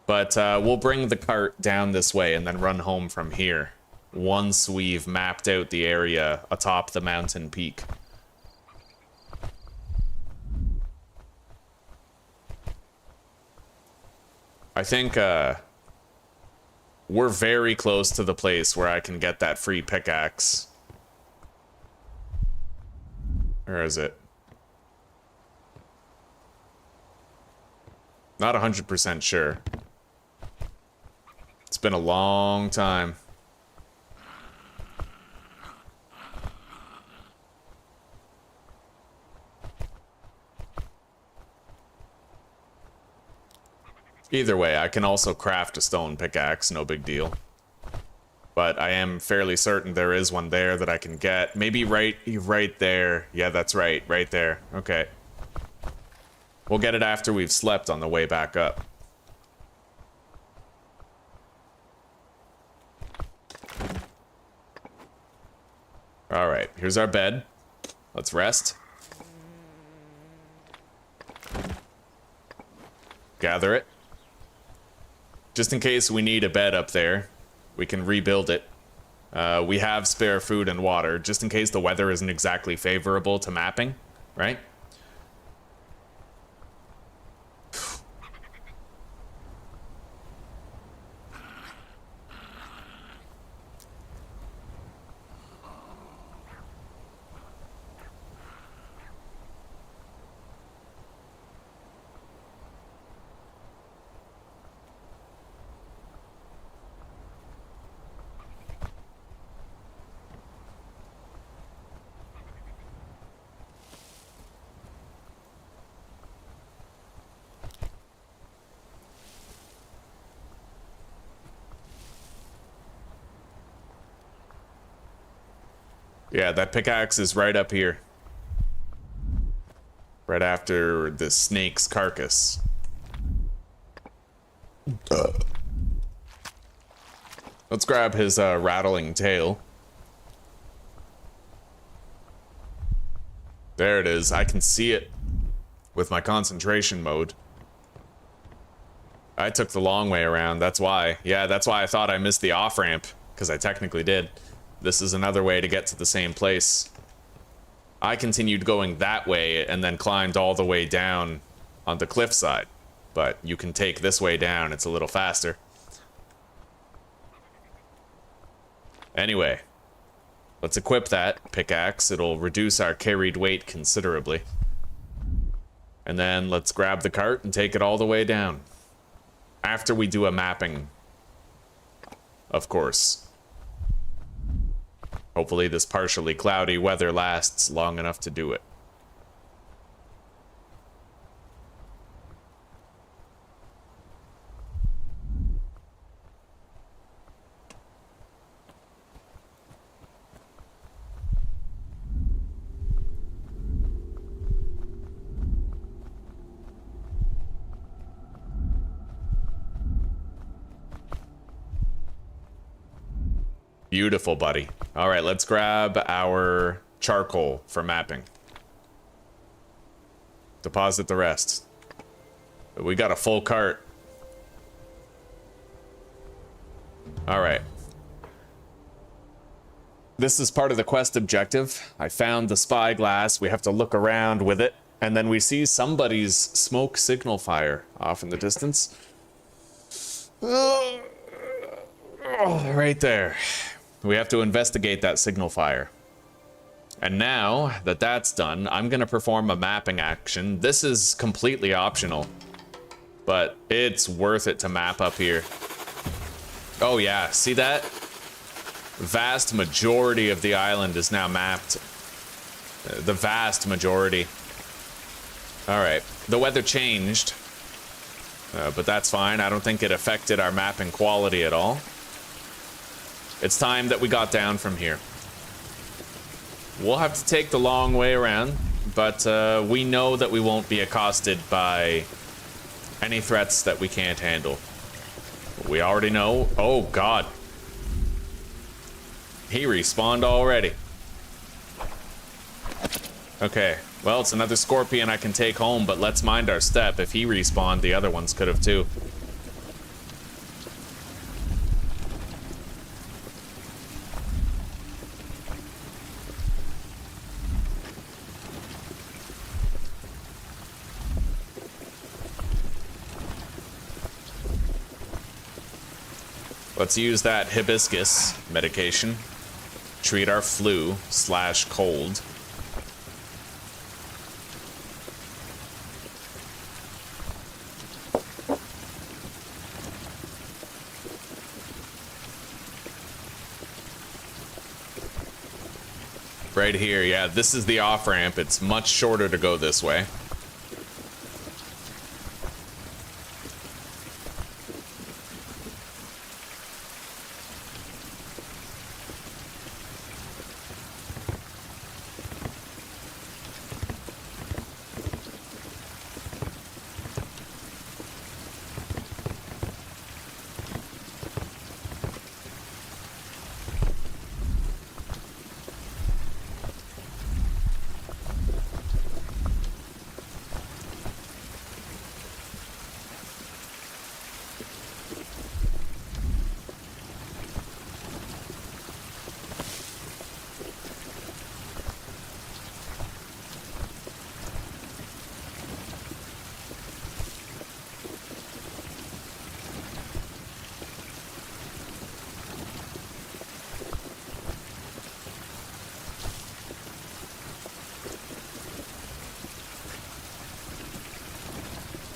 But we'll bring the cart down this way and then run home from here once we've mapped out the area atop the mountain peak. I think we're very close to the place where I can get that free pickaxe. Where is it? Not 100% sure. It's been a long time. Either way, I can also craft a stone pickaxe, no big deal. But I am fairly certain there is one there that I can get. Maybe right there. Yeah, that's right there. Okay. We'll get it after we've slept on the way back up. All right, here's our bed. Let's rest. Gather it. Just in case we need a bed up there, we can rebuild it. We have spare food and water, just in case the weather isn't exactly favorable to mapping, right? Yeah, that pickaxe is right up here. Right after the snake's carcass. Let's grab his rattling tail. There it is. I can see it with my concentration mode. I took the long way around, that's why. Yeah, that's why I thought I missed the off-ramp, because I technically did. This is another way to get to the same place. I continued going that way and then climbed all the way down on the cliffside. But you can take this way down, it's a little faster. Anyway, let's equip that pickaxe. It'll reduce our carried weight considerably. And then let's grab the cart and take it all the way down. After we do a mapping, of course. Hopefully this partially cloudy weather lasts long enough to do it. Beautiful, buddy. All right, let's grab our charcoal for mapping. Deposit the rest. We got a full cart. All right. This is part of the quest objective. I found the spyglass. We have to look around with it. And then we see somebody's smoke signal fire off in the distance. Oh, right there. We have to investigate that signal fire. And now that that's done, I'm going to perform a mapping action. This is completely optional, but it's worth it to map up here. Oh yeah, see that? Vast majority of the island is now mapped. The vast majority. All right, the weather changed, but that's fine. I don't think it affected our mapping quality at all. It's time that we got down from here. We'll have to take the long way around, but we know that we won't be accosted by any threats that we can't handle. We already know. Oh, God. He respawned already. Okay, well, it's another scorpion I can take home, but let's mind our step. If he respawned, the other ones could have too. Let's use that hibiscus medication. Treat our flu/cold. Right here, yeah, this is the off-ramp. It's much shorter to go this way.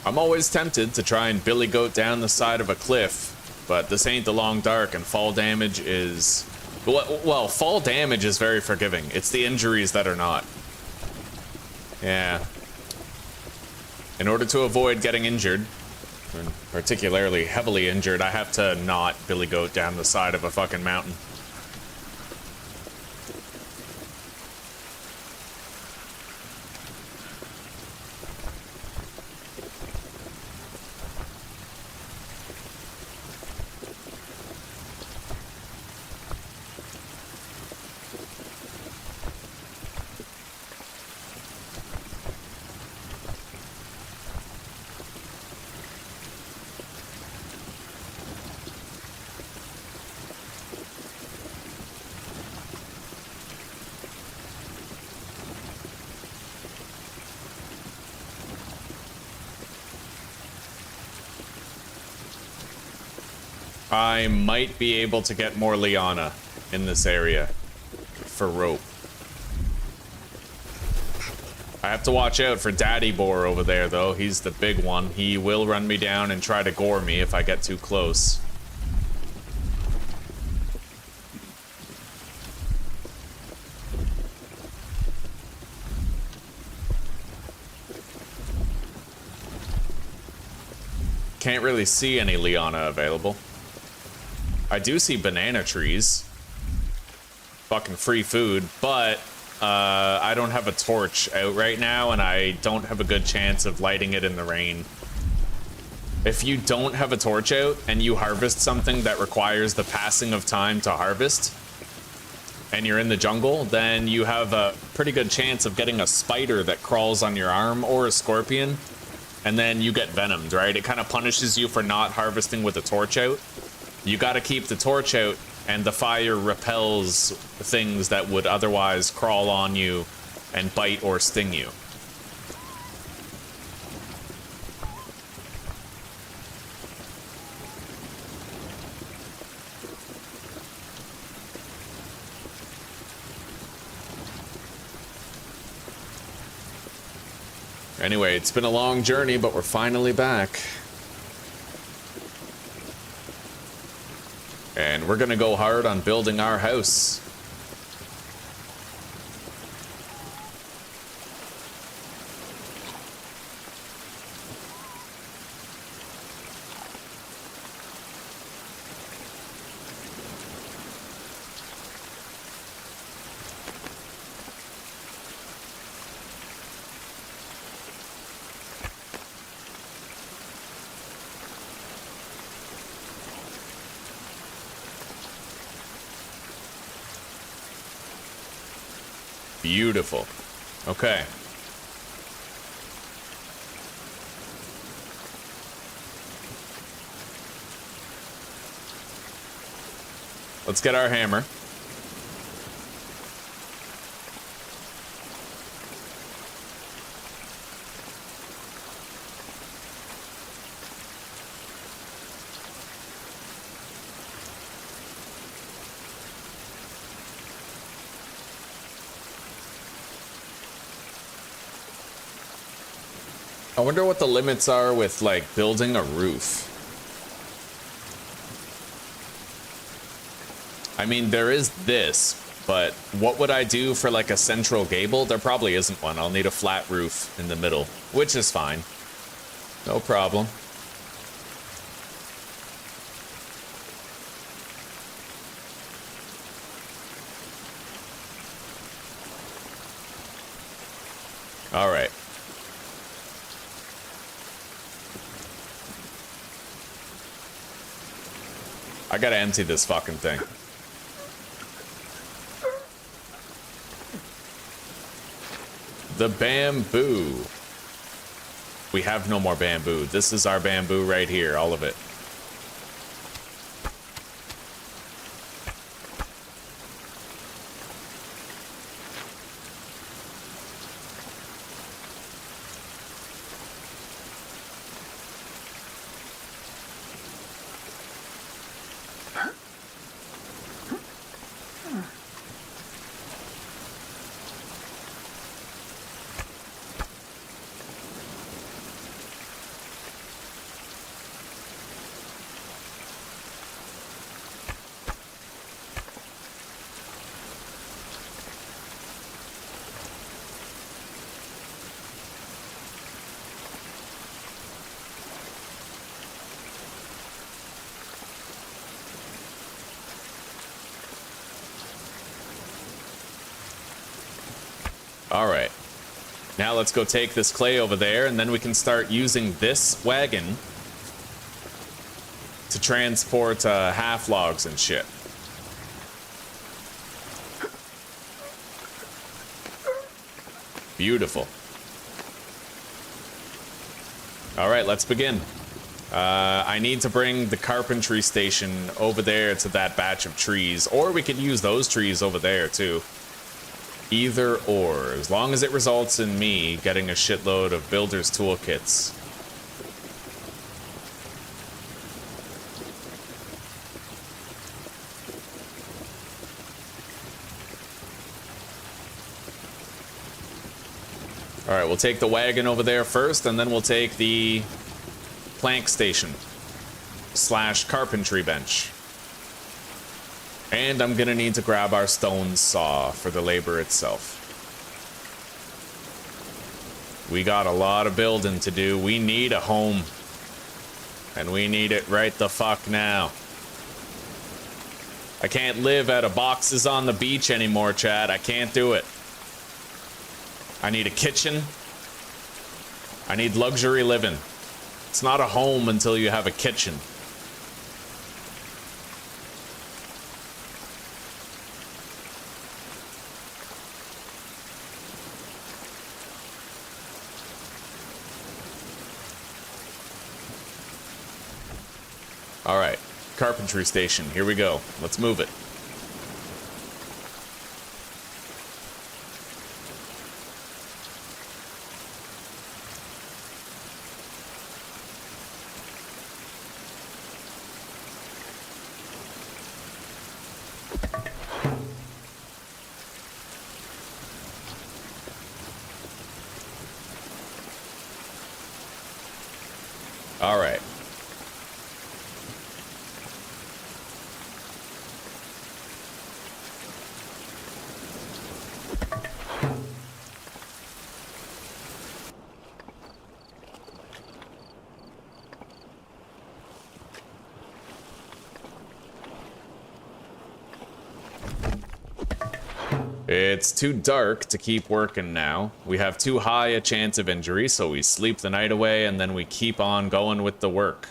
I'm always tempted to try and billy goat down the side of a cliff, but this ain't the long dark, and fall damage is... Well, fall damage is very forgiving. It's the injuries that are not. Yeah. In order to avoid getting injured, and particularly heavily injured, I have to not billy goat down the side of a fucking mountain. I might be able to get more liana in this area for rope. I have to watch out for Daddy Boar over there, though. He's the big one. He will run me down and try to gore me if I get too close. Can't really see any liana available. I do see banana trees. Fucking free food, but I don't have a torch out right now, and I don't have a good chance of lighting it in the rain. If you don't have a torch out and you harvest something that requires the passing of time to harvest, and you're in the jungle, then you have a pretty good chance of getting a spider that crawls on your arm or a scorpion, and then you get venomed, right? It kind of punishes you for not harvesting with the torch out. You got to keep the torch out, and the fire repels things that would otherwise crawl on you and bite or sting you. Anyway, it's been a long journey, but we're finally back. And we're gonna go hard on building our house. Beautiful. Okay. Let's get our hammer. I wonder what the limits are with, like, building a roof. I mean, there is this, but what would I do for, like, a central gable? There probably isn't one. I'll need a flat roof in the middle, which is fine. No problem. All right. I gotta empty this fucking thing. The bamboo. We have no more bamboo. This is our bamboo right here, all of it. All right. Now let's go take this clay over there, and then we can start using this wagon to transport half logs and shit. Beautiful. All right, let's begin. I need to bring the carpentry station over there to that batch of trees, or we could use those trees over there too. Either or, as long as it results in me getting a shitload of builder's toolkits. All right, we'll take the wagon over there first, and then we'll take the plank station / carpentry bench. And I'm gonna need to grab our stone saw for the labor itself. We got a lot of building to do. We need a home. And we need it right the fuck now. I can't live out of boxes on the beach anymore, Chad. I can't do it. I need a kitchen. I need luxury living. It's not a home until you have a kitchen. All right, carpentry station. Here we go. Let's move it. All right. It's too dark to keep working now. We have too high a chance of injury, so we sleep the night away and then we keep on going with the work.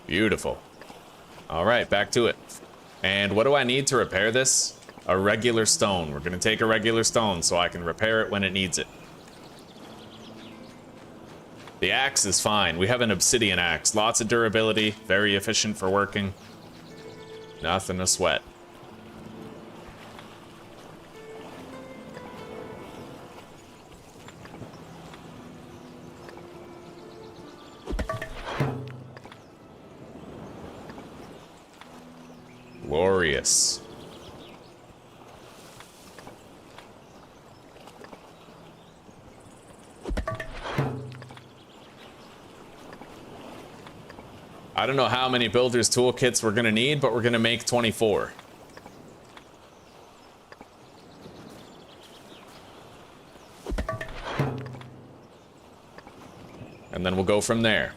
Beautiful. All right, back to it. And what do I need to repair this? A regular stone. We're gonna take a regular stone so I can repair it when it needs it. The axe is fine. We have an obsidian axe. Lots of durability, very efficient for working. Nothing to sweat. Glorious. I don't know how many builders toolkits we're gonna need, but we're gonna make 24. And then we'll go from there.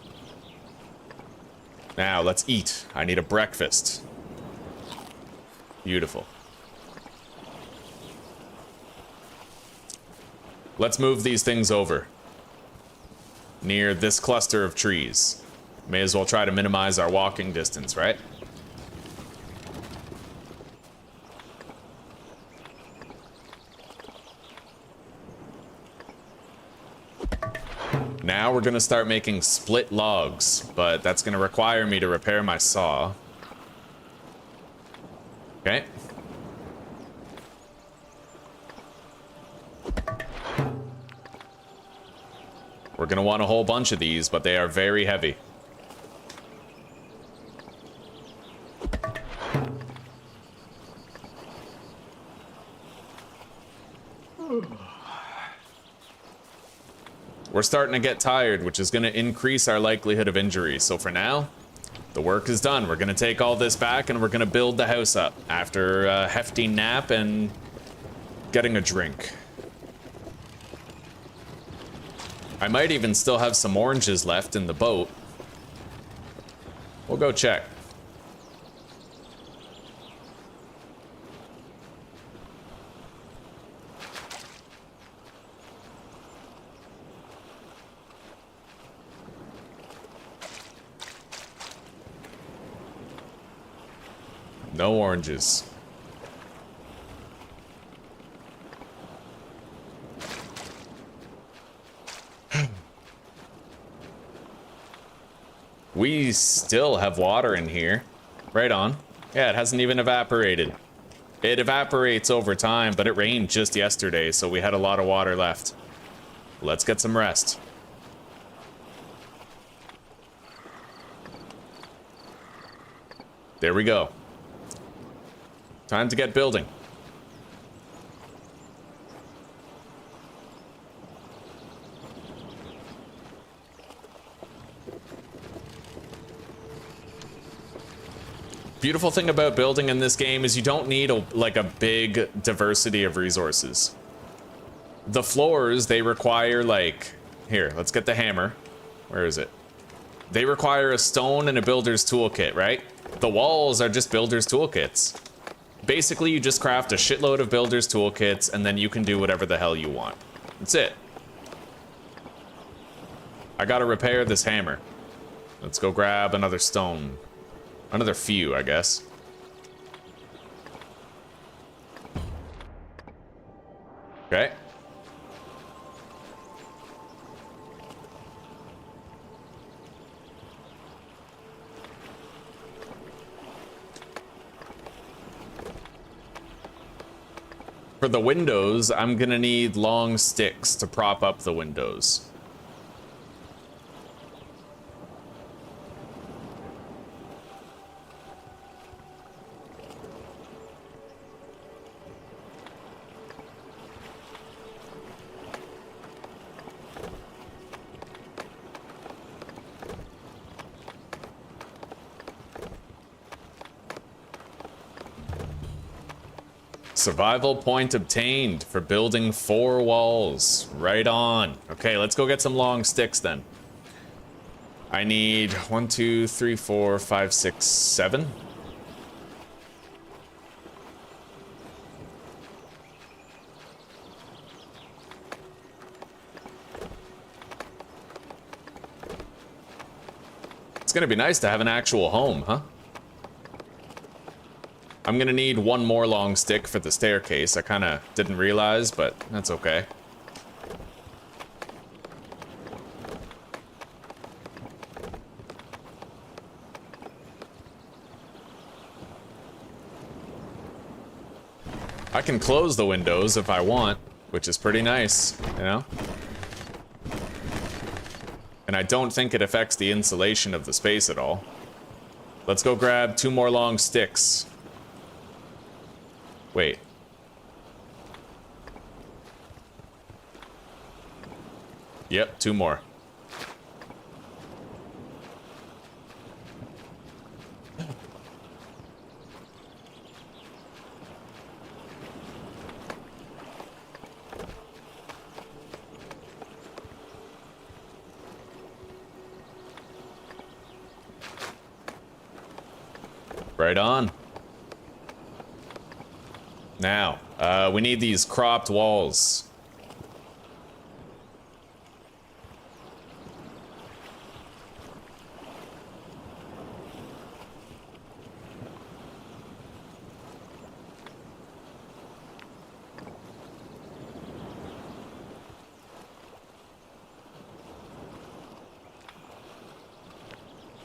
Now, let's eat. I need a breakfast. Beautiful. Let's move these things over. Near this cluster of trees. May as well try to minimize our walking distance, right? Now we're gonna start making split logs, but that's gonna require me to repair my saw. Okay. We're gonna want a whole bunch of these, but they are very heavy. We're starting to get tired, which is going to increase our likelihood of injury. So for now, the work is done. We're going to take all this back and we're going to build the house up after a hefty nap and getting a drink. I might even still have some oranges left in the boat. We'll go check. No oranges. We still have water in here. Right on. Yeah, it hasn't even evaporated. It evaporates over time, but it rained just yesterday, so we had a lot of water left. Let's get some rest. There we go. Time to get building. Beautiful thing about building in this game is you don't need like a big diversity of resources. The floors, they require like, here, let's get the hammer. Where is it? They require a stone and a builder's toolkit, right? The walls are just builder's toolkits. Basically, you just craft a shitload of builder's toolkits and then you can do whatever the hell you want. That's it. I gotta repair this hammer. Let's go grab another stone. Another few, I guess. Okay. For the windows, I'm gonna need long sticks to prop up the windows. Survival point obtained for building 4 walls. Right on. Okay, let's go get some long sticks then. I need 1, 2, 3, 4, 5, 6, 7. It's gonna be nice to have an actual home, huh? I'm gonna need 1 more long stick for the staircase. I kinda didn't realize, but that's okay. I can close the windows if I want, which is pretty nice, you know? And I don't think it affects the insulation of the space at all. Let's go grab 2 more long sticks. Wait. Yep, 2 more. Right on. Now, we need these cropped walls.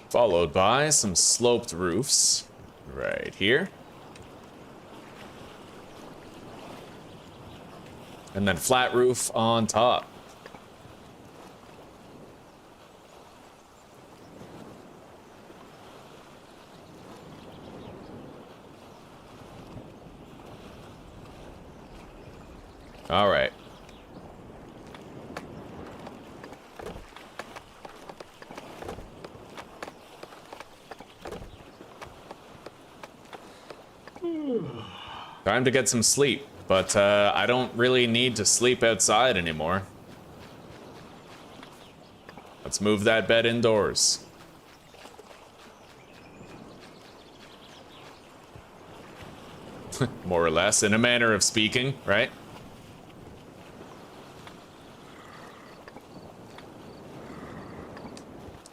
Followed by some sloped roofs right here. And then flat roof on top. All right. Time to get some sleep. But I don't really need to sleep outside anymore. Let's move that bed indoors. More or less, in a manner of speaking, right?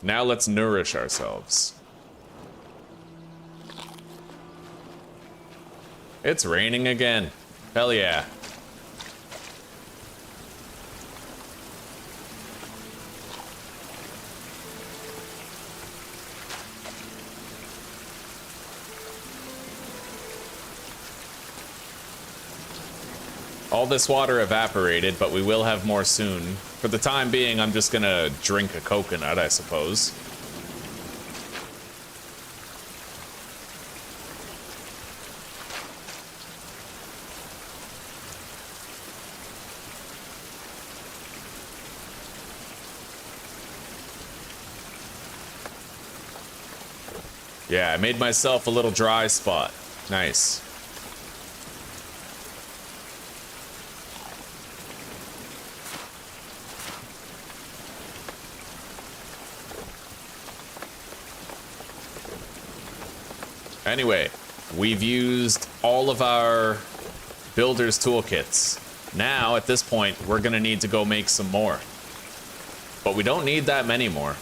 Now let's nourish ourselves. It's raining again. Hell yeah. All this water evaporated, but we will have more soon. For the time being, I'm just gonna drink a coconut, I suppose. Yeah, I made myself a little dry spot. Nice. Anyway, we've used all of our builder's toolkits. Now, at this point, we're gonna need to go make some more. But we don't need that many more.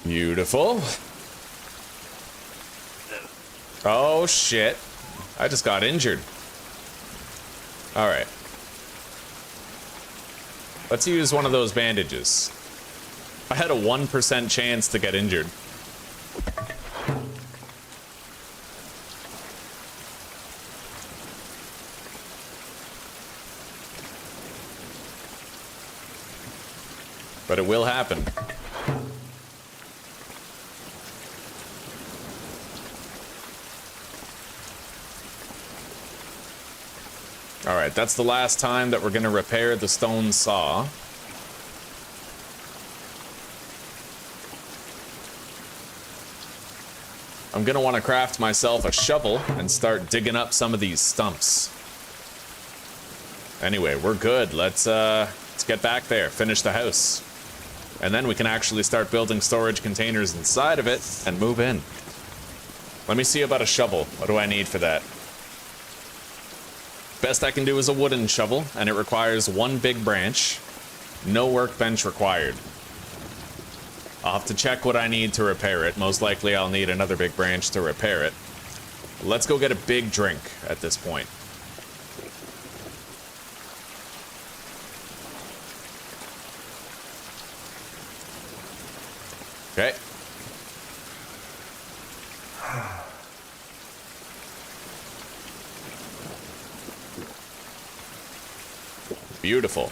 Beautiful. Oh shit. I just got injured. Alright. Let's use one of those bandages. I had a 1% chance to get injured. But it will happen. Alright, that's the last time that we're gonna repair the stone saw. I'm gonna want to craft myself a shovel and start digging up some of these stumps. Anyway, we're good. Let's get back there, finish the house. And then we can actually start building storage containers inside of it and move in. Let me see about a shovel. What do I need for that? Best I can do is a wooden shovel, and it requires one big branch. No workbench required. I'll have to check what I need to repair it. Most likely I'll need another big branch to repair it. Let's go get a big drink at this point. Okay. Beautiful.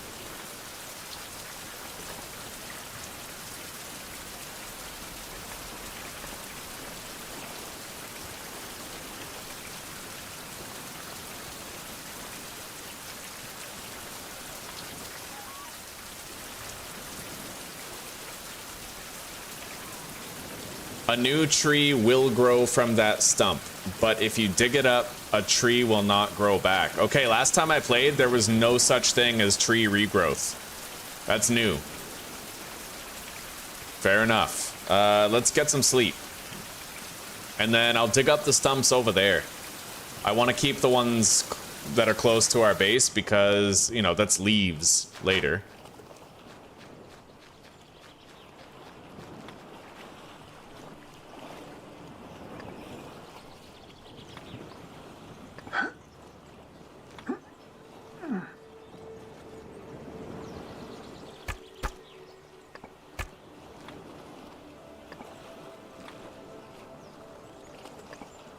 A new tree will grow from that stump, but if you dig it up, a tree will not grow back. Okay, last time I played, there was no such thing as tree regrowth. That's new. Fair enough. Let's get some sleep. And then I'll dig up the stumps over there. I want to keep the ones that are close to our base because, you know, that's leaves later.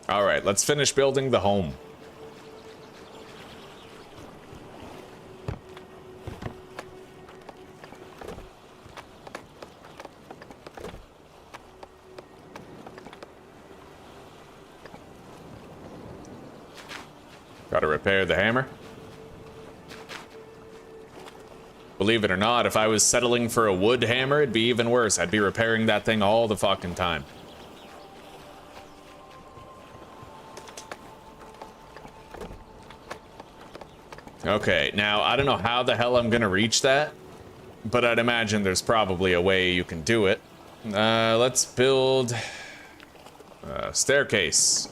All right, let's finish building the home. Gotta repair the hammer. Believe it or not, if I was settling for a wood hammer, it'd be even worse. I'd be repairing that thing all the fucking time. Okay, now, I don't know how the hell I'm gonna reach that, but I'd imagine there's probably a way you can do it. Let's build a staircase,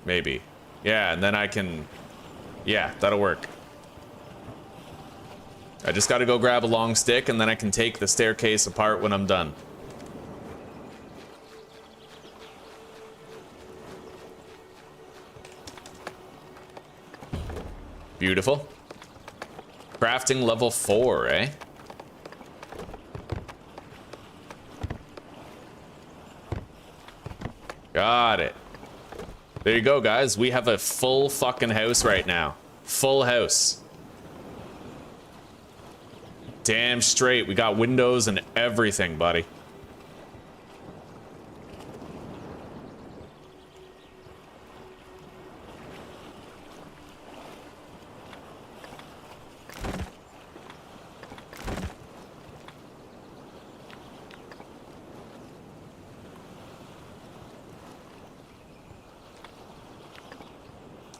maybe. Yeah, and then I can... Yeah, that'll work. I just gotta go grab a long stick, and then I can take the staircase apart when I'm done. Beautiful. Crafting level 4, eh? Got it. There you go, guys. We have a full fucking house right now. Full house. Damn straight. We got windows and everything, buddy.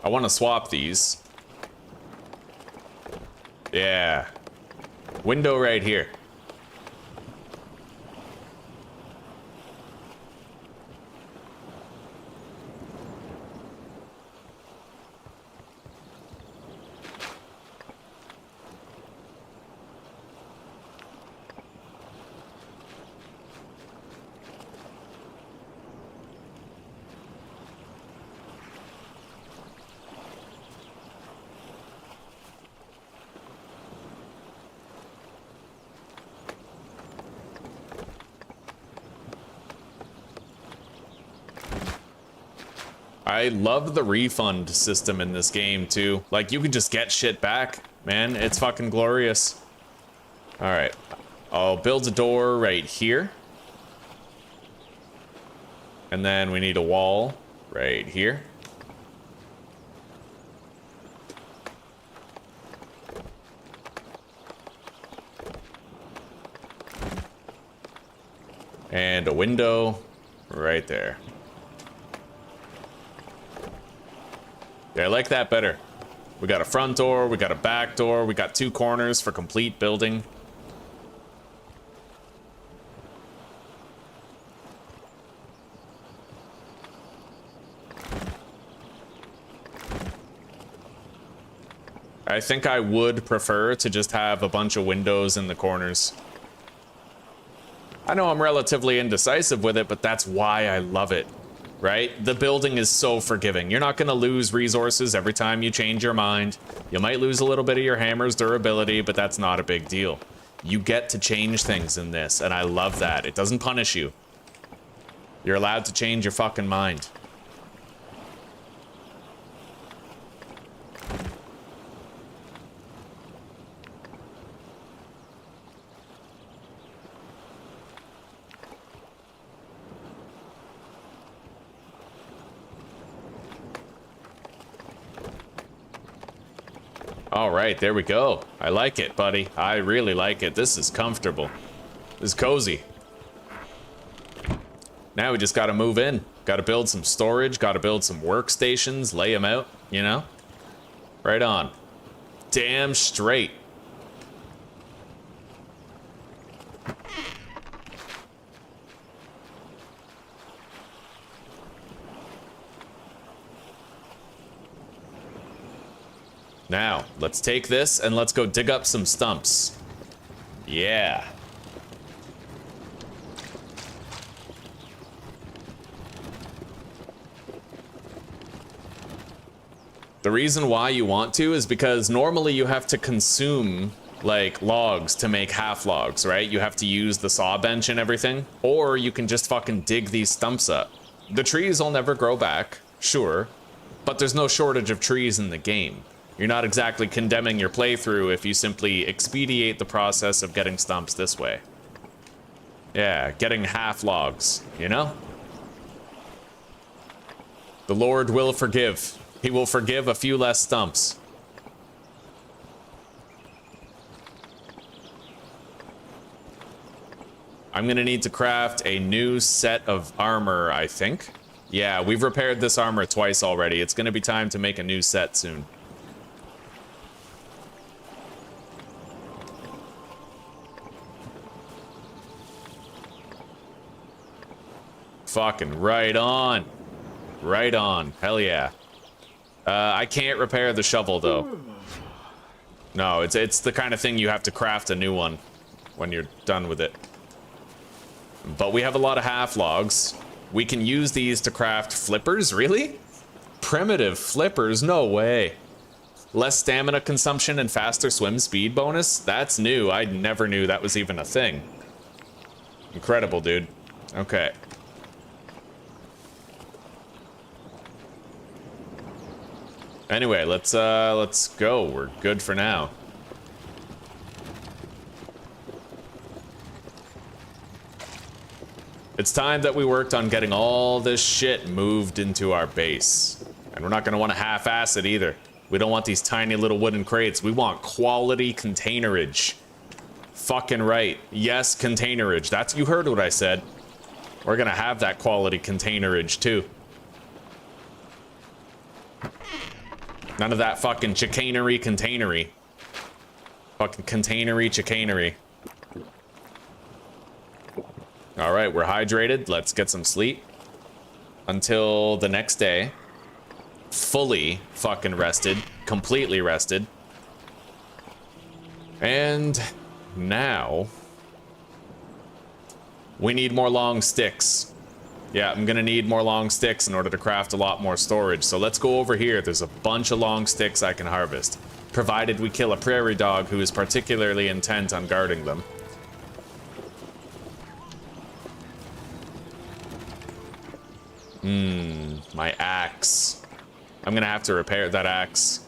I want to swap these. Yeah. Window right here. I love the refund system in this game too. Like, you can just get shit back, man. It's fucking glorious. All right, I'll build a door right here. And then we need a wall right here. And a window right there. Yeah, I like that better. We got a front door, we got a back door, we got 2 corners for complete building. I think I would prefer to just have a bunch of windows in the corners. I know I'm relatively indecisive with it, but that's why I love it, right? The building is so forgiving. You're not going to lose resources every time you change your mind. You might lose a little bit of your hammer's durability, but that's not a big deal. You get to change things in this, and I love that. It doesn't punish you. You're allowed to change your fucking mind. All right, there we go. I like it, buddy. I really like it. This is comfortable. This is cozy. Now we just gotta move in. Gotta build some storage, gotta build some workstations, lay them out, you know? Right on. Damn straight. Now, let's take this and let's go dig up some stumps. Yeah. The reason why you want to is because normally you have to consume, like, logs to make half logs, right? You have to use the saw bench and everything. Or you can just fucking dig these stumps up. The trees will never grow back, sure, but there's no shortage of trees in the game. You're not exactly condemning your playthrough if you simply expedite the process of getting stumps this way. Yeah, getting half logs, you know? The Lord will forgive. He will forgive a few less stumps. I'm gonna need to craft a new set of armor, I think. Yeah, we've repaired this armor twice already. It's gonna be time to make a new set soon. Fucking right on. Right on. Hell yeah. I can't repair the shovel, though. No, it's the kind of thing you have to craft a new one when you're done with it. But we have a lot of half logs. We can use these to craft flippers, really? Primitive flippers? No way. Less stamina consumption and faster swim speed bonus? That's new. I never knew that was even a thing. Incredible, dude. Okay. Anyway, let's go. We're good for now. It's time that we worked on getting all this shit moved into our base. And we're not gonna want to half-ass it either. We don't want these tiny little wooden crates. We want quality containerage. Fucking right. Yes, containerage. That's, you heard what I said. We're gonna have that quality containerage too. None of that fucking chicanery containery. Fucking containery chicanery. Alright, we're hydrated. Let's get some sleep. Until the next day. Fully fucking rested. Completely rested. And now we need more long sticks. Yeah, I'm gonna need more long sticks in order to craft a lot more storage. So let's go over here. There's a bunch of long sticks I can harvest. Provided we kill a prairie dog who is particularly intent on guarding them. My axe. I'm gonna have to repair that axe.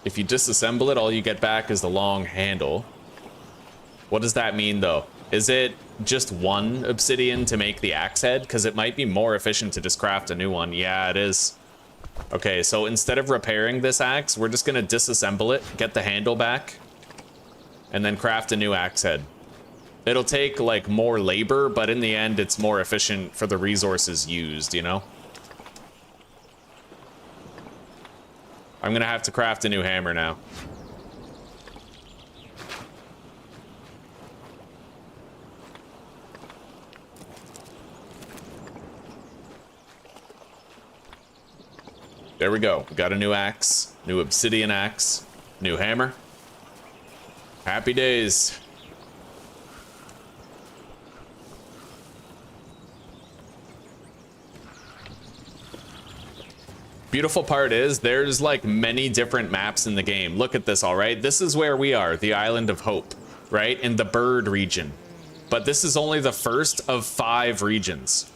If you disassemble it, all you get back is the long handle. What does that mean, though? Is it just one obsidian to make the axe head? Because it might be more efficient to just craft a new one. Yeah, it is. Okay, so instead of repairing this axe, we're just gonna disassemble it, get the handle back, and then craft a new axe head. It'll take, like, more labor, but in the end, it's more efficient for the resources used, you know? I'm gonna have to craft a new hammer now. There we go. We got a new axe, new obsidian axe, new hammer. Happy days. Beautiful part is there's like many different maps in the game. Look at this, all right? This is where we are, the Island of Hope, right? In the bird region. But this is only the first of 5 regions.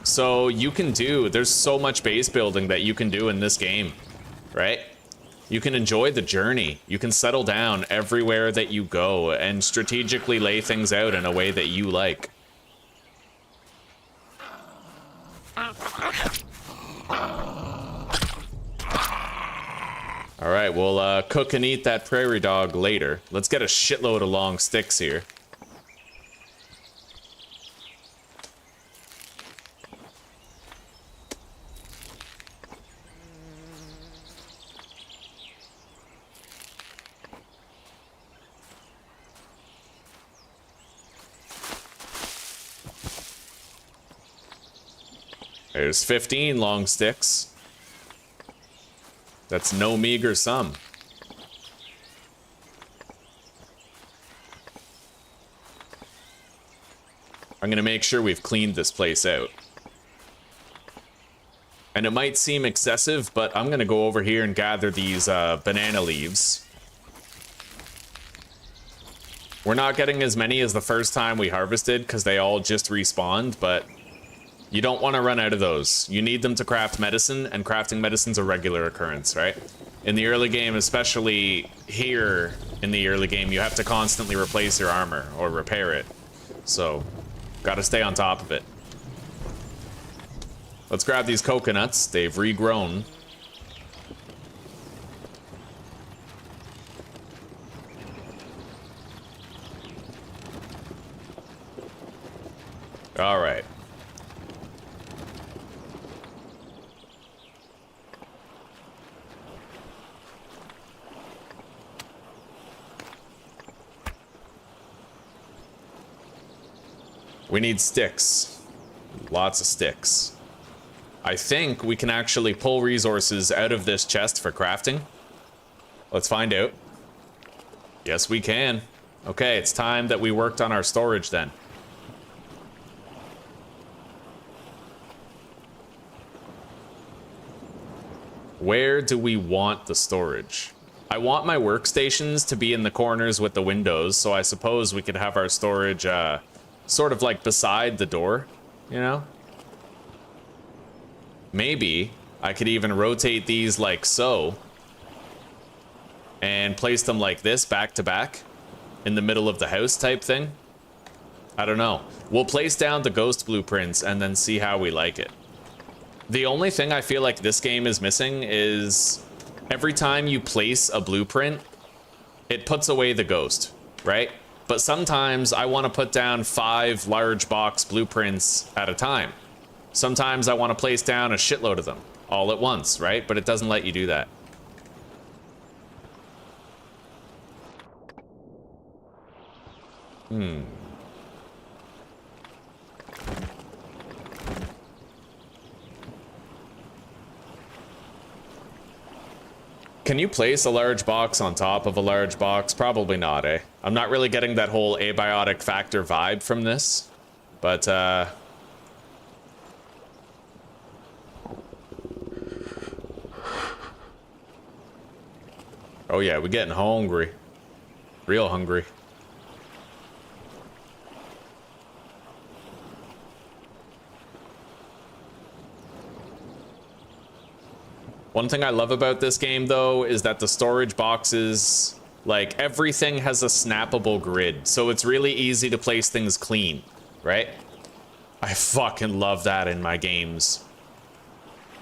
So you can do, there's so much base building that you can do in this game, right? You can enjoy the journey. You can settle down everywhere that you go and strategically lay things out in a way that you like. All right, we'll cook and eat that prairie dog later. Let's get a shitload of long sticks here. There's 15 long sticks. That's no meager sum. I'm gonna make sure we've cleaned this place out. And it might seem excessive, but I'm gonna go over here and gather these banana leaves. We're not getting as many as the first time we harvested because they all just respawned, but you don't want to run out of those. You need them to craft medicine, and crafting medicine's a regular occurrence, right? In the early game, especially here in the early game, you have to constantly replace your armor or repair it. So, gotta stay on top of it. Let's grab these coconuts. They've regrown. All right. We need sticks. Lots of sticks. I think we can actually pull resources out of this chest for crafting. Let's find out. Yes, we can. Okay, it's time that we worked on our storage then. Where do we want the storage? I want my workstations to be in the corners with the windows, so I suppose we could have our storage, sort of like beside the door, you know? Maybe I could even rotate these like so and place them like this back to back in the middle of the house type thing. I don't know. We'll place down the ghost blueprints and then see how we like it. The only thing I feel like this game is missing is every time you place a blueprint, it puts away the ghost, right? But sometimes I want to put down 5 large box blueprints at a time. Sometimes I want to place down a shitload of them all at once, right? But it doesn't let you do that. Can you place a large box on top of a large box? Probably not, eh? I'm not really getting that whole abiotic factor vibe from this, but Oh yeah, we're getting hungry. Real hungry. One thing I love about this game, though, is that the storage boxes, like, everything has a snappable grid, so it's really easy to place things clean, right? I fucking love that in my games.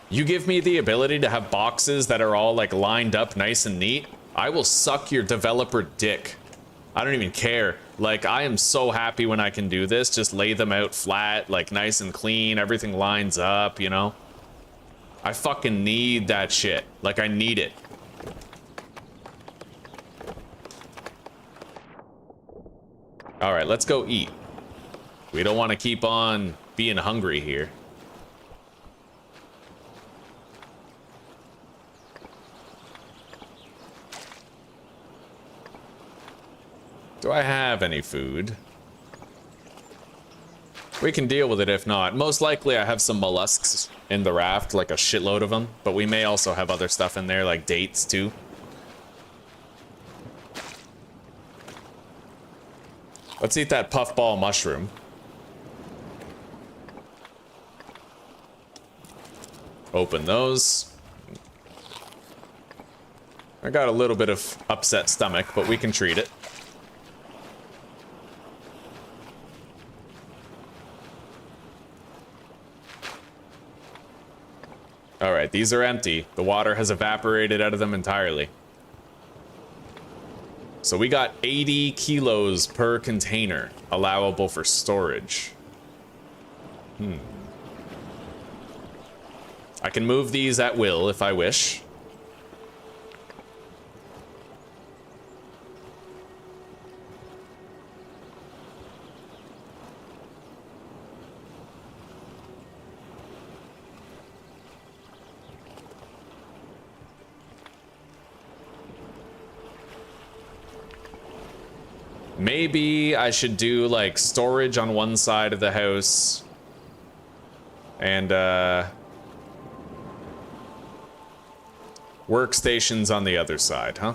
You give me the ability to have boxes that are all, like, lined up nice and neat, I will suck your developer dick. I don't even care. Like, I am so happy when I can do this, just lay them out flat, like, nice and clean, everything lines up, you know? I fucking need that shit. Like, I need it. Alright, let's go eat. We don't want to keep on being hungry here. Do I have any food? We can deal with it if not. Most likely I have some mollusks in the raft, like a shitload of them, but we may also have other stuff in there, like dates too. Let's eat that puffball mushroom. Open those. I got a little bit of upset stomach, but we can treat it. Alright, these are empty. The water has evaporated out of them entirely. So we got 80 kilos per container allowable for storage. I can move these at will if I wish. Maybe I should do, like, storage on one side of the house. And, workstations on the other side, huh?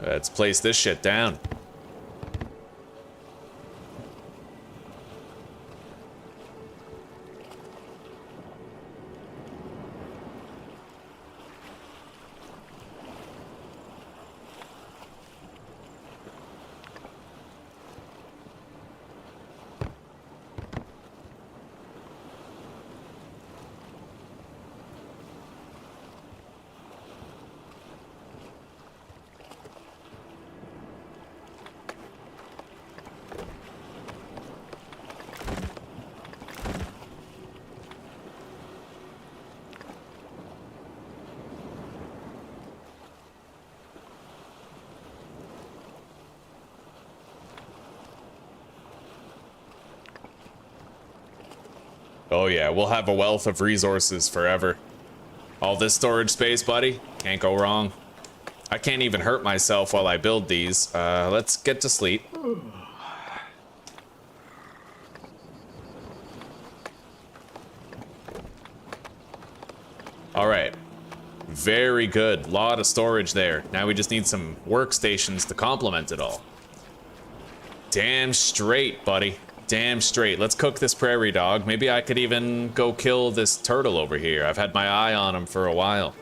Let's place this shit down. Oh yeah, we'll have a wealth of resources forever. All this storage space, buddy, can't go wrong. I can't even hurt myself while I build these. Let's get to sleep. All right, very good. Lot of storage there. Now we just need some workstations to complement it all. Damn straight, buddy. Damn straight. Let's cook this prairie dog. Maybe I could even go kill this turtle over here. I've had my eye on him for a while.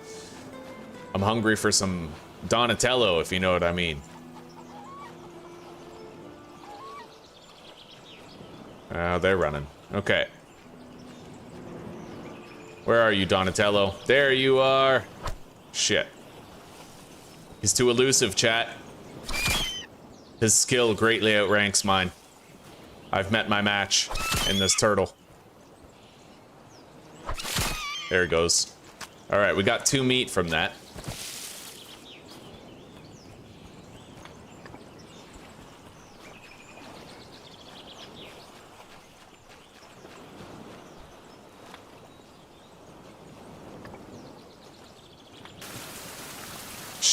I'm hungry for some Donatello, if you know what I mean. Oh, they're running. Okay. Where are you, Donatello? There you are. Shit. He's too elusive, chat. His skill greatly outranks mine. I've met my match in this turtle. There it goes. All right, we got 2 meat from that.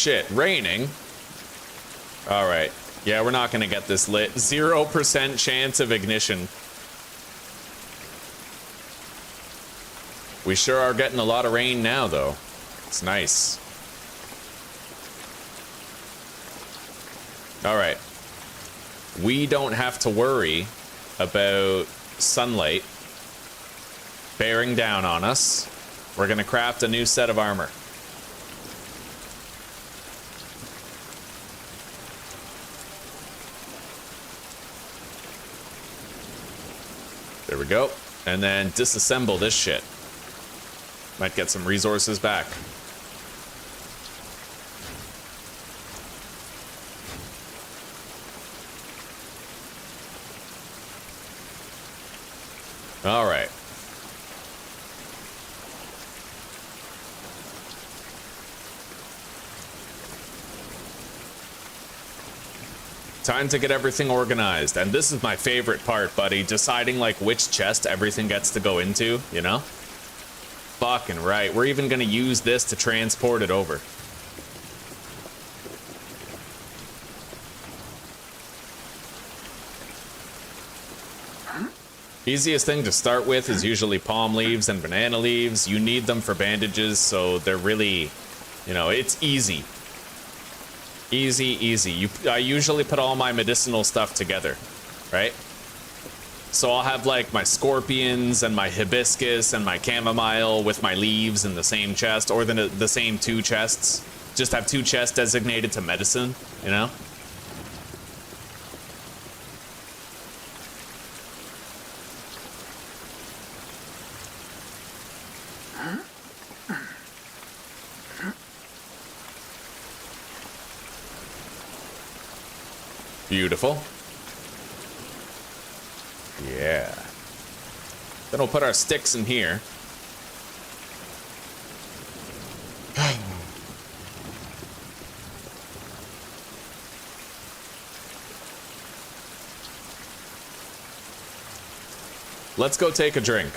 shit, raining. All right. Yeah, we're not gonna get this lit. 0% chance of ignition. We sure are getting a lot of rain now, though. It's nice. All right. We don't have to worry about sunlight bearing down on us. We're gonna craft a new set of armor. There we go. And then disassemble this shit. Might get some resources back. All right. Time to get everything organized. And this is my favorite part, buddy. Deciding, like, which chest everything gets to go into, you know? Fucking right. We're even gonna use this to transport it over. Easiest thing to start with is usually palm leaves and banana leaves. You need them for bandages, so they're really, you know, it's easy. Easy, easy. I usually put all my medicinal stuff together, right? So I'll have like my scorpions and my hibiscus and my chamomile with my leaves in the same chest, or the same two chests. Just have two chests designated to medicine, you know? Beautiful. Yeah. Then we'll put our sticks in here. Let's go take a drink.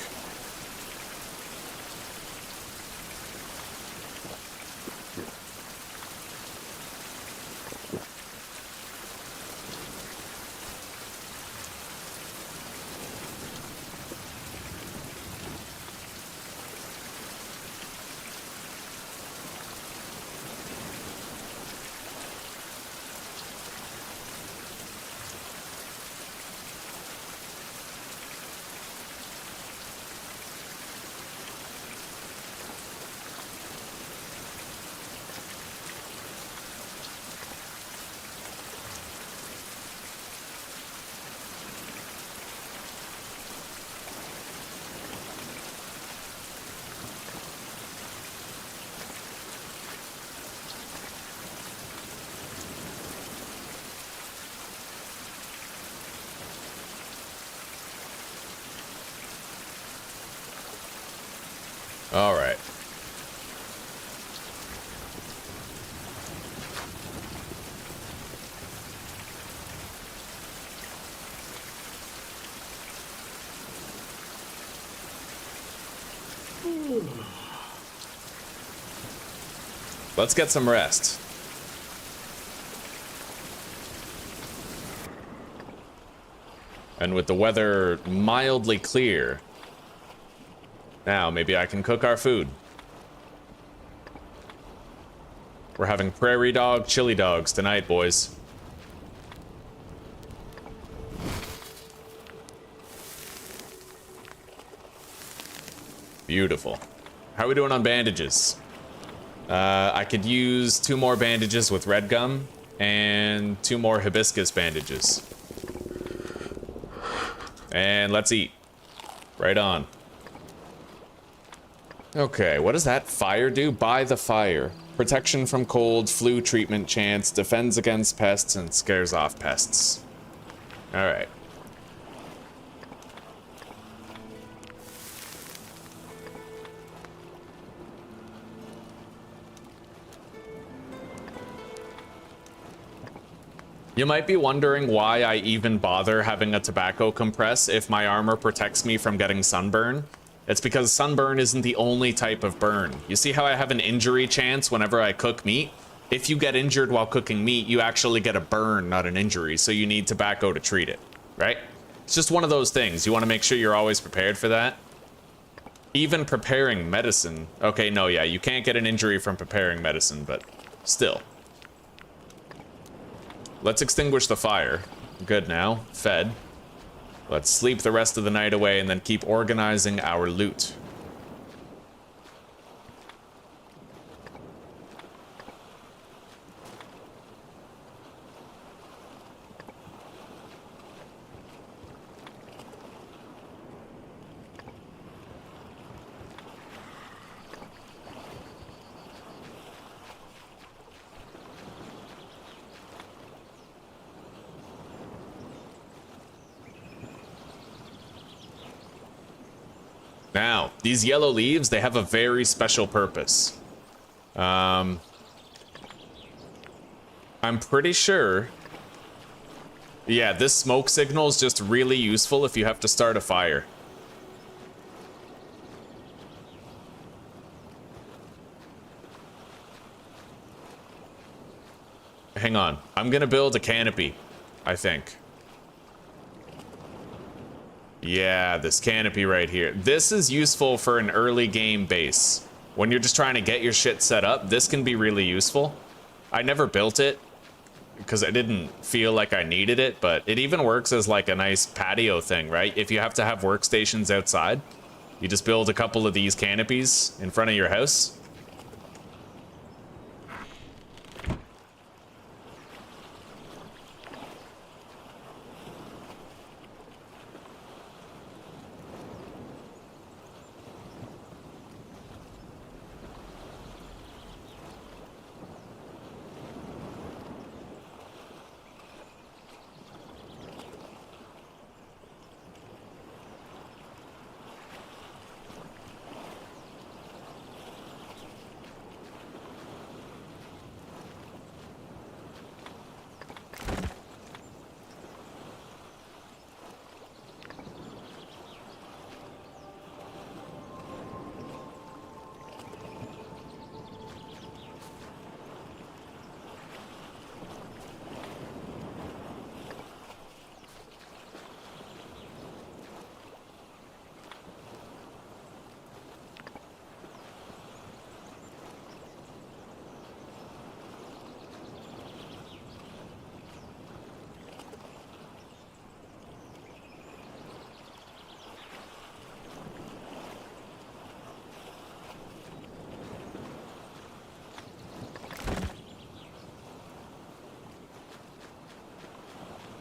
All right. Let's get some rest. And with the weather mildly clear, now maybe I can cook our food. We're having prairie dog chili dogs tonight, boys. Beautiful. How are we doing on bandages? I could use 2 more bandages with red gum and 2 more hibiscus bandages. And let's eat. Right on. Okay, what does that fire do? By the fire. Protection from cold, flu treatment chance, defends against pests, and scares off pests. Alright. You might be wondering why I even bother having a tobacco compress if my armor protects me from getting sunburn. It's because sunburn isn't the only type of burn. You see how I have an injury chance whenever I cook meat? if you get injured while cooking meat, you actually get a burn, not an injury, so you need tobacco to treat it, right? It's just one of those things. You want to make sure you're always prepared for that. Even preparing medicine. Okay, no, yeah, you can't get an injury from preparing medicine, but still. Let's extinguish the fire. Good now. Fed. Let's sleep the rest of the night away and then keep organizing our loot. Now, these yellow leaves, they have a very special purpose. I'm pretty sure... Yeah, this smoke signal is just really useful if you have to start a fire. Hang on. I'm gonna build a canopy, I think. Yeah, this canopy right here. This is useful for an early game base. When you're just trying to get your shit set up, this can be really useful. I never built it because I didn't feel like I needed it, but it even works as like a nice patio thing, right? If you have to have workstations outside, you just build a couple of these canopies in front of your house.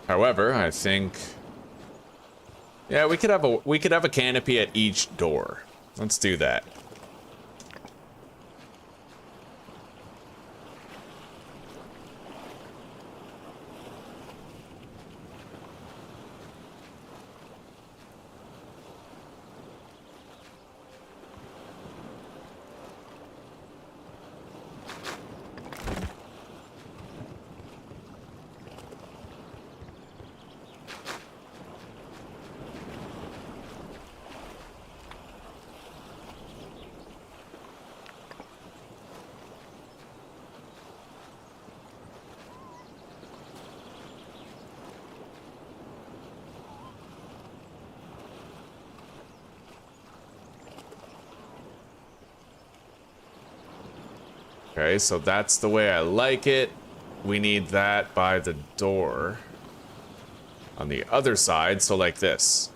However, I think, yeah, we could have a canopy at each door. Let's do that. Okay, so that's the way I like it. We need that by the door. On the other side, so like this.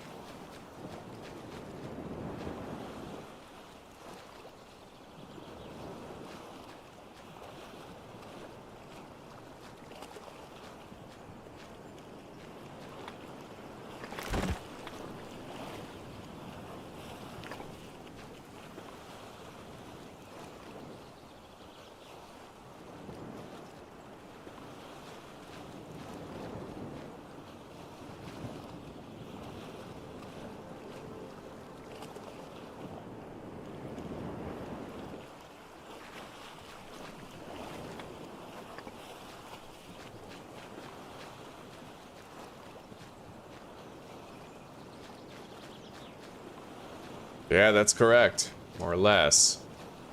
Yeah, that's correct. More or less.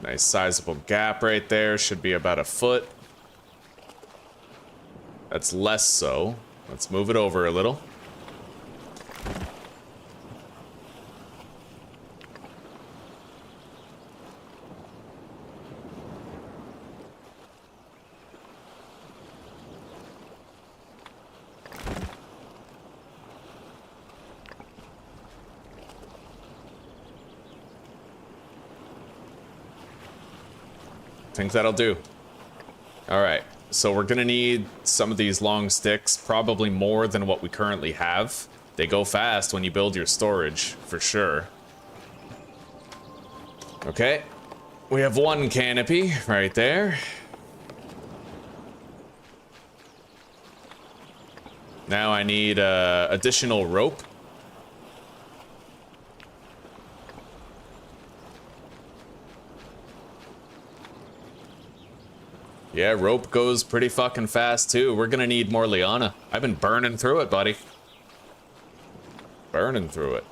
Nice sizable gap right there. Should be about a foot. That's less so. Let's move it over a little. I think that'll do. All right, so we're gonna need some of these long sticks, probably more than what we currently have. They go fast when you build your storage, for sure. Okay, we have one canopy right there. Now I need additional rope. Yeah, rope goes pretty fucking fast too. We're gonna need more liana. I've been burning through it, buddy. Burning through it.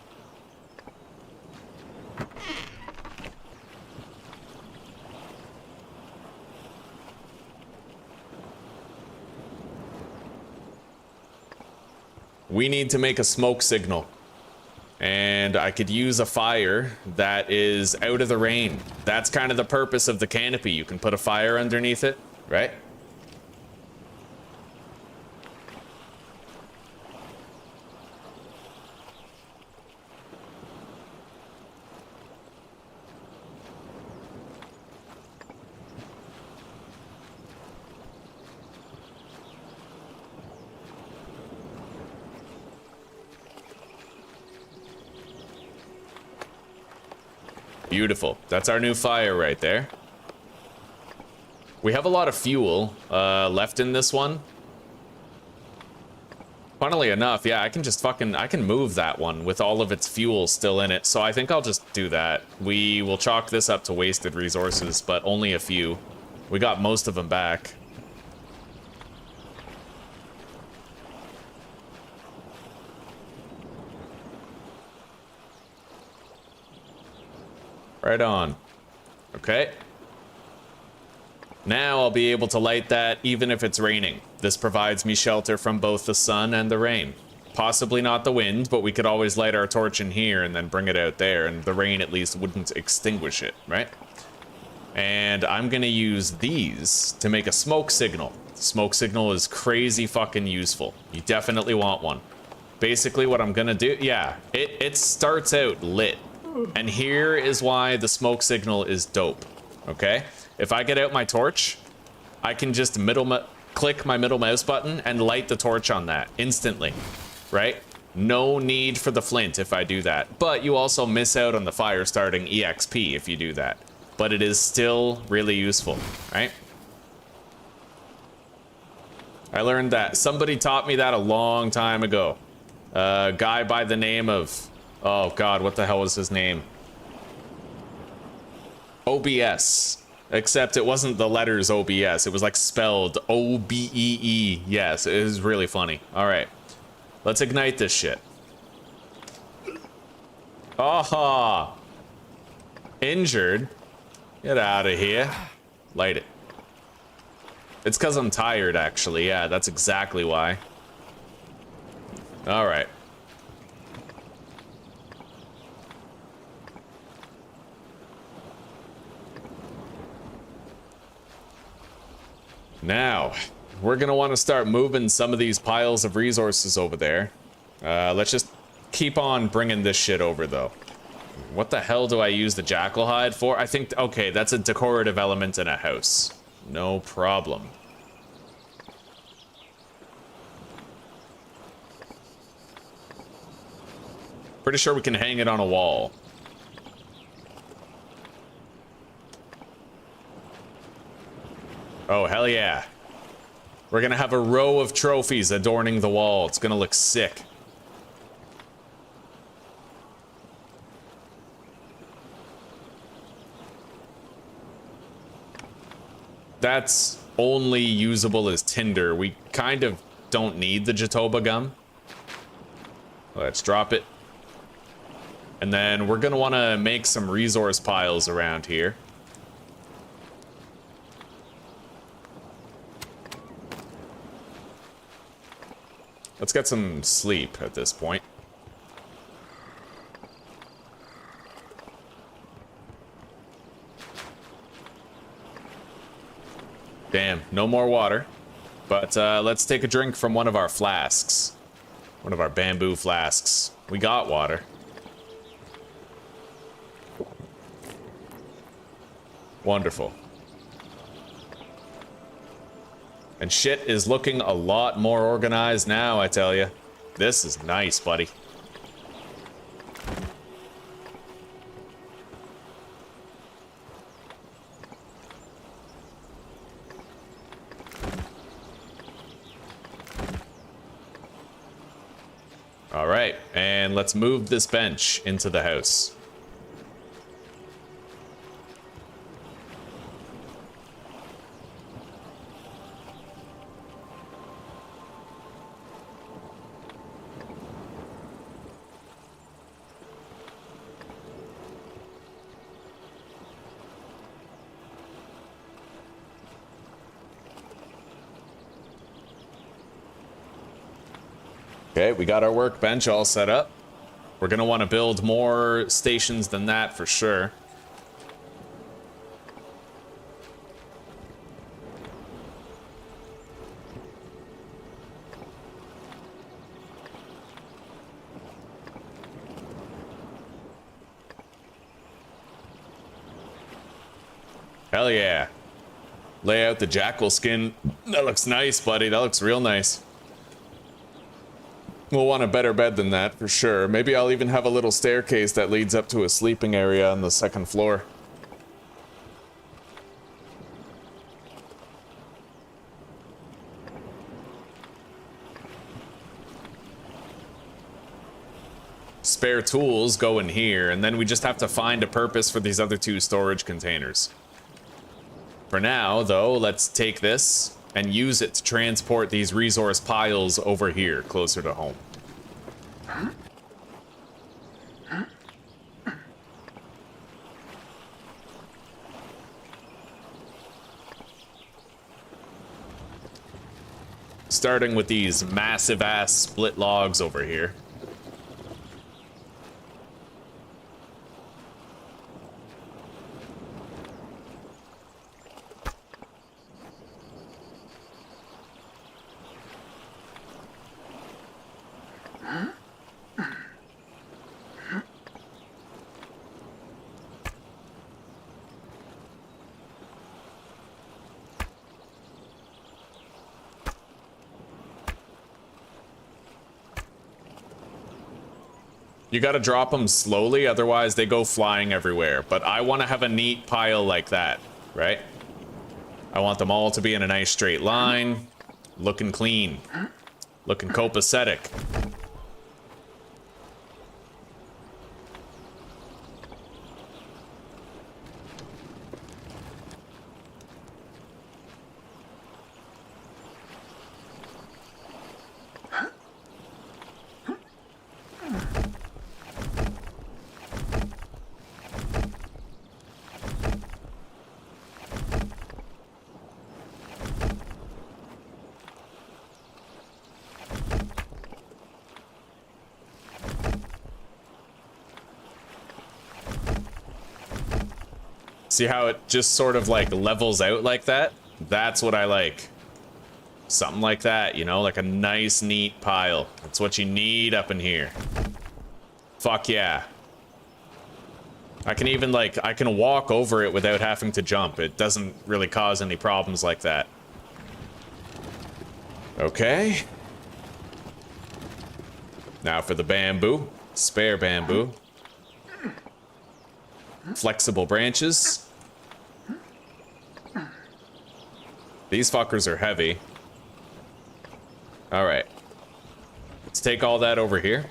We need to make a smoke signal. And I could use a fire that is out of the rain. That's kind of the purpose of the canopy. You can put a fire underneath it, right? Beautiful. That's our new fire right there. We have a lot of fuel left in this one. Funnily enough, yeah, I can move that one with all of its fuel still in it. So I think I'll just do that. We will chalk this up to wasted resources, but only a few. We got most of them back. Right on. Okay. Now I'll be able to light that even if it's raining. This provides me shelter from both the sun and the rain. Possibly not the wind, but we could always light our torch in here and then bring it out there, and the rain at least wouldn't extinguish it, right? And I'm gonna use these to make a smoke signal. Smoke signal is crazy fucking useful. You definitely want one. Basically what I'm gonna do, yeah, it starts out lit. And here is why the smoke signal is dope, okay? If I get out my torch, I can just click my middle mouse button and light the torch on that instantly, right? No need for the flint if I do that. But you also miss out on the fire starting EXP if you do that. But it is still really useful, right? I learned that. Somebody taught me that a long time ago. A guy by the name of... Oh god, what the hell was his name? OBS. Except it wasn't the letters OBS. It was like spelled O-B-E-E. Yes, it is really funny. Alright. Let's ignite this shit. Aha! Injured? Get out of here. Light it. It's because I'm tired, actually. Yeah, that's exactly why. Alright. Now, we're gonna want to start moving some of these piles of resources over there. Let's just keep on bringing this shit over, though. What the hell do I use the jackal hide for? I think, okay, that's a decorative element in a house. No problem. Pretty sure we can hang it on a wall. Oh, hell yeah. We're gonna have a row of trophies adorning the wall. It's gonna look sick. That's only usable as tinder. We kind of don't need the Jatoba gum. Let's drop it. And then we're gonna wanna make some resource piles around here. Let's get some sleep at this point. Damn, no more water. But let's take a drink from one of our flasks. One of our bamboo flasks. We got water. Wonderful. And shit is looking a lot more organized now, I tell you. This is nice, buddy. All right, and let's move this bench into the house. Okay, we got our workbench all set up. We're gonna want to build more stations than that for sure. Hell yeah. Lay out the jackal skin. That looks nice, buddy. That looks real nice. We'll want a better bed than that, for sure. Maybe I'll even have a little staircase that leads up to a sleeping area on the second floor. Spare tools go in here, and then we just have to find a purpose for these other two storage containers. For now, though, let's take this and use it to transport these resource piles over here, closer to home. Starting with these massive-ass split logs over here. You gotta drop them slowly, otherwise they go flying everywhere. But I want to have a neat pile like that, right? I want them all to be in a nice straight line, looking clean, looking copacetic. See how it just sort of like levels out like that? That's what I like. Something like that, you know, like a nice, neat pile. That's what you need up in here. Fuck yeah. I can even like, I can walk over it without having to jump. It doesn't really cause any problems like that. Okay. Now for the bamboo. Spare bamboo. Flexible branches. These fuckers are heavy. Alright. Let's take all that over here.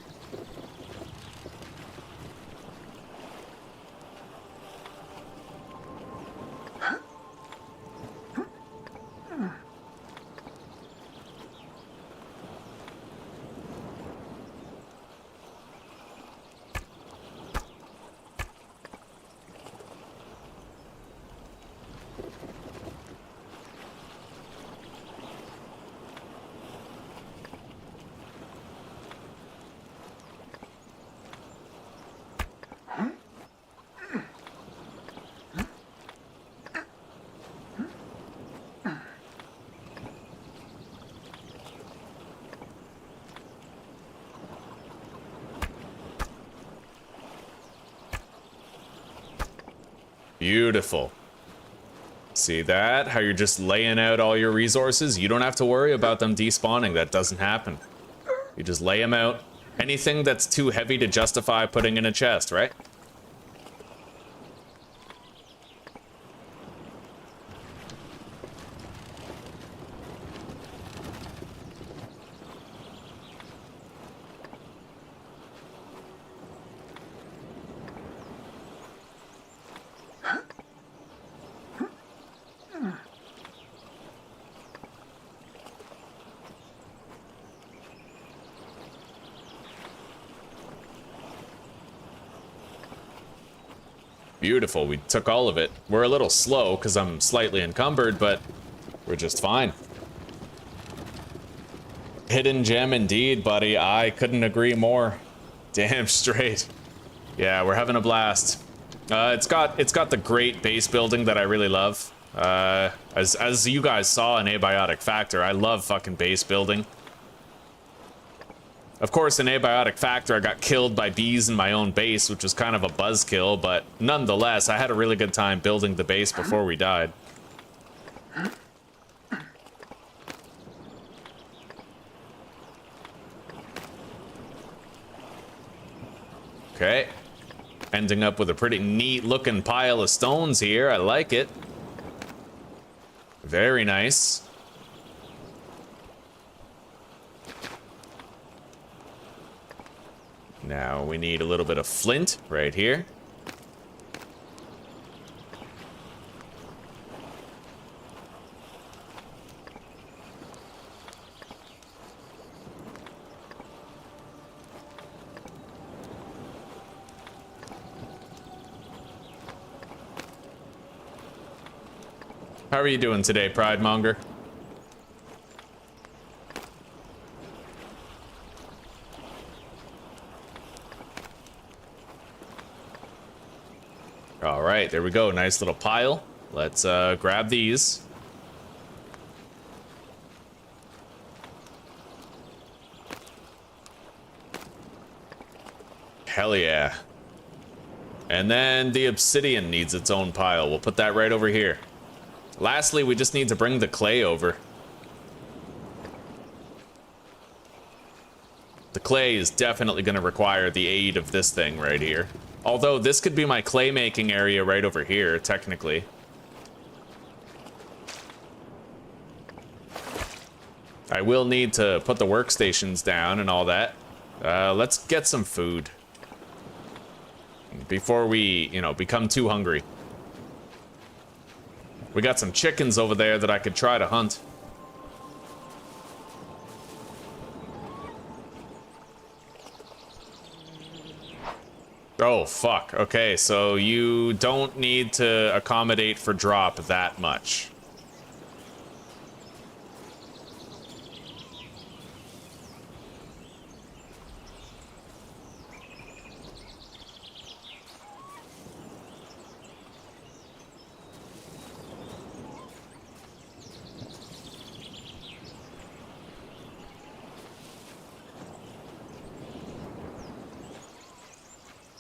Beautiful. See that? How you're just laying out all your resources? You don't have to worry about them despawning. That doesn't happen. You just lay them out. Anything that's too heavy to justify putting in a chest, right? Beautiful, we took all of it. We're a little slow because I'm slightly encumbered, but we're just fine. Hidden gem indeed, buddy. I couldn't agree more. Damn straight. Yeah, we're having a blast. It's got the great base building that I really love. As you guys saw in Abiotic Factor, I love fucking base building. Of course, in Abiotic Factor, I got killed by bees in my own base, which was kind of a buzzkill, but nonetheless, I had a really good time building the base before we died. Okay. Ending up with a pretty neat-looking pile of stones here. I like it. Very nice. Now we need a little bit of flint right here. How are you doing today, Pride Monger? All right, there we go. Nice little pile. Let's grab these. Hell yeah. And then the obsidian needs its own pile. We'll put that right over here. Lastly, we just need to bring the clay over. The clay is definitely going to require the aid of this thing right here. Although this could be my clay making area right over here, technically. I will need to put the workstations down and all that. Let's get some food. Before we, become too hungry. We got some chickens over there that I could try to hunt. Oh, fuck. Okay, so you don't need to accommodate for drop that much.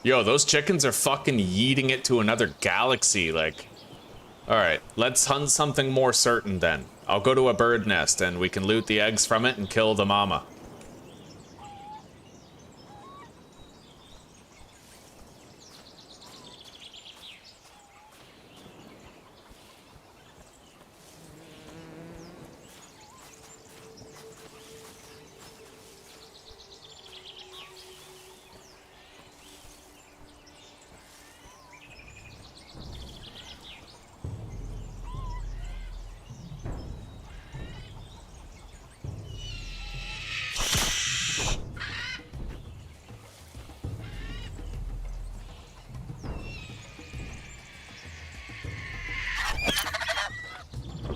Yo, those chickens are fucking yeeting it to another galaxy, like... Alright, let's hunt something more certain then. I'll go to a bird nest and we can loot the eggs from it and kill the mama.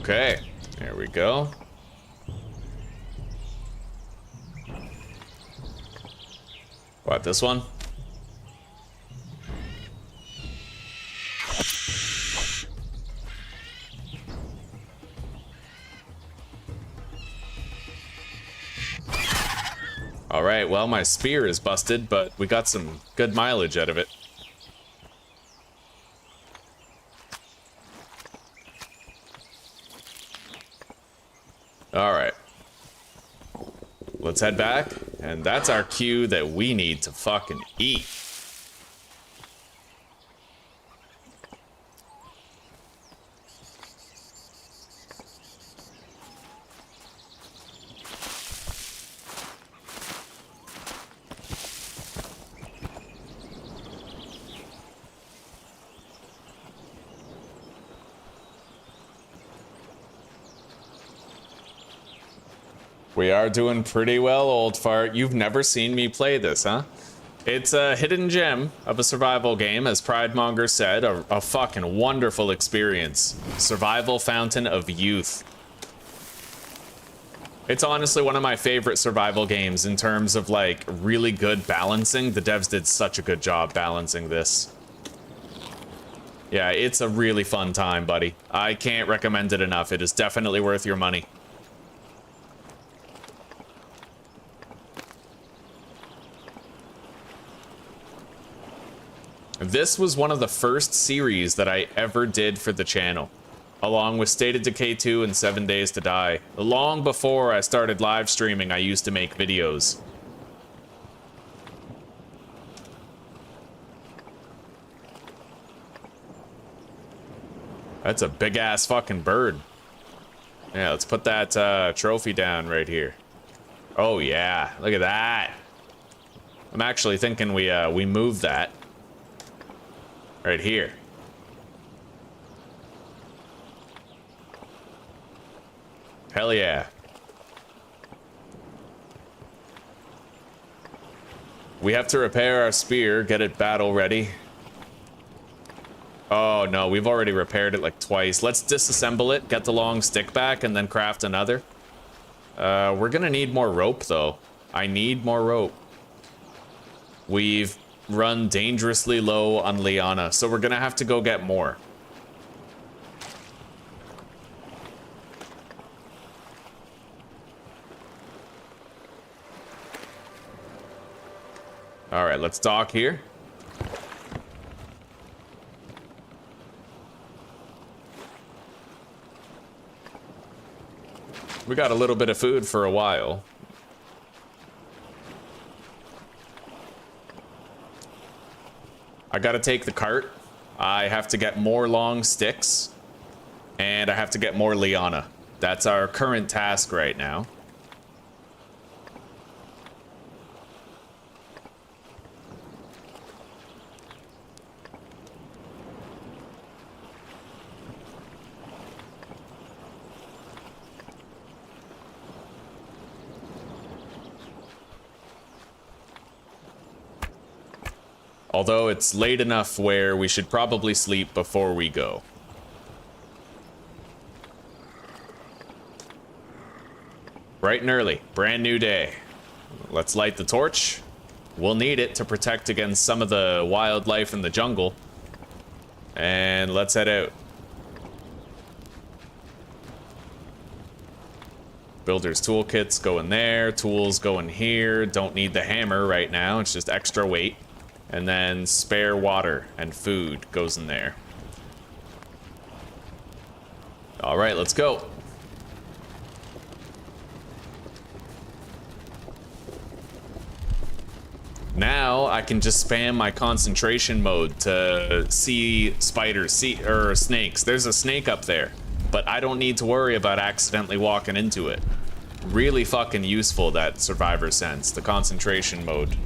Okay, there we go. What, this one? All right, well, my spear is busted, but we got some good mileage out of it. All right. Let's head back, and that's our cue that we need to fucking eat. We are doing pretty well, old fart. You've never seen me play this, huh? It's a hidden gem of a survival game, as Pridemonger said, a fucking wonderful experience. Survival fountain of youth. It's honestly one of my favorite survival games in terms of, like, really good balancing. The devs did such a good job balancing this. Yeah, it's a really fun time, buddy. I can't recommend it enough. It is definitely worth your money. This was one of the first series that I ever did for the channel, along with State of Decay 2 and 7 Days to Die. Long before I started live streaming, I used to make videos. That's a big-ass fucking bird. Yeah, let's put that trophy down right here. Oh yeah, look at that. I'm actually thinking we move that. Right here. Hell yeah. We have to repair our spear, get it battle ready. Oh no, we've already repaired it like twice. Let's disassemble it, get the long stick back, and then craft another. We're gonna need more rope though. I need more rope. We've run dangerously low on Liana, so we're gonna have to go get more. All right, let's dock here. We got a little bit of food for a while. I gotta take the cart. I have to get more long sticks. And I have to get more Liana. That's our current task right now. Although it's late enough where we should probably sleep before we go. Bright and early, brand new day. Let's light the torch. We'll need it to protect against some of the wildlife in the jungle. And let's head out. Builder's toolkits go in there, tools go in here. Don't need the hammer right now, it's just extra weight. And then spare water and food goes in there. All right, let's go. Now I can just spam my concentration mode to see spiders, or snakes. There's a snake up there, but I don't need to worry about accidentally walking into it. Really fucking useful, that survivor sense, the concentration mode.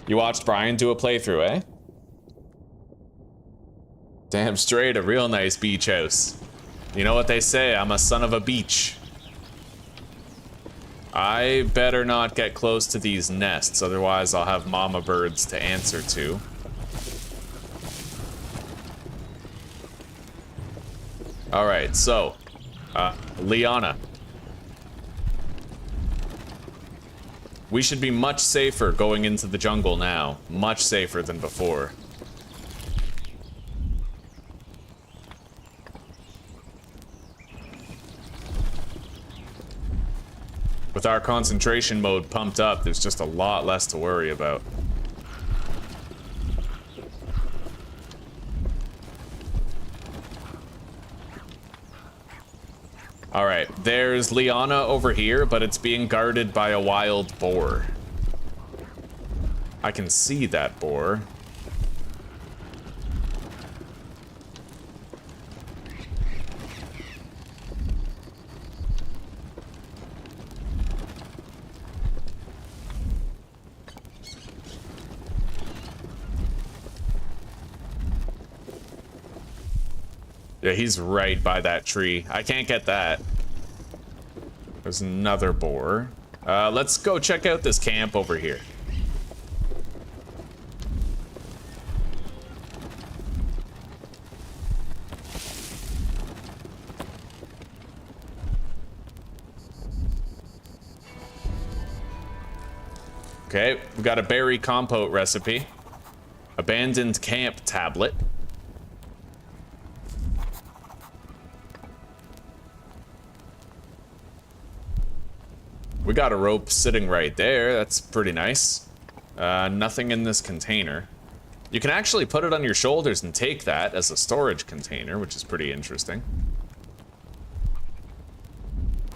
You watched Brian do a playthrough, eh? Damn straight, a real nice beach house. You know what they say, I'm a son of a beach. I better not get close to these nests, otherwise I'll have mama birds to answer to. Alright, so, Liana. We should be much safer going into the jungle now. Much safer than before. With our concentration mode pumped up, there's just a lot less to worry about. All right, there's Liana over here, but it's being guarded by a wild boar. I can see that boar. Yeah, he's right by that tree. I can't get that. There's another boar. Let's go check out this camp over here. Okay, we got a berry compote recipe. Abandoned camp tablet. We got a rope sitting right there. That's pretty nice. Nothing in this container. You can actually put it on your shoulders and take that as a storage container, which is pretty interesting.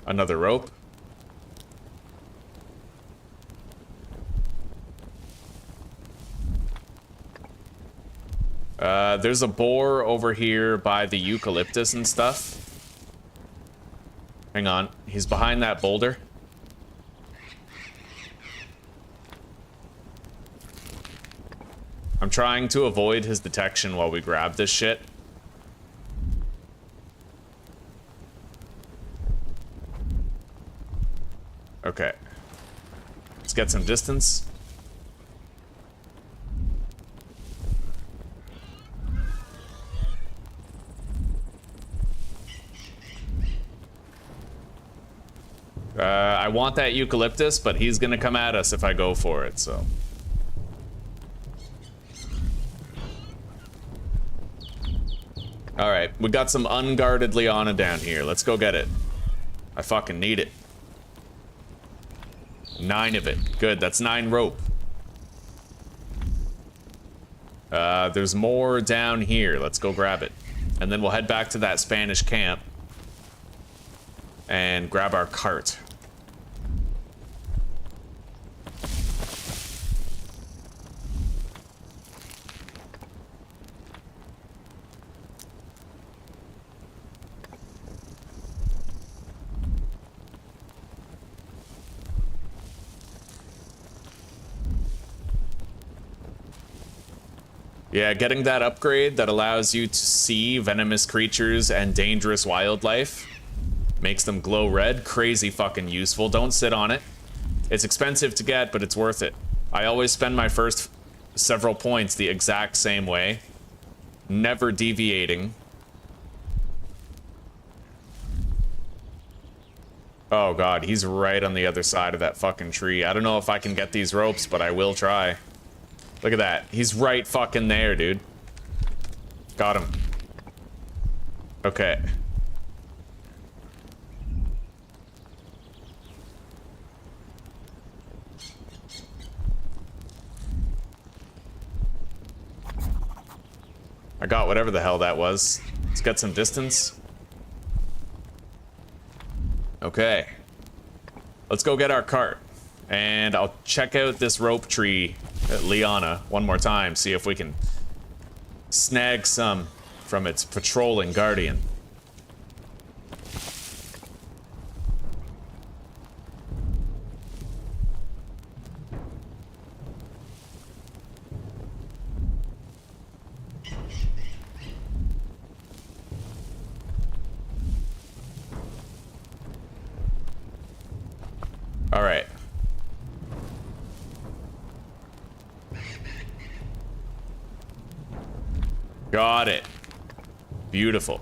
Another rope. There's a boar over here by the eucalyptus and stuff. Hang on, he's behind that boulder. I'm trying to avoid his detection while we grab this shit. Okay. Let's get some distance. I want that eucalyptus, but he's gonna come at us if I go for it, so. Alright, we got some unguarded Liana down here. Let's go get it. I fucking need it. 9 of it. Good, that's 9 rope. There's more down here. Let's go grab it. And then we'll head back to that Spanish camp and grab our cart. Yeah, getting that upgrade that allows you to see venomous creatures and dangerous wildlife makes them glow red. Crazy fucking useful. Don't sit on it. It's expensive to get, but it's worth it. I always spend my first several points the exact same way. Never deviating. Oh god, he's right on the other side of that fucking tree. I don't know if I can get these ropes, but I will try. Look at that. He's right fucking there, dude. Got him. Okay. I got whatever the hell that was. Let's get some distance. Okay. Let's go get our cart. And I'll check out this rope tree at Liana one more time, see if we can snag some from its patrolling guardian. All right. Got it. Beautiful.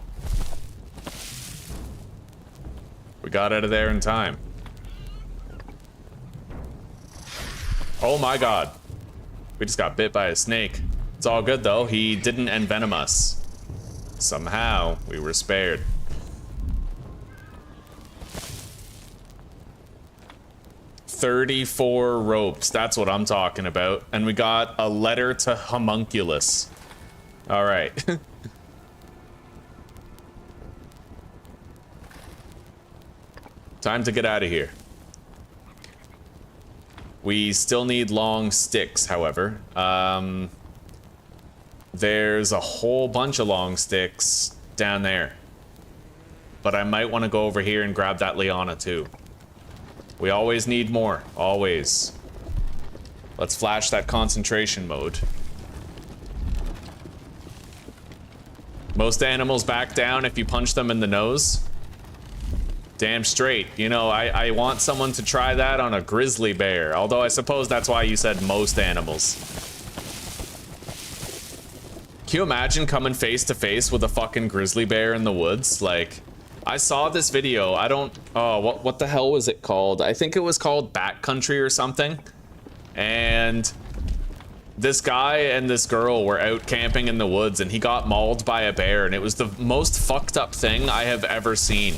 We got out of there in time. Oh my god. We just got bit by a snake. It's all good though. He didn't envenom us. Somehow we were spared. $34 ropes. That's what I'm talking about. And we got a letter to homunculus. All right. Time to get out of here. We still need long sticks, however. There's a whole bunch of long sticks down there. But I might want to go over here and grab that Liana too. We always need more, always. Let's flash that concentration mode. Most animals back down if you punch them in the nose. Damn straight. You know, I want someone to try that on a grizzly bear. Although I suppose that's why you said most animals. Can you imagine coming face to face with a fucking grizzly bear in the woods? Like, I saw this video. I don't... Oh, what the hell was it called? I think it was called Backcountry or something. And this guy and this girl were out camping in the woods and he got mauled by a bear, and it was the most fucked up thing I have ever seen.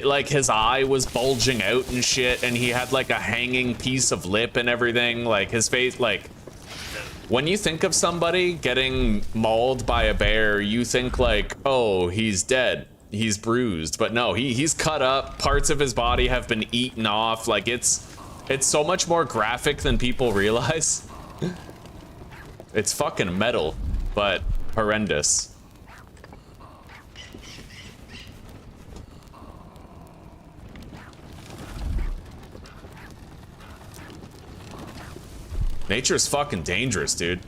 Like, his eye was bulging out and shit, and he had like a hanging piece of lip and everything. Like, his face, like, when you think of somebody getting mauled by a bear, you think like, oh, he's dead, he's bruised. But no, he's cut up, parts of his body have been eaten off. Like, it's so much more graphic than people realize. It's fucking metal, but horrendous. Nature's fucking dangerous, dude.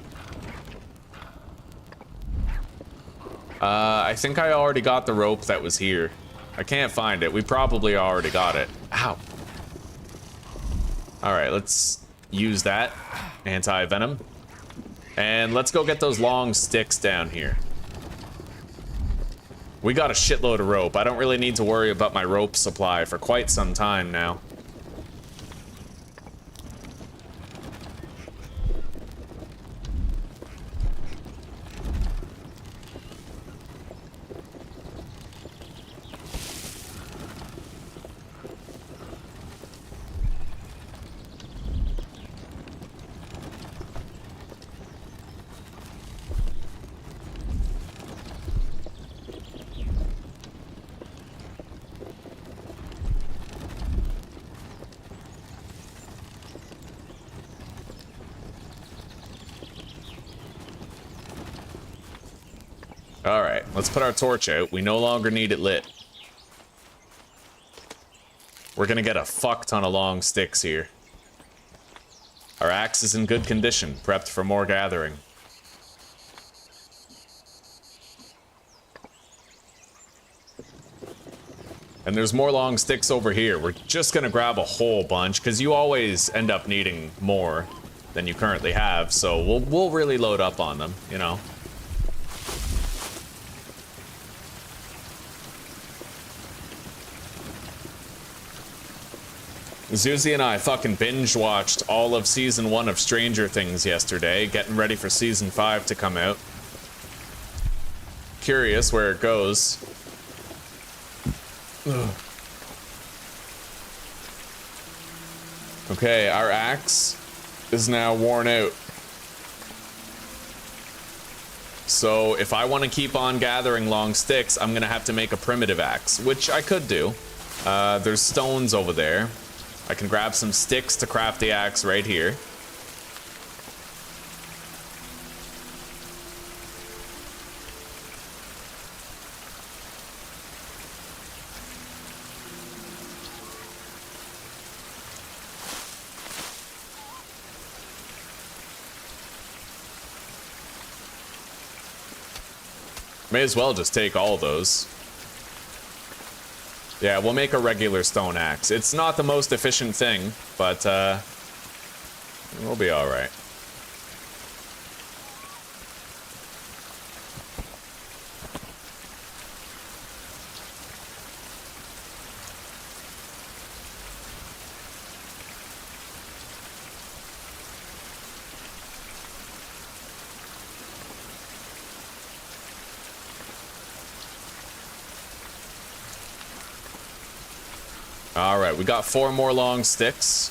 I think I already got the rope that was here. I can't find it. We probably already got it. Ow. Alright, let's use that anti-venom. And let's go get those long sticks down here. We got a shitload of rope. I don't really need to worry about my rope supply for quite some time now. Alright, let's put our torch out. We no longer need it lit. We're gonna get a fuck ton of long sticks here. Our axe is in good condition, prepped for more gathering. And there's more long sticks over here. We're just gonna grab a whole bunch, because you always end up needing more than you currently have, so we'll really load up on them, you know. Zuzi and I fucking binge-watched all of Season 1 of Stranger Things yesterday, getting ready for Season 5 to come out. Curious where it goes. Ugh. Okay, our axe is now worn out. So if I want to keep on gathering long sticks, I'm gonna have to make a primitive axe, which I could do. There's stones over there. I can grab some sticks to craft the axe right here. May as well just take all those. Yeah, we'll make a regular stone axe. It's not the most efficient thing, but we'll be alright. Alright, we got 4 more long sticks.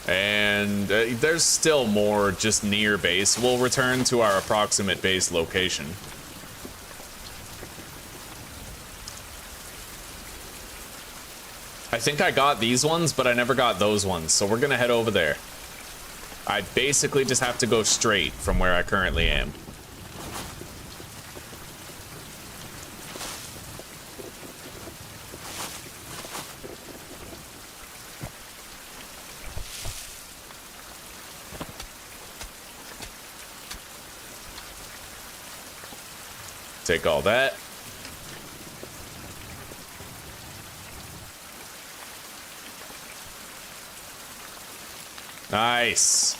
And there's still more just near base. We'll return to our approximate base location. I think I got these ones, but I never got those ones, so we're gonna head over there. I basically just have to go straight from where I currently am. Take all that. Nice.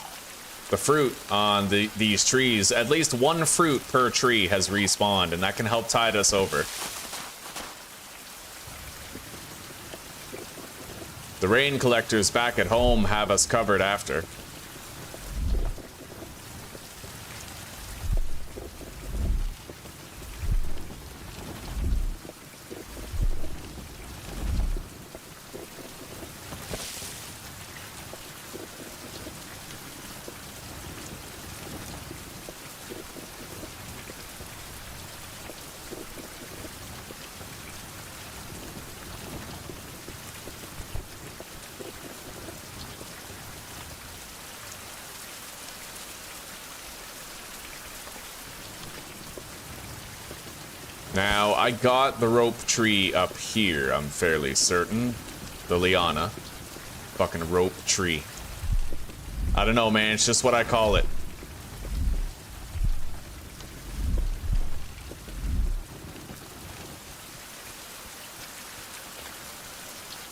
The fruit on these trees, at least one fruit per tree has respawned, and that can help tide us over. The rain collectors back at home have us covered after. Now, I got the rope tree up here, I'm fairly certain. The liana. Fucking rope tree. I don't know, man, it's just what I call it.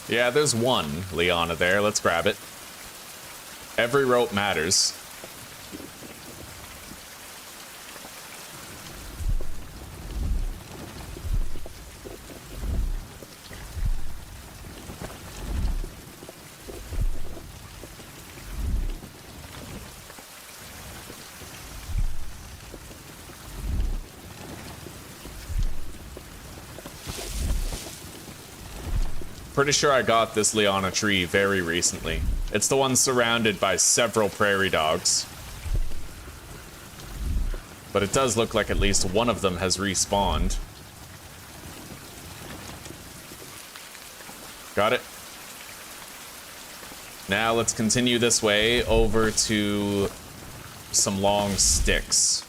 Yeah, there's one liana there, let's grab it. Every rope matters. Pretty sure I got this liana tree very recently. It's the one surrounded by several prairie dogs. But it does look like at least one of them has respawned. Got it. Now let's continue this way over to some long sticks.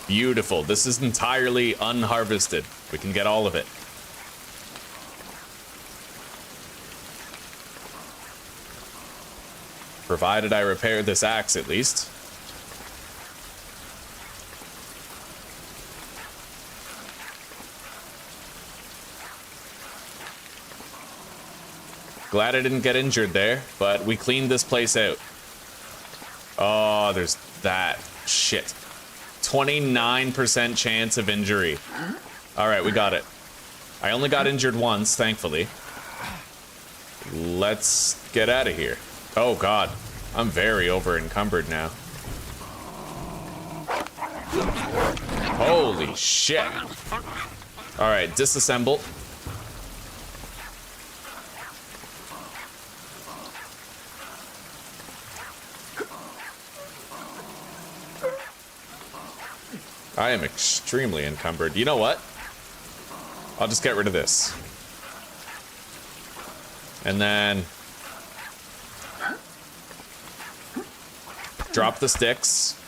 Beautiful. This is entirely unharvested. We can get all of it. Provided I repair this axe at least. Glad I didn't get injured there, but we cleaned this place out. Oh, there's that shit. 29% chance of injury. Alright, we got it. I only got injured once, thankfully. Let's get out of here. Oh god, I'm very over encumbered now. Holy shit. Alright, disassemble. I am extremely encumbered. You know what? I'll just get rid of this. And then drop the sticks.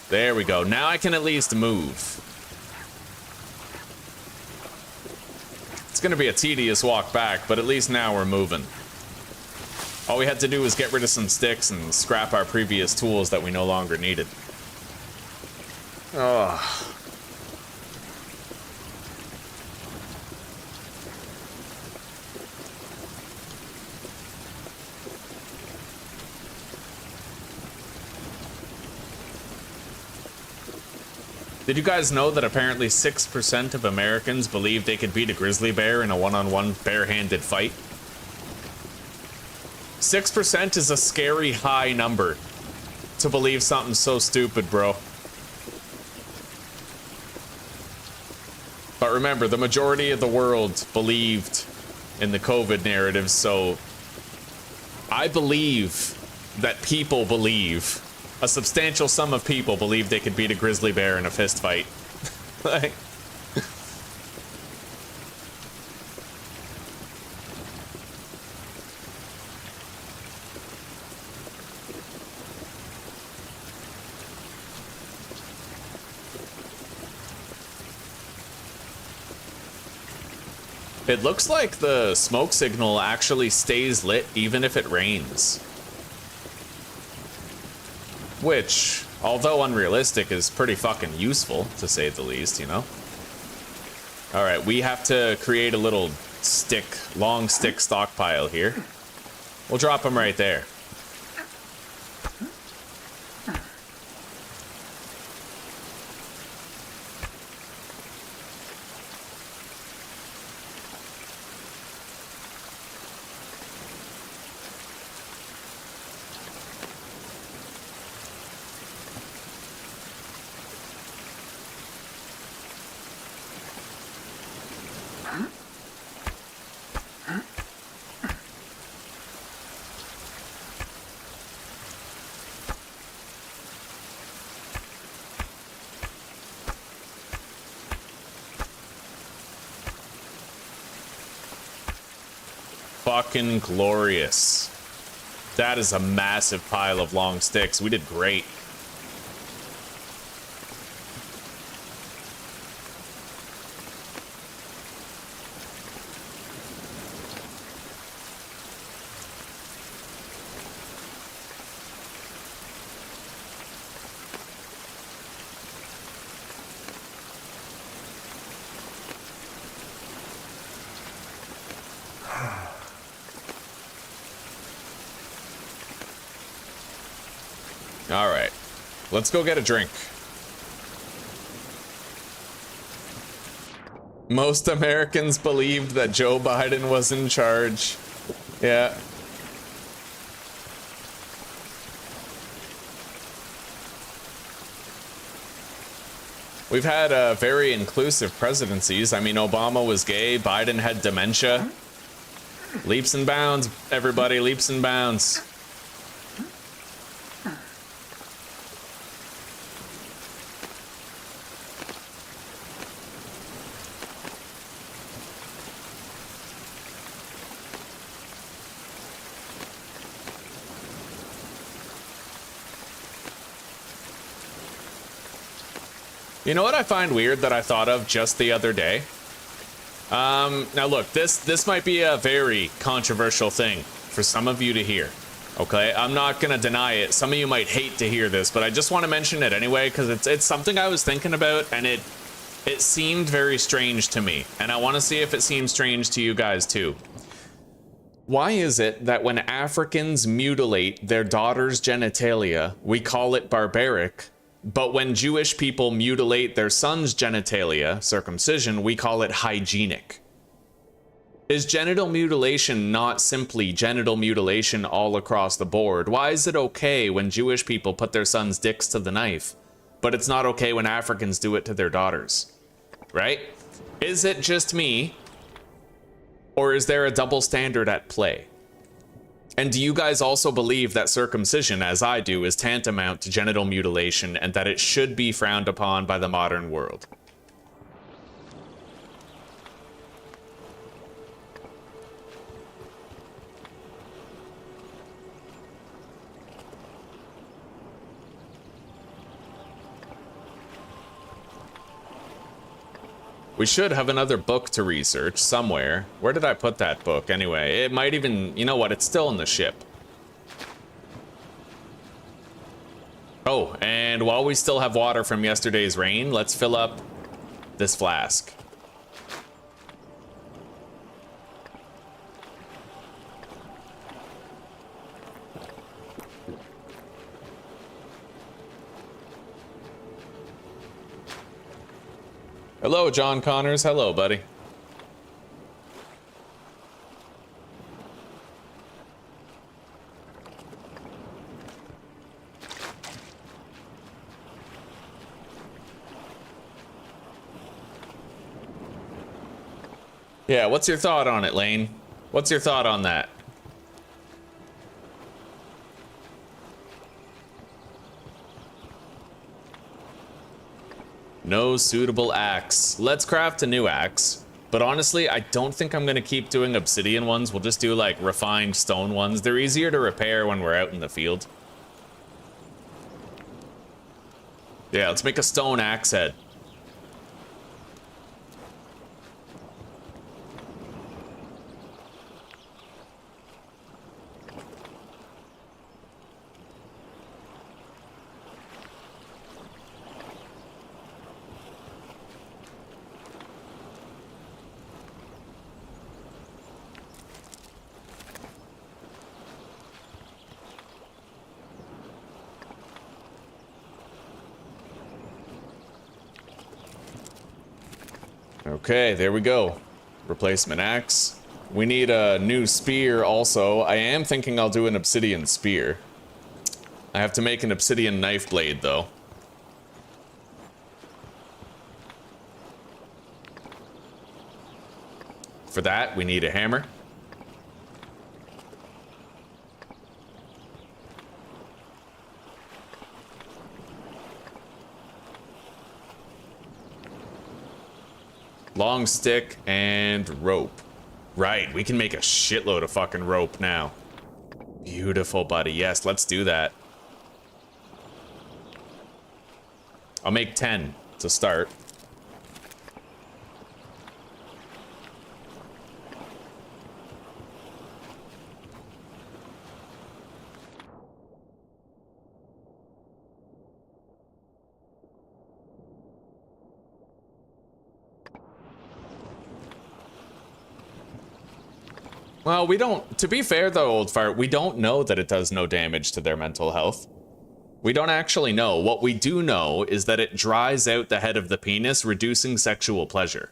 There we go. Now I can at least move. It's gonna be a tedious walk back, but at least now we're moving. All we had to do was get rid of some sticks and scrap our previous tools that we no longer needed. Oh. Did you guys know that apparently 6% of Americans believe they could beat a grizzly bear in a one-on-one barehanded fight? 6% is a scary high number to believe something so stupid, bro. But remember, the majority of the world believed in the COVID narrative, so I believe that people believe, a substantial sum of people believe they could beat a grizzly bear in a fist fight. Like, it looks like the smoke signal actually stays lit even if it rains. Which, although unrealistic, is pretty fucking useful, to say the least, you know? Alright, we have to create a little long stick stockpile here. We'll drop them right there. Fucking glorious. That is a massive pile of long sticks. We did great. All right, let's go get a drink. Most Americans believed that Joe Biden was in charge. Yeah. We've had very inclusive presidencies. I mean, Obama was gay, Biden had dementia. Leaps and bounds, everybody, leaps and bounds. You know what I find weird that I thought of just the other day? Now look, this might be a very controversial thing for some of you to hear, okay? I'm not gonna deny it. Some of you might hate to hear this, but I just want to mention it anyway because it's something I was thinking about and it seemed very strange to me, and I want to see if it seems strange to you guys too. Why is it that when Africans mutilate their daughters' genitalia, we call it barbaric? But when Jewish people mutilate their sons' genitalia, circumcision, we call it hygienic. Is genital mutilation not simply genital mutilation all across the board? Why is it okay when Jewish people put their sons' dicks to the knife, but it's not okay when Africans do it to their daughters? Right? Is it just me, or is there a double standard at play? And do you guys also believe that circumcision, as I do, is tantamount to genital mutilation and that it should be frowned upon by the modern world? We should have another book to research somewhere. Where did I put that book anyway? It might even, you know what, it's still in the ship. Oh, and while we still have water from yesterday's rain, let's fill up this flask. Hello, John Connors. Hello, buddy. Yeah, what's your thought on it, Lane? What's your thought on that? No suitable axe. Let's craft a new axe. But honestly, I don't think I'm gonna keep doing obsidian ones. We'll just do like refined stone ones. They're easier to repair when we're out in the field. Yeah, let's make a stone axe head. Okay, there we go. Replacement axe. We need a new spear also. I am thinking I'll do an obsidian spear. I have to make an obsidian knife blade though. For that, we need a hammer. Long stick and rope. Right, we can make a shitload of fucking rope now. Beautiful, buddy. Yes, let's do that. I'll make 10 to start. Well, we don't, to be fair though, Old Fart, we don't know that it does no damage to their mental health. We don't actually know. What we do know is that it dries out the head of the penis, reducing sexual pleasure.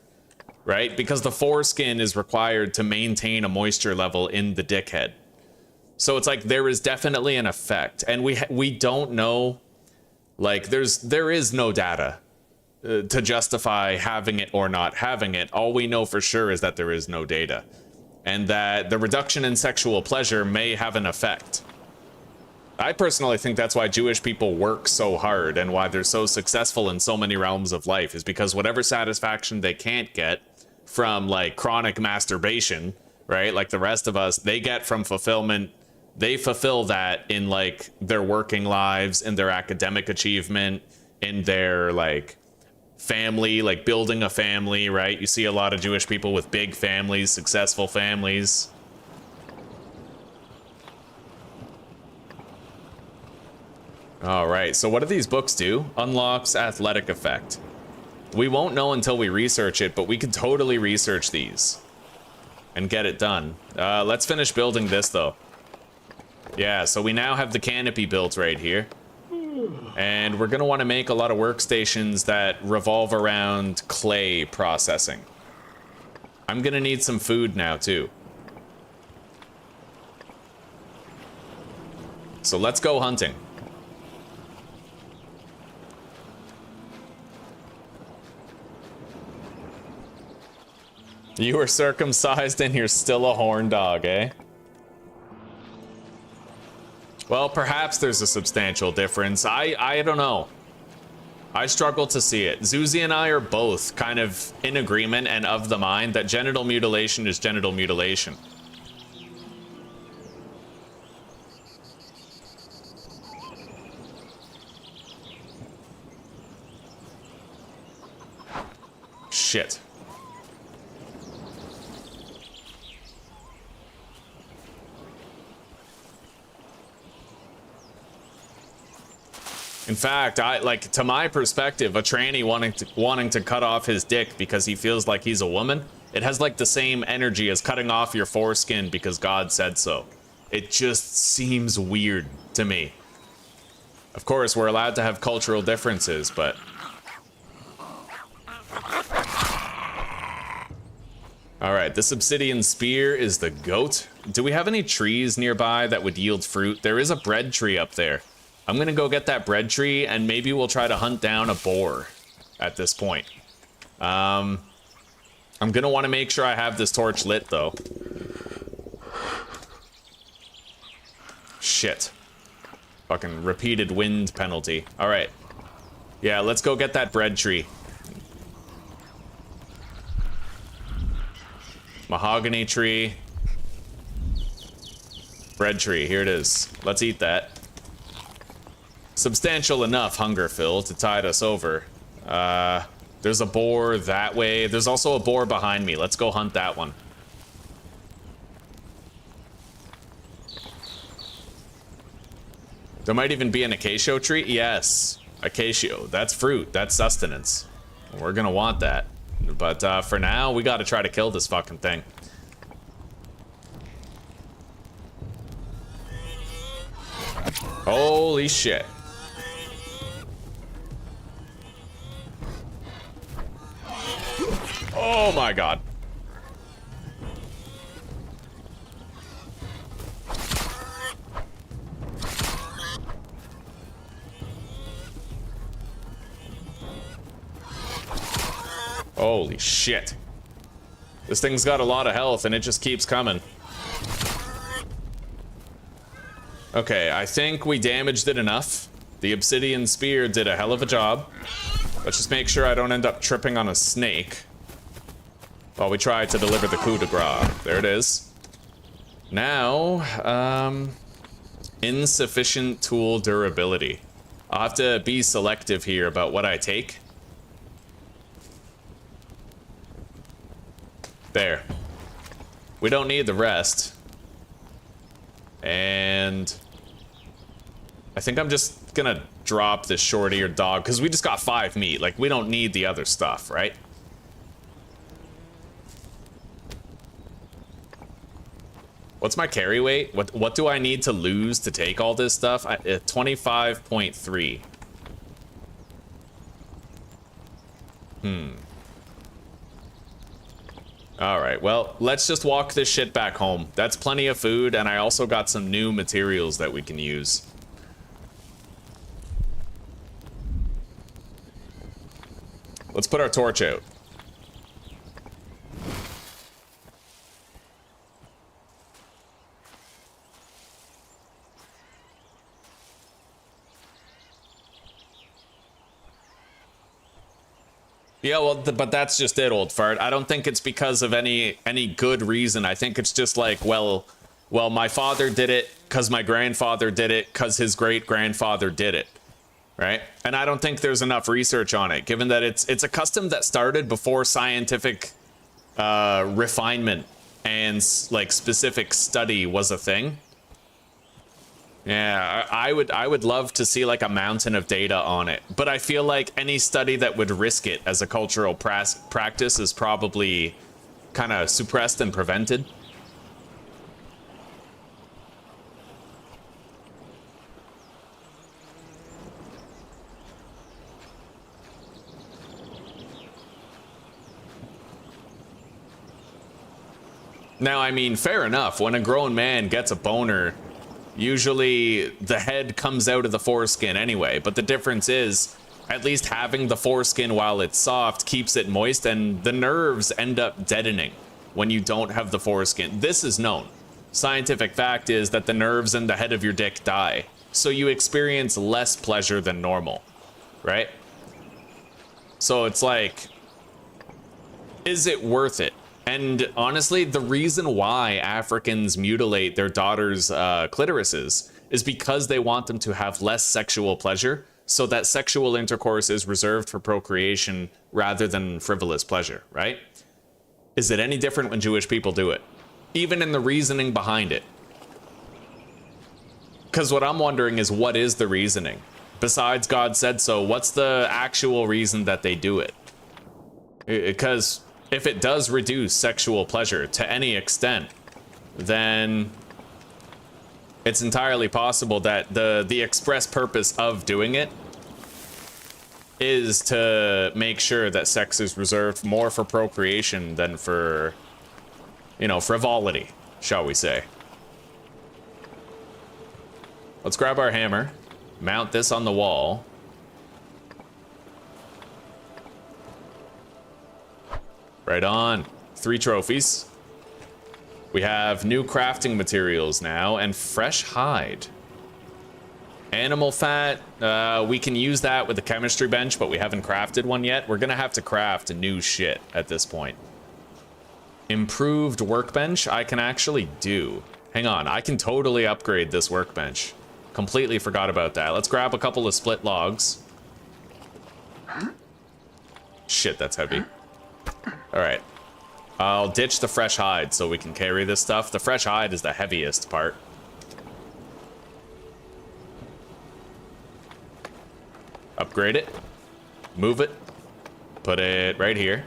Right? Because the foreskin is required to maintain a moisture level in the dick head. So it's like there is definitely an effect. And we don't know, like there is no data to justify having it or not having it. All we know for sure is that there is no data. And that the reduction in sexual pleasure may have an effect. I personally think that's why Jewish people work so hard and why they're so successful in so many realms of life, is because whatever satisfaction they can't get from like chronic masturbation, right? Like the rest of us, they get from fulfillment. They fulfill that in like their working lives, in their academic achievement, in their like family, like building a family, right? You see a lot of Jewish people with big families, successful families. All right, so what do these books do? Unlocks athletic effect. We won't know until we research it, but we could totally research these and get it done. Let's finish building this though. Yeah, so we now have the canopy built right here. And we're gonna want to make a lot of workstations that revolve around clay processing. I'm gonna need some food now too. So let's go hunting. You were circumcised and you're still a horn dog, eh? Well, perhaps there's a substantial difference. I don't know. I struggle to see it. Zuzi and I are both kind of in agreement and of the mind that genital mutilation is genital mutilation. Shit. In fact, to my perspective, a tranny wanting to cut off his dick because he feels like he's a woman, it has like the same energy as cutting off your foreskin because God said so. It just seems weird to me. Of course, we're allowed to have cultural differences, but... Alright, this obsidian spear is the goat. Do we have any trees nearby that would yield fruit? There is a bread tree up there. I'm gonna go get that bread tree, and maybe we'll try to hunt down a boar at this point. I'm I'm gonna want to make sure I have this torch lit, though. Shit. Fucking repeated wind penalty. Alright. Yeah, let's go get that bread tree. Mahogany tree. Bread tree, here it is. Let's eat that. Substantial enough hunger, Phil, to tide us over. There's a boar that way. There's also a boar behind me. Let's go hunt that one. There might even be an acacia tree. Yes, acacia. That's fruit. That's sustenance. We're gonna want that. But for now, we gotta try to kill this fucking thing. Holy shit. Oh my god. Holy shit. This thing's got a lot of health and it just keeps coming. Okay, I think we damaged it enough. The obsidian spear did a hell of a job. Let's just make sure I don't end up tripping on a snake while we try to deliver the coup de grace. There it is. Now, insufficient tool durability. I'll have to be selective here about what I take. There. We don't need the rest. And I think I'm just gonna drop this short-eared dog because we just got 5 meat. Like, we don't need the other stuff, right? What's my carry weight? What do I need to lose to take all this stuff? 25.3. Alright, well, let's just walk this shit back home. That's plenty of food, and I also got some new materials that we can use. Let's put our torch out. Yeah, well, but that's just it, old fart. I don't think it's because of any good reason. I think it's just like, well, my father did it because my grandfather did it because his great-grandfather did it, right? And I don't think there's enough research on it, given that it's a custom that started before scientific refinement and like specific study was a thing. Yeah, I would love to see like a mountain of data on it, but I feel like any study that would risk it as a cultural practice is probably kind of suppressed and prevented. Now, I mean, fair enough. When a grown man gets a boner, usually the head comes out of the foreskin anyway, but the difference is at least having the foreskin while it's soft keeps it moist, and the nerves end up deadening when you don't have the foreskin. This is known. Scientific fact is that the nerves in the head of your dick die, so you experience less pleasure than normal, right? So it's like, is it worth it? And honestly, the reason why Africans mutilate their daughters' clitorises is because they want them to have less sexual pleasure, so that sexual intercourse is reserved for procreation rather than frivolous pleasure, right? Is it any different when Jewish people do it? Even in the reasoning behind it. Because what I'm wondering is, what is the reasoning? Besides God said so, what's the actual reason that they do it? Because if it does reduce sexual pleasure to any extent, then it's entirely possible that the express purpose of doing it is to make sure that sex is reserved more for procreation than for, you know, frivolity, shall we say. Let's grab our hammer, mount this on the wall. Right on. 3 trophies. We have new crafting materials now and fresh hide. Animal fat, we can use that with the chemistry bench, but we haven't crafted one yet. We're gonna have to craft new shit at this point. Improved workbench, I can actually do. Hang on, I can totally upgrade this workbench. Completely forgot about that. Let's grab a couple of split logs. Shit, that's heavy. All right. I'll ditch the fresh hide so we can carry this stuff. The fresh hide is the heaviest part. Upgrade it. Move it. Put it right here.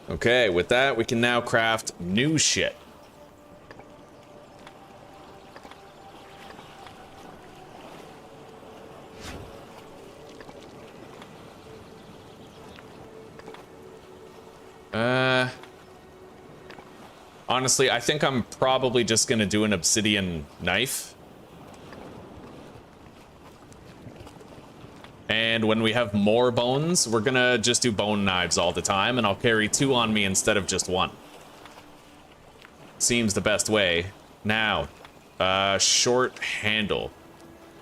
Okay, with that, we can now craft new shit. Honestly, I think I'm probably just gonna do an obsidian knife. And when we have more bones, we're gonna just do bone knives all the time, and I'll carry 2 on me instead of just 1. Seems the best way. Now, short handle.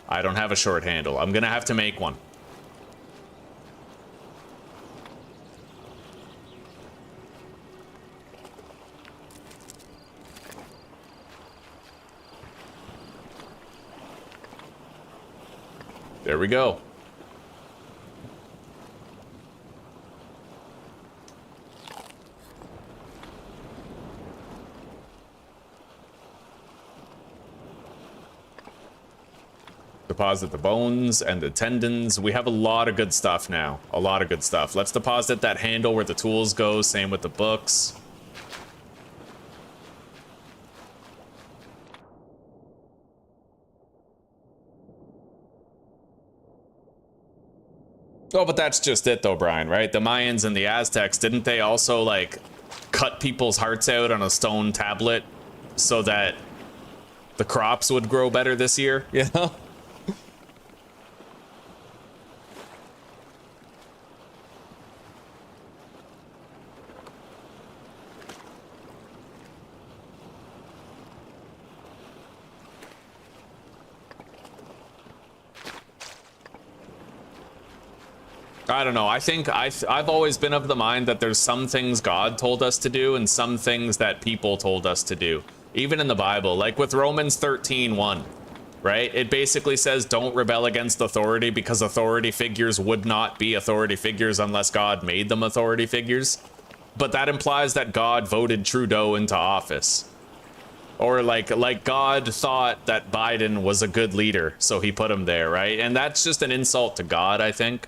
I don't have a short handle. I'm gonna have to make one. There we go. Deposit the bones and the tendons. We have a lot of good stuff now. A lot of good stuff. Let's deposit that handle where the tools go. Same with the books. Oh, but that's just it though, Brian, right? The Mayans and the Aztecs, didn't they also, like, cut people's hearts out on a stone tablet so that the crops would grow better this year, you know? I don't know. I think I've always been of the mind that there's some things God told us to do and some things that people told us to do. Even in the Bible, like with Romans 13:1, right? It basically says don't rebel against authority because authority figures would not be authority figures unless God made them authority figures. But that implies that God voted Trudeau into office. Or like God thought that Biden was a good leader, so he put him there, right? And that's just an insult to God, I think.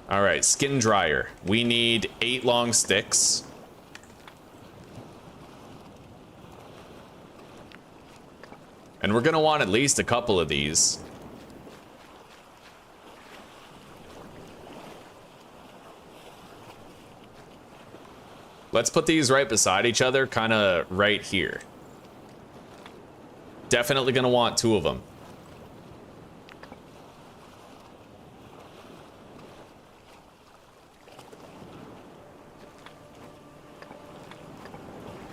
All right, skin dryer. We need 8 long sticks. And we're gonna want at least a couple of these. Let's put these right beside each other, kind of right here. Definitely gonna want 2 of them.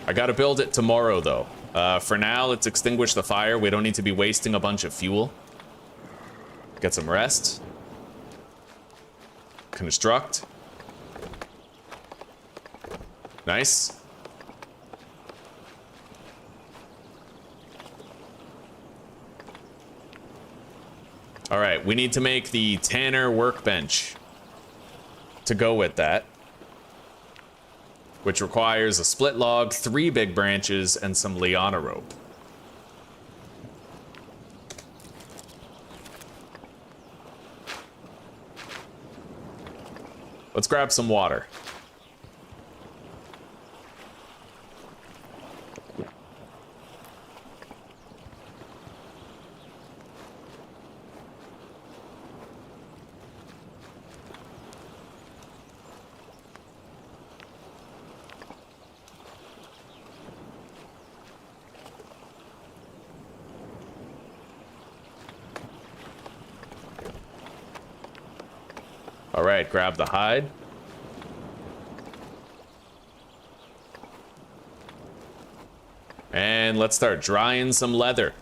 I gotta build it tomorrow, though. For now, let's extinguish the fire. We don't need to be wasting a bunch of fuel. Get some rest. Construct. Nice. All right, we need to make the Tanner workbench to go with that, which requires a split log, 3 big branches, and some liana rope. Let's grab some water. All right, grab the hide. And let's start drying some leather.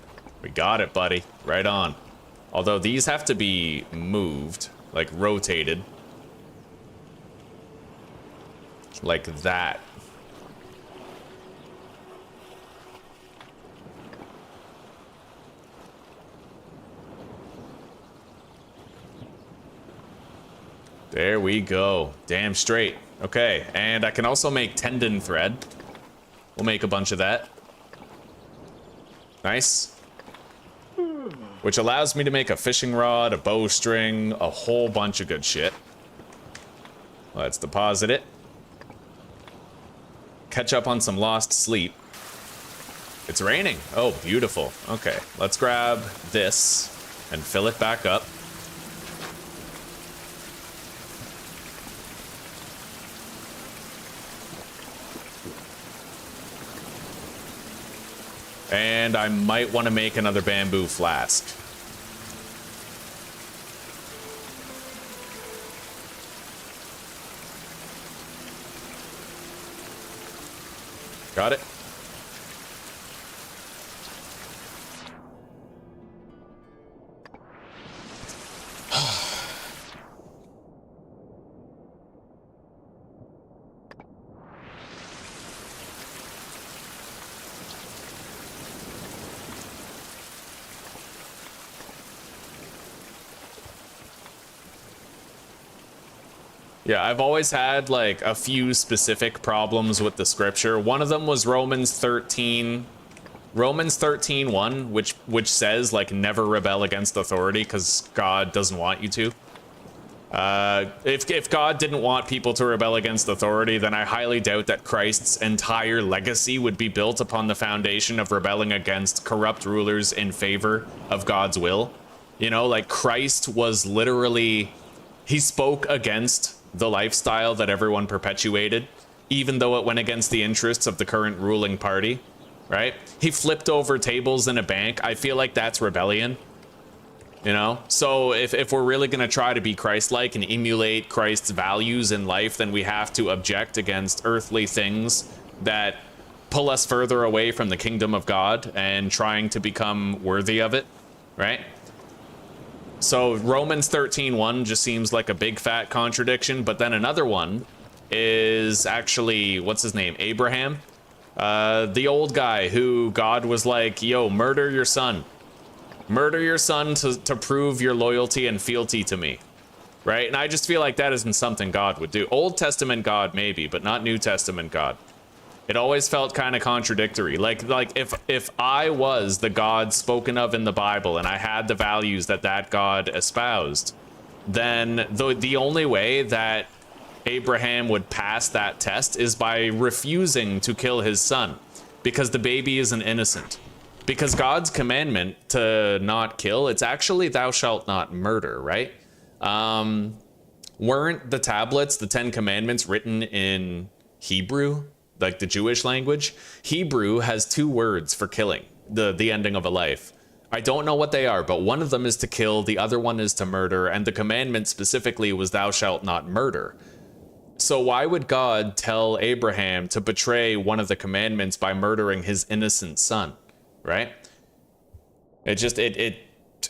We got it, buddy. Right on. Although these have to be moved, like rotated. Like that. There we go. Damn straight. Okay, and I can also make tendon thread. We'll make a bunch of that. Nice. Which allows me to make a fishing rod, a bowstring, a whole bunch of good shit. Let's deposit it. Catch up on some lost sleep. It's raining. Oh, beautiful. Okay, let's grab this and fill it back up. And I might want to make another bamboo flask. Got it? Yeah, I've always had like a few specific problems with the scripture. One of them was Romans 13:1, which says like never rebel against authority because God doesn't want you to. If God didn't want people to rebel against authority, then I highly doubt that Christ's entire legacy would be built upon the foundation of rebelling against corrupt rulers in favor of God's will. You know, like Christ was literally, he spoke against the lifestyle that everyone perpetuated, even though it went against the interests of the current ruling party, right? He flipped over tables in a bank. I feel like that's rebellion, you know? So if we're really going to try to be Christ-like and emulate Christ's values in life, then we have to object against earthly things that pull us further away from the kingdom of God and trying to become worthy of it, right? So Romans 13:1 just seems like a big fat contradiction, but then another one is actually, what's his name? Abraham, the old guy who God was like, yo, murder your son to prove your loyalty and fealty to me, right? And I just feel like that isn't something God would do. Old Testament God maybe, but not New Testament God. It always felt kind of contradictory. Like if I was the God spoken of in the Bible and I had the values that God espoused, then the only way that Abraham would pass that test is by refusing to kill his son, because the baby isn't innocent. Because God's commandment to not kill, it's actually thou shalt not murder, right? Weren't the tablets, the 10 Commandments, written in Hebrew? Like the Jewish language? Hebrew has 2 words for killing, the ending of a life. I don't know what they are, but one of them is to kill, the other one is to murder, and the commandment specifically was thou shalt not murder. So why would God tell Abraham to betray one of the commandments by murdering his innocent son, right?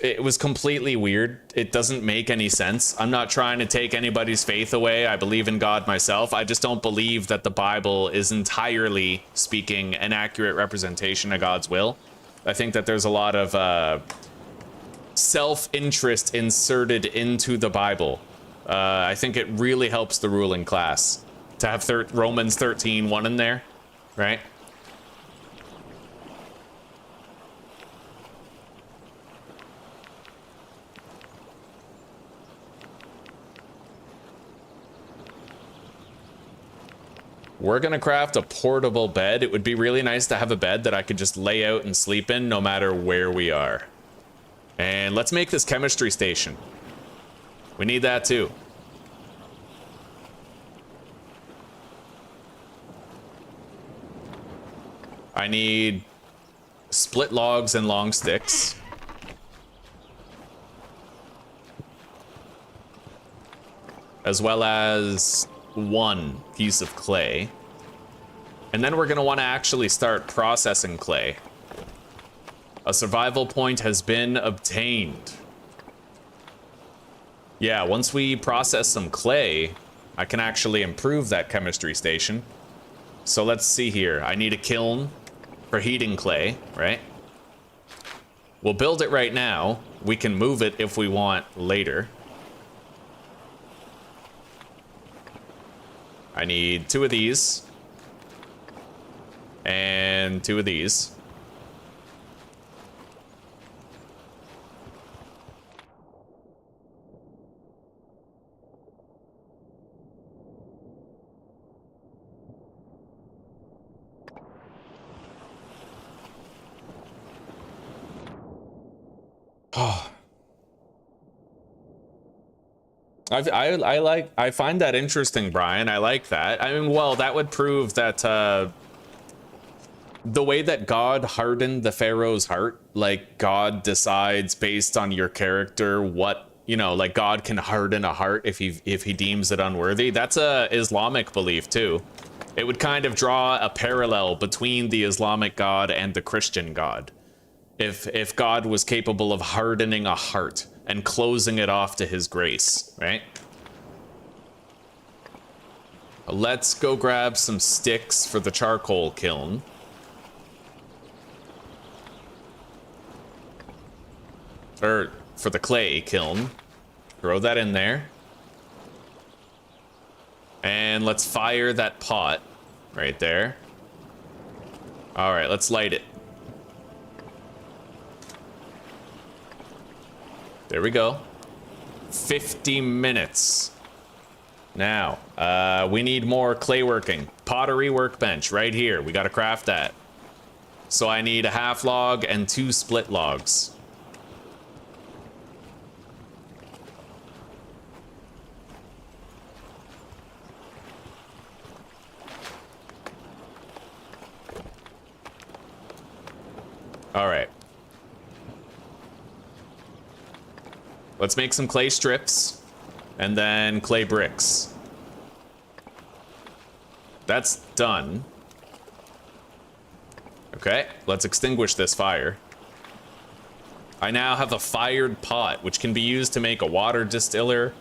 It was completely weird. It doesn't make any sense. I'm not trying to take anybody's faith away. I believe in God myself. I just don't believe that the Bible is entirely speaking an accurate representation of God's will. I think that there's a lot of self-interest inserted into the Bible. I think it really helps the ruling class to have Romans 13:1 in there, right? We're gonna craft a portable bed. It would be really nice to have a bed that I could just lay out and sleep in no matter where we are. And let's make this chemistry station. We need that too. I need split logs and long sticks. As well as 1 piece of clay. And then we're gonna wanna actually start processing clay. A survival point has been obtained. Yeah, once we process some clay, I can actually improve that chemistry station. So let's see here. I need a kiln for heating clay, right? We'll build it right now. We can move it if we want later. I need 2 of these. And 2 of these. Oh. I find that interesting, Brian. I like that. I mean, well, that would prove that the way that God hardened the Pharaoh's heart, like God decides based on your character what, you know, like God can harden a heart if he deems it unworthy. That's a Islamic belief too. It would kind of draw a parallel between the Islamic God and the Christian God. If God was capable of hardening a heart and closing it off to his grace, right? Let's go grab some sticks for the charcoal kiln. Or for the clay kiln. Throw that in there. And let's fire that pot right there. All right, let's light it. There we go. 50 minutes. Now, we need more clay working. Pottery workbench right here. We gotta craft that. So I need a half log and 2 split logs. All right. Let's make some clay strips and then clay bricks. That's done. Okay, let's extinguish this fire. I now have a fired pot, which can be used to make a water distiller,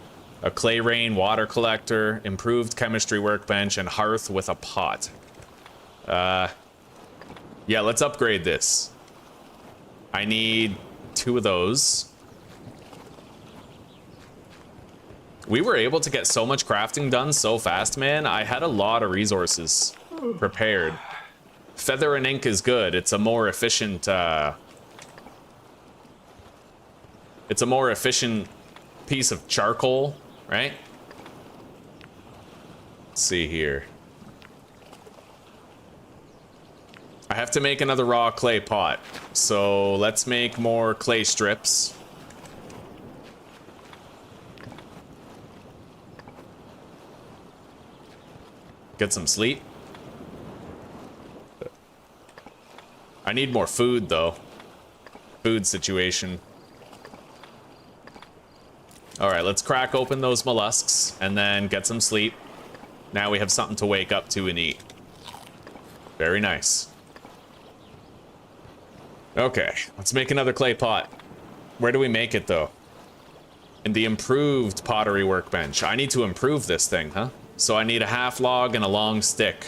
a clay rain water collector, improved chemistry workbench, and hearth with a pot. Yeah, let's upgrade this. I need 2 of those. We were able to get so much crafting done so fast, man. I had a lot of resources prepared. Feather and ink is good. It's a more efficient, it's a more efficient piece of charcoal, right? Let's see here. I have to make another raw clay pot. So let's make more clay strips. Get some sleep. I need more food, though. Food situation. Alright, let's crack open those mollusks and then get some sleep. Now we have something to wake up to and eat. Very nice. Okay, let's make another clay pot. Where do we make it, though? In the improved pottery workbench. I need to improve this thing, huh? So I need a half log and a long stick.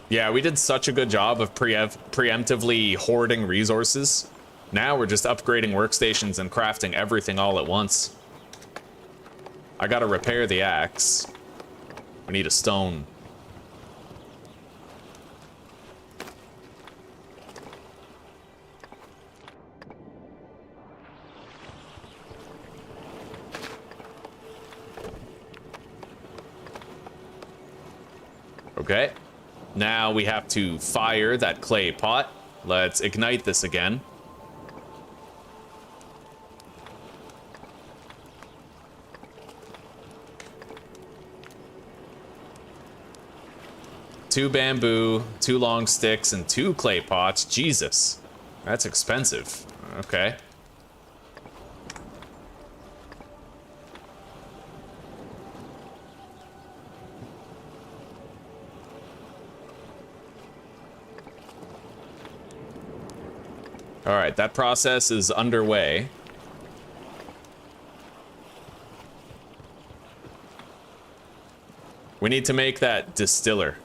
Yeah, we did such a good job of preemptively hoarding resources. Now we're just upgrading workstations and crafting everything all at once. I gotta repair the axe. I need a stone. Okay, now we have to fire that clay pot. Let's ignite this again. Two bamboo, 2 long sticks, and 2 clay pots. Jesus, that's expensive. Okay. All right, that process is underway. We need to make that distiller.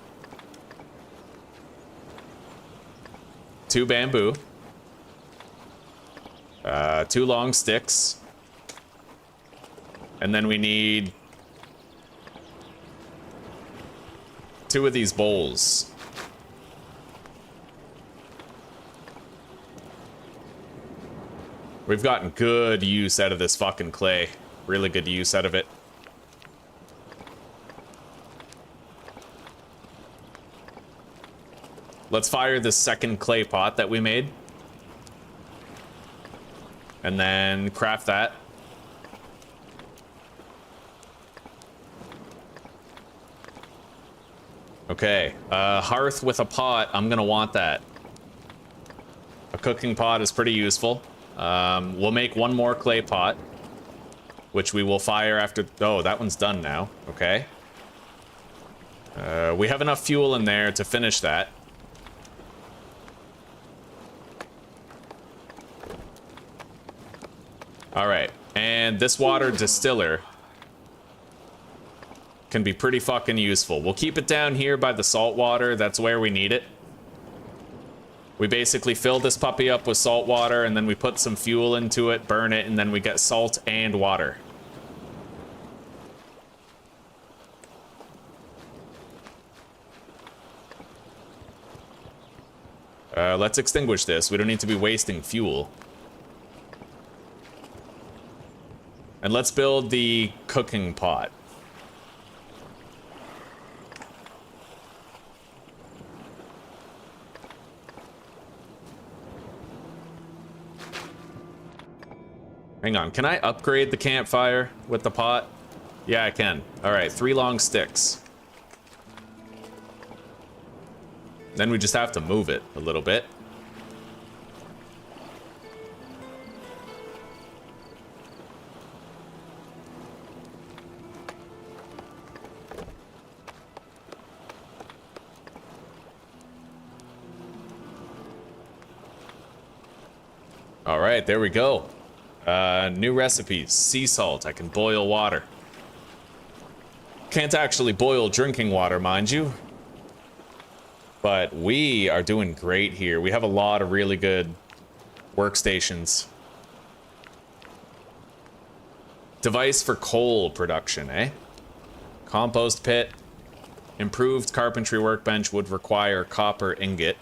2 bamboo. 2 long sticks. And then we need 2 of these bowls. We've gotten good use out of this fucking clay. Really good use out of it. Let's fire this second clay pot that we made. And then craft that. Okay, hearth with a pot, I'm gonna want that. A cooking pot is pretty useful. We'll make 1 more clay pot, which we will fire after. Oh, that one's done now. Okay. We have enough fuel in there to finish that. All right, and this water distiller can be pretty fucking useful. We'll keep it down here by the salt water. That's where we need it. We basically fill this puppy up with salt water, and then we put some fuel into it, burn it, and then we get salt and water. Let's extinguish this. We don't need to be wasting fuel. And let's build the cooking pot. Hang on, can I upgrade the campfire with the pot? Yeah, I can. All right, 3 long sticks. Then we just have to move it a little bit. All right, there we go. New recipes. Sea salt. I can boil water. Can't actually boil drinking water, mind you. But we are doing great here. We have a lot of really good workstations. Device for coal production, eh? Compost pit. Improved carpentry workbench would require copper ingot.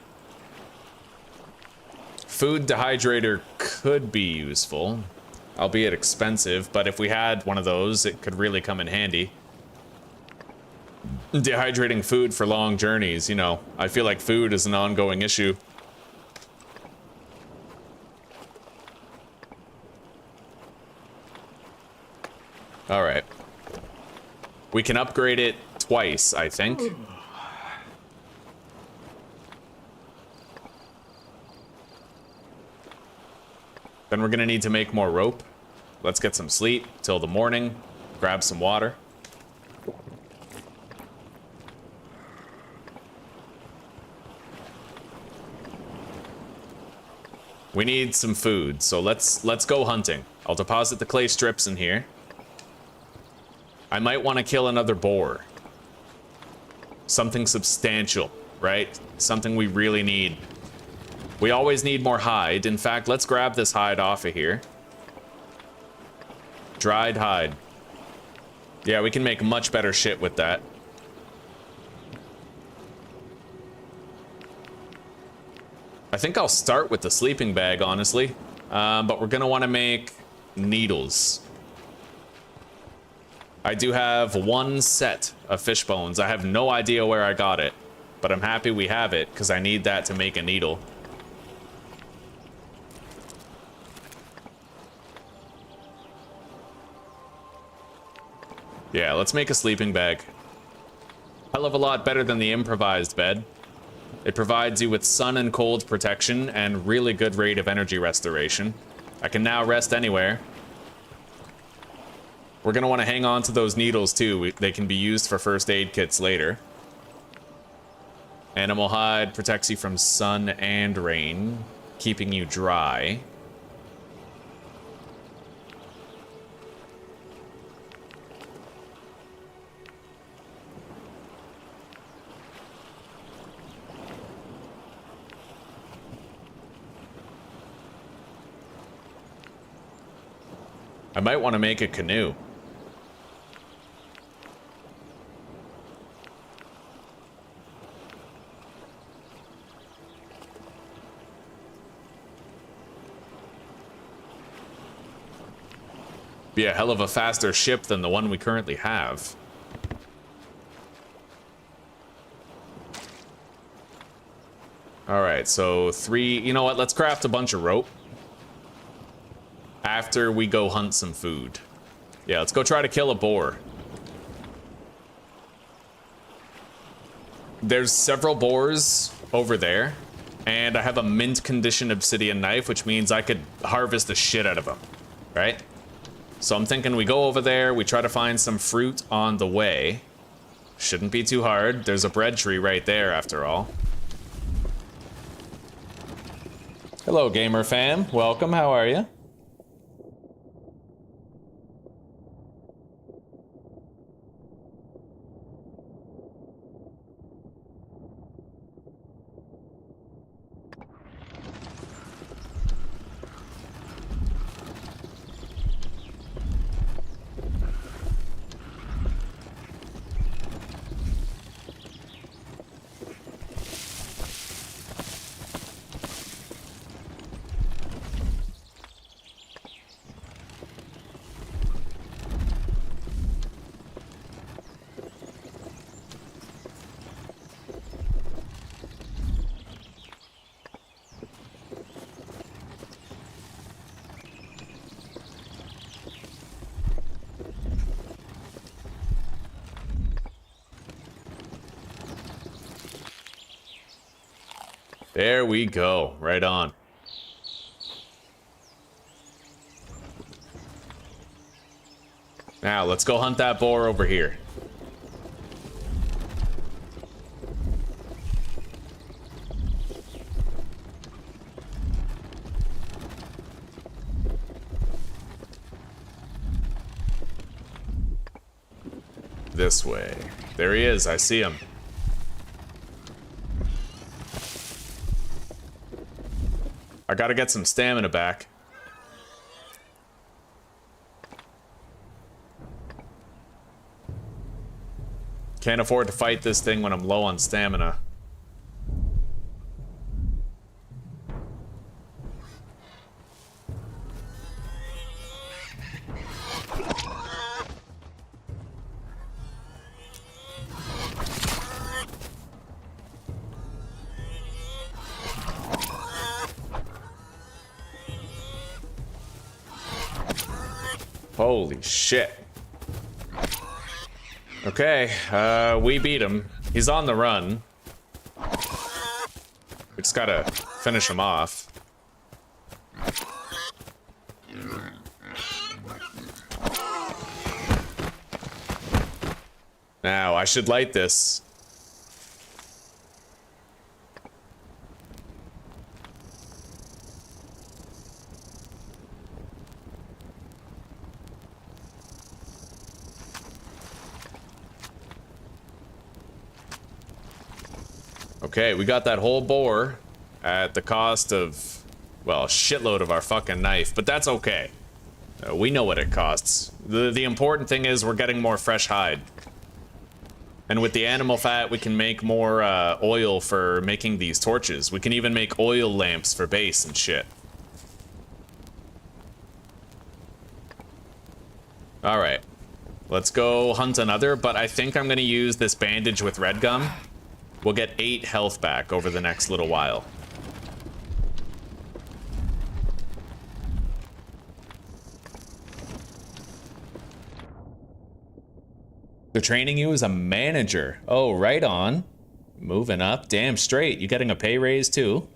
Food dehydrator could be useful, albeit expensive, but if we had one of those, it could really come in handy. Dehydrating food for long journeys, you know, I feel like food is an ongoing issue. All right. We can upgrade it twice, I think. Then we're gonna need to make more rope. Let's get some sleep till the morning. Grab some water. We need some food, so let's go hunting. I'll deposit the clay strips in here. I might want to kill another boar. Something substantial, right? Something we really need. We always need more hide. In fact, let's grab this hide off of here. Dried hide. Yeah, we can make much better shit with that. I think I'll start with the sleeping bag, honestly. But we're gonna want to make needles. I do have 1 set of fish bones. I have no idea where I got it, but I'm happy we have it because I need that to make a needle. Yeah, let's make a sleeping bag. Hell of a lot better than the improvised bed. It provides you with sun and cold protection and really good rate of energy restoration. I can now rest anywhere. We're gonna want to hang on to those needles too. They can be used for first aid kits later. Animal hide protects you from sun and rain. keeping you dry. I might want to make a canoe. Be a hell of a faster ship than the one we currently have. Alright, so 3... You know what? Let's craft a bunch of rope. After we go hunt some food. Yeah, let's go try to kill a boar. There's several boars over there. And I have a mint condition obsidian knife, which means I could harvest the shit out of them. Right? So I'm thinking we go over there, we try to find some fruit on the way. Shouldn't be too hard. There's a bread tree right there, after all. Hello, gamer fam. Welcome, how are you? There we go. Right on. Now, let's go hunt that boar over here. This way. There he is. I see him. I gotta get some stamina back. Can't afford to fight this thing when I'm low on stamina. Holy shit. Okay, we beat him. He's on the run. We just gotta finish him off. Now, I should light this. Okay, we got that whole boar at the cost of, well, a shitload of our fucking knife, but that's okay. We know what it costs. The important thing is we're getting more fresh hide. And with the animal fat, we can make more oil for making these torches. We can even make oil lamps for base and shit. Alright. Let's go hunt another, but I think I'm gonna use this bandage with red gum. We'll get 8 health back over the next little while. They're training you as a manager. Oh, right on. Moving up. Damn straight. You getting a pay raise too?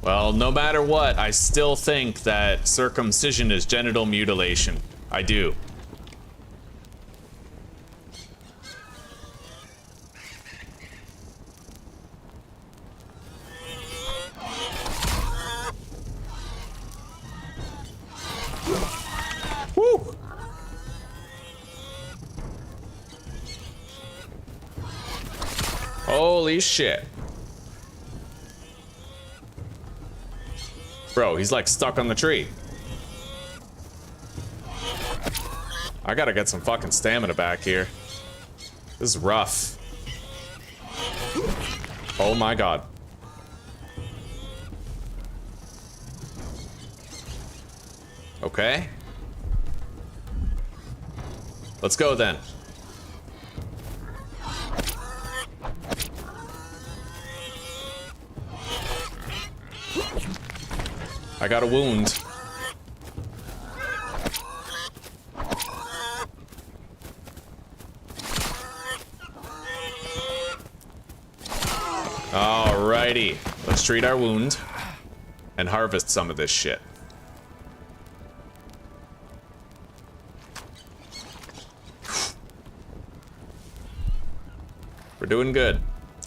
Well, no matter what, I still think that circumcision is genital mutilation. I do. Woo! Holy shit. Bro, he's like stuck on the tree. I gotta get some fucking stamina back here. This is rough. Oh my god. Okay. Let's go then. I got a wound. Alrighty, let's treat our wound and harvest some of this shit. We're doing good.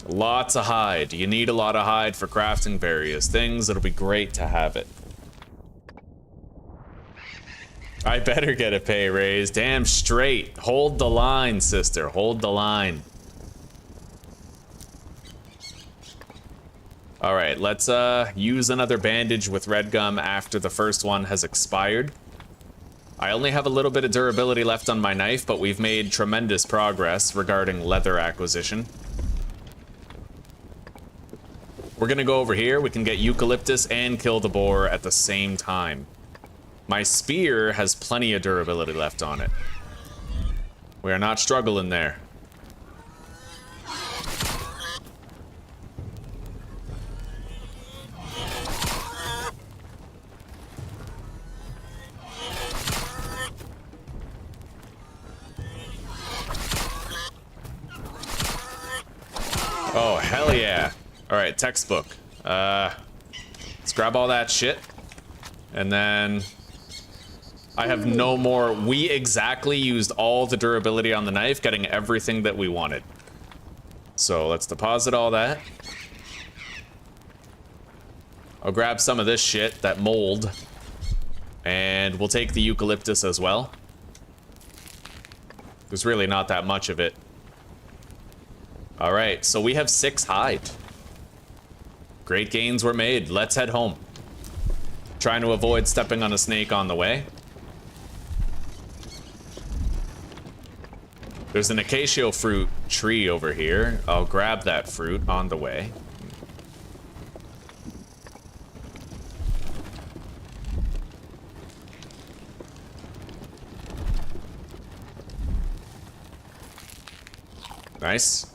Lots of hide. You need a lot of hide for crafting various things. It'll be great to have it. I better get a pay raise. Damn straight. Hold the line, sister. Hold the line. All right, let's use another bandage with red gum after the first one has expired. I only have a little bit of durability left on my knife, but we've made tremendous progress regarding leather acquisition. We're gonna go over here. We can get eucalyptus and kill the boar at the same time. My spear has plenty of durability left on it. We are not struggling there. Oh, hell yeah. All right, textbook. Let's grab all that shit. And then I have no more. We exactly used all the durability on the knife, getting everything that we wanted. So let's deposit all that. I'll grab some of this shit, that mold. And we'll take the eucalyptus as well. There's really not that much of it. All right, so we have 6 hide. Great gains were made. Let's head home. Trying to avoid stepping on a snake on the way. There's an acacia fruit tree over here. I'll grab that fruit on the way. Nice.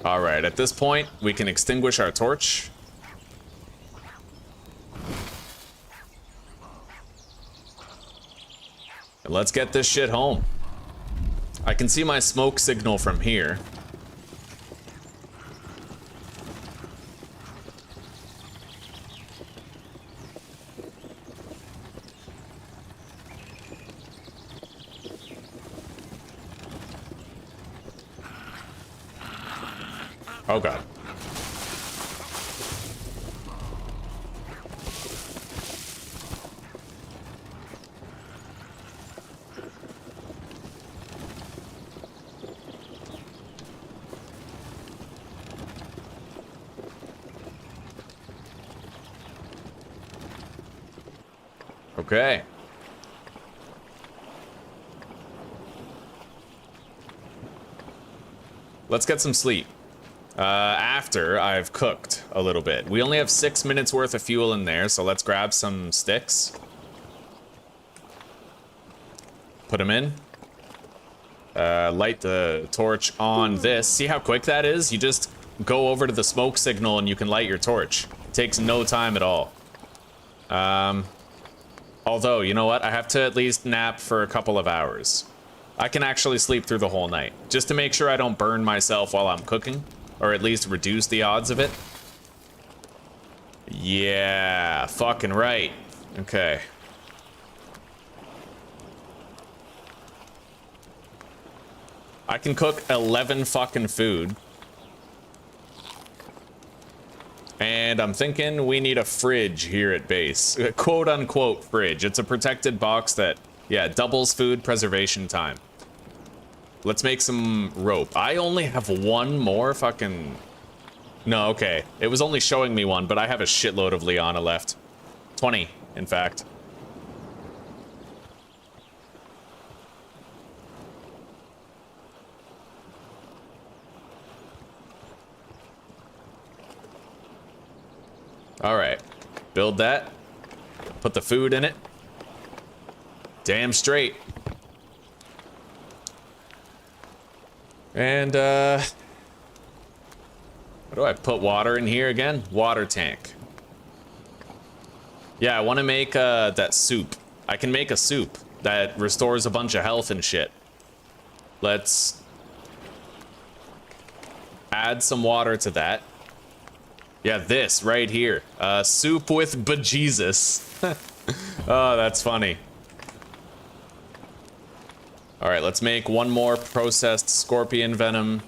All right, at this point, we can extinguish our torch. And let's get this shit home. I can see my smoke signal from here. Oh god. Okay. Let's get some sleep. after I've cooked a little bit. We only have 6 minutes worth of fuel in there, so let's grab some sticks. Put them in. Light the torch on this. See how quick that is? You just go over to the smoke signal and you can light your torch. It takes no time at all. Although, you know what? I have to at least nap for a couple of hours. I can actually sleep through the whole night, just to make sure I don't burn myself while I'm cooking, or at least reduce the odds of it. Yeah, fucking right. Okay. I can cook 11 fucking food. And I'm thinking we need a fridge here at base. A quote-unquote fridge. It's a protected box that, yeah, doubles food preservation time. Let's make some rope. I only have one more fucking... No, okay. It was only showing me one, but I have a shitload of Liana left. 20, in fact. All right, build that. Put the food in it. Damn straight. And, what do I put water in here again? Water tank. Yeah, I want to make, that soup. I can make a soup that restores a bunch of health and shit. Let's add some water to that. Yeah, this right here. Soup with bejesus. Oh, that's funny. All right, let's make one more processed scorpion venom.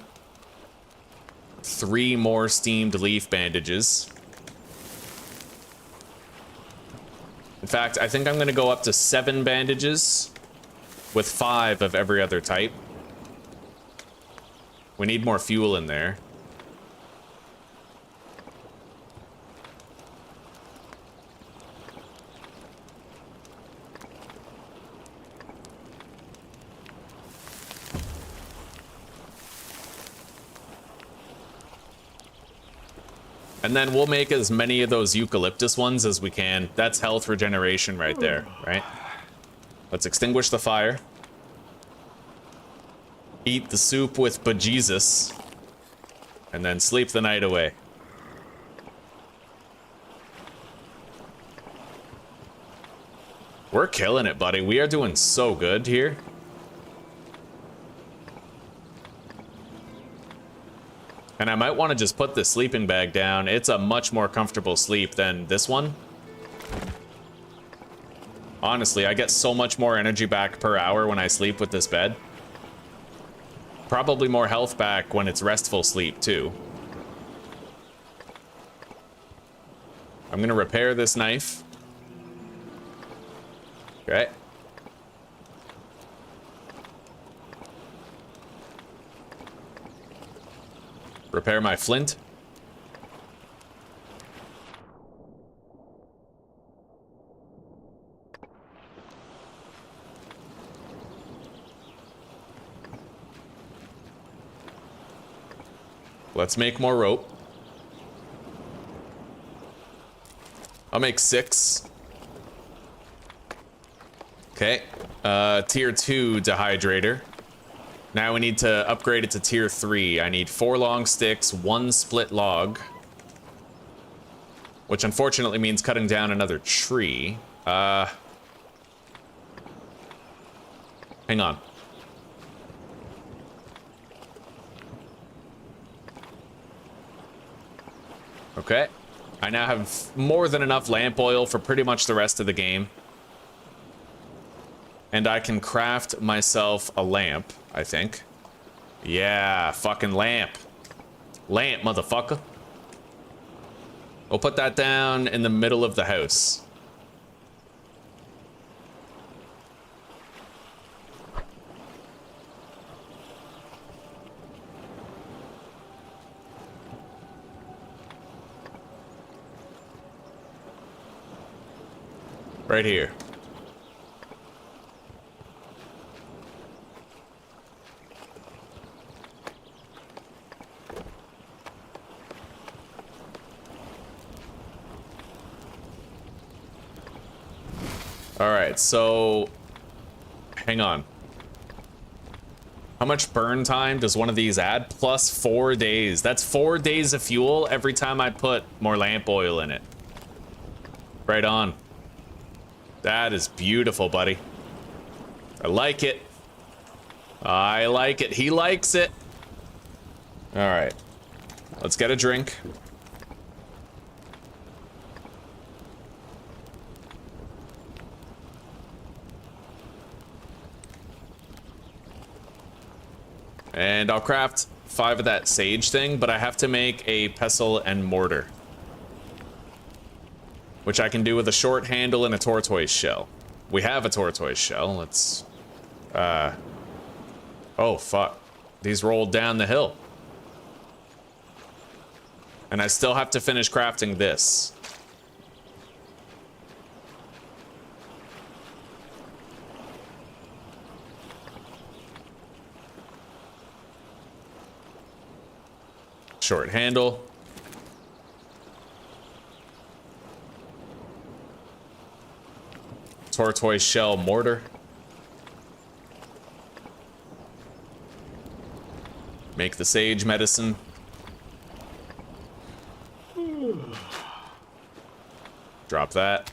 3 more steamed leaf bandages. In fact, I think I'm gonna go up to 7 bandages with 5 of every other type. We need more fuel in there. And then we'll make as many of those eucalyptus ones as we can. That's health regeneration right there, right? Let's extinguish the fire. Eat the soup with bejesus. And then sleep the night away. We're killing it, buddy. We are doing so good here. And I might want to just put this sleeping bag down. It's a much more comfortable sleep than this one. Honestly, I get so much more energy back per hour when I sleep with this bed. Probably more health back when it's restful sleep, too. I'm gonna repair this knife. Okay. Repair my flint. Let's make more rope. I'll make 6. Okay. Tier 2 dehydrator. Now we need to upgrade it to tier 3. I need 4 long sticks, 1 split log. Which unfortunately means cutting down another tree. Hang on. Okay. I now have more than enough lamp oil for pretty much the rest of the game. And I can craft myself a lamp, I think. Yeah, fucking lamp. Lamp, motherfucker. We'll put that down in the middle of the house. Right here. All right, so hang on. How much burn time does one of these add? Plus 4 days. That's 4 days of fuel every time I put more lamp oil in it. Right on. That is beautiful, buddy. I like it. I like it. He likes it. All right. Let's get a drink. And I'll craft 5 of that sage thing, but I have to make a pestle and mortar, which I can do with a short handle and a tortoise shell. We have a tortoise shell. Let's... Oh, fuck. These rolled down the hill. And I still have to finish crafting this. Short handle. Tortoise shell mortar. Make the sage medicine. Drop that.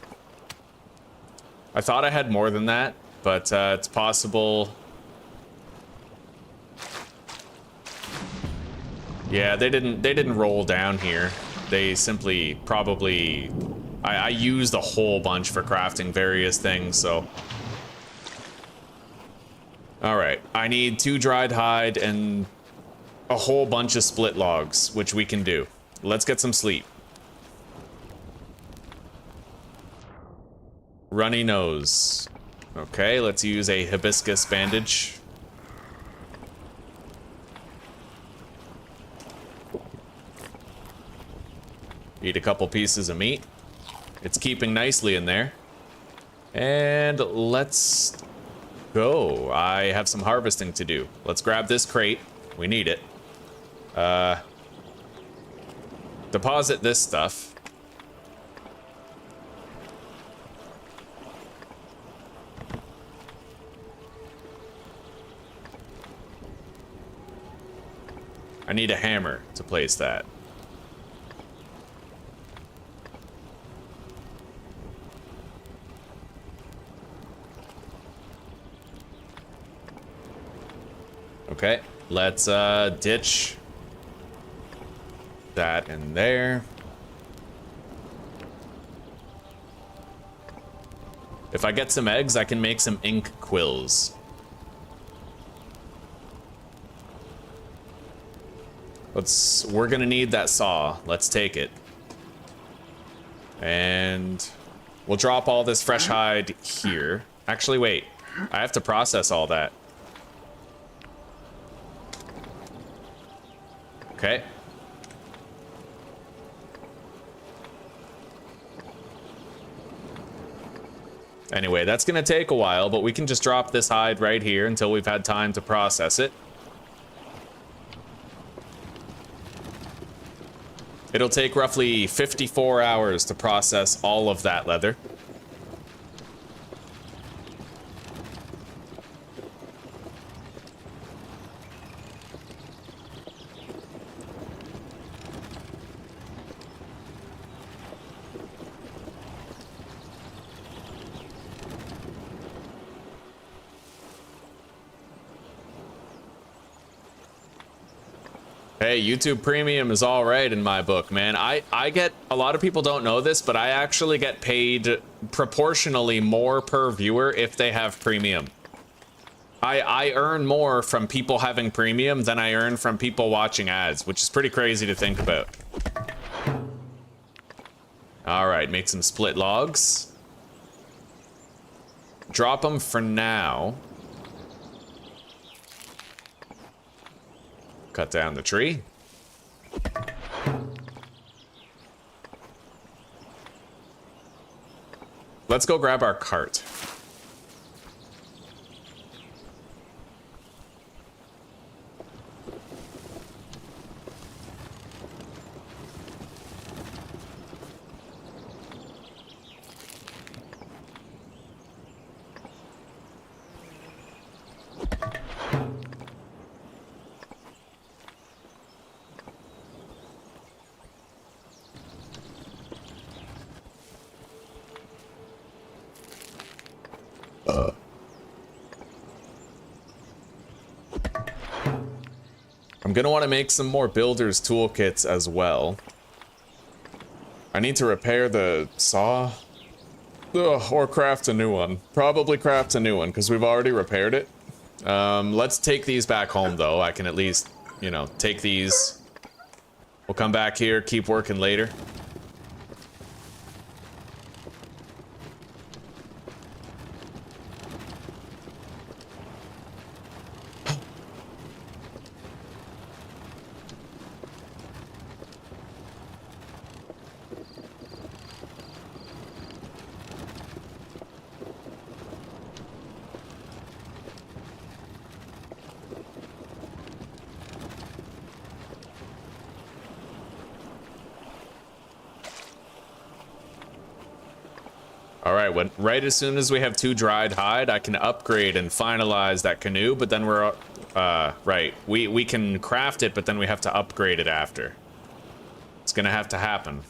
I thought I had more than that, but it's possible. Yeah, they didn't roll down here. They simply probably... I used a whole bunch for crafting various things, so... Alright, I need 2 dried hide and a whole bunch of split logs, which we can do. Let's get some sleep. Runny nose. Okay, let's use a hibiscus bandage. Eat a couple pieces of meat. It's keeping nicely in there. And let's go. I have some harvesting to do. Let's grab this crate. We need it. Deposit this stuff. I need a hammer to place that. Okay, let's ditch that in there. If I get some eggs, I can make some ink quills. We're gonna need that saw. Let's take it. And we'll drop all this fresh hide here. Actually, wait. I have to process all that. Okay. Anyway, that's gonna take a while, but we can just drop this hide right here until we've had time to process it. It'll take roughly 54 hours to process all of that leather. Hey, YouTube Premium is all right in my book, man. I get, a lot of people don't know this, but I actually get paid proportionally more per viewer if they have Premium. I earn more from people having Premium than I earn from people watching ads, which is pretty crazy to think about. All right, make some split logs. Drop them for now. Cut down the tree. Let's go grab our cart. I'm gonna want to make some more builder's toolkits as well. I need to repair the saw. Ugh, or craft a new one. Probably craft a new one, because we've already repaired it. Let's take these back home, though. I can at least, you know, take these. We'll come back here, keep working later. Alright, right as soon as we have 2 dried hide, I can upgrade and finalize that canoe, but then we're, right. We can craft it, but then we have to upgrade it after. It's gonna have to happen.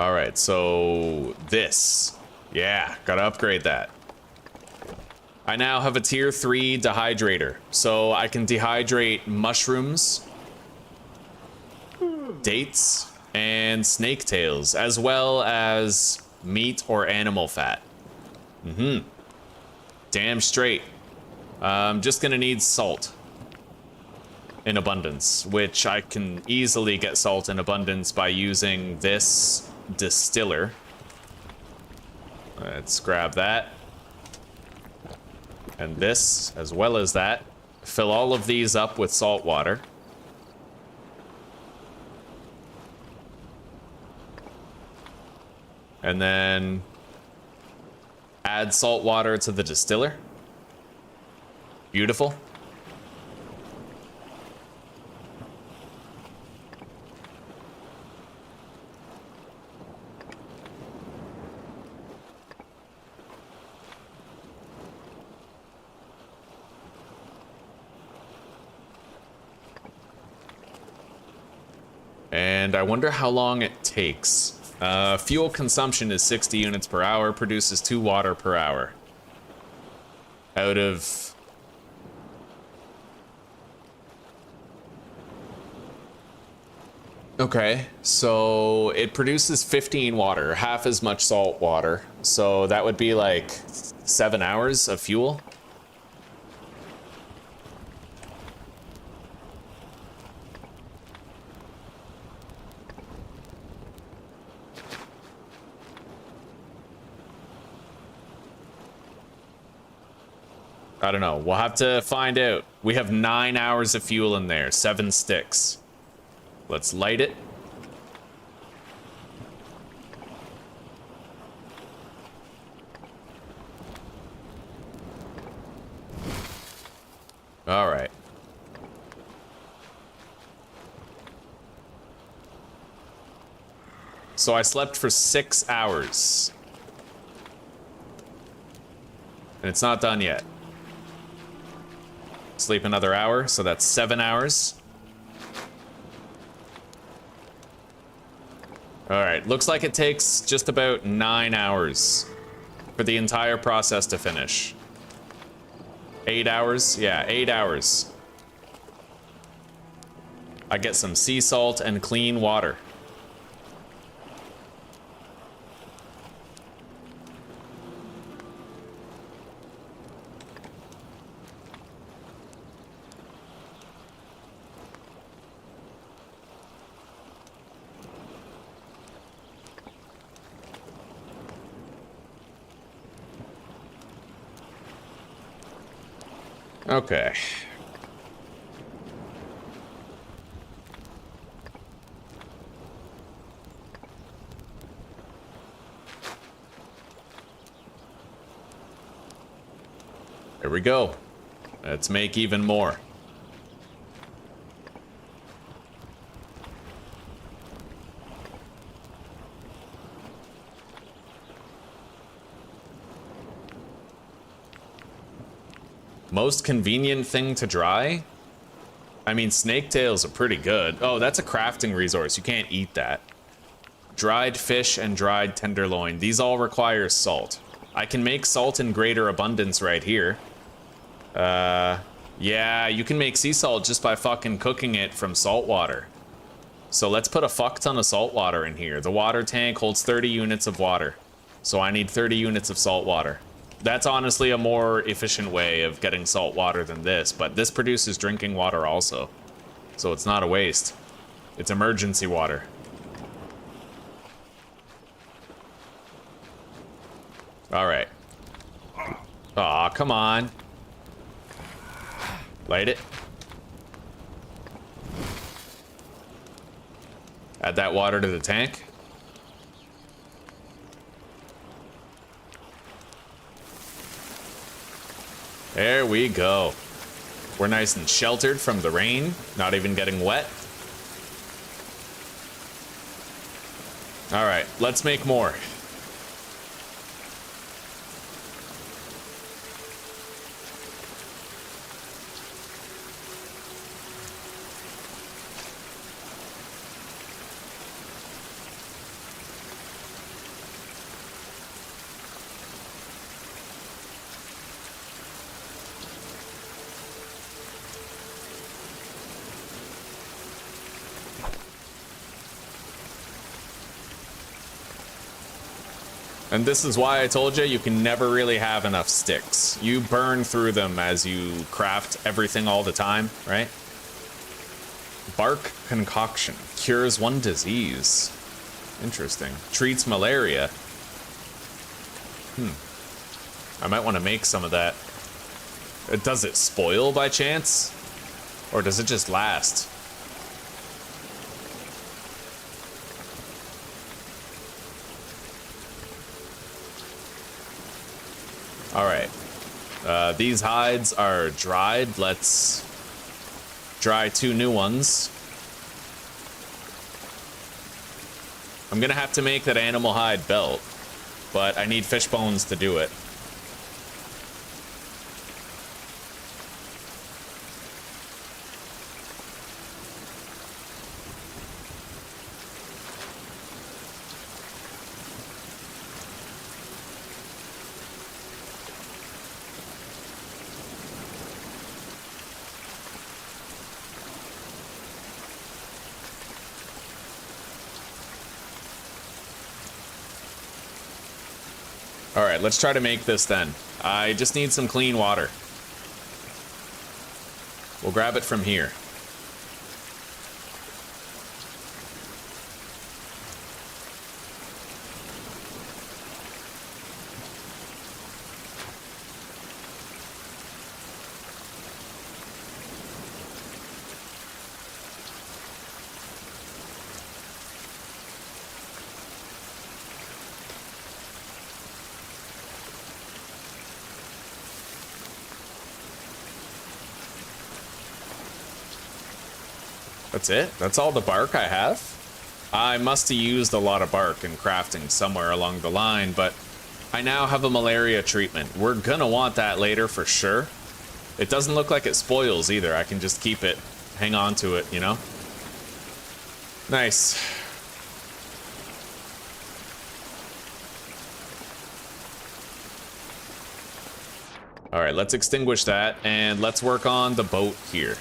Alright, so this. Yeah, gotta upgrade that. I now have a tier 3 dehydrator, so I can dehydrate mushrooms, dates, and snake tails, as well as meat or animal fat. Damn straight. I'm just gonna need salt in abundance, which I can easily get salt in abundance by using this distiller. Let's grab that. And this, as well as that. Fill all of these up with salt water. And then add salt water to the distiller. Beautiful. And I wonder how long it takes. Fuel consumption is 60 units per hour, produces 2 water per hour. Out of... Okay, so it produces 15 water, half as much salt water. So that would be like 7 hours of fuel. I don't know. We'll have to find out. We have 9 hours of fuel in there, 7 sticks. Let's light it. All right. So I slept for 6 hours. And it's not done yet. Sleep another hour, so that's 7 hours. Alright, looks like it takes just about 9 hours for the entire process to finish. 8 hours? Yeah, 8 hours. I get some sea salt and clean water. Okay. Here we go. Let's make even more. Most convenient thing to dry? I mean, snake tails are pretty good. Oh, that's a crafting resource. You can't eat that. Dried fish and dried tenderloin. These all require salt. I can make salt in greater abundance right here. Yeah, you can make sea salt just by fucking cooking it from salt water. So let's put a fuck ton of salt water in here. The water tank holds 30 units of water. So I need 30 units of salt water. That's honestly a more efficient way of getting salt water than this, but this produces drinking water also. So it's not a waste. It's emergency water. All right. Aw, come on. Light it. Add that water to the tank. There we go. We're nice and sheltered from the rain, not even getting wet. All right, let's make more. And this is why I told you, you can never really have enough sticks. You burn through them as you craft everything all the time, right? Bark concoction. Cures one disease. Interesting. Treats malaria. I might want to make some of that. Does it spoil by chance? Or does it just last? All right, these hides are dried. Let's dry 2 new ones. I'm gonna have to make that animal hide belt, but I need fish bones to do it. All right, let's try to make this then. I just need some clean water. We'll grab it from here. That's it? That's all the bark I have? I must have used a lot of bark in crafting somewhere along the line, but I now have a malaria treatment. We're gonna want that later for sure. It doesn't look like it spoils either. I can just keep it, hang on to it, you know? Nice. All right, let's extinguish that and let's work on the boat here.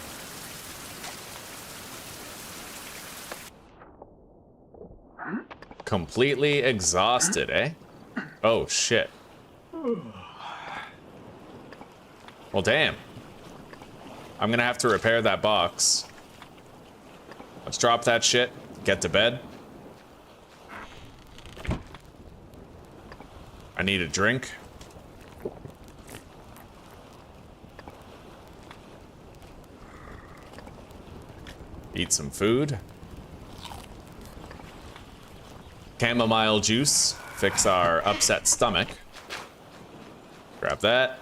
Completely exhausted, eh? Oh, shit. Well, damn. I'm gonna have to repair that box. Let's drop that shit, get to bed. I need a drink. Eat some food. Chamomile juice, fix our upset stomach. Grab that.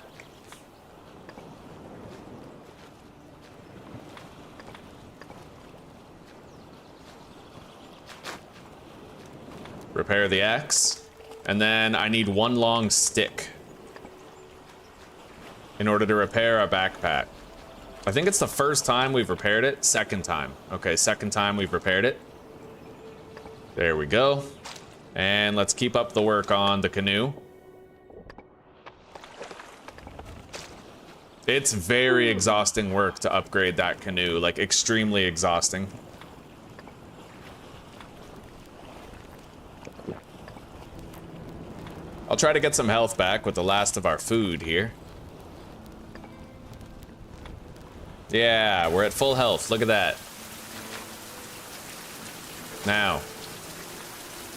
Repair the axe. And then I need 1 long stick. in order to repair our backpack. I think it's the first time we've repaired it. Second time. Okay, second time we've repaired it. There we go. And let's keep up the work on the canoe. It's very exhausting work to upgrade that canoe, like extremely exhausting. I'll try to get some health back with the last of our food here. Yeah, we're at full health. Look at that. Now,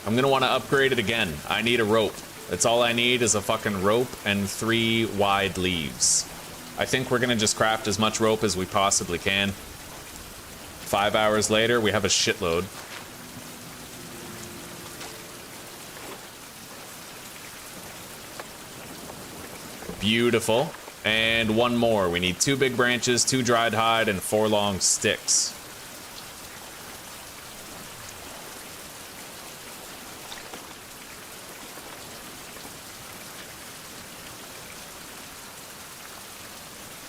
I'm gonna want to upgrade it again. I need a rope. That's all I need is a fucking rope and 3 wide leaves. I think we're gonna just craft as much rope as we possibly can. 5 hours later, we have a shitload. Beautiful. And one more. We need 2 big branches, 2 dried hide, and 4 long sticks.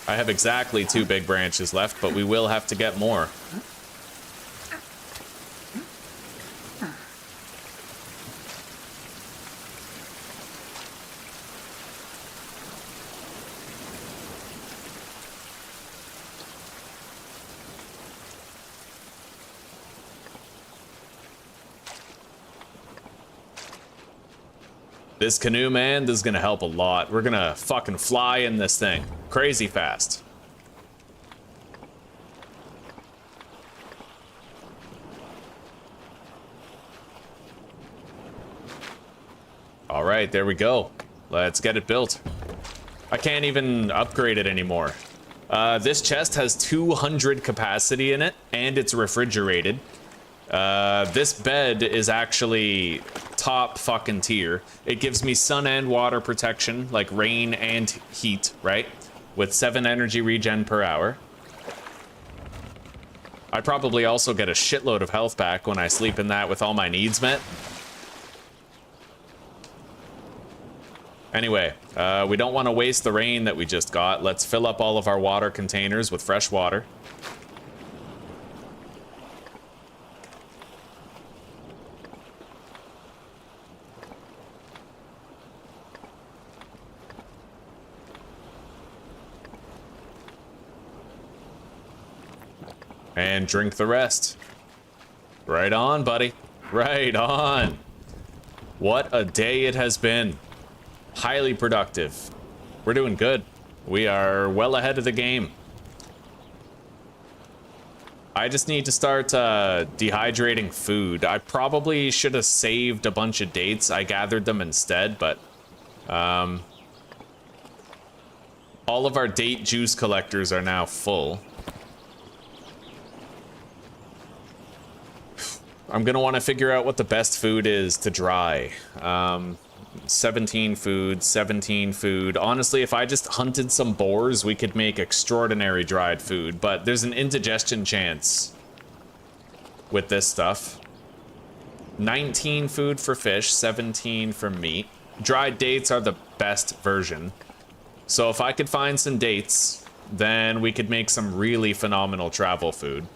I have exactly 2 big branches left, but we will have to get more. This canoe, man, this is gonna help a lot. We're gonna fucking fly in this thing. Crazy fast. All right, there we go. Let's get it built. I can't even upgrade it anymore. This chest has 200 capacity in it, and it's refrigerated. This bed is actually top fucking tier. It gives me sun and water protection, like rain and heat, right? With 7 energy regen per hour. I probably also get a shitload of health back when I sleep in that with all my needs met. Anyway, we don't want to waste the rain that we just got. Let's fill up all of our water containers with fresh water. And drink the rest. Right on, buddy. Right on. What a day it has been. Highly productive. We're doing good. We are well ahead of the game. I just need to start dehydrating food. I probably should have saved a bunch of dates. I gathered them instead, but all of our date juice collectors are now full. I'm gonna want to figure out what the best food is to dry. 17 food, 17 food. Honestly, if I just hunted some boars, we could make extraordinary dried food, but there's an indigestion chance with this stuff. 19 food for fish, 17 for meat. Dried dates are the best version. So if I could find some dates, then we could make some really phenomenal travel food.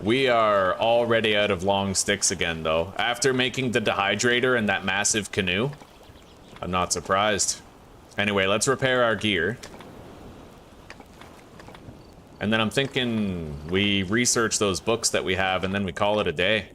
We are already out of long sticks again, though. After making the dehydrator and that massive canoe, I'm not surprised. Anyway, let's repair our gear. And then I'm thinking we research those books that we have and then we call it a day.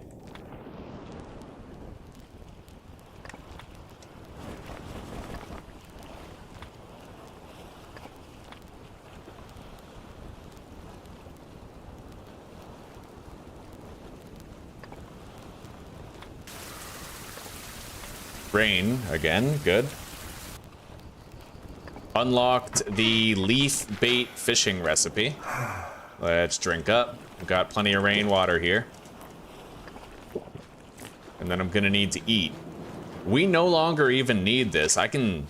Rain again, good. Unlocked the leaf bait fishing recipe. Let's drink up. We've got plenty of rainwater here. And then I'm gonna need to eat. We no longer even need this. I could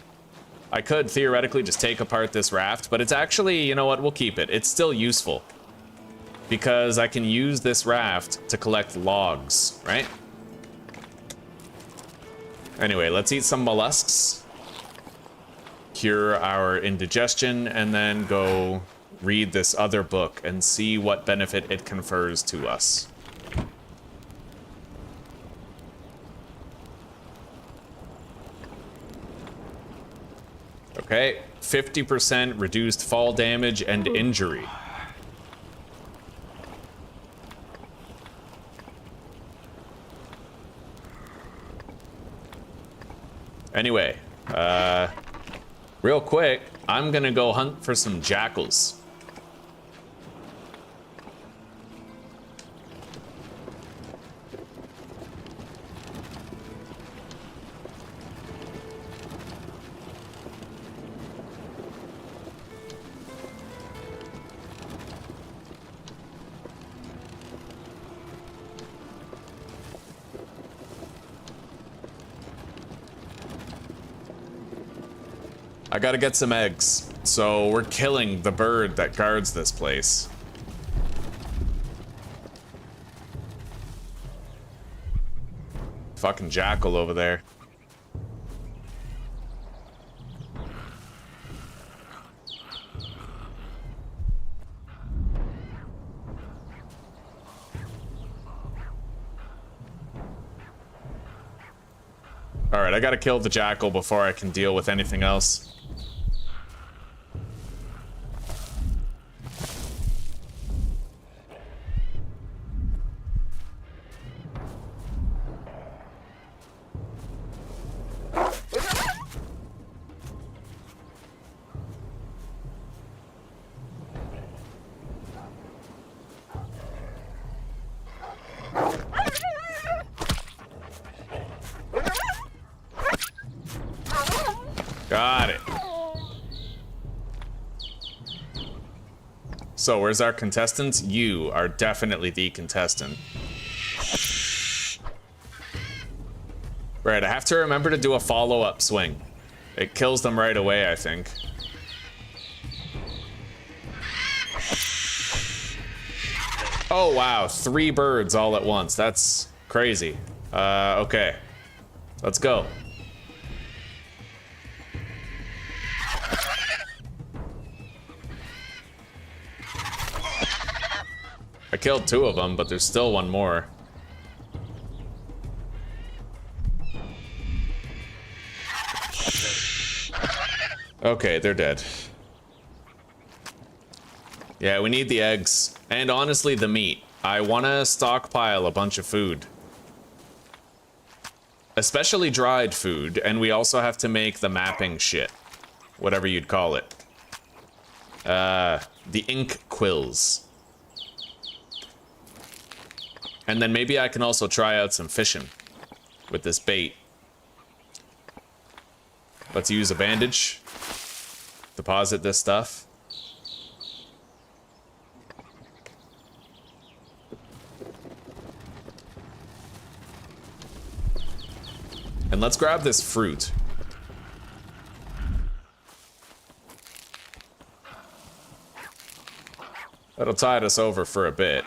theoretically just take apart this raft, but it's actually, you know what, we'll keep it. It's still useful. Because I can use this raft to collect logs, right? Anyway, let's eat some mollusks. Cure our indigestion, and then go read this other book and see what benefit it confers to us. Okay, 50% reduced fall damage and injury. Anyway, real quick, I'm gonna go hunt for some jackals. I gotta get some eggs, so we're killing the bird that guards this place. Fucking jackal over there. Alright, I gotta kill the jackal before I can deal with anything else. Got it. So, where's our contestants? You are definitely the contestant. Right, I have to remember to do a follow-up swing. It kills them right away, I think. Oh, wow. 3 birds all at once. That's crazy. Okay. Let's go. I killed 2 of them, but there's still 1 more. Okay, they're dead. Yeah, we need the eggs. And honestly, the meat. I want to stockpile a bunch of food. Especially dried food, and we also have to make the mapping shit. Whatever you'd call it. The ink quills. And then maybe I can also try out some fishing with this bait. Let's use a bandage. Deposit this stuff. And let's grab this fruit. That'll tide us over for a bit.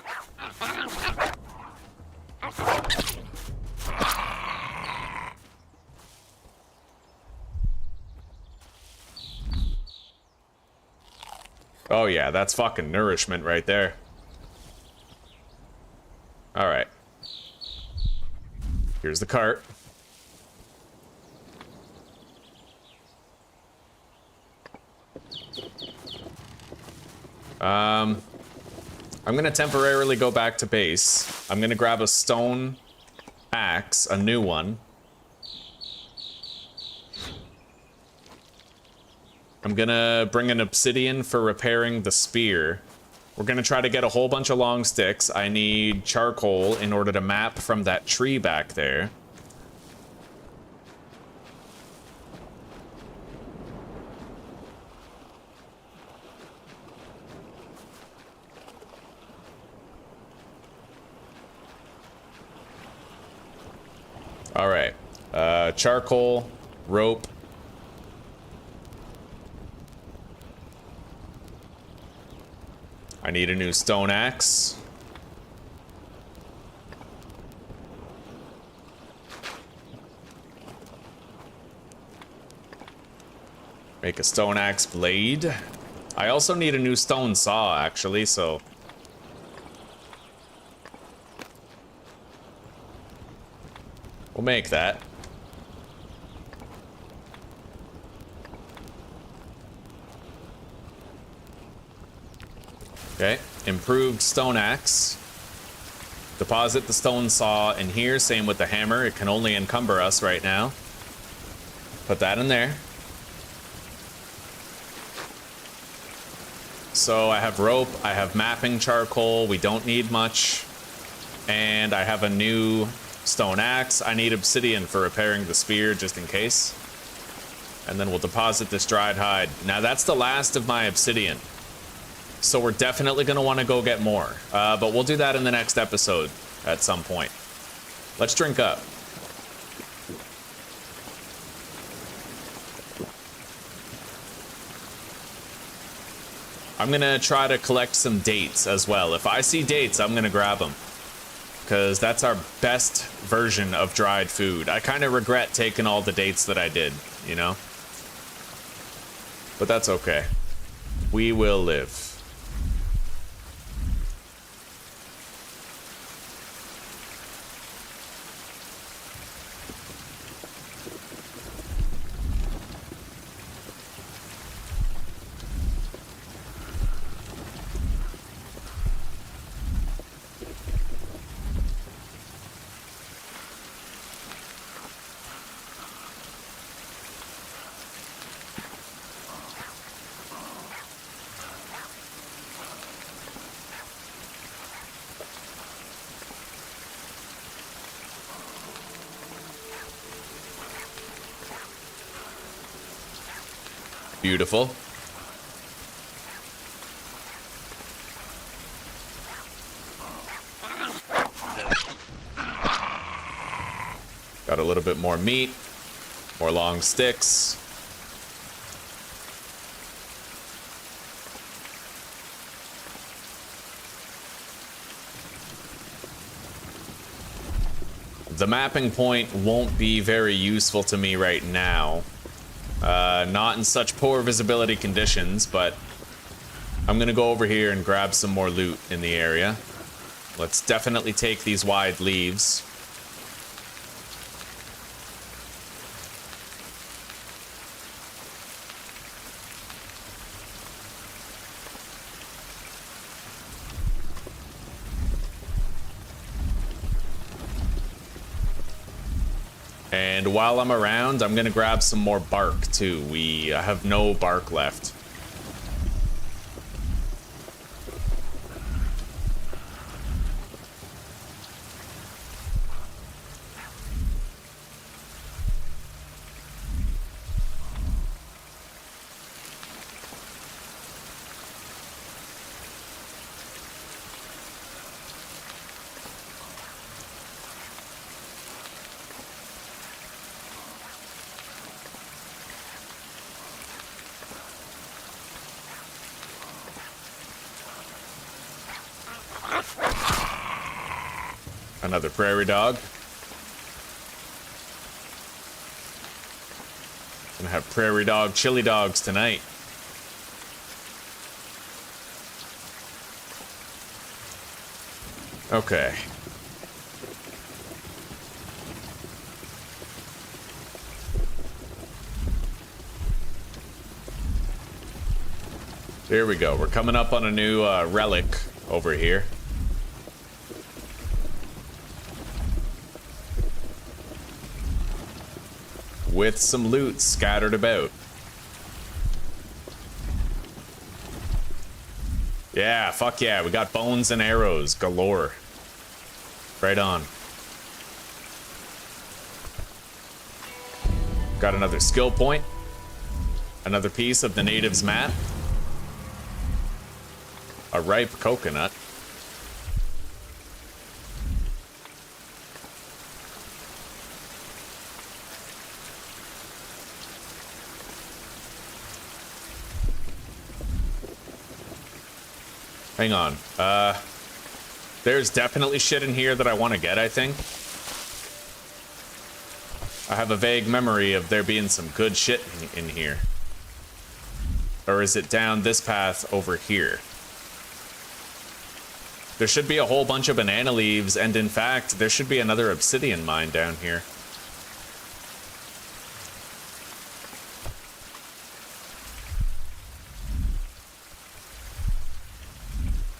Oh yeah, that's fucking nourishment right there. Alright. Here's the cart. I'm gonna temporarily go back to base. I'm gonna grab a stone axe, a new one. I'm gonna bring an obsidian for repairing the spear. We're gonna try to get a whole bunch of long sticks. I need charcoal in order to map from that tree back there. All right. Charcoal, rope. I need a new stone axe. Make a stone axe blade. I also need a new stone saw, actually, so... we'll make that. Okay, improved stone axe. Deposit the stone saw in here, same with the hammer. It can only encumber us right now. Put that in there. So I have rope, I have mapping charcoal, we don't need much. And I have a new stone axe. I need obsidian for repairing the spear, just in case. And then we'll deposit this dried hide. Now that's the last of my obsidian. So we're definitely gonna wanna go get more. But we'll do that in the next episode at some point. Let's drink up. I'm gonna try to collect some dates as well. If I see dates, I'm gonna grab them. Because that's our best version of dried food. I kind of regret taking all the dates that I did, you know? But that's okay. We will live. Beautiful. Got a little bit more meat, more long sticks. The mapping point won't be very useful to me right now. Not in such poor visibility conditions, but I'm gonna go over here and grab some more loot in the area. Let's definitely take these wide leaves. And while I'm around, I'm gonna grab some more bark too. I have no bark left. Another prairie dog. Gonna have prairie dog chili dogs tonight. Okay. There we go. We're coming up on a new relic over here. With some loot scattered about. Yeah, fuck yeah, we got bones and arrows galore. Right on. Got another skill point. Another piece of the natives' map. A ripe coconut. Hang on. There's definitely shit in here that I want to get, I think. I have a vague memory of there being some good shit in here. Or is it down this path over here? There should be a whole bunch of banana leaves, and in fact, there should be another obsidian mine down here.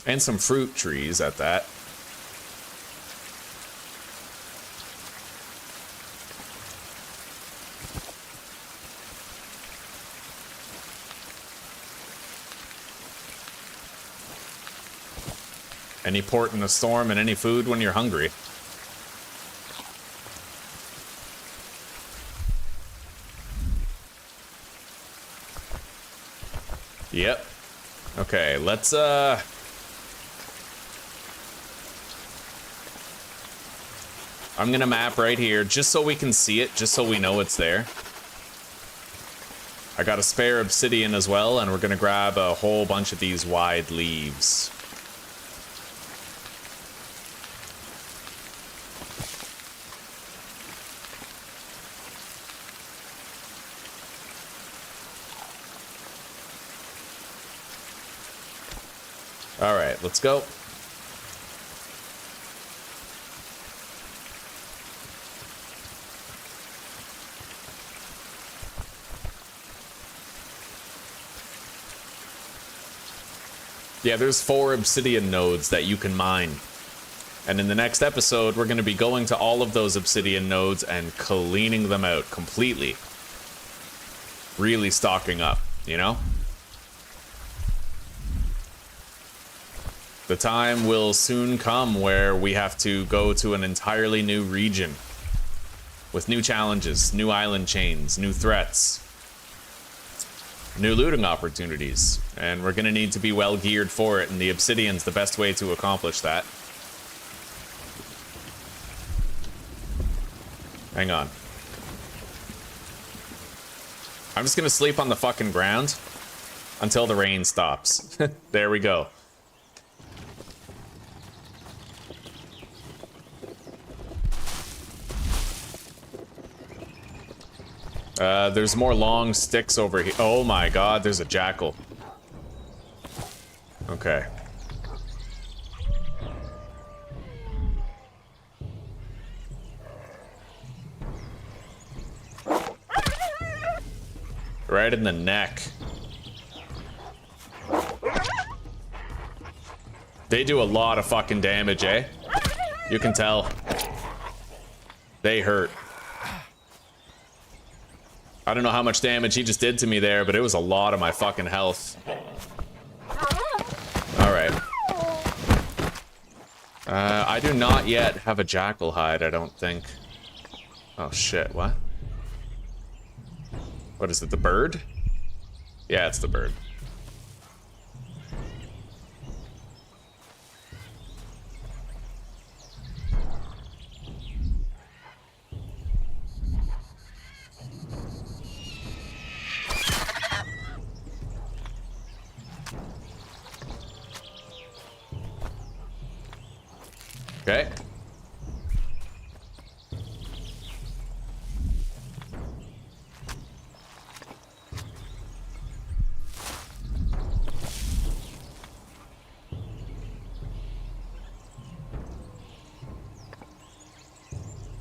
And some fruit trees at that. Any port in a storm and any food when you're hungry. Yep. Okay, let's I'm gonna map right here just so we can see it, just so we know it's there. I got a spare obsidian as well, and we're gonna grab a whole bunch of these wide leaves. All right, let's go. Yeah, there's 4 obsidian nodes that you can mine. And in the next episode, we're going to be going to all of those obsidian nodes and cleaning them out completely. Really stocking up, you know? The time will soon come where we have to go to an entirely new region. With new challenges, new island chains, new threats. New looting opportunities, and we're gonna need to be well geared for it, and the obsidian's the best way to accomplish that. Hang on. I'm just gonna sleep on the fucking ground until the rain stops. There we go. There's more long sticks over here. Oh my god, there's a jackal. Okay. Right in the neck. They do a lot of fucking damage, eh? You can tell. They hurt. I don't know how much damage he just did to me there, but it was a lot of my fucking health. Alright. I do not yet have a jackal hide, I don't think. Oh shit, what? What is it, the bird? Yeah, it's the bird. Okay.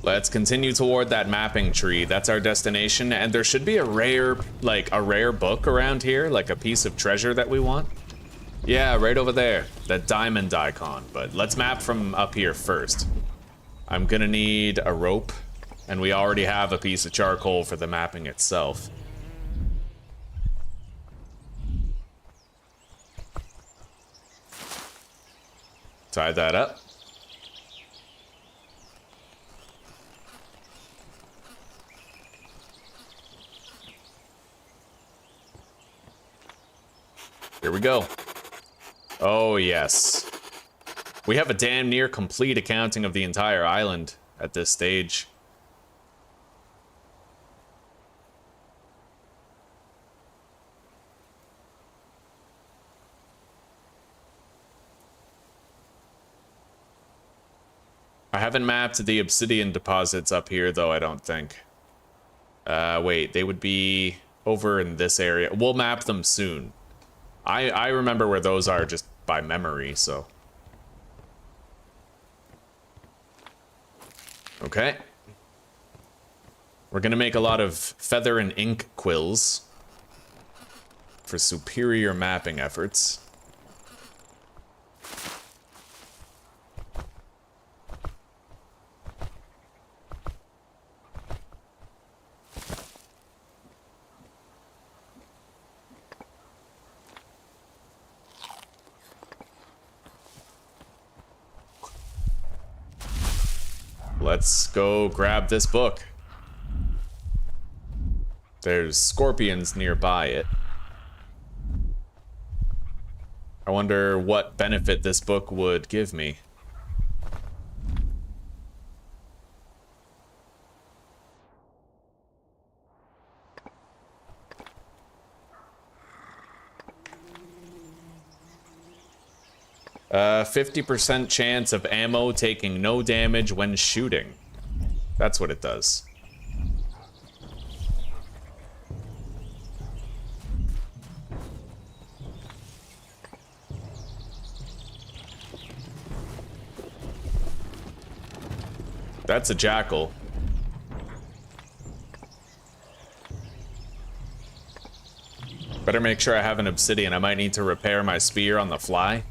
Let's continue toward that mapping tree. That's our destination, and there should be a rare, like, a rare book around here, like a piece of treasure that we want. Yeah, right over there, that diamond icon, but let's map from up here first. I'm gonna need a rope, and we already have a piece of charcoal for the mapping itself. Tie that up. Here we go. Oh, yes. We have a damn near complete accounting of the entire island at this stage. I haven't mapped the obsidian deposits up here, though, I don't think. Wait, they would be over in this area. We'll map them soon. I remember where those are just by memory, so. Okay. We're gonna make a lot of feather and ink quills for superior mapping efforts. Let's go grab this book. There's scorpions nearby it. I wonder what benefit this book would give me. Uh, 50% chance of ammo taking no damage when shooting. That's what it does. That's a jackal. Better make sure I have an obsidian. I might need to repair my spear on the fly.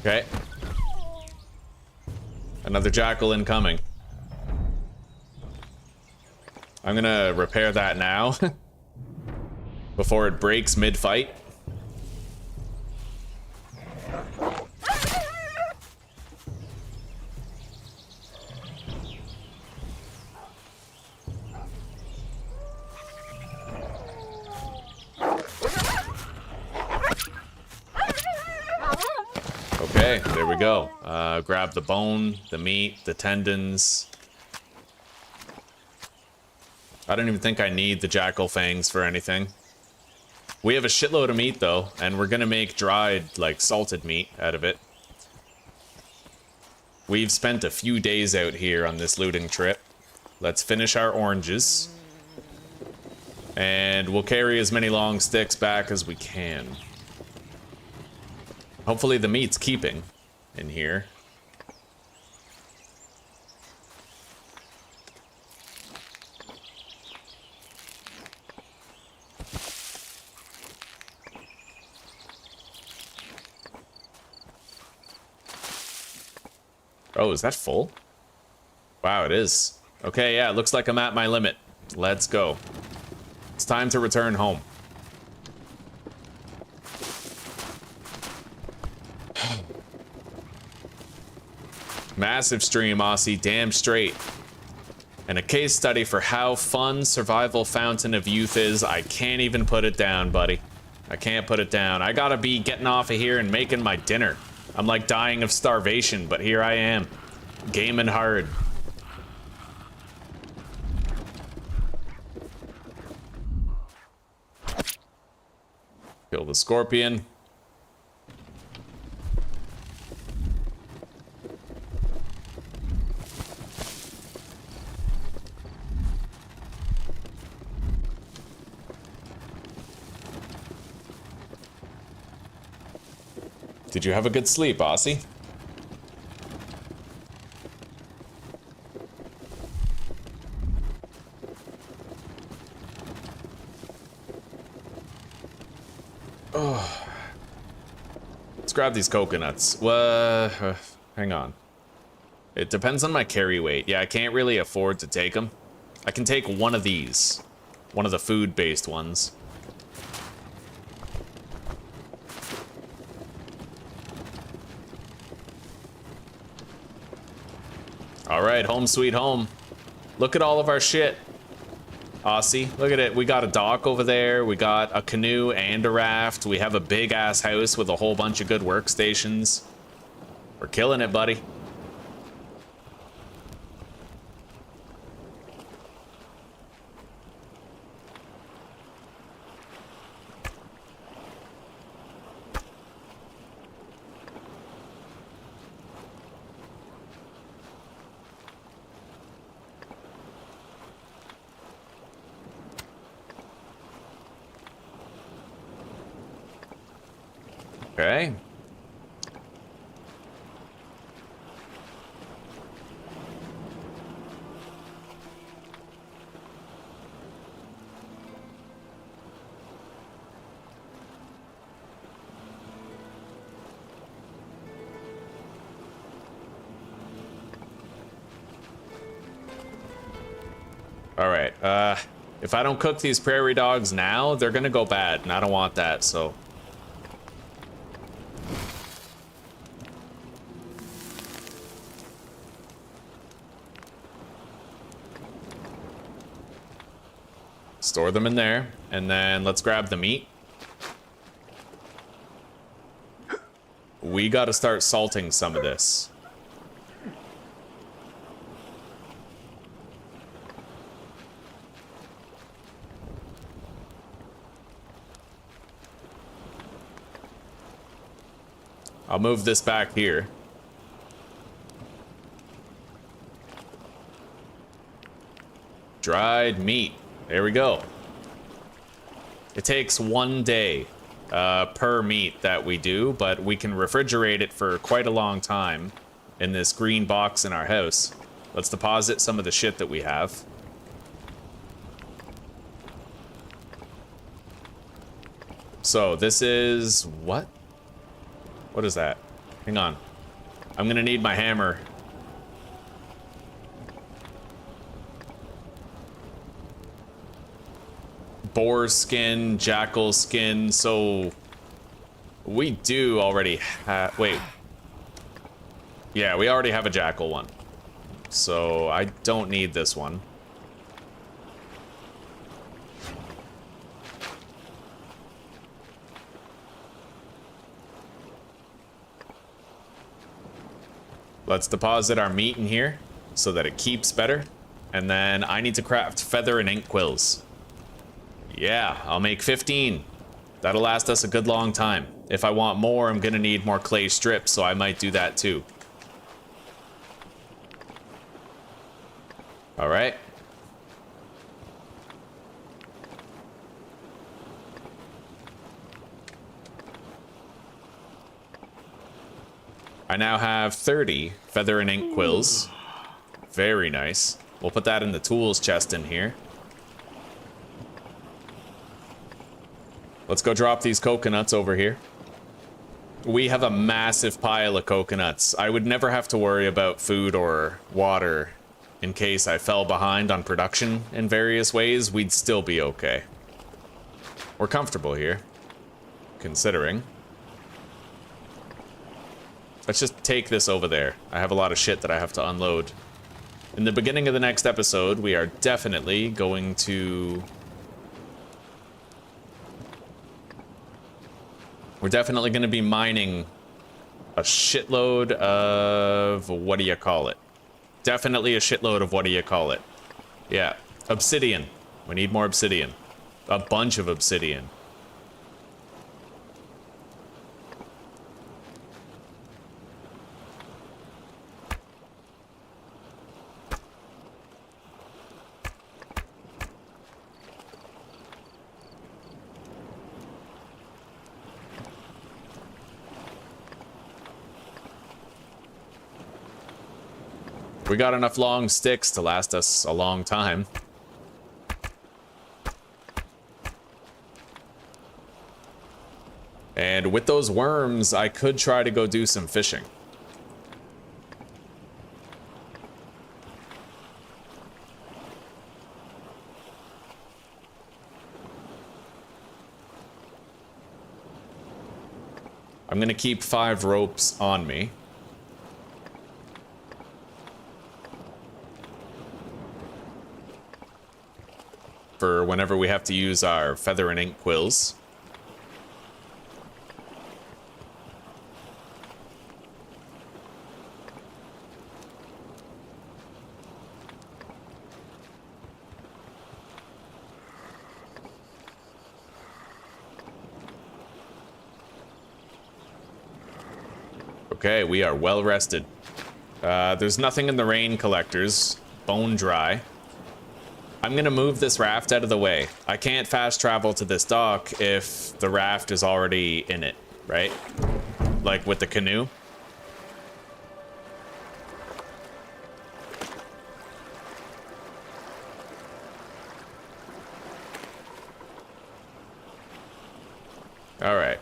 Okay. Another jackal incoming. I'm gonna repair that now before it breaks mid-fight. Okay, there we go. Grab the bone, the meat, the tendons. I don't even think I need the jackal fangs for anything. We have a shitload of meat, though, and we're gonna make dried, like, salted meat out of it. We've spent a few days out here on this looting trip. Let's finish our oranges. And we'll carry as many long sticks back as we can. Hopefully the meat's keeping in here. Oh, is that full? Wow, it is. Okay, yeah, it looks like I'm at my limit. Let's go. It's time to return home. Massive stream, Aussie, damn straight. And a case study for how fun Survival Fountain of Youth is. I can't even put it down, buddy. I can't put it down. I gotta be getting off of here and making my dinner. I'm like dying of starvation, but here I am. Gaming hard. Kill the scorpion. Did you have a good sleep, Aussie? Oh. Let's grab these coconuts. Hang on. It depends on my carry weight. Yeah, I can't really afford to take them. I can take one of these. One of the food-based ones. All right, home sweet home. Look at all of our shit. Aussie, look at it. We got a dock over there. We got a canoe and a raft. We have a big ass house with a whole bunch of good workstations. We're killing it, buddy. Okay. All right. If I don't cook these prairie dogs now, they're gonna go bad, and I don't want that, so. Store them in there, and then let's grab the meat. We gotta start salting some of this. I'll move this back here. Dried meat. There we go. It takes 1 day per meat that we do, but we can refrigerate it for quite a long time in this green box in our house. Let's deposit some of the shit that we have. So this is what? What is that? Hang on. I'm gonna need my hammer. Boar skin, jackal skin, so we do already have, wait. Yeah, we already have a jackal one. So I don't need this one. Let's deposit our meat in here so that it keeps better. And then I need to craft feather and ink quills. Yeah, I'll make 15. That'll last us a good long time. If I want more, I'm gonna need more clay strips, so I might do that too. All right. I now have 30 feather and ink quills. Very nice. We'll put that in the tools chest in here. Let's go drop these coconuts over here. We have a massive pile of coconuts. I would never have to worry about food or water in case I fell behind on production in various ways. We'd still be okay. We're comfortable here, considering. Let's just take this over there. I have a lot of shit that I have to unload. In the beginning of the next episode, we are definitely going to... We're definitely going to be mining a shitload of... what do you call it? Definitely a shitload of what do you call it? Yeah, obsidian. We need more obsidian. A bunch of obsidian. We got enough long sticks to last us a long time. And with those worms, I could try to go do some fishing. I'm gonna keep 5 ropes on me. for whenever we have to use our feather and ink quills. Okay, we are well rested. There's nothing in the rain collectors. Bone dry. I'm gonna move this raft out of the way. I can't fast travel to this dock if the raft is already in it, right? Like with the canoe. All right.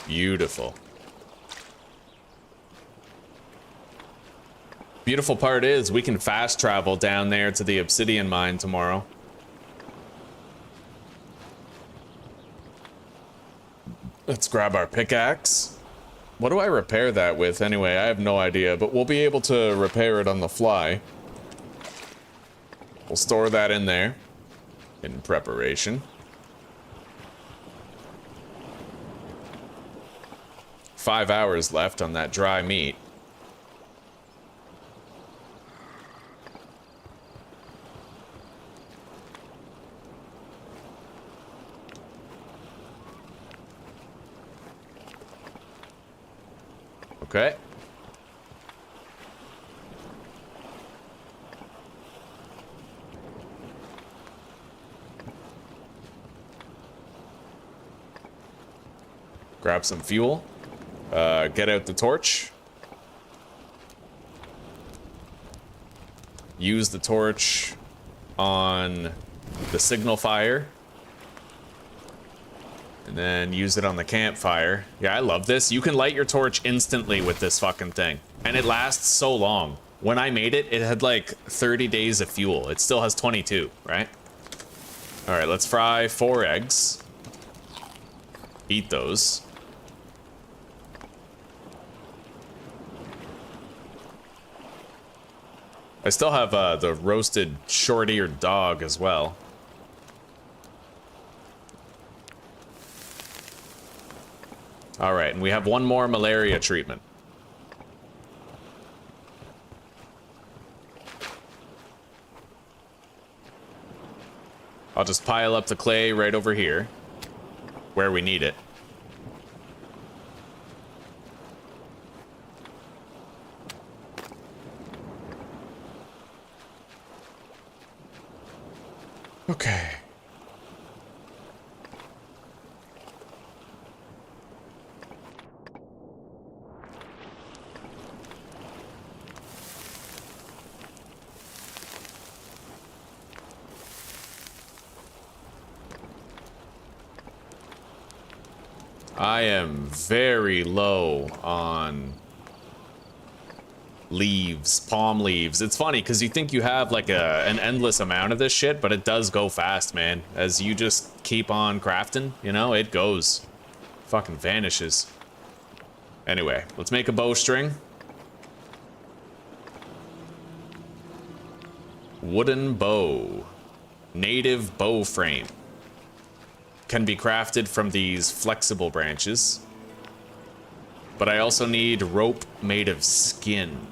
Beautiful. Beautiful part is we can fast travel down there to the obsidian mine tomorrow. Let's grab our pickaxe. What do I repair that with anyway? I have no idea, but we'll be able to repair it on the fly. We'll store that in there in preparation. 5 hours left on that dry meat. Okay. Grab some fuel. Get out the torch. Use the torch on the signal fire. And then use it on the campfire. Yeah, I love this. You can light your torch instantly with this fucking thing. And it lasts so long. When I made it, it had like 30 days of fuel. It still has 22, right? All right, let's fry 4 eggs. Eat those. I still have the roasted short-eared dog as well. All right, and we have 1 more malaria treatment. I'll just pile up the clay right over here, where we need it. Okay. I am very low on leaves, palm leaves. It's funny because you think you have like an endless amount of this shit, but it does go fast, man. As you just keep on crafting, you know, it goes. Fucking vanishes. Anyway, let's make a bowstring. Wooden bow. Native bow frame. Can be crafted from these flexible branches. But I also need rope made of skin.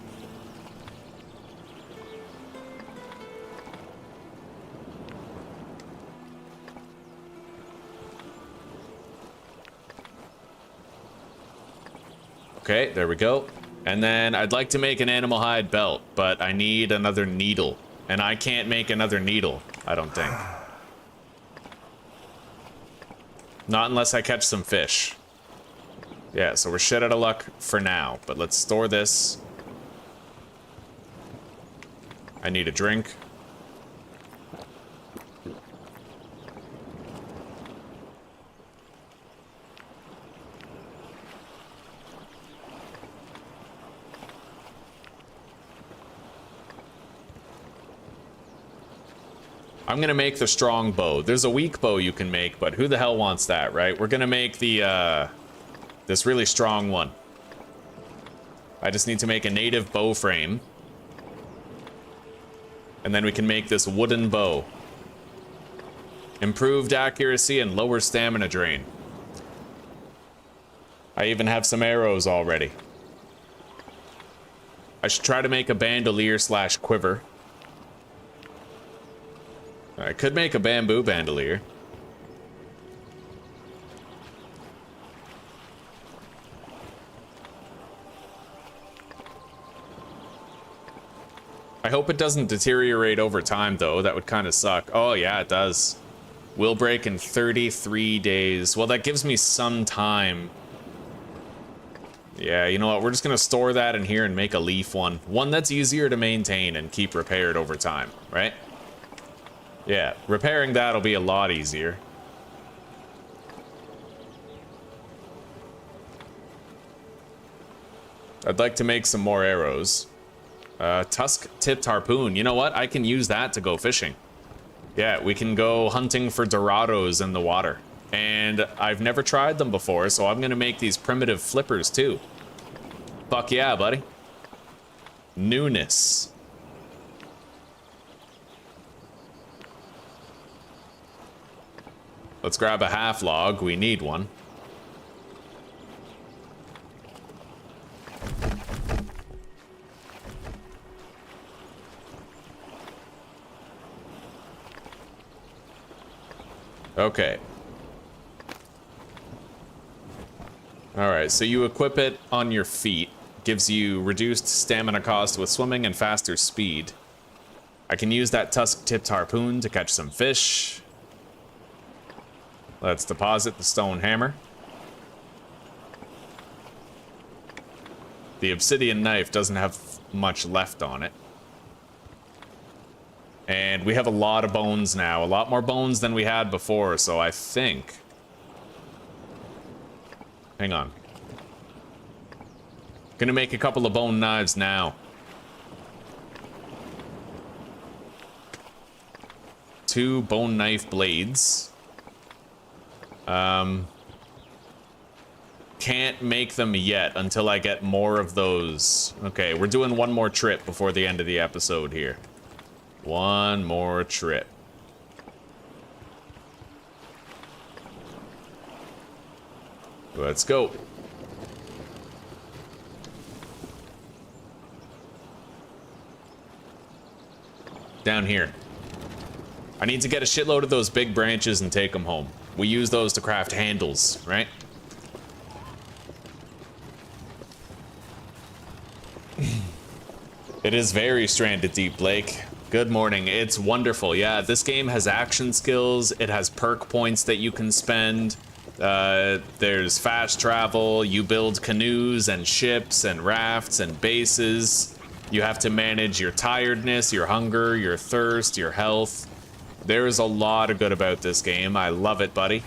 Okay, there we go. And then I'd like to make an animal hide belt, but I need another needle. And I can't make another needle, I don't think. Not unless I catch some fish. Yeah, so we're shit out of luck for now, but let's store this. I need a drink. I'm gonna make the strong bow. There's a weak bow you can make, but who the hell wants that, right? We're gonna make the, this really strong one. I just need to make a native bow frame. And then we can make this wooden bow. Improved accuracy and lower stamina drain. I even have some arrows already. I should try to make a bandolier slash quiver. I could make a bamboo bandolier. I hope it doesn't deteriorate over time, though. That would kind of suck. Oh, yeah, it does. Will break in 33 days. Well, that gives me some time. Yeah, you know what? We're just going to store that in here and make a leaf one. One that's easier to maintain and keep repaired over time, right? Yeah, repairing that'll be a lot easier. I'd like to make some more arrows. Tusk-tipped harpoon. You know what? I can use that to go fishing. Yeah, we can go hunting for Dorados in the water. And I've never tried them before, so I'm gonna make these primitive flippers too. Fuck yeah, buddy. Newness. Let's grab a half log. We need one. Okay. Alright, so you equip it on your feet. Gives you reduced stamina cost with swimming and faster speed. I can use that tusk-tipped harpoon to catch some fish. Let's deposit the stone hammer. The obsidian knife doesn't have much left on it. And we have a lot of bones now. A lot more bones than we had before, so I think... Hang on. Gonna make a couple of bone knives now. 2 bone knife blades. Can't make them yet until I get more of those. Okay, we're doing one more trip before the end of the episode here. One more trip. Let's go. Down here. I need to get a shitload of those big branches and take them home. We use those to craft handles, right? It is very Stranded Deep, Blake. Good morning. It's wonderful. Yeah, this game has action skills. It has perk points that you can spend. There's fast travel. You build canoes and ships and rafts and bases. You have to manage your tiredness, your hunger, your thirst, your health. There is a lot of good about this game. I love it, buddy.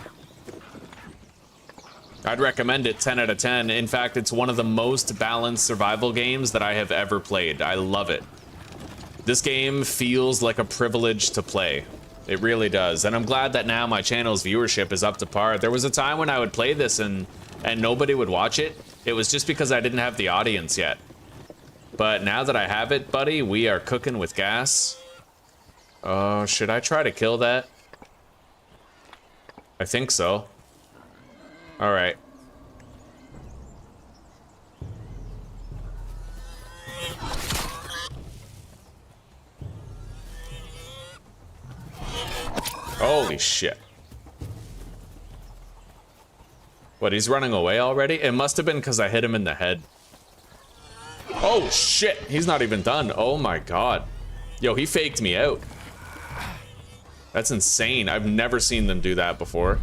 I'd recommend it 10 out of 10. In fact, it's one of the most balanced survival games that I have ever played. I love it. This game feels like a privilege to play. It really does. And I'm glad that now my channel's viewership is up to par. There was a time when I would play this and nobody would watch it. It was just because I didn't have the audience yet. But now that I have it, buddy, we are cooking with gas. Oh, should I try to kill that? I think so. All right. Holy shit. What, he's running away already? It must have been because I hit him in the head. Oh shit, he's not even done. Oh my god. Yo, he faked me out. That's insane. I've never seen them do that before.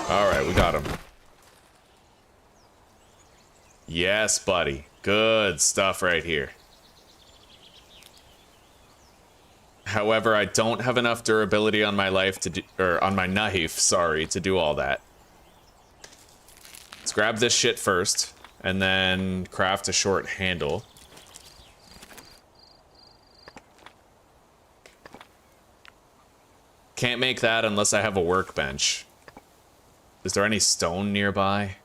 All right, we got him. Yes, buddy. Good stuff right here. However, I don't have enough durability on my life to do, or on my knife, sorry, to do all that. Let's grab this shit first, and then craft a short handle. Can't make that unless I have a workbench. Is there any stone nearby?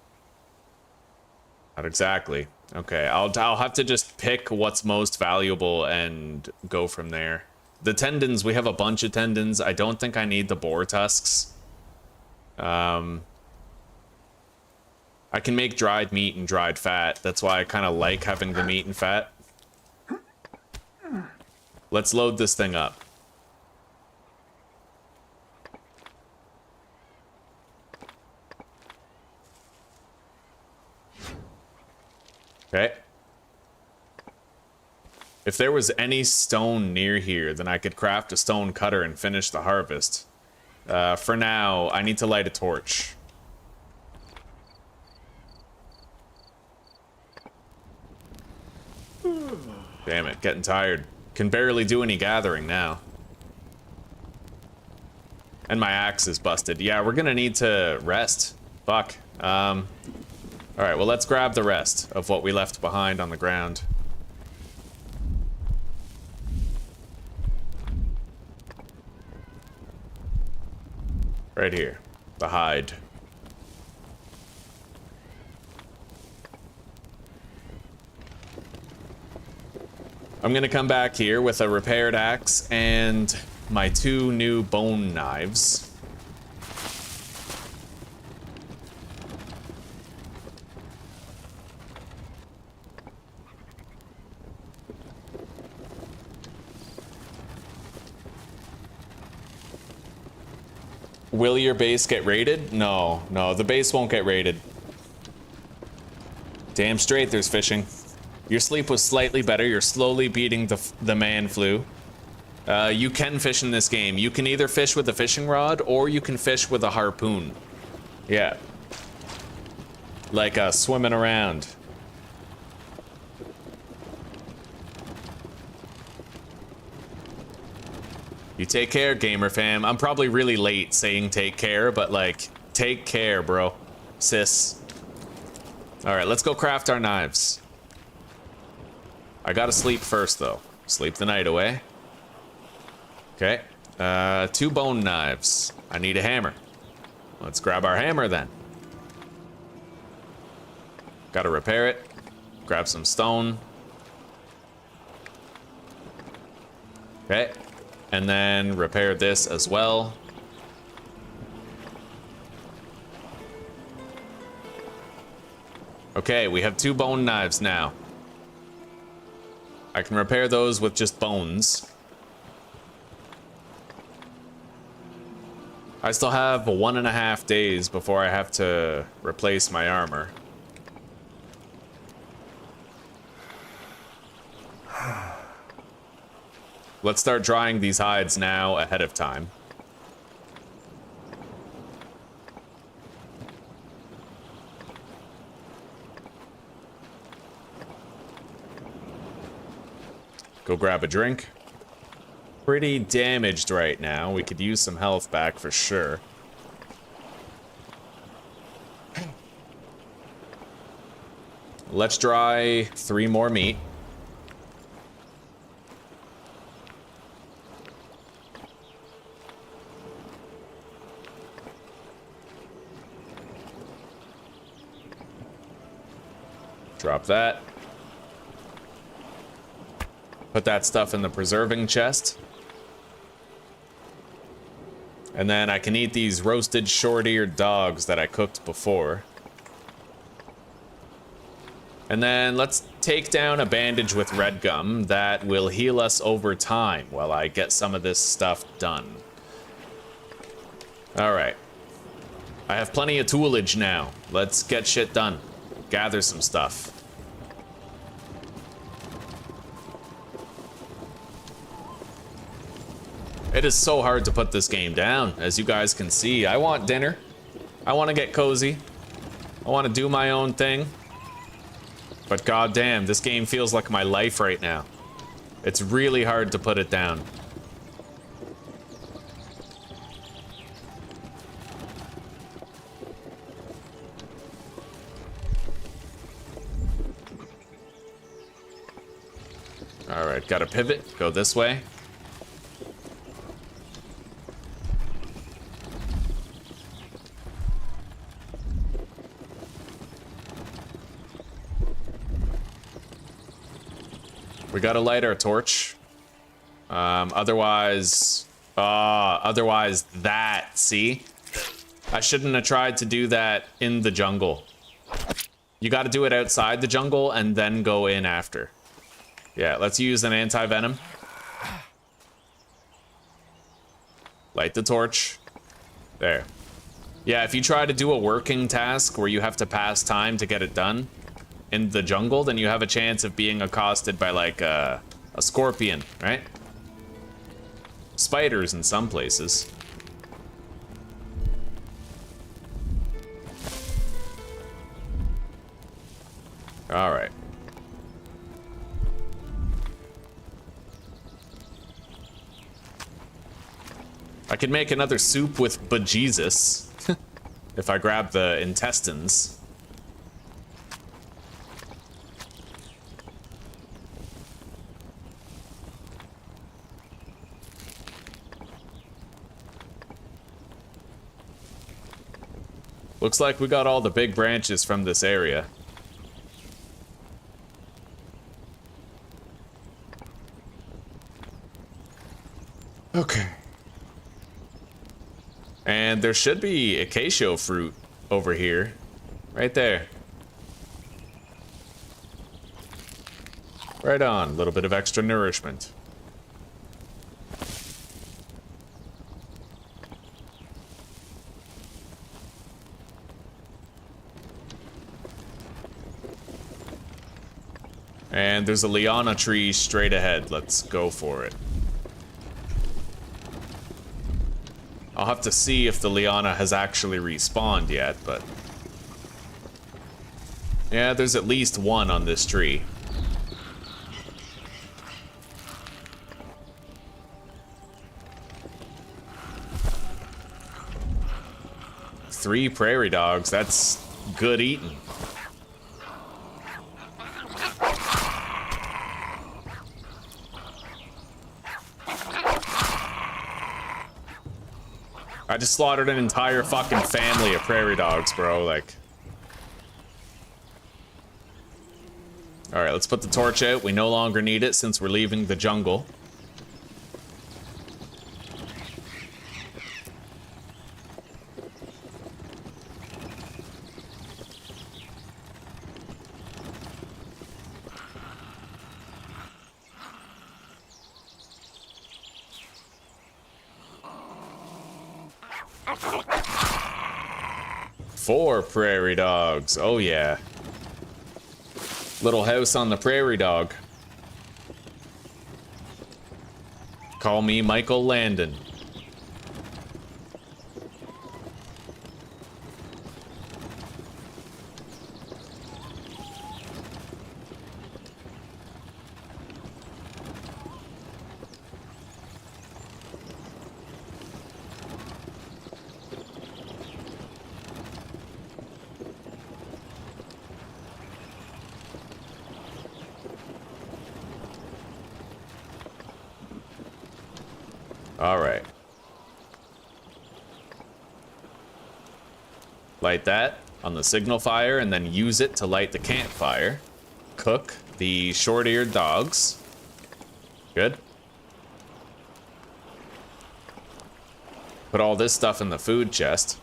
Not exactly. Okay, I'll have to just pick what's most valuable and go from there. The tendons, we have a bunch of tendons. I don't think I need the boar tusks. I can make dried meat and dried fat. That's why I kind of like having the meat and fat. Let's load this thing up. Okay. If there was any stone near here, then I could craft a stone cutter and finish the harvest. For now, I need to light a torch. Damn it, getting tired. Can barely do any gathering now. And my axe is busted. Yeah, we're gonna need to rest. Fuck. Alright, well, let's grab the rest of what we left behind on the ground. Right here. The hide. I'm gonna come back here with a repaired axe and my 2 new bone knives. Will your base get raided? No, the base won't get raided. Damn straight there's fishing. Your sleep was slightly better. You're slowly beating the man flu. You can fish in this game. You can either fish with a fishing rod or you can fish with a harpoon. Yeah. Like swimming around. You take care, gamer fam. I'm probably really late saying take care, but like, take care, bro. Sis. Alright, let's go craft our knives. I gotta sleep first, though. Sleep the night away. Okay. 2 bone knives. I need a hammer. Let's grab our hammer, then. Gotta repair it. Grab some stone. Okay. And then repair this as well. Okay, we have 2 bone knives now. I can repair those with just bones. I still have 1.5 days before I have to replace my armor. Let's start drying these hides now ahead of time. Go grab a drink. Pretty damaged right now. We could use some health back for sure. Let's dry 3 more meat. Drop that. Put that stuff in the preserving chest. And then I can eat these roasted short-eared dogs that I cooked before. And then let's take down a bandage with red gum that will heal us over time while I get some of this stuff done. Alright. I have plenty of toolage now. Let's get shit done. Gather some stuff. It is so hard to put this game down, as you guys can see. I want dinner. I want to get cozy. I want to do my own thing. But goddamn, this game feels like my life right now. It's really hard to put it down. All right, got to pivot. Go this way. We gotta light our torch. Otherwise that, see? I shouldn't have tried to do that in the jungle. You gotta do it outside the jungle and then go in after. Yeah, let's use an anti-venom. Light the torch. There. Yeah, if you try to do a working task where you have to pass time to get it done in the jungle, then you have a chance of being accosted by like a scorpion, right? Spiders in some places. All right. I could make another soup with bejesus if I grab the intestines. Looks like we got all the big branches from this area. Okay. And there should be acacia fruit over here. Right there. Right on. A little bit of extra nourishment. And there's a liana tree straight ahead. Let's go for it. I'll have to see if the liana has actually respawned yet, but... yeah, there's at least one on this tree. Three prairie dogs, that's good eating. I just slaughtered an entire fucking family of prairie dogs, bro, like... Alright, let's put the torch out. We no longer need it since we're leaving the jungle. Four prairie dogs. Oh, yeah. Little house on the prairie dog. Call me Michael Landon. Alright. Light that on the signal fire and then use it to light the campfire. Cook the short-eared dogs. Good. Put all this stuff in the food chest.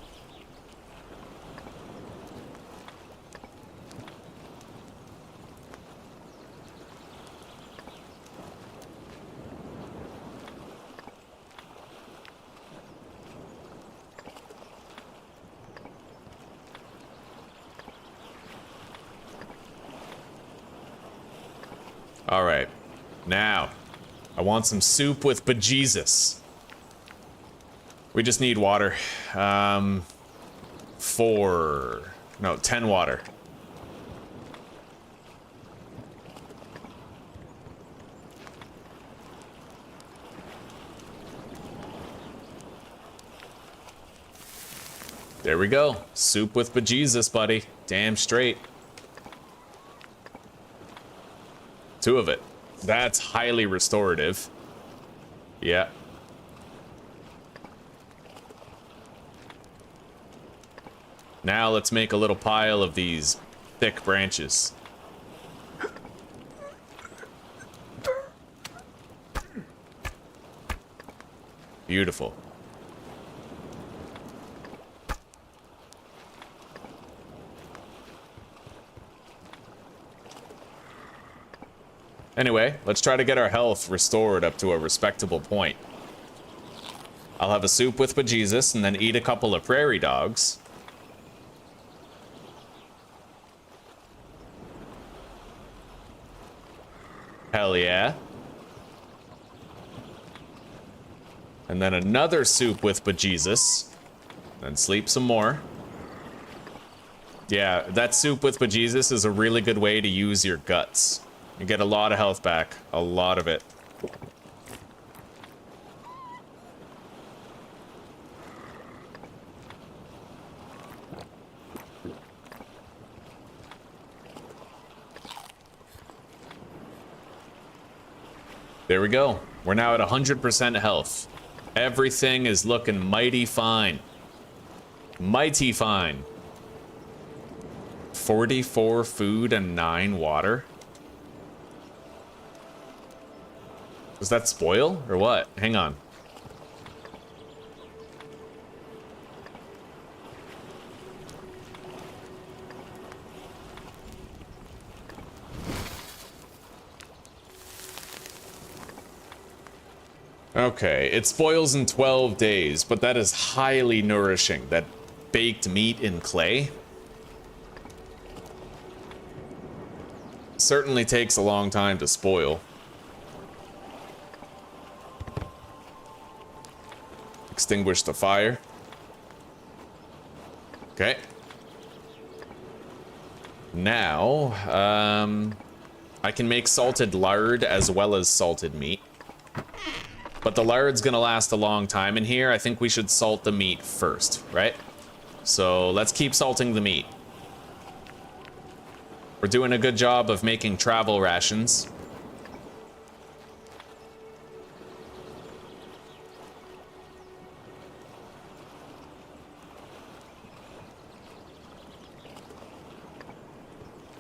All right, now, I want some soup with bejesus. We just need water. 10 water. There we go. Soup with bejesus, buddy. Damn straight. Two of it. That's highly restorative. Yeah. Now let's make a little pile of these thick branches. Beautiful. Anyway, let's try to get our health restored up to a respectable point. I'll have a soup with bejesus and then eat a couple of prairie dogs. Hell yeah. And then another soup with bejesus. Then sleep some more. Yeah, that soup with bejesus is a really good way to use your guts. You get a lot of health back. A lot of it. There we go. We're now at 100% health. Everything is looking mighty fine. Mighty fine. 44 food and 9 water. Does that spoil or what? Hang on. Okay, it spoils in 12 days, but that is highly nourishing. That baked meat in clay certainly takes a long time to spoil. Extinguish the fire. Okay. Now, I can make salted lard as well as salted meat. But the lard's gonna last a long time in here. I think we should salt the meat first, right? So let's keep salting the meat. We're doing a good job of making travel rations.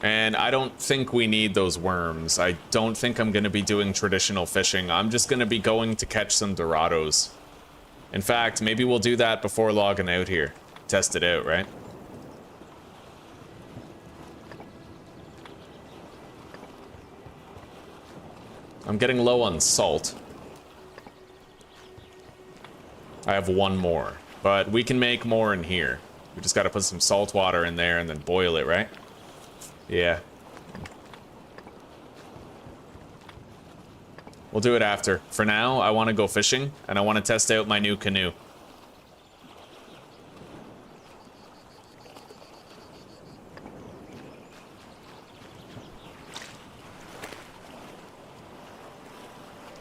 And I don't think we need those worms. I don't think I'm going to be doing traditional fishing. I'm just going to be going to catch some Dorados. In fact, maybe we'll do that before logging out here. Test it out, right? I'm getting low on salt. I have one more, but we can make more in here. We just got to put some salt water in there and then boil it, right? Yeah. We'll do it after. For now, I want to go fishing, and I want to test out my new canoe.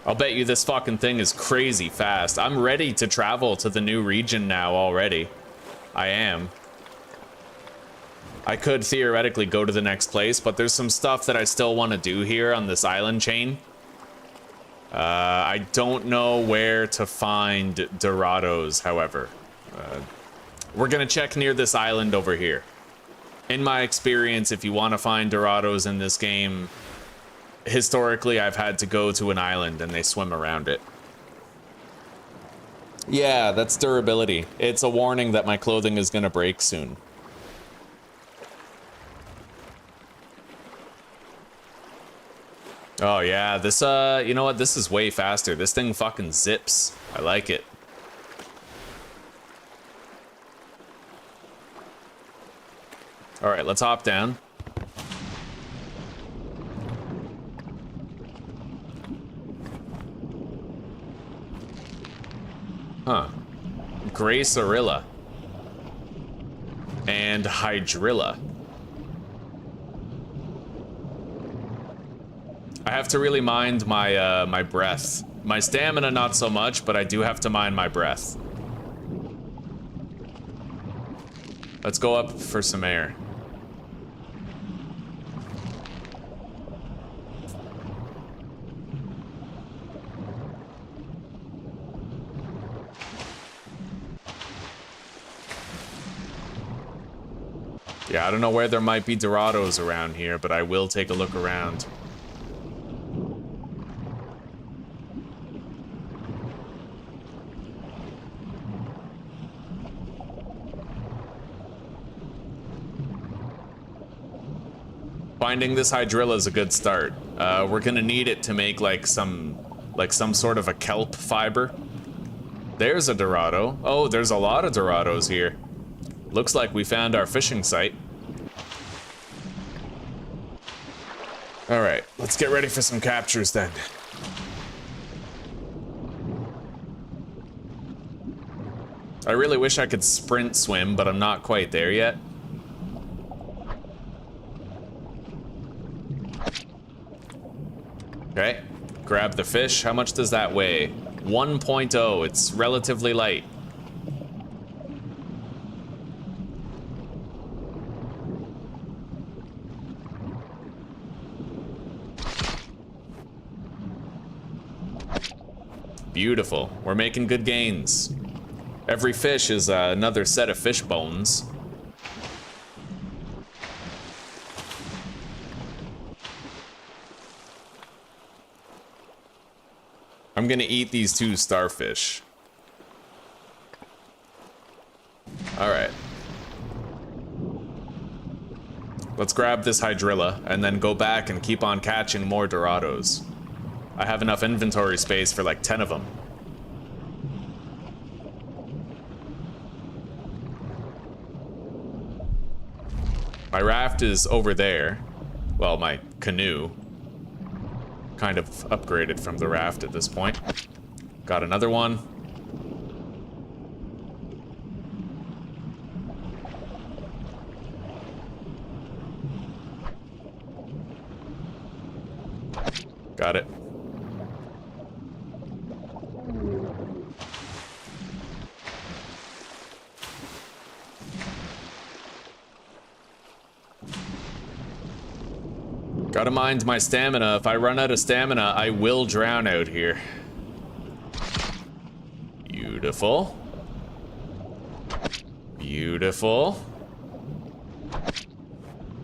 I'll bet you this fucking thing is crazy fast. I'm ready to travel to the new region now already. I am. I could theoretically go to the next place, but there's some stuff that I still want to do here on this island chain. I don't know where to find Dorados, however. We're gonna check near this island over here. In my experience, if you want to find Dorados in this game, historically I've had to go to an island and they swim around it. Yeah, that's durability. It's a warning that my clothing is gonna break soon. Oh yeah, this, you know what? This is way faster. This thing fucking zips. I like it. All right, let's hop down. Huh. Gracerilla. And Hydrilla. I have to really mind my my breath. My stamina not so much, but I do have to mind my breath. Let's go up for some air. Yeah, I don't know where there might be Dorados around here, but I will take a look around. Finding this hydrilla is a good start. We're gonna need it to make like some sort of a kelp fiber. There's a Dorado. Oh, there's a lot of Dorados here. Looks like we found our fishing site. All right, let's get ready for some captures then. I really wish I could sprint swim, but I'm not quite there yet. Okay, grab the fish. How much does that weigh? 1.0, it's relatively light. Beautiful, we're making good gains. Every fish is another set of fish bones. I'm gonna eat these 2 starfish. All right. Let's grab this hydrilla and then go back and keep on catching more Dorados. I have enough inventory space for like 10 of them. My raft is over there. Well, my canoe. Kind of upgraded from the raft at this point. Got another one. Got it. Gotta mind my stamina. If I run out of stamina, I will drown out here. Beautiful. Beautiful.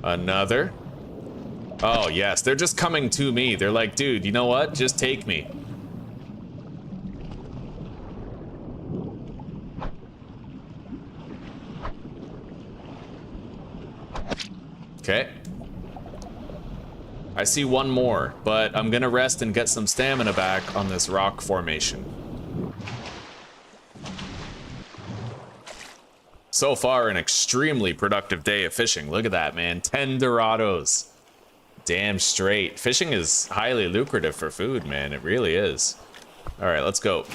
Another. Oh, yes, they're just coming to me. They're like, dude, you know what? Just take me. Okay. I see one more, but I'm gonna rest and get some stamina back on this rock formation. So far, an extremely productive day of fishing. Look at that, man. 10 Dorados. Damn straight. Fishing is highly lucrative for food, man. It really is. All right, let's go.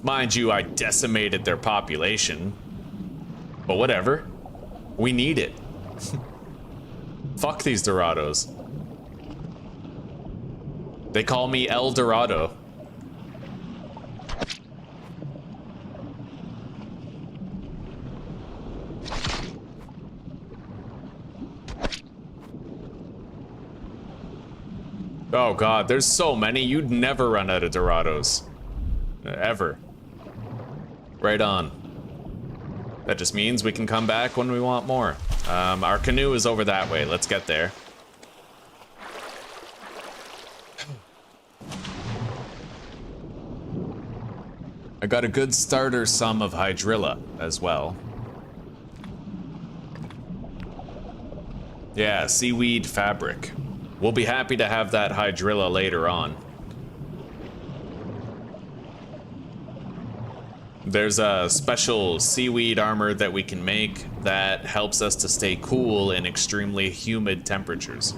Mind you, I decimated their population. But whatever. We need it. Fuck these Dorados. They call me El Dorado. Oh god, there's so many. You'd never run out of Dorados. Ever. Right on. That just means we can come back when we want more. Our canoe is over that way. Let's get there. I got a good starter sum of hydrilla as well. Yeah, seaweed fabric. We'll be happy to have that hydrilla later on. There's a special seaweed armor that we can make that helps us to stay cool in extremely humid temperatures.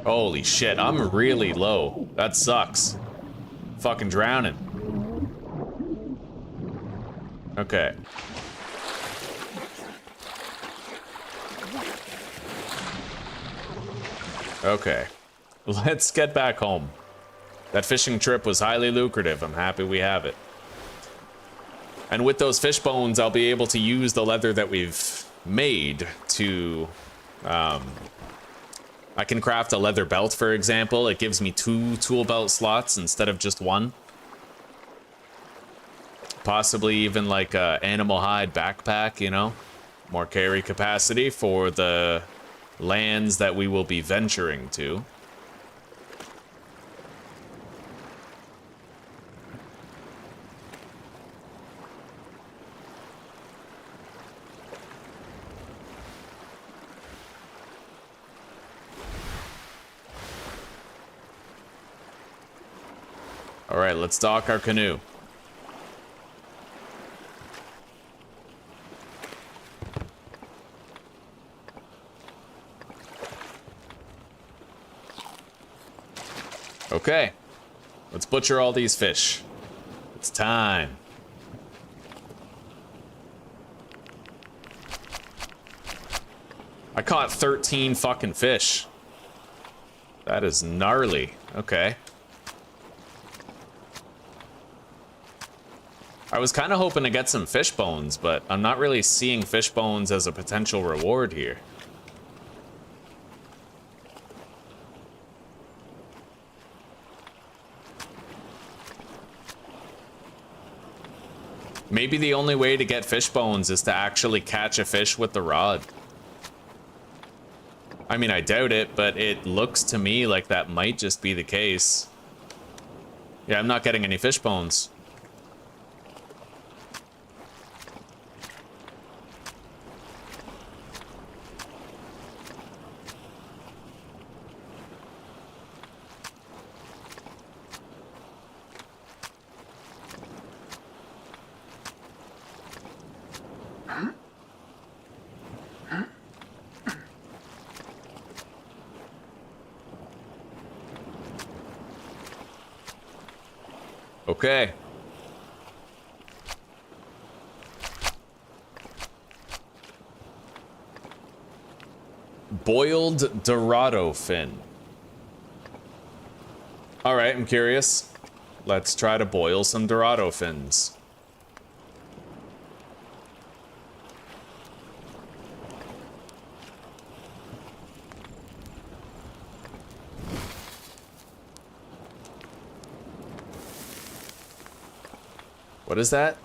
Holy shit, I'm really low. That sucks. Fucking drowning. Okay. Okay. Let's get back home. That fishing trip was highly lucrative. I'm happy we have it. And with those fish bones, I'll be able to use the leather that we've made to... I can craft a leather belt, for example. It gives me 2 tool belt slots instead of just 1. Possibly even like a animal hide backpack, you know? More carry capacity for the lands that we will be venturing to. All right, let's dock our canoe. Okay, let's butcher all these fish. It's time. I caught 13 fucking fish. That is gnarly. Okay. I was kind of hoping to get some fish bones, but I'm not really seeing fish bones as a potential reward here. Maybe the only way to get fish bones is to actually catch a fish with the rod. I mean, I doubt it, but it looks to me like that might just be the case. Yeah, I'm not getting any fish bones. Okay. Boiled Dorado fin. All right, I'm curious. Let's try to boil some Dorado fins. What is that?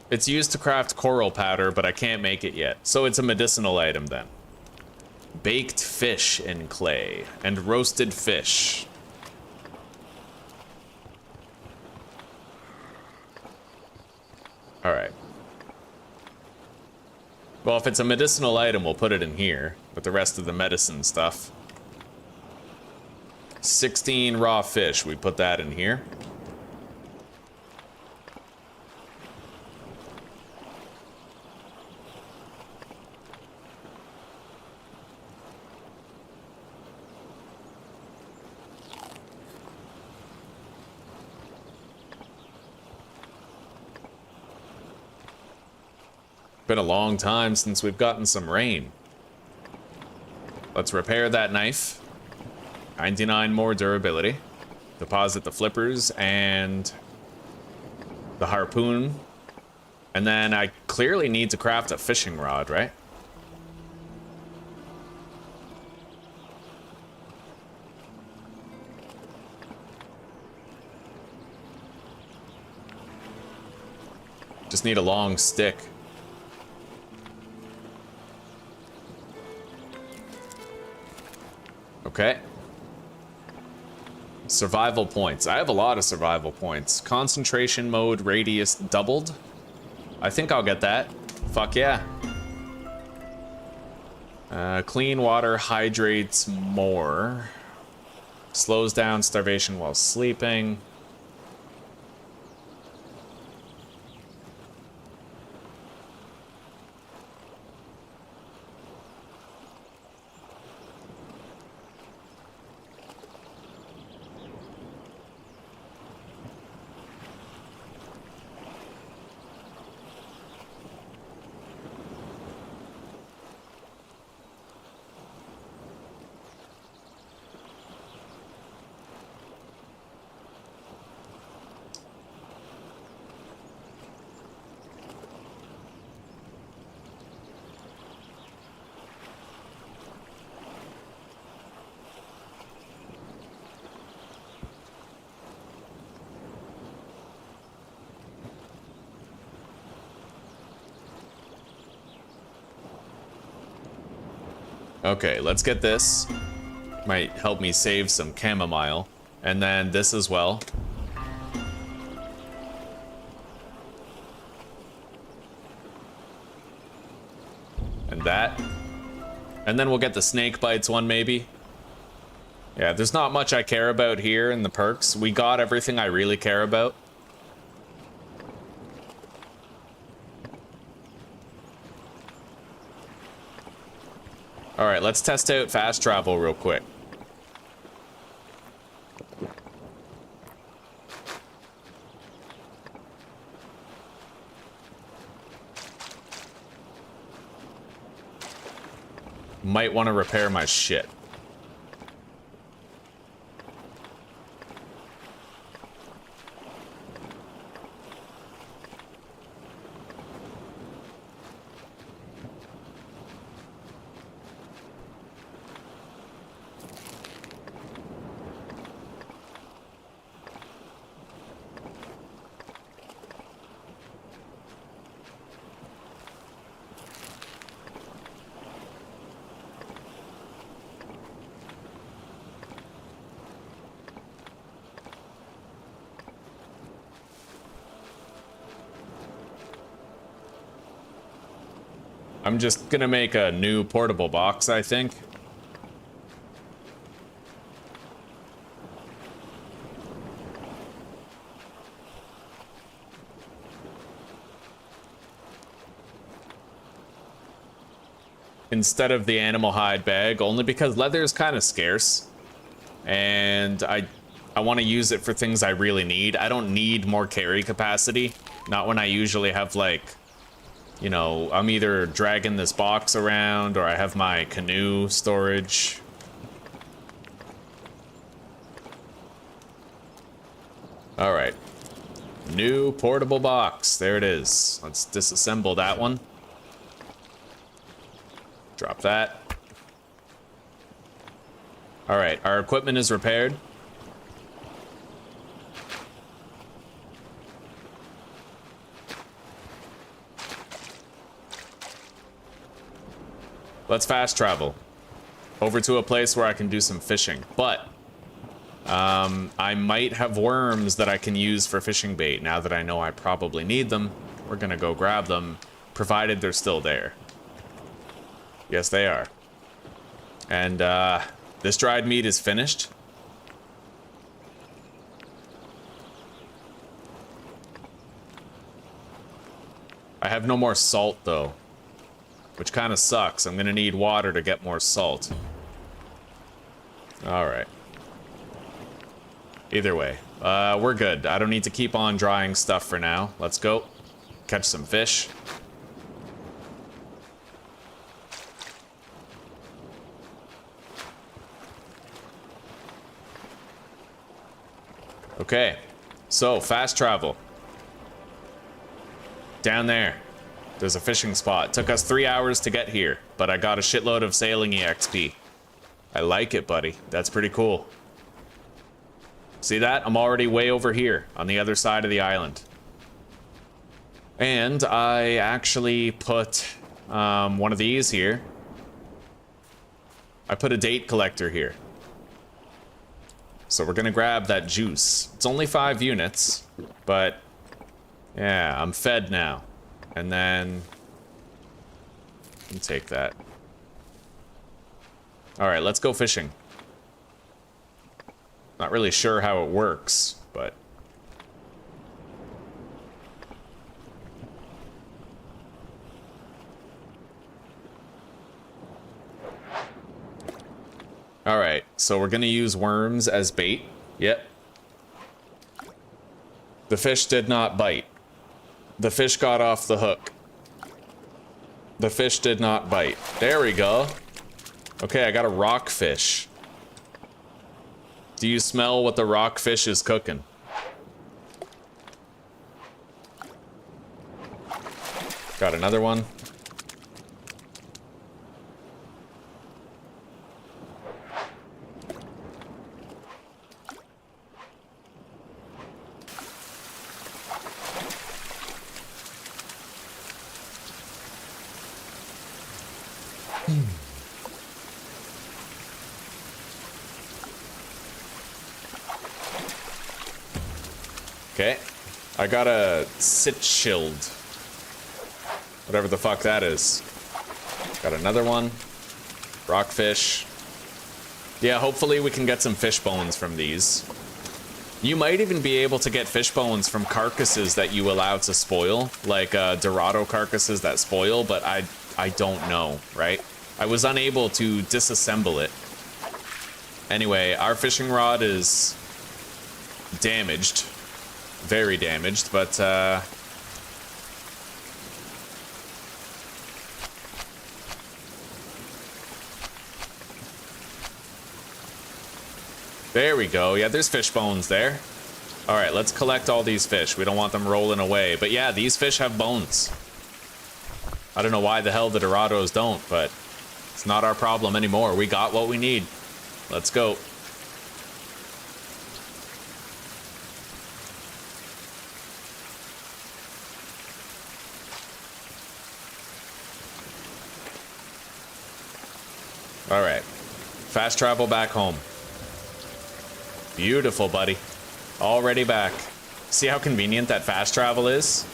It's used to craft coral powder, but I can't make it yet. So it's a medicinal item then. Baked fish in clay and roasted fish. All right. Well, if it's a medicinal item, we'll put it in here with the rest of the medicine stuff. 16 raw fish, we put that in here. Been a long time since we've gotten some rain. Let's repair that knife. 99 more durability. Deposit the flippers and the harpoon. And then I clearly need to craft a fishing rod, right? Just need a long stick. Okay. Survival points. I have a lot of survival points. Concentration mode radius doubled. I think I'll get that. Fuck yeah. Clean water hydrates more. Slows down starvation while sleeping. Okay, let's get this. Might help me save some chamomile. And then this as well. And that. And then we'll get the snake bites one maybe. Yeah, there's not much I care about here in the perks. We got everything I really care about. Alright, let's test out fast travel real quick. Might want to repair my shit. I'm just gonna make a new portable box, I think. Instead of the animal hide bag, only because leather is kind of scarce. And I want to use it for things I really need. I don't need more carry capacity. Not when I usually have, like, you know, I'm either dragging this box around or I have my canoe storage. All right. New portable box. There it is. Let's disassemble that one. Drop that. All right, our equipment is repaired. Let's fast travel over to a place where I can do some fishing. But I might have worms that I can use for fishing bait now that I know I probably need them. We're gonna go grab them, provided they're still there. Yes, they are. And this dried meat is finished. I have no more salt though, which kind of sucks. I'm gonna need water to get more salt. All right. Either way, we're good. I don't need to keep on drying stuff for now. Let's go catch some fish. Okay, so fast travel. Down there, there's a fishing spot. Took us 3 hours to get here, but I got a shitload of sailing EXP. I like it, buddy. That's pretty cool. See that? I'm already way over here on the other side of the island. And I actually put one of these here. I put a date collector here. So we're gonna grab that juice. It's only 5 units, but yeah, I'm fed now. And then let me take that. All right, let's go fishing. Not really sure how it works, but all right, so we're gonna use worms as bait. Yep. The fish did not bite. The fish got off the hook. The fish did not bite. There we go. Okay, I got a rockfish. Do you smell what the rockfish is cooking? Got another one. Okay. I got a sit shield. Whatever the fuck that is. Got another one. Rockfish. Yeah, hopefully we can get some fish bones from these. You might even be able to get fish bones from carcasses that you allow to spoil, like Dorado carcasses that spoil, but I don't know, right? I was unable to disassemble it. Anyway, our fishing rod is damaged. Very damaged, but there we go. Yeah, there's fish bones there. All right, let's collect all these fish. We don't want them rolling away. But yeah, these fish have bones. I don't know why the hell the Dorados don't, but it's not our problem anymore. We got what we need. Let's go. All right. Fast travel back home. Beautiful, buddy. Already back. See how convenient that fast travel is?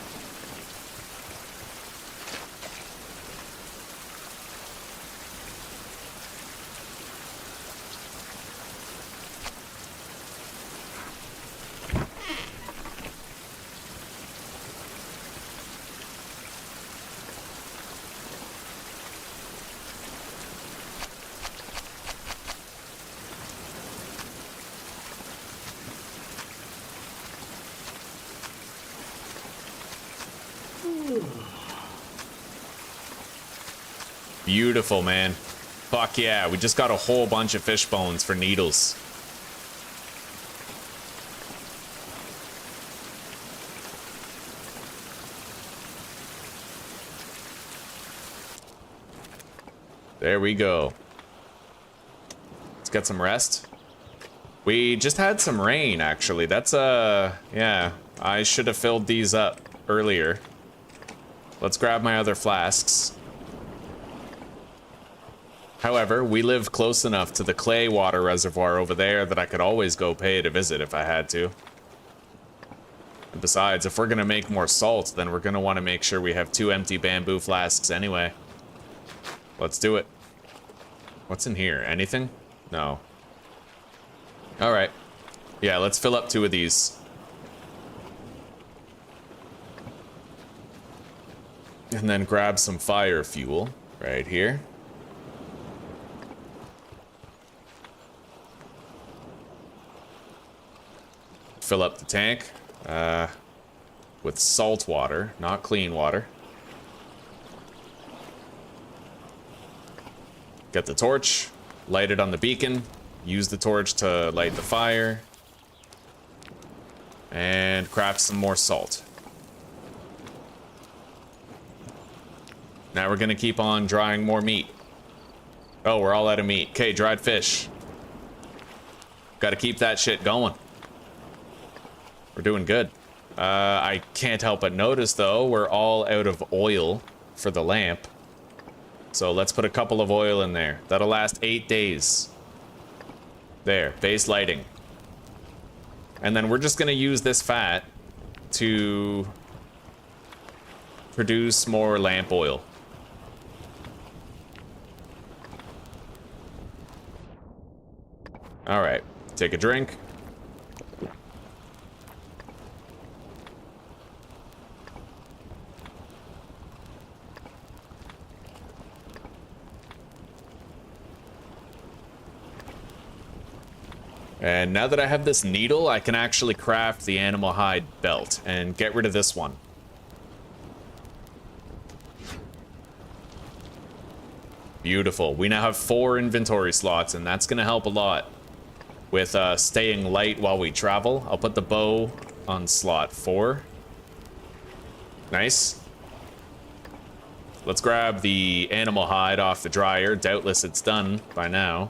Beautiful, man. Fuck yeah, we just got a whole bunch of fish bones for needles. There we go. Let's get some rest. We just had some rain, actually. That's, yeah. I should have filled these up earlier. Let's grab my other flasks. However, we live close enough to the clay water reservoir over there that I could always go pay it a visit if I had to. And besides, if we're gonna make more salt, then we're gonna want to make sure we have 2 empty bamboo flasks anyway. Let's do it. What's in here? Anything? No. Alright. Yeah, let's fill up 2 of these. And then grab some fire fuel right here. Fill up the tank with salt water, not clean water. Get the torch, light it on the beacon, use the torch to light the fire, and craft some more salt. Now we're gonna keep on drying more meat. Oh, we're all out of meat. Okay, dried fish. Gotta keep that shit going. We're doing good. I can't help but notice, though, we're all out of oil for the lamp. So let's put a couple of oil in there. That'll last 8 days. There, base lighting. And then we're just gonna use this fat to produce more lamp oil. All right, take a drink. And now that I have this needle, I can actually craft the animal hide belt and get rid of this one. Beautiful. We now have 4 inventory slots, and that's going to help a lot with staying light while we travel. I'll put the bow on slot 4. Nice. Let's grab the animal hide off the dryer. Doubtless it's done by now.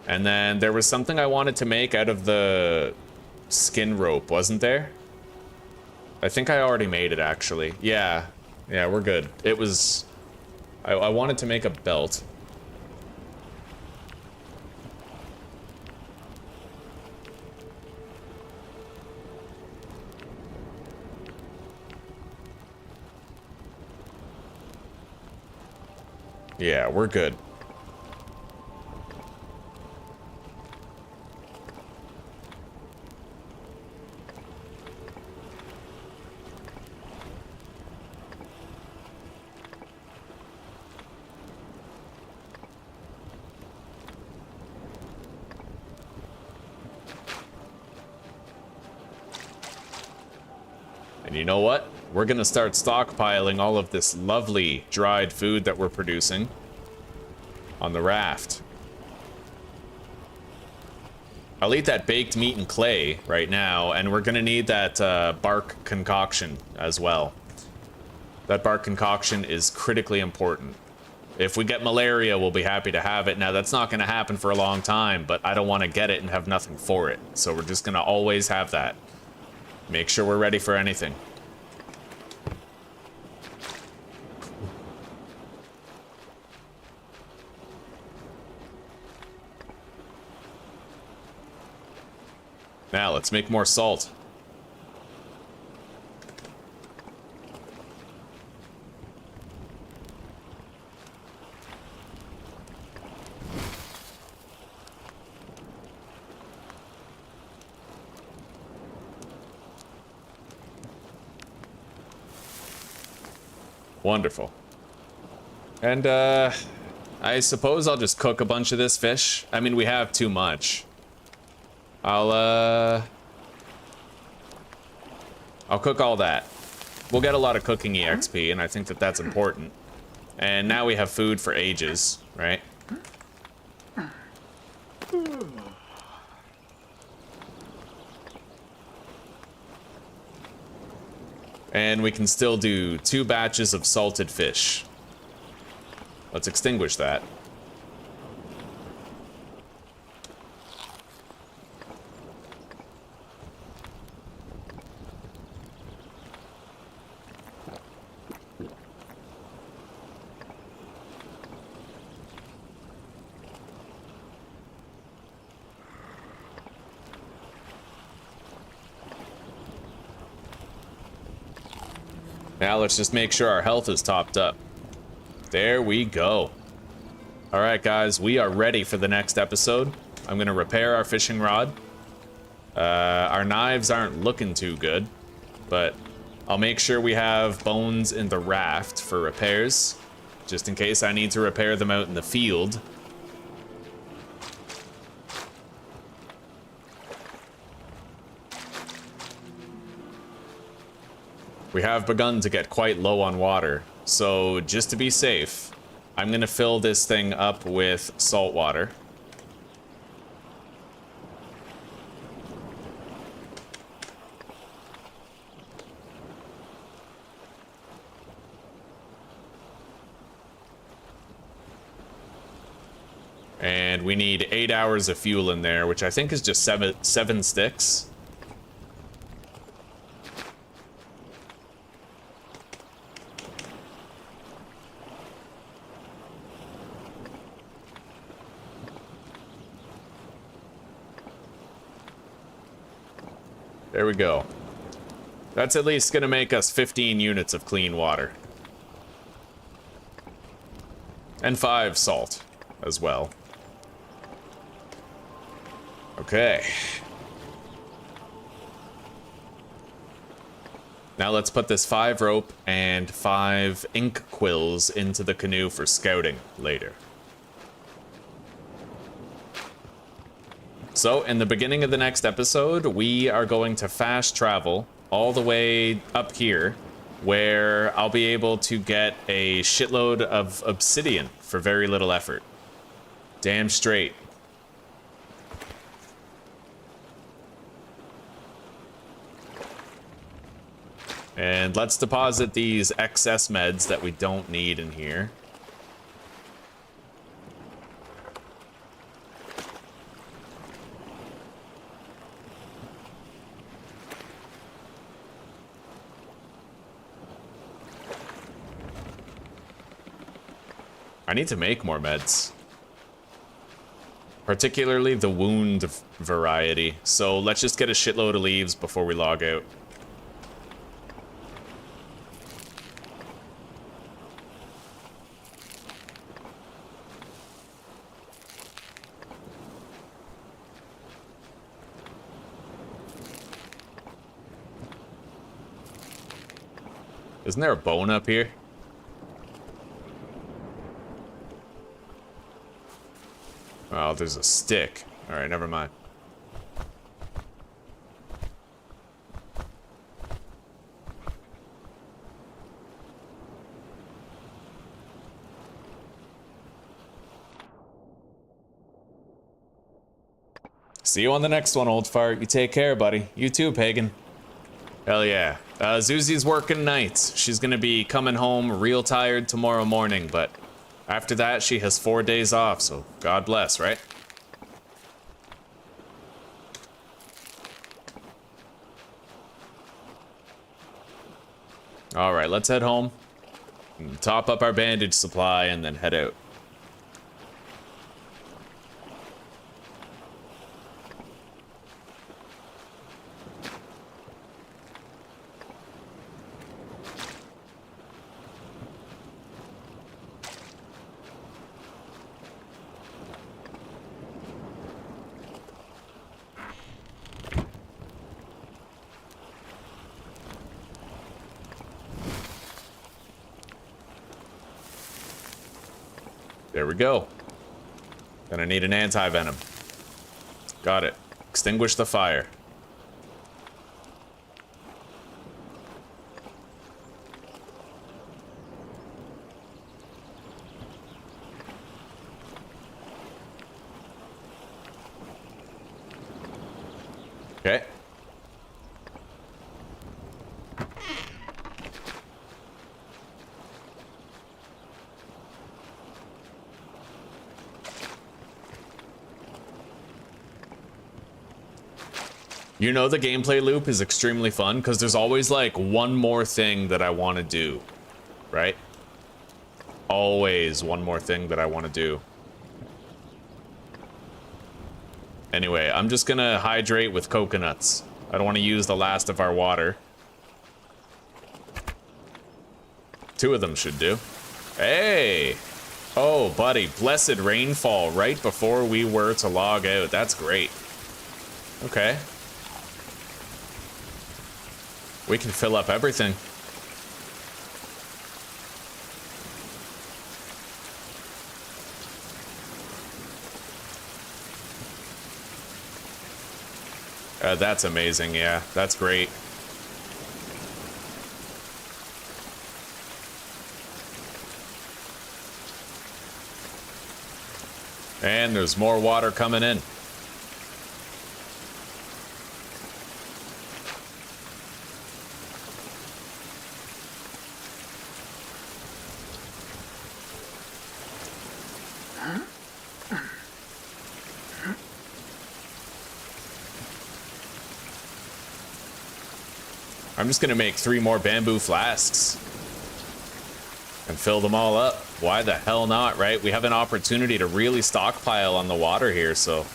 And then there was something I wanted to make out of the skin rope, wasn't there? I think I already made it, actually. Yeah, we're good. It was... I wanted to make a belt. Yeah, we're good. And you know what? We're gonna start stockpiling all of this lovely dried food that we're producing on the raft. I'll eat that baked meat and clay right now, and we're gonna need that bark concoction as well. That bark concoction is critically important. If we get malaria, we'll be happy to have it. Now, that's not gonna happen for a long time, but I don't wanna get it and have nothing for it. So we're just gonna always have that. Make sure we're ready for anything. Now, let's make more salt. Wonderful. And, I suppose I'll just cook a bunch of this fish. I mean, we have too much. I'll cook all that. We'll get a lot of cooking EXP, and I think that that's important. And now we have food for ages, right? And we can still do 2 batches of salted fish. Let's extinguish that. Now let's just make sure our health is topped up. There we go. All right, guys, we are ready for the next episode. I'm gonna repair our fishing rod. Our knives aren't looking too good, but I'll make sure we have bones in the raft for repairs, just in case I need to repair them out in the field. We have begun to get quite low on water, so just to be safe, I'm gonna fill this thing up with salt water. And we need 8 hours of fuel in there, which I think is just seven sticks. There we go. That's at least gonna make us 15 units of clean water. And 5 salt as well. Okay. Now let's put this 5 rope and 5 ink quills into the canoe for scouting later. So, in the beginning of the next episode, we are going to fast travel all the way up here, where I'll be able to get a shitload of obsidian for very little effort. Damn straight. And let's deposit these excess meds that we don't need in here. I need to make more meds. Particularly the wound variety. So let's just get a shitload of leaves before we log out. Isn't there a bone up here? Oh, there's a stick. All right, never mind. See you on the next one, old fart. You take care, buddy. You too, pagan. Hell yeah. Zuzi's working nights. She's gonna be coming home real tired tomorrow morning, but after that, she has 4 days off, so God bless, right? All right, let's head home, top up our bandage supply, and then head out. There we go. Gonna need an anti-venom. Got it. Extinguish the fire. Okay. You know, the gameplay loop is extremely fun because there's always like one more thing that I want to do, right? Always one more thing that I want to do. Anyway, I'm just gonna hydrate with coconuts. I don't want to use the last of our water. 2 of them should do. Hey! Oh, buddy, blessed rainfall right before we were to log out. That's great. Okay. We can fill up everything. That's amazing, yeah. That's great. And there's more water coming in. I'm just gonna make 3 more bamboo flasks and fill them all up. Why the hell not, right? We have an opportunity to really stockpile on the water here, so.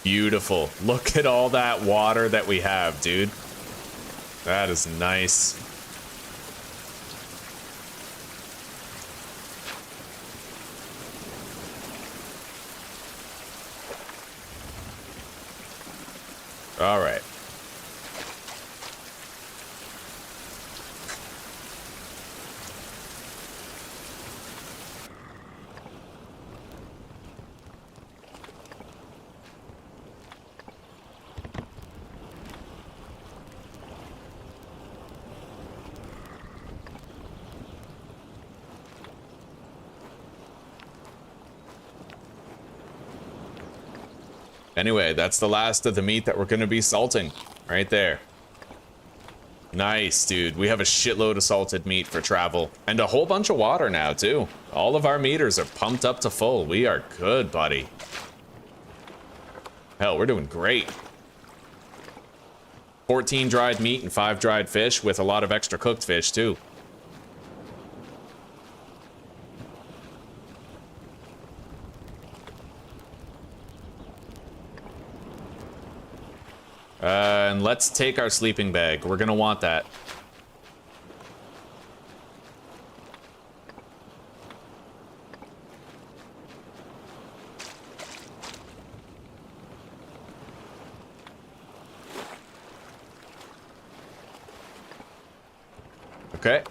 Beautiful. Look at all that water that we have, dude. That is nice. All right. Anyway, that's the last of the meat that we're going to be salting. Right there. Nice, dude. We have a shitload of salted meat for travel. And a whole bunch of water now, too. All of our meters are pumped up to full. We are good, buddy. Hell, we're doing great. 14 dried meat and 5 dried fish with a lot of extra cooked fish, too. And let's take our sleeping bag. We're gonna want that. Okay.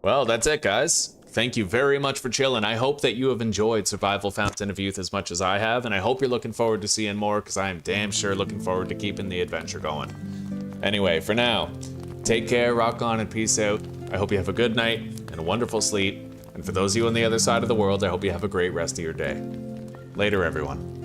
Well, that's it, guys. Thank you very much for chilling. I hope that you have enjoyed Survival Fountain of Youth as much as I have, and I hope you're looking forward to seeing more, because I am damn sure looking forward to keeping the adventure going. Anyway, for now, take care, rock on, and peace out. I hope you have a good night and a wonderful sleep. And for those of you on the other side of the world, I hope you have a great rest of your day. Later, everyone.